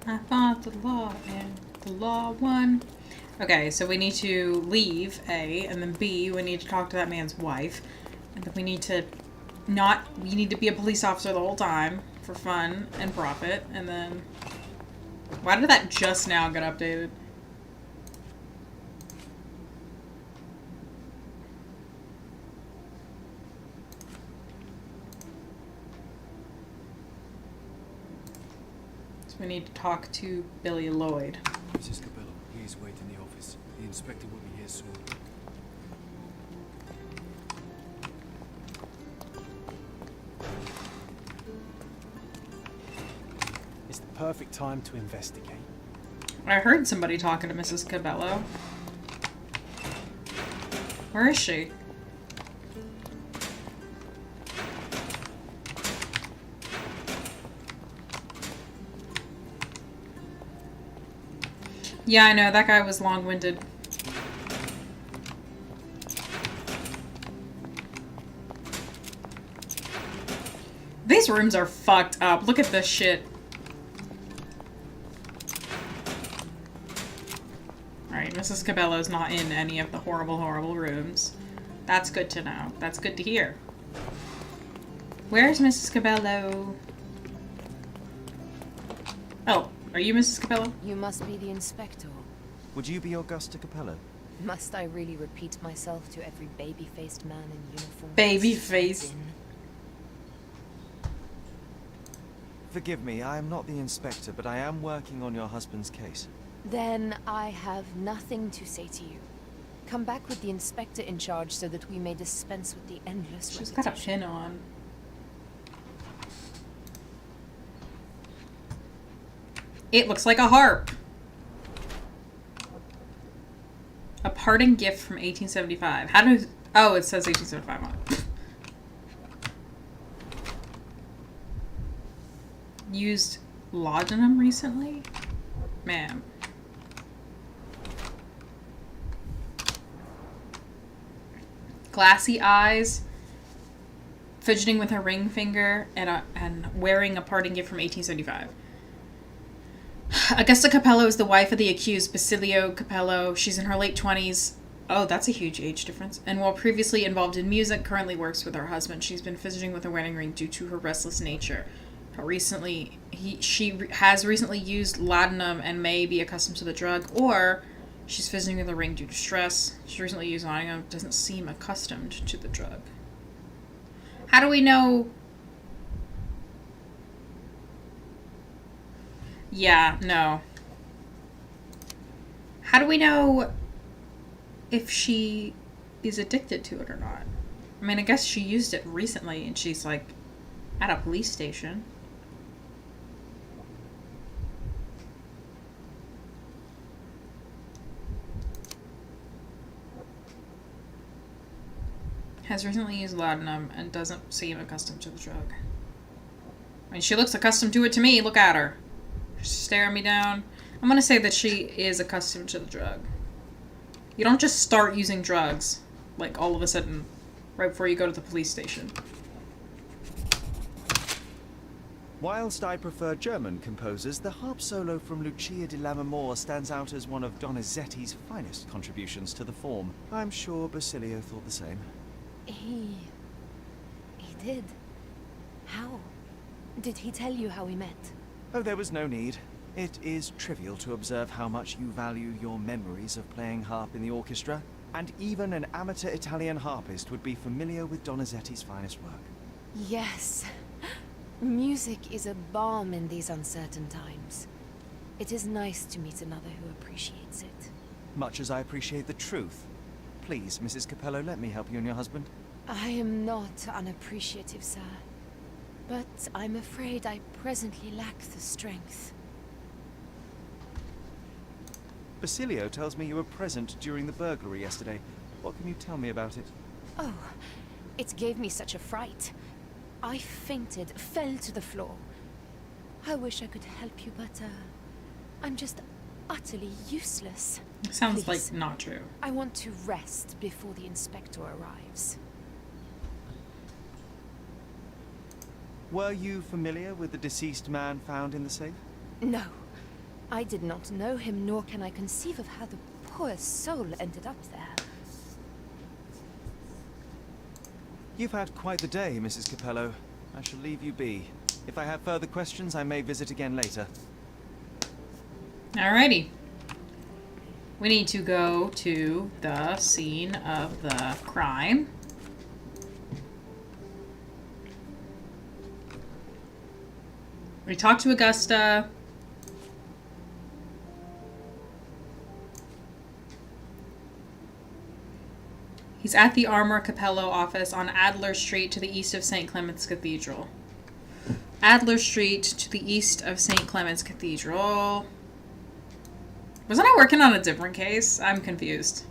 I thought the law and the law won. Okay, so we need to leave A, and then B, we need to talk to that man's wife. And then we need to be a police officer the whole time for fun and profit. And then, why did that just now get updated? So we need to talk to Billy Lloyd. Mrs. Capello, please wait in the office. The inspector will be here soon. It's the perfect time to investigate. I heard somebody talking to Mrs. Cabello. Where is she? Yeah, I know, that guy was long-winded. These rooms are fucked up. Look at this shit. Alright, Mrs. Cabello's not in any of the horrible, horrible rooms. That's good to know. That's good to hear. Where's Mrs. Cabello? Oh, are you Mrs. Capello? You must be the inspector. Would you be Augusta Capello? Must I really repeat myself to every baby-faced man in uniform? Baby-faced. Forgive me, I am not the inspector, but I am working on your husband's case. Then I have nothing to say to you. Come back with the inspector in charge so that we may dispense with the endless She's repetition. got a pin on. It looks like a harp. A parting gift from 1875. How do... Oh, it says 1875 on it. Used laudanum recently? Man. Glassy eyes. Fidgeting with her ring finger and wearing a parting gift from 1875. Augusta Capello is the wife of the accused, Basilio Capello. She's in her late 20s. Oh, that's a huge age difference. And while previously involved in music, currently works with her husband. She's been fidgeting with her wedding ring due to her restless nature. She has recently used laudanum and may be accustomed to the drug, or she's fidgeting with the ring due to stress. She recently used laudanum, doesn't seem accustomed to the drug. How do we know? Yeah, no. How do we know if she is addicted to it or not? I mean, I guess she used it recently and she's like at a police station. Has recently used laudanum and doesn't seem accustomed to the drug. I mean, she looks accustomed to it to me. Look at her. She's staring me down. I'm gonna say that she is accustomed to the drug. You don't just start using drugs, like, all of a sudden, right before you go to the police station. Whilst I prefer German composers, the harp solo from Lucia di Lammermoor stands out as one of Donizetti's finest contributions to the form. I'm sure Basilio thought the same. He did. How? Did he tell you how we met? Oh, there was no need. It is trivial to observe how much you value your memories of playing harp in the orchestra, and even an amateur Italian harpist would be familiar with Donizetti's finest work. Yes. Music is a balm in these uncertain times. It is nice to meet another who appreciates it. Much as I appreciate the truth. Please, Mrs. Capello, let me help you and your husband. I am not unappreciative, sir. But I'm afraid I presently lack the strength. Basilio tells me you were present during the burglary yesterday. What can you tell me about it? Oh, it gave me such a fright. I fainted, fell to the floor. I wish I could help you, but I'm just utterly useless. Sounds Please. like not true. I want to rest before the inspector arrives. Were you familiar with the deceased man found in the safe? No. I did not know him, nor can I conceive of how the poor soul ended up there. You've had quite the day, Mrs. Capello. I shall leave you be. If I have further questions, I may visit again later. Alrighty. We need to go to the scene of the crime. We talked to Augusta. He's at the Armor Capello office on Adler Street to the east of St. Clement's Cathedral. Adler Street to the east of St. Clement's Cathedral. Wasn't I working on a different case? I'm confused.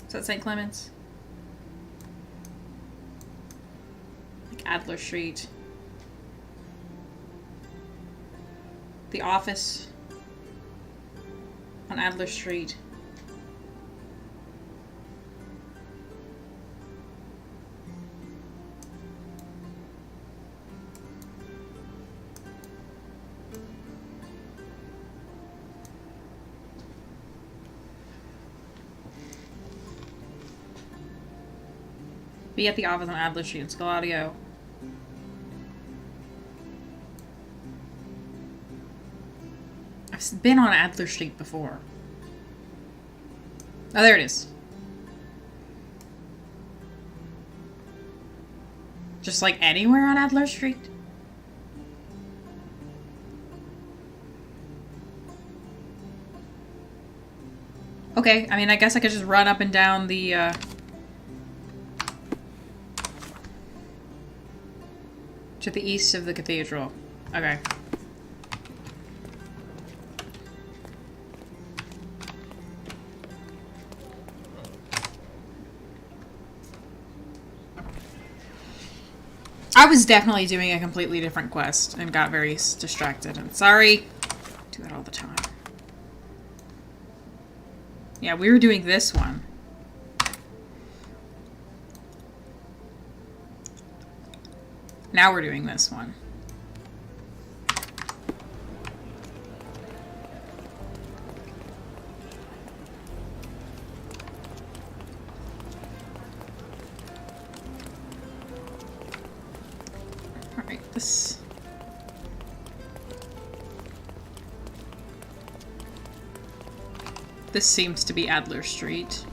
Is that St. Clement's? Like Adler Street. The office on Adler Street. Be at the office on Adler Street in Scaladio. I've been on Adler Street before. Oh, there it is. Just like anywhere on Adler Street? Okay, I mean, I guess I could just run up and down the, to the east of the cathedral. Okay. I was definitely doing a completely different quest and got very distracted. And sorry. I do that all the time. Yeah, we were doing this one. Now we're doing this one. Alright, this... This seems to be Adler Street.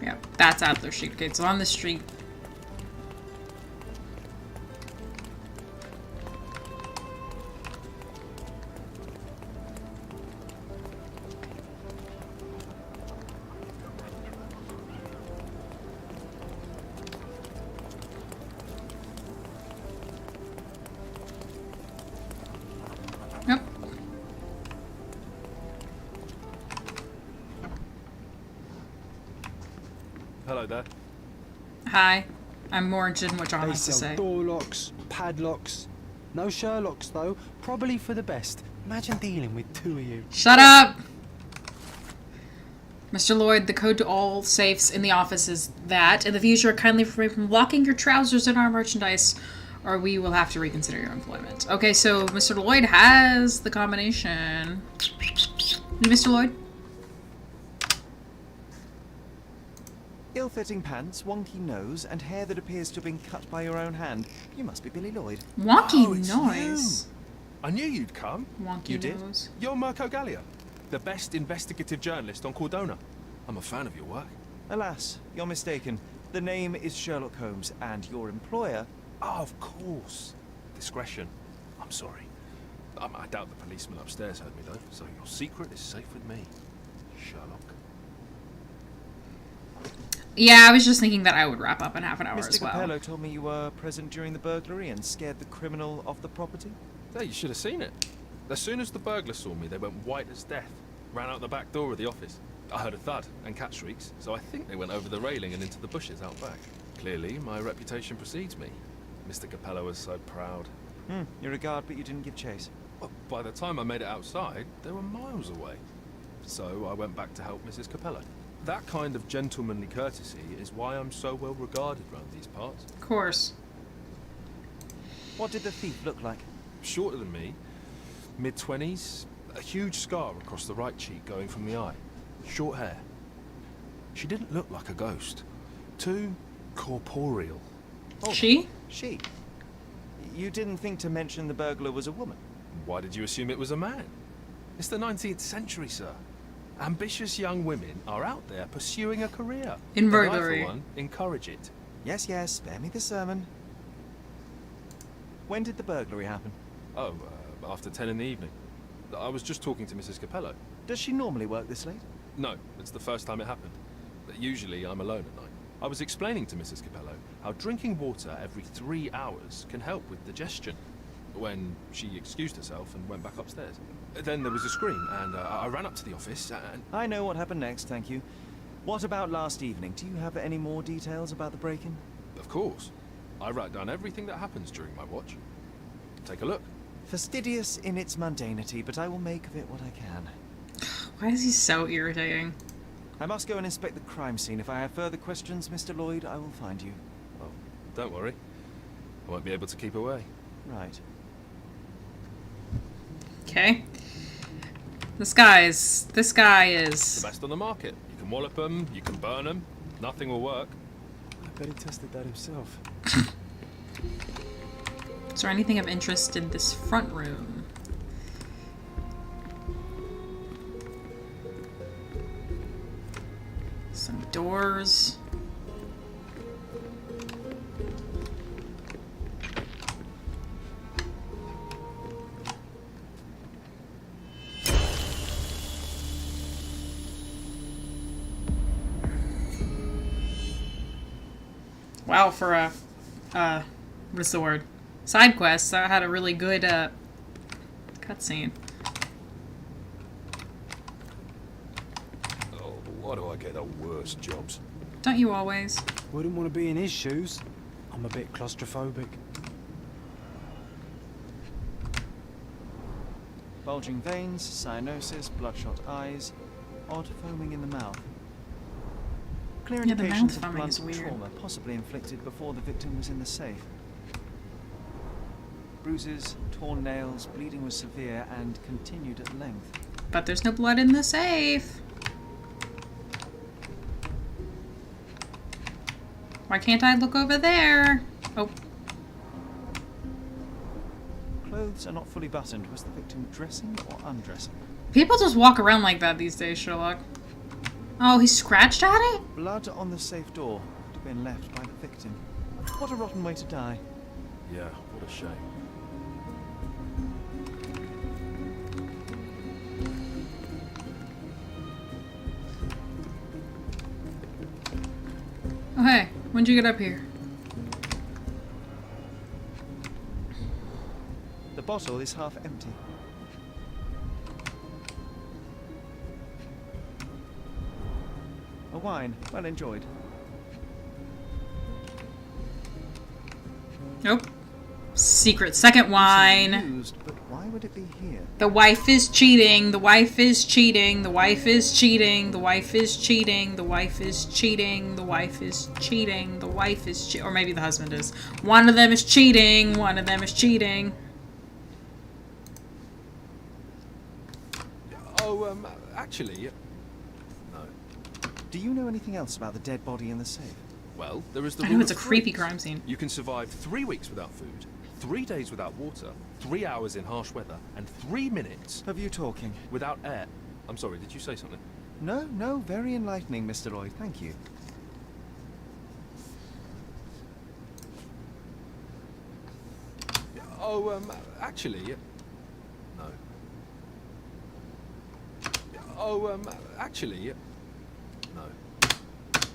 Yeah, that's Adler Street. Okay, it's on the street. Yep. Hello there. Hi. I'm more interested in what John They has to sell say. door locks, padlocks. No Sherlocks, though. Probably for the best. Imagine dealing with two of you. Shut up! Mr. Lloyd, the code to all safes in the office is that, in the future, kindly refrain from locking your trousers in our merchandise, or we will have to reconsider your employment. Okay, so Mr. Lloyd has the combination. Mr. Lloyd? Ill-fitting pants, wonky nose, and hair that appears to have been cut by your own hand. You must be Billy Lloyd. Wonky it's noise. you. I knew you'd come. Wonky You did? nose. You're Mirko Gallia, the best investigative journalist on Cordona. I'm a fan of your work. Alas, you're mistaken. The name is Sherlock Holmes, and your employer... Oh, of course. Discretion. I'm sorry. I doubt the policeman upstairs heard me, though, so your secret is safe with me, Sherlock. Yeah, I was just thinking that I would wrap up in half an hour Mr. as well. Capello told me you were present during the burglary and scared the criminal off the property. Yeah, you should have seen it. As soon as the burglars saw me, they went white as death. Ran out the back door of the office. I heard a thud and cat shrieks, so I think they went over the railing and into the bushes out back. Clearly, my reputation precedes me. Mr. Capello was so proud. You're a guard, but you didn't give chase. Well, by the time I made it outside, they were miles away. So I went back to help Mrs. Capello. That kind of gentlemanly courtesy is why I'm so well regarded round these parts. Of course. What did the thief look like? Shorter than me, mid-20s, a huge scar across the right cheek going from the eye. Short hair. She didn't look like a ghost. Too corporeal. Oh, She? She? You didn't think to mention the burglar was a woman? Why did you assume it was a man? It's the 19th century, sir. Ambitious young women are out there pursuing a career. In And I, burglary. for one, encourage it. Yes, yes, spare me the sermon. When did the burglary happen? Oh, after 10 in the evening. I was just talking to Mrs. Capello. Does she normally work this late? No, it's the first time it happened. But usually I'm alone at night. I was explaining to Mrs. Capello how drinking water every 3 hours can help with digestion, when she excused herself and went back upstairs. Then there was a scream, and I ran up to the office, and... I know what happened next, thank you. What about last evening? Do you have any more details about the break-in? Of course. I write down everything that happens during my watch. Take a look. Fastidious in its mundanity, but I will make of it what I can. Why is he so irritating? I must go and inspect the crime scene. If I have further questions, Mr. Lloyd, I will find you. Oh, don't worry. I won't be able to keep away. Right. Okay. This guy is... The best on the market. can wallop them, you can burn them. Nothing will work. I bet he tested that himself. Is there anything of interest in this front room? Some doors. Wow, for a, what's the word? Side quest, that had a really good, cutscene. Oh, why do I get the worst jobs? Don't you always? Wouldn't want to be in his shoes. I'm a bit claustrophobic. Bulging veins, cyanosis, bloodshot eyes, odd foaming in the mouth. Clear Yeah, the indications mouth of foaming is blunt weird. trauma, possibly inflicted before the victim was in the safe. Bruises, torn nails, bleeding was severe and continued at length. But there's no blood in the safe. Why can't I look over there? Oh. Clothes are not fully buttoned. Was the victim dressing or undressing? People just walk around like that these days, Sherlock. Oh, he scratched at it? Blood on the safe door would have been left by the victim. What a rotten way to die. Yeah, what a shame. Oh, hey. When'd you get up here? The bottle is half empty. A wine, well enjoyed. Nope. Secret second wine. Used, but why would it be here? The wife is cheating. The wife is cheating. The wife is cheating. The wife is cheating. The wife is cheating. The wife is cheating. The wife is or maybe the husband is. One of them is cheating. One of them is cheating. Oh, actually, no. Do you know anything else about the dead body in the safe? Well, there is the I rule know it's a of creepy threes. crime scene. You can survive 3 weeks without food, 3 days without water, 3 hours in harsh weather, and 3 minutes of you talking without air. I'm sorry, did you say something? No, very enlightening, Mr. Lloyd. Thank you. Oh, actually, no. Oh, actually, no.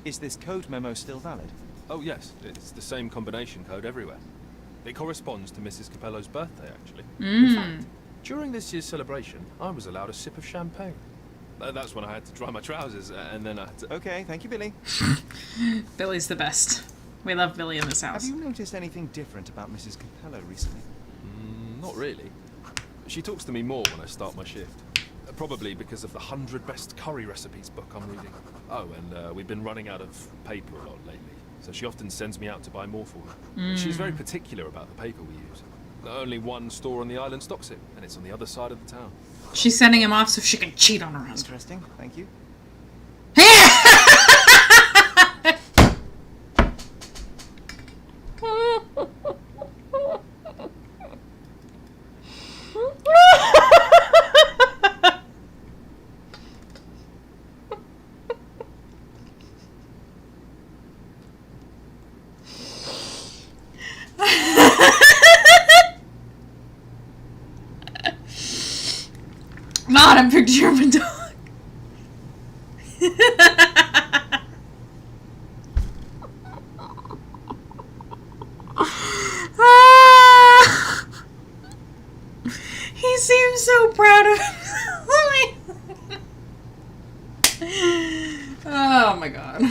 Is this code memo still valid? Oh, yes. It's the same combination code everywhere. It corresponds to Mrs. Capello's birthday, actually. In fact, during this year's celebration, I was allowed a sip of champagne. That's when I had to dry my trousers, and then I had to... Okay, thank you, Billy. Billy's the best. We love Billy in this house. Have you noticed anything different about Mrs. Capello recently? Not really. She talks to me more when I start my shift. Probably because of the 100 Best Curry Recipes book I'm reading. Oh, and we've been running out of paper a lot lately, so she often sends me out to buy more for her. She's very particular about the paper we use. Only one store on the island stocks it, and it's on the other side of the town. She's sending him off so she can cheat on her husband. Interesting, thank you. Not a picture of a dog. He seems so proud of himself. Oh my god.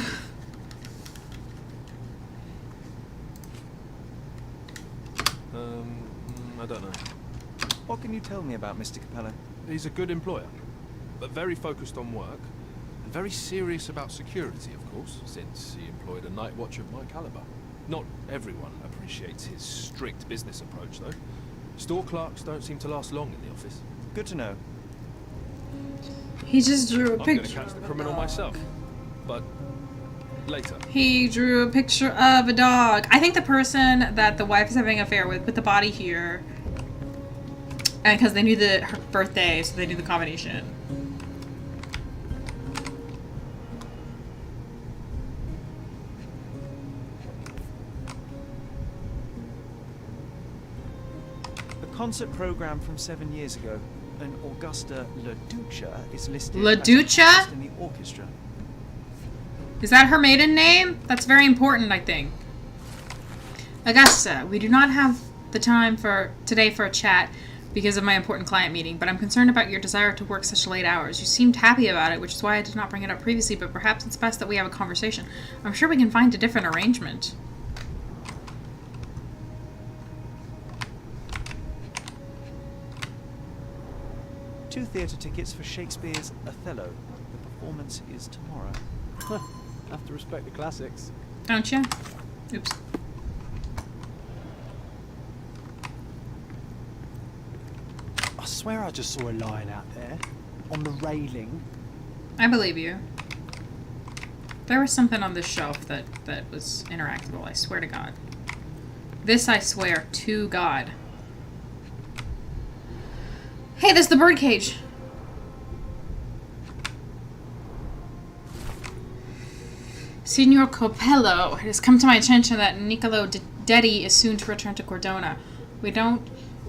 I don't know. What can you tell me about Mr. Capello? He's a good employer, but very focused on work, and very serious about security, of course, since he employed a night watch of my caliber. Not everyone appreciates his strict business approach, though. Store clerks don't seem to last long in the office. Good to know. He just drew a I'm going to picture. catch the criminal myself. but later. He drew a picture of a dog. I think the person that the wife is having an affair with put the body here. And because they knew her birthday, so they knew the combination. A concert program from 7 years ago. An Augusta LaDuca is listed LaDuca? as a guest in the orchestra. Is that her maiden name? That's very important, I think. Augusta, we do not have the time today for a chat because of my important client meeting, but I'm concerned about your desire to work such late hours. You seemed happy about it, which is why I did not bring it up previously, but perhaps it's best that we have a conversation. I'm sure we can find a different arrangement. Two theatre tickets for Shakespeare's Othello. The performance is tomorrow. Have to respect the classics. Don't you? Oops. I swear I just saw a lion out there. On the railing. I believe you. There was something on this shelf that was interactable, I swear to God. This I swear to God. Hey, there's the birdcage. Signor Copello, it has come to my attention that Niccolo Dedi is soon to return to Cordona. We don't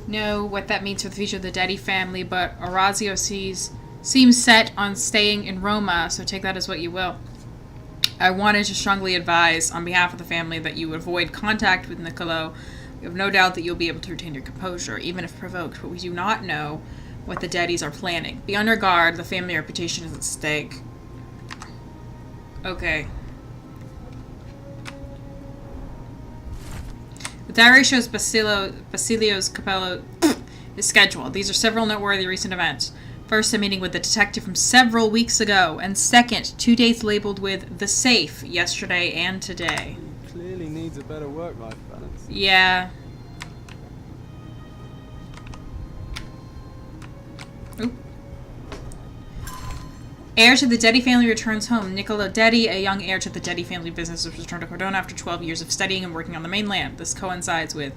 know what that means for the future of the Dedi family, but Orazio seems set on staying in Roma, so take that as what you will. I wanted to strongly advise, on behalf of the family, that you avoid contact with Niccolo. We have no doubt that you'll be able to retain your composure, even if provoked, but we do not know what the Dedis are planning. Be on your guard, the family reputation is at stake. Okay. The diary shows Basilio's Capello is scheduled. These are several noteworthy recent events. First, a meeting with the detective from several weeks ago, and second, 2 dates labeled with the safe yesterday and today. Clearly needs a better work-life balance. Yeah. Oop. Heir to the Dedi family returns home. Niccolo Dedi, a young heir to the Dedi family business, has returned to Cordona after 12 years of studying and working on the mainland. This coincides with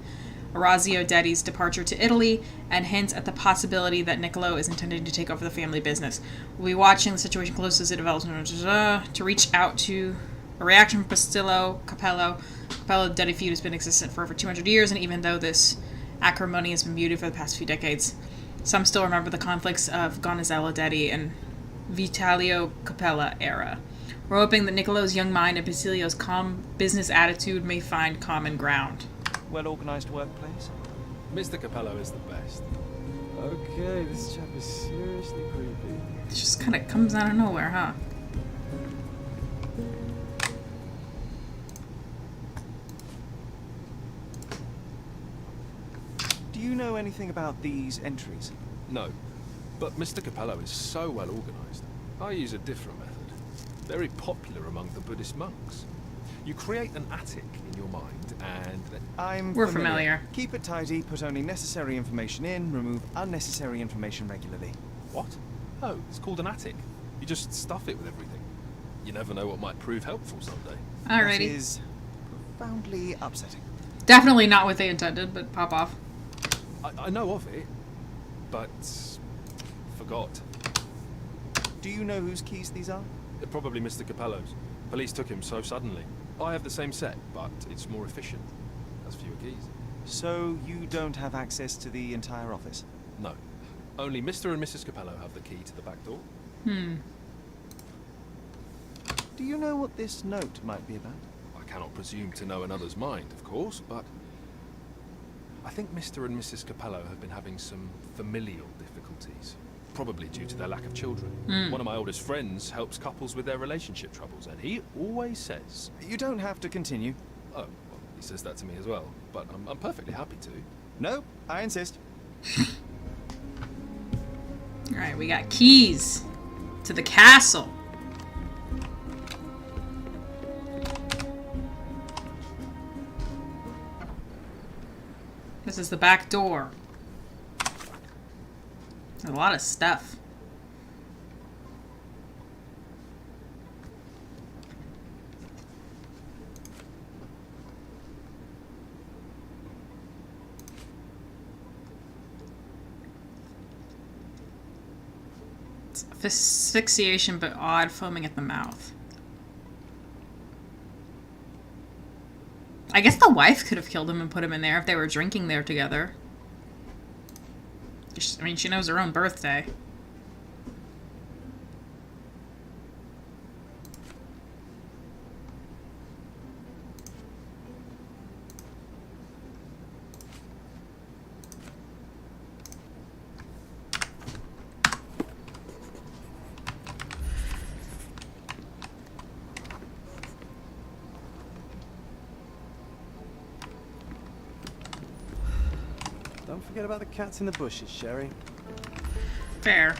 Orazio Dedi's departure to Italy and hints at the possibility that Niccolo is intending to take over the family business. We'll be watching the situation closely as it develops to reach out to a reaction from Capello. Dedi feud has been existent for over 200 years, and even though this acrimony has been muted for the past few decades, some still remember the conflicts of Gonzalo Dedi and Vitalio Capella era. We're hoping that Niccolo's young mind and Basilio's calm business attitude may find common ground. Well-organized workplace? Mr. Capello is the best. Okay, this chap is seriously creepy. It just kind of comes out of nowhere, huh? Do you know anything about these entries? No, but Mr. Capello is so well organized. I use a different method. Very popular among the Buddhist monks. You create an attic in your mind and... We're familiar. Keep it tidy, put only necessary information in, remove unnecessary information regularly. What? Oh, it's called an attic. You just stuff it with everything. You never know what might prove helpful someday. Alrighty. That is profoundly upsetting. Definitely not what they intended, but pop off. I know of it, but forgot. Do you know whose keys these are? Probably Mr. Capello's. Police took him so suddenly. I have the same set, but it's more efficient. Has fewer keys. So you don't have access to the entire office? No. Only Mr. and Mrs. Capello have the key to the back door. Do you know what this note might be about? I cannot presume to know another's mind, of course, but I think Mr. and Mrs. Capello have been having some familial difficulties. Probably due to their lack of children. One of my oldest friends helps couples with their relationship troubles, and he always says... You don't have to continue. Oh, well, he says that to me as well, but I'm perfectly happy to. No, I insist. Alright, we got keys to the castle. This is the back door. A lot of stuff. It's asphyxiation, but odd foaming at the mouth. I guess the wife could have killed him and put him in there if they were drinking there together. I mean, she knows her own birthday. Don't forget about the cats in the bushes, Sherry. Fair.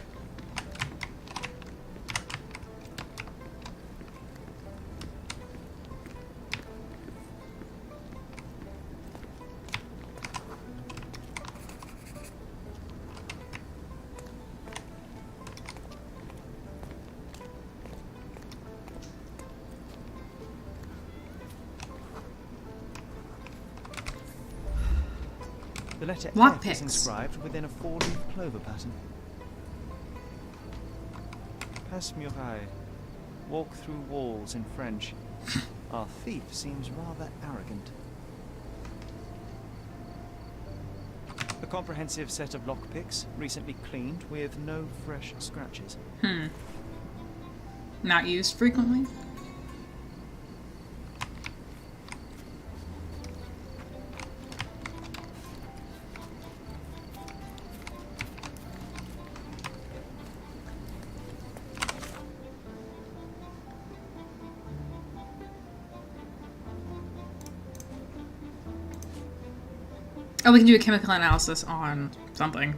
The letter Lock F picks. is inscribed within a four-leaf clover pattern. Passe muraille. Walk through walls in French. Our thief seems rather arrogant. A comprehensive set of lockpicks, recently cleaned with no fresh scratches. Not used frequently? Oh, we can do a chemical analysis on something.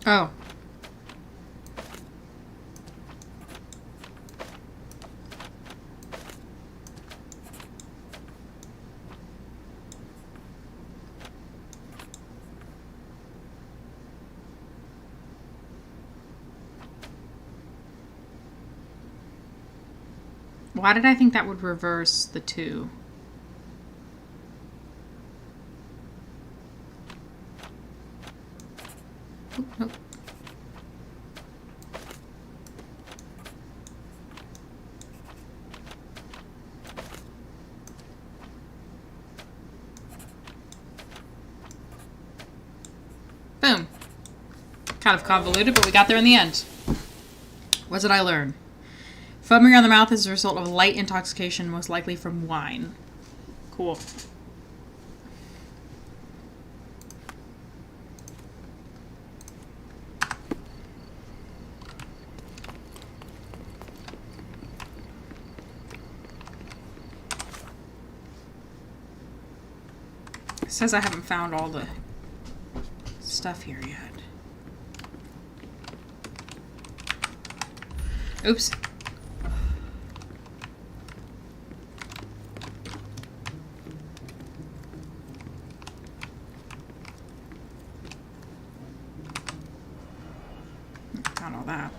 Oh. Why did I think that would reverse the two? Oop, nope. Boom. Kind of convoluted, but we got there in the end. What did I learn? Foaming around the mouth is a result of light intoxication, most likely from wine. Cool. It says I haven't found all the stuff here yet. Oops. Found all that.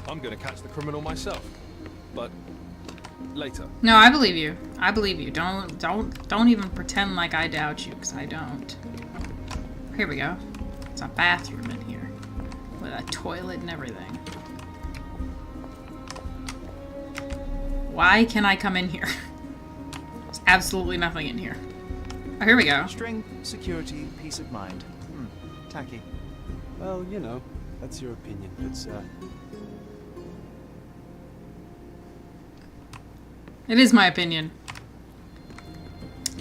I'm gonna catch the criminal myself, but later. No, I believe you. I believe you. Don't even pretend like I doubt you, because I don't. Here we go. It's a bathroom in here. With a toilet and everything. Why can I come in here? There's absolutely nothing in here. Oh, here we go. String, security, peace of mind. Tacky. Well, you know, that's your opinion, but It is my opinion.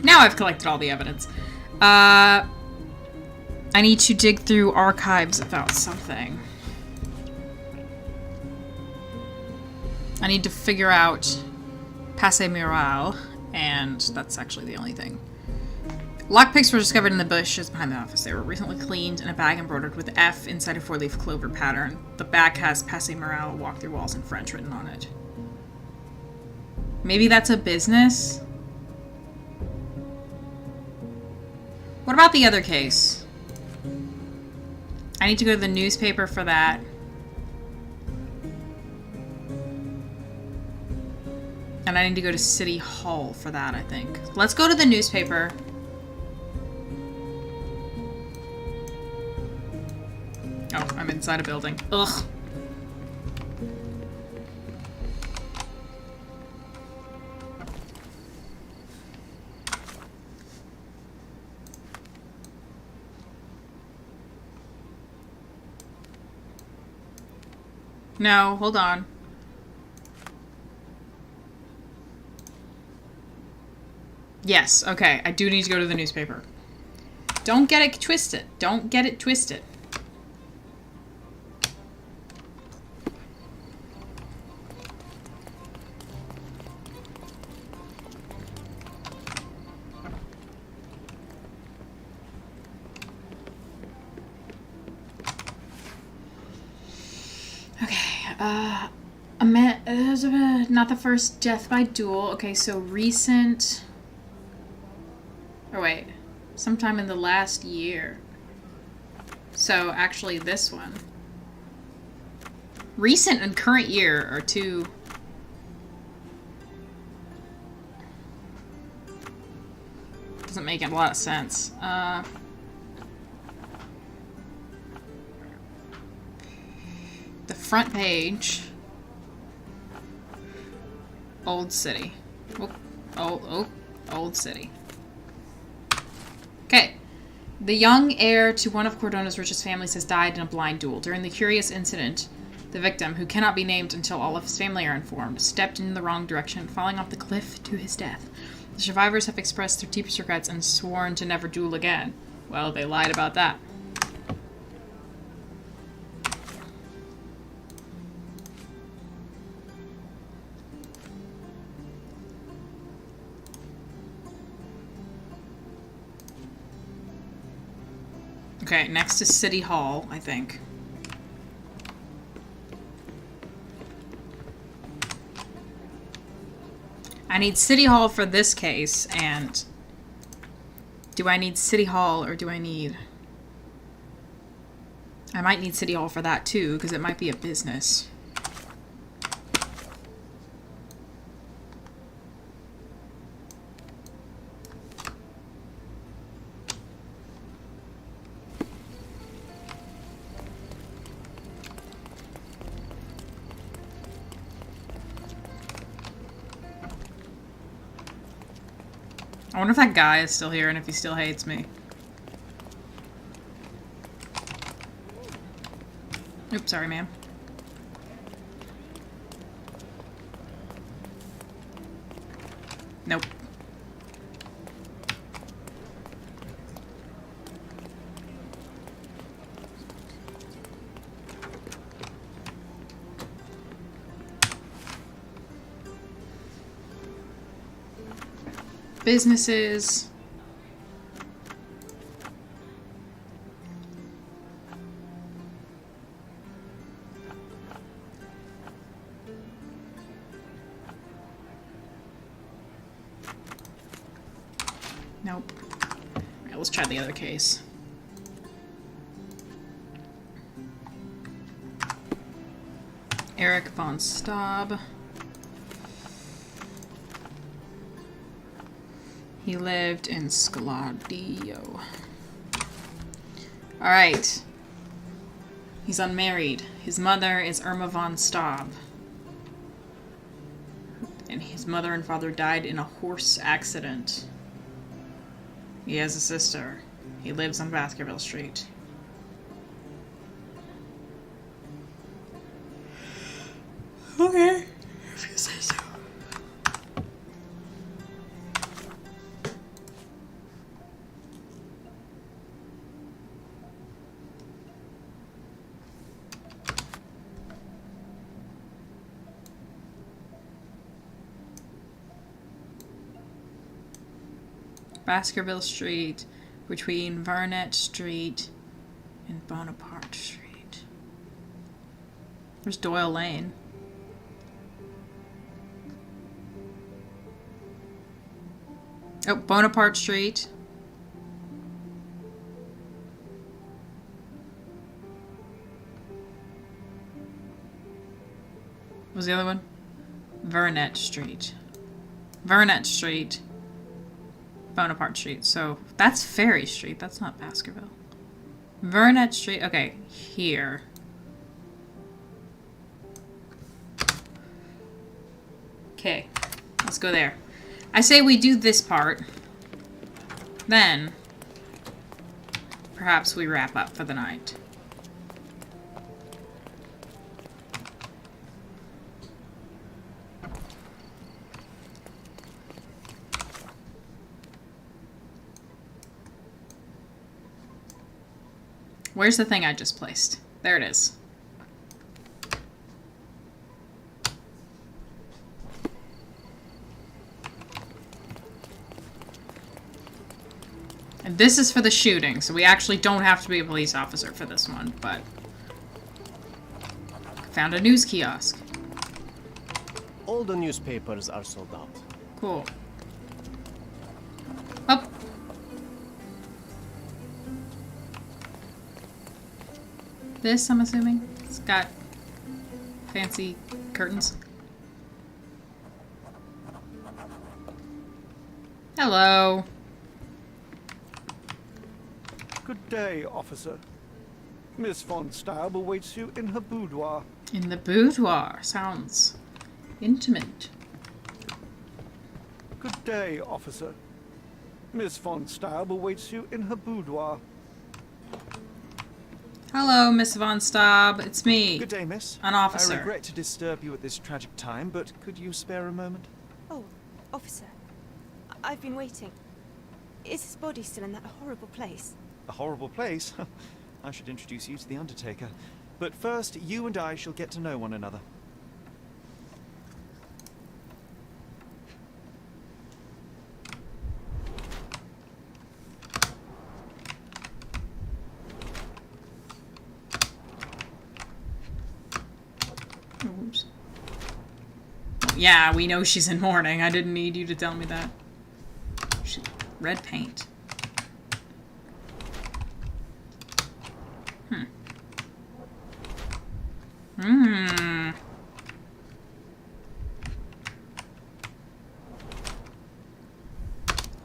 Now I've collected all the evidence. I need to dig through archives about something. I need to figure out Passe Mural, and that's actually the only thing. Lockpicks were discovered in the bushes behind the office. They were recently cleaned in a bag embroidered with F inside a 4-leaf clover pattern. The bag has Passe Mural, walk through walls in French written on it. Maybe that's a business? What about the other case? I need to go to the newspaper for that. And I need to go to City Hall for that, I think. Let's go to the newspaper. Oh, I'm inside a building. Ugh. No, hold on. Yes, okay. I do need to go to the newspaper. Don't get it twisted. Don't get it twisted. Not the first death by duel. Okay, so recent... Oh, wait. Sometime in the last year. So, actually, this one. Recent and current year are two... Doesn't make a lot of sense. The front page... Old City. Old City. Okay. The young heir to one of Cordona's richest families has died in a blind duel. During the curious incident, the victim, who cannot be named until all of his family are informed, stepped in the wrong direction, falling off the cliff to his death. The survivors have expressed their deepest regrets and sworn to never duel again. Well, they lied about that. Okay, next is City Hall, I think. I need City Hall for this case, and... Do I need City Hall, or do I need... I might need City Hall for that, too, because it might be a business. I wonder if that guy is still here and if he still hates me. Oops, sorry, ma'am. Nope. Businesses. Nope. Alright, let's try the other case. Eric von Staub. He lived in Scaladio. Alright. He's unmarried. His mother is Irma von Staub. And his mother and father died in a horse accident. He has a sister. He lives on Baskerville Street. Okay. If you say so. Baskerville Street, between Vernet Street and Bonaparte Street. There's Doyle Lane. Oh, Bonaparte Street. What was the other one? Vernet Street. Vernet Street. Bonaparte Street. So that's Ferry Street. That's not Baskerville. Vernet Street. Okay, here. Okay, let's go there. I say we do this part. Then, perhaps we wrap up for the night. Where's the thing I just placed? There it is. And this is for the shooting, so we actually don't have to be a police officer for this one, but... Found a news kiosk. All the newspapers are sold out. Cool. Up. This, I'm assuming, it's got fancy curtains. Hello. Good day, officer. Miss von Staub awaits you in her boudoir. In the boudoir. Sounds intimate. Good day, officer. Miss von Staub awaits you in her boudoir. Hello, Miss von Staub. It's me. Good day, miss. An officer. I regret to disturb you at this tragic time, but could you spare a moment? Oh, officer. I've been waiting. Is his body still in that horrible place? A horrible place? I should introduce you to the Undertaker. But first, you and I shall get to know one another. Oops. Yeah, we know she's in mourning. I didn't need you to tell me that. Red paint.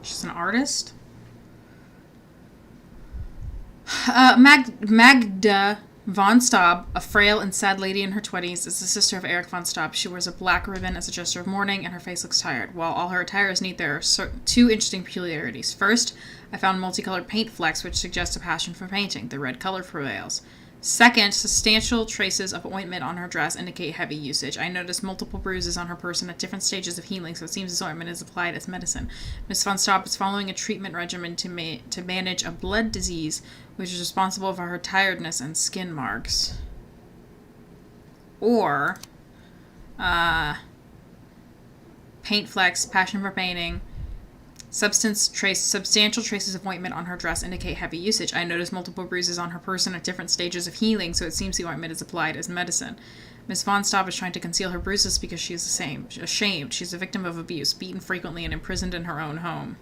She's an artist. Magda von Staub, a frail and sad lady in her 20s, is the sister of Erich von Staub. She wears a black ribbon as a gesture of mourning, and her face looks tired. While all her attire is neat, there are two interesting peculiarities. First, I found multicolored paint flecks, which suggest a passion for painting. The red color prevails. Second, substantial traces of ointment on her dress indicate heavy usage. I noticed multiple bruises on her person at different stages of healing, so it seems this ointment is applied as medicine. Miss von Staub is following a treatment regimen to manage a blood disease, which is responsible for her tiredness and skin marks. Or, paint flecks, passion for painting. Substantial traces of ointment on her dress indicate heavy usage. I noticed multiple bruises on her person at different stages of healing, so it seems the ointment is applied as medicine. Miss von Staub is trying to conceal her bruises because she is ashamed. She's a victim of abuse, beaten frequently, and imprisoned in her own home.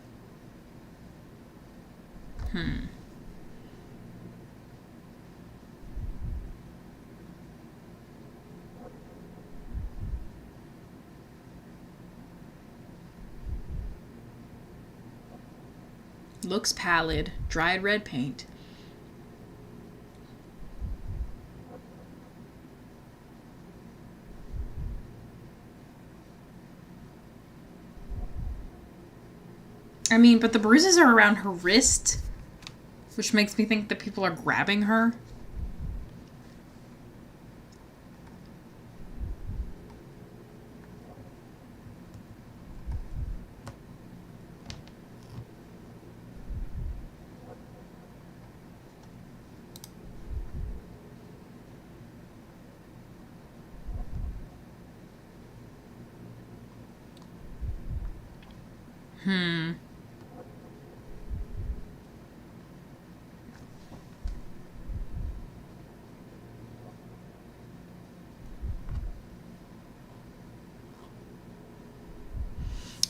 Looks pallid, dried red paint. I mean, but the bruises are around her wrist, which makes me think that people are grabbing her.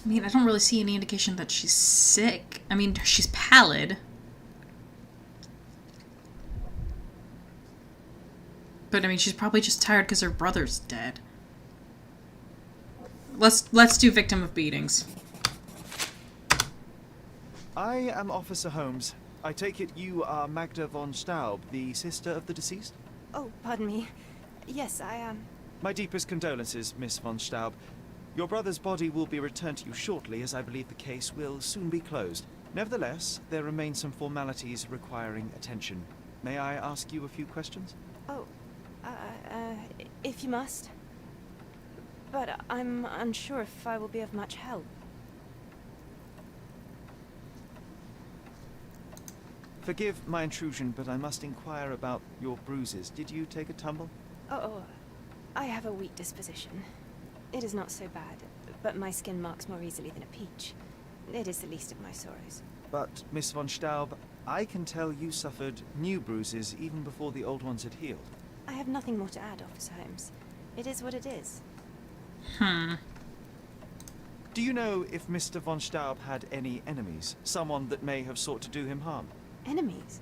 I mean, I don't really see any indication that she's sick. I mean, she's pallid. But I mean, she's probably just tired because her brother's dead. Let's do victim of beatings. I am Officer Holmes. I take it you are Magda von Staub, the sister of the deceased? Oh, pardon me. Yes, I am. My deepest condolences, Miss von Staub. Your brother's body will be returned to you shortly, as I believe the case will soon be closed. Nevertheless, there remain some formalities requiring attention. May I ask you a few questions? Oh, if you must. But I'm unsure if I will be of much help. Forgive my intrusion, but I must inquire about your bruises. Did you take a tumble? Oh, I have a weak disposition. It is not so bad, but my skin marks more easily than a peach. It is the least of my sorrows. But, Miss von Staub, I can tell you suffered new bruises even before the old ones had healed. I have nothing more to add, Officer Holmes. It is what it is. Do you know if Mr. von Staub had any enemies? Someone that may have sought to do him harm? Enemies?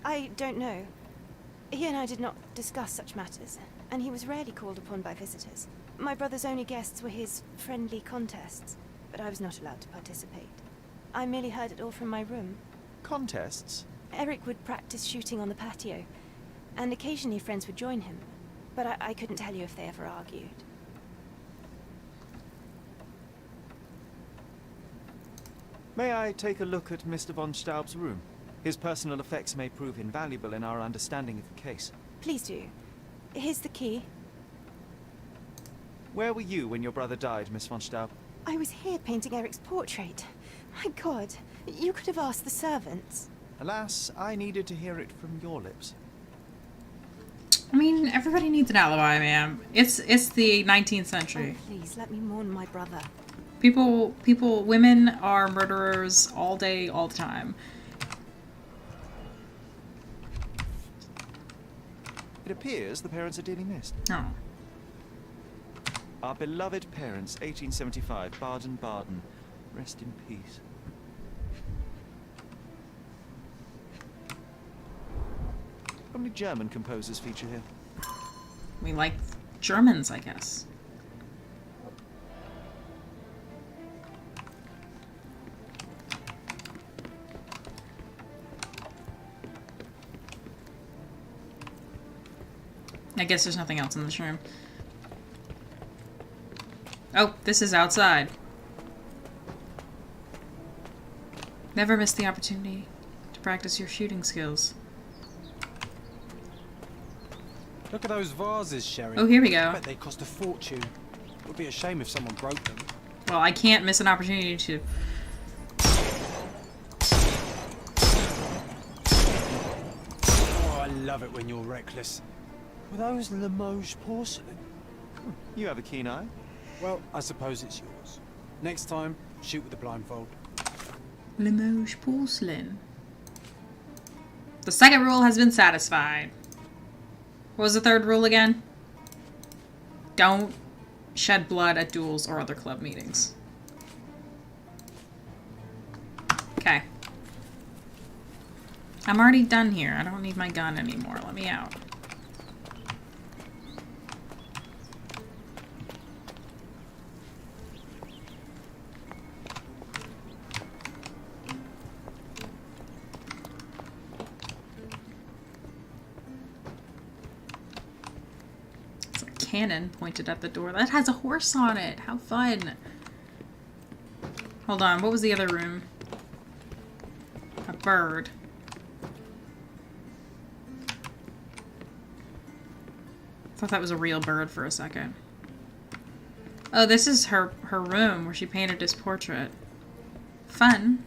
I don't know. He and I did not discuss such matters, and he was rarely called upon by visitors. My brother's only guests were his friendly contests, but I was not allowed to participate. I merely heard it all from my room. Contests? Eric would practice shooting on the patio, and occasionally friends would join him, but I couldn't tell you if they ever argued. May I take a look at Mr. von Staub's room? His personal effects may prove invaluable in our understanding of the case. Please do. Here's the key. Where were you when your brother died, Miss von Staub? I was here painting Eric's portrait. My God, you could have asked the servants. Alas, I needed to hear it from your lips. I mean, everybody needs an alibi, ma'am. It's the 19th century. Oh, please, let me mourn my brother. Women are murderers all day, all the time. It appears the parents are dearly missed. Oh. Our beloved parents, 1875, Baden-Baden. Rest in peace. How many German composers feature here? We like Germans, I guess. I guess there's nothing else in this room. Oh, this is outside. Never miss the opportunity to practice your shooting skills. Look at those vases, Sherry. Oh, here we go. I bet they cost a fortune. It would be a shame if someone broke them. Well, I can't miss an opportunity to... Oh, I love it when you're reckless. Were those Limoges porcelain? You have a keen eye. Well, I suppose it's yours. Next time, shoot with the blindfold. Limoges porcelain. The second rule has been satisfied. What was the third rule again? Don't shed blood at duels or other club meetings. Okay. I'm already done here. I don't need my gun anymore. Let me out. Cannon pointed at the door. That has a horse on it. How fun. Hold on, what was the other room? A bird. Thought that was a real bird for a second. Oh, this is her room where she painted his portrait. Fun.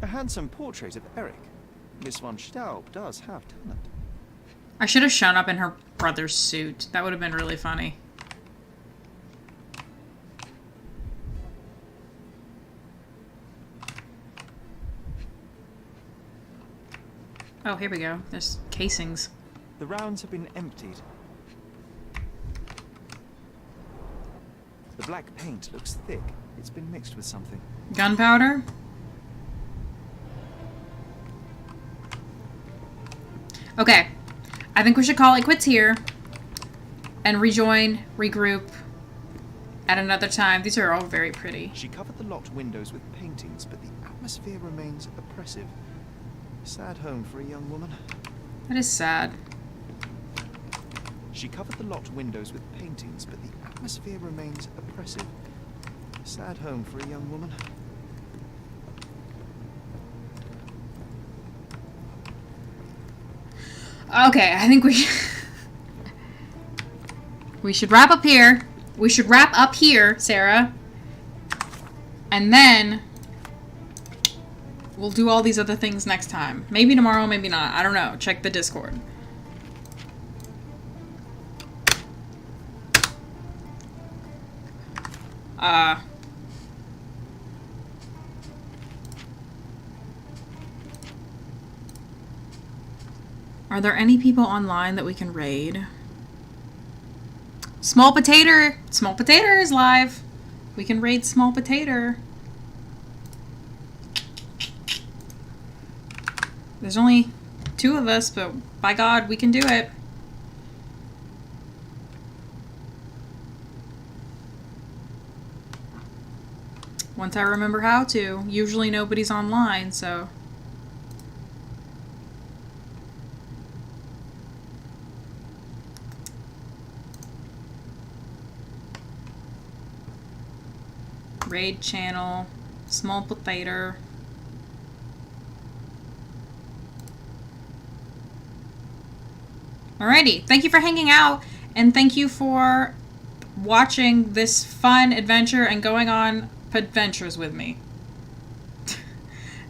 A handsome portrait of Eric. Miss von Staub does have talent. I should have shown up in her brother's suit. That would have been really funny. Oh, here we go. There's casings. The rounds have been emptied. The black paint looks thick. It's been mixed with something. Gunpowder? Okay. I think we should call it quits here. And rejoin, regroup at another time. These are all very pretty. She covered the locked windows with paintings, but the atmosphere remains oppressive. Sad home for a young woman. That is sad. She covered the locked windows with paintings, but the atmosphere remains oppressive. Sad home for a young woman. Okay, I think we should wrap up here. We should wrap up here, Sarah. And then we'll do all these other things next time. Maybe tomorrow, maybe not. I don't know. Check the Discord. Are there any people online that we can raid? Small Potato! Small Potato is live. We can raid Small Potato. There's only 2 of us, but by God, we can do it. Once I remember how to. Usually nobody's online, so... Raid channel, Small Potato. Alrighty, thank you for hanging out, and thank you for watching this fun adventure and going on adventures with me.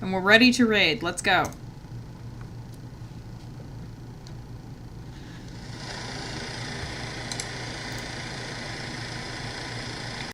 And we're ready to raid. Let's go.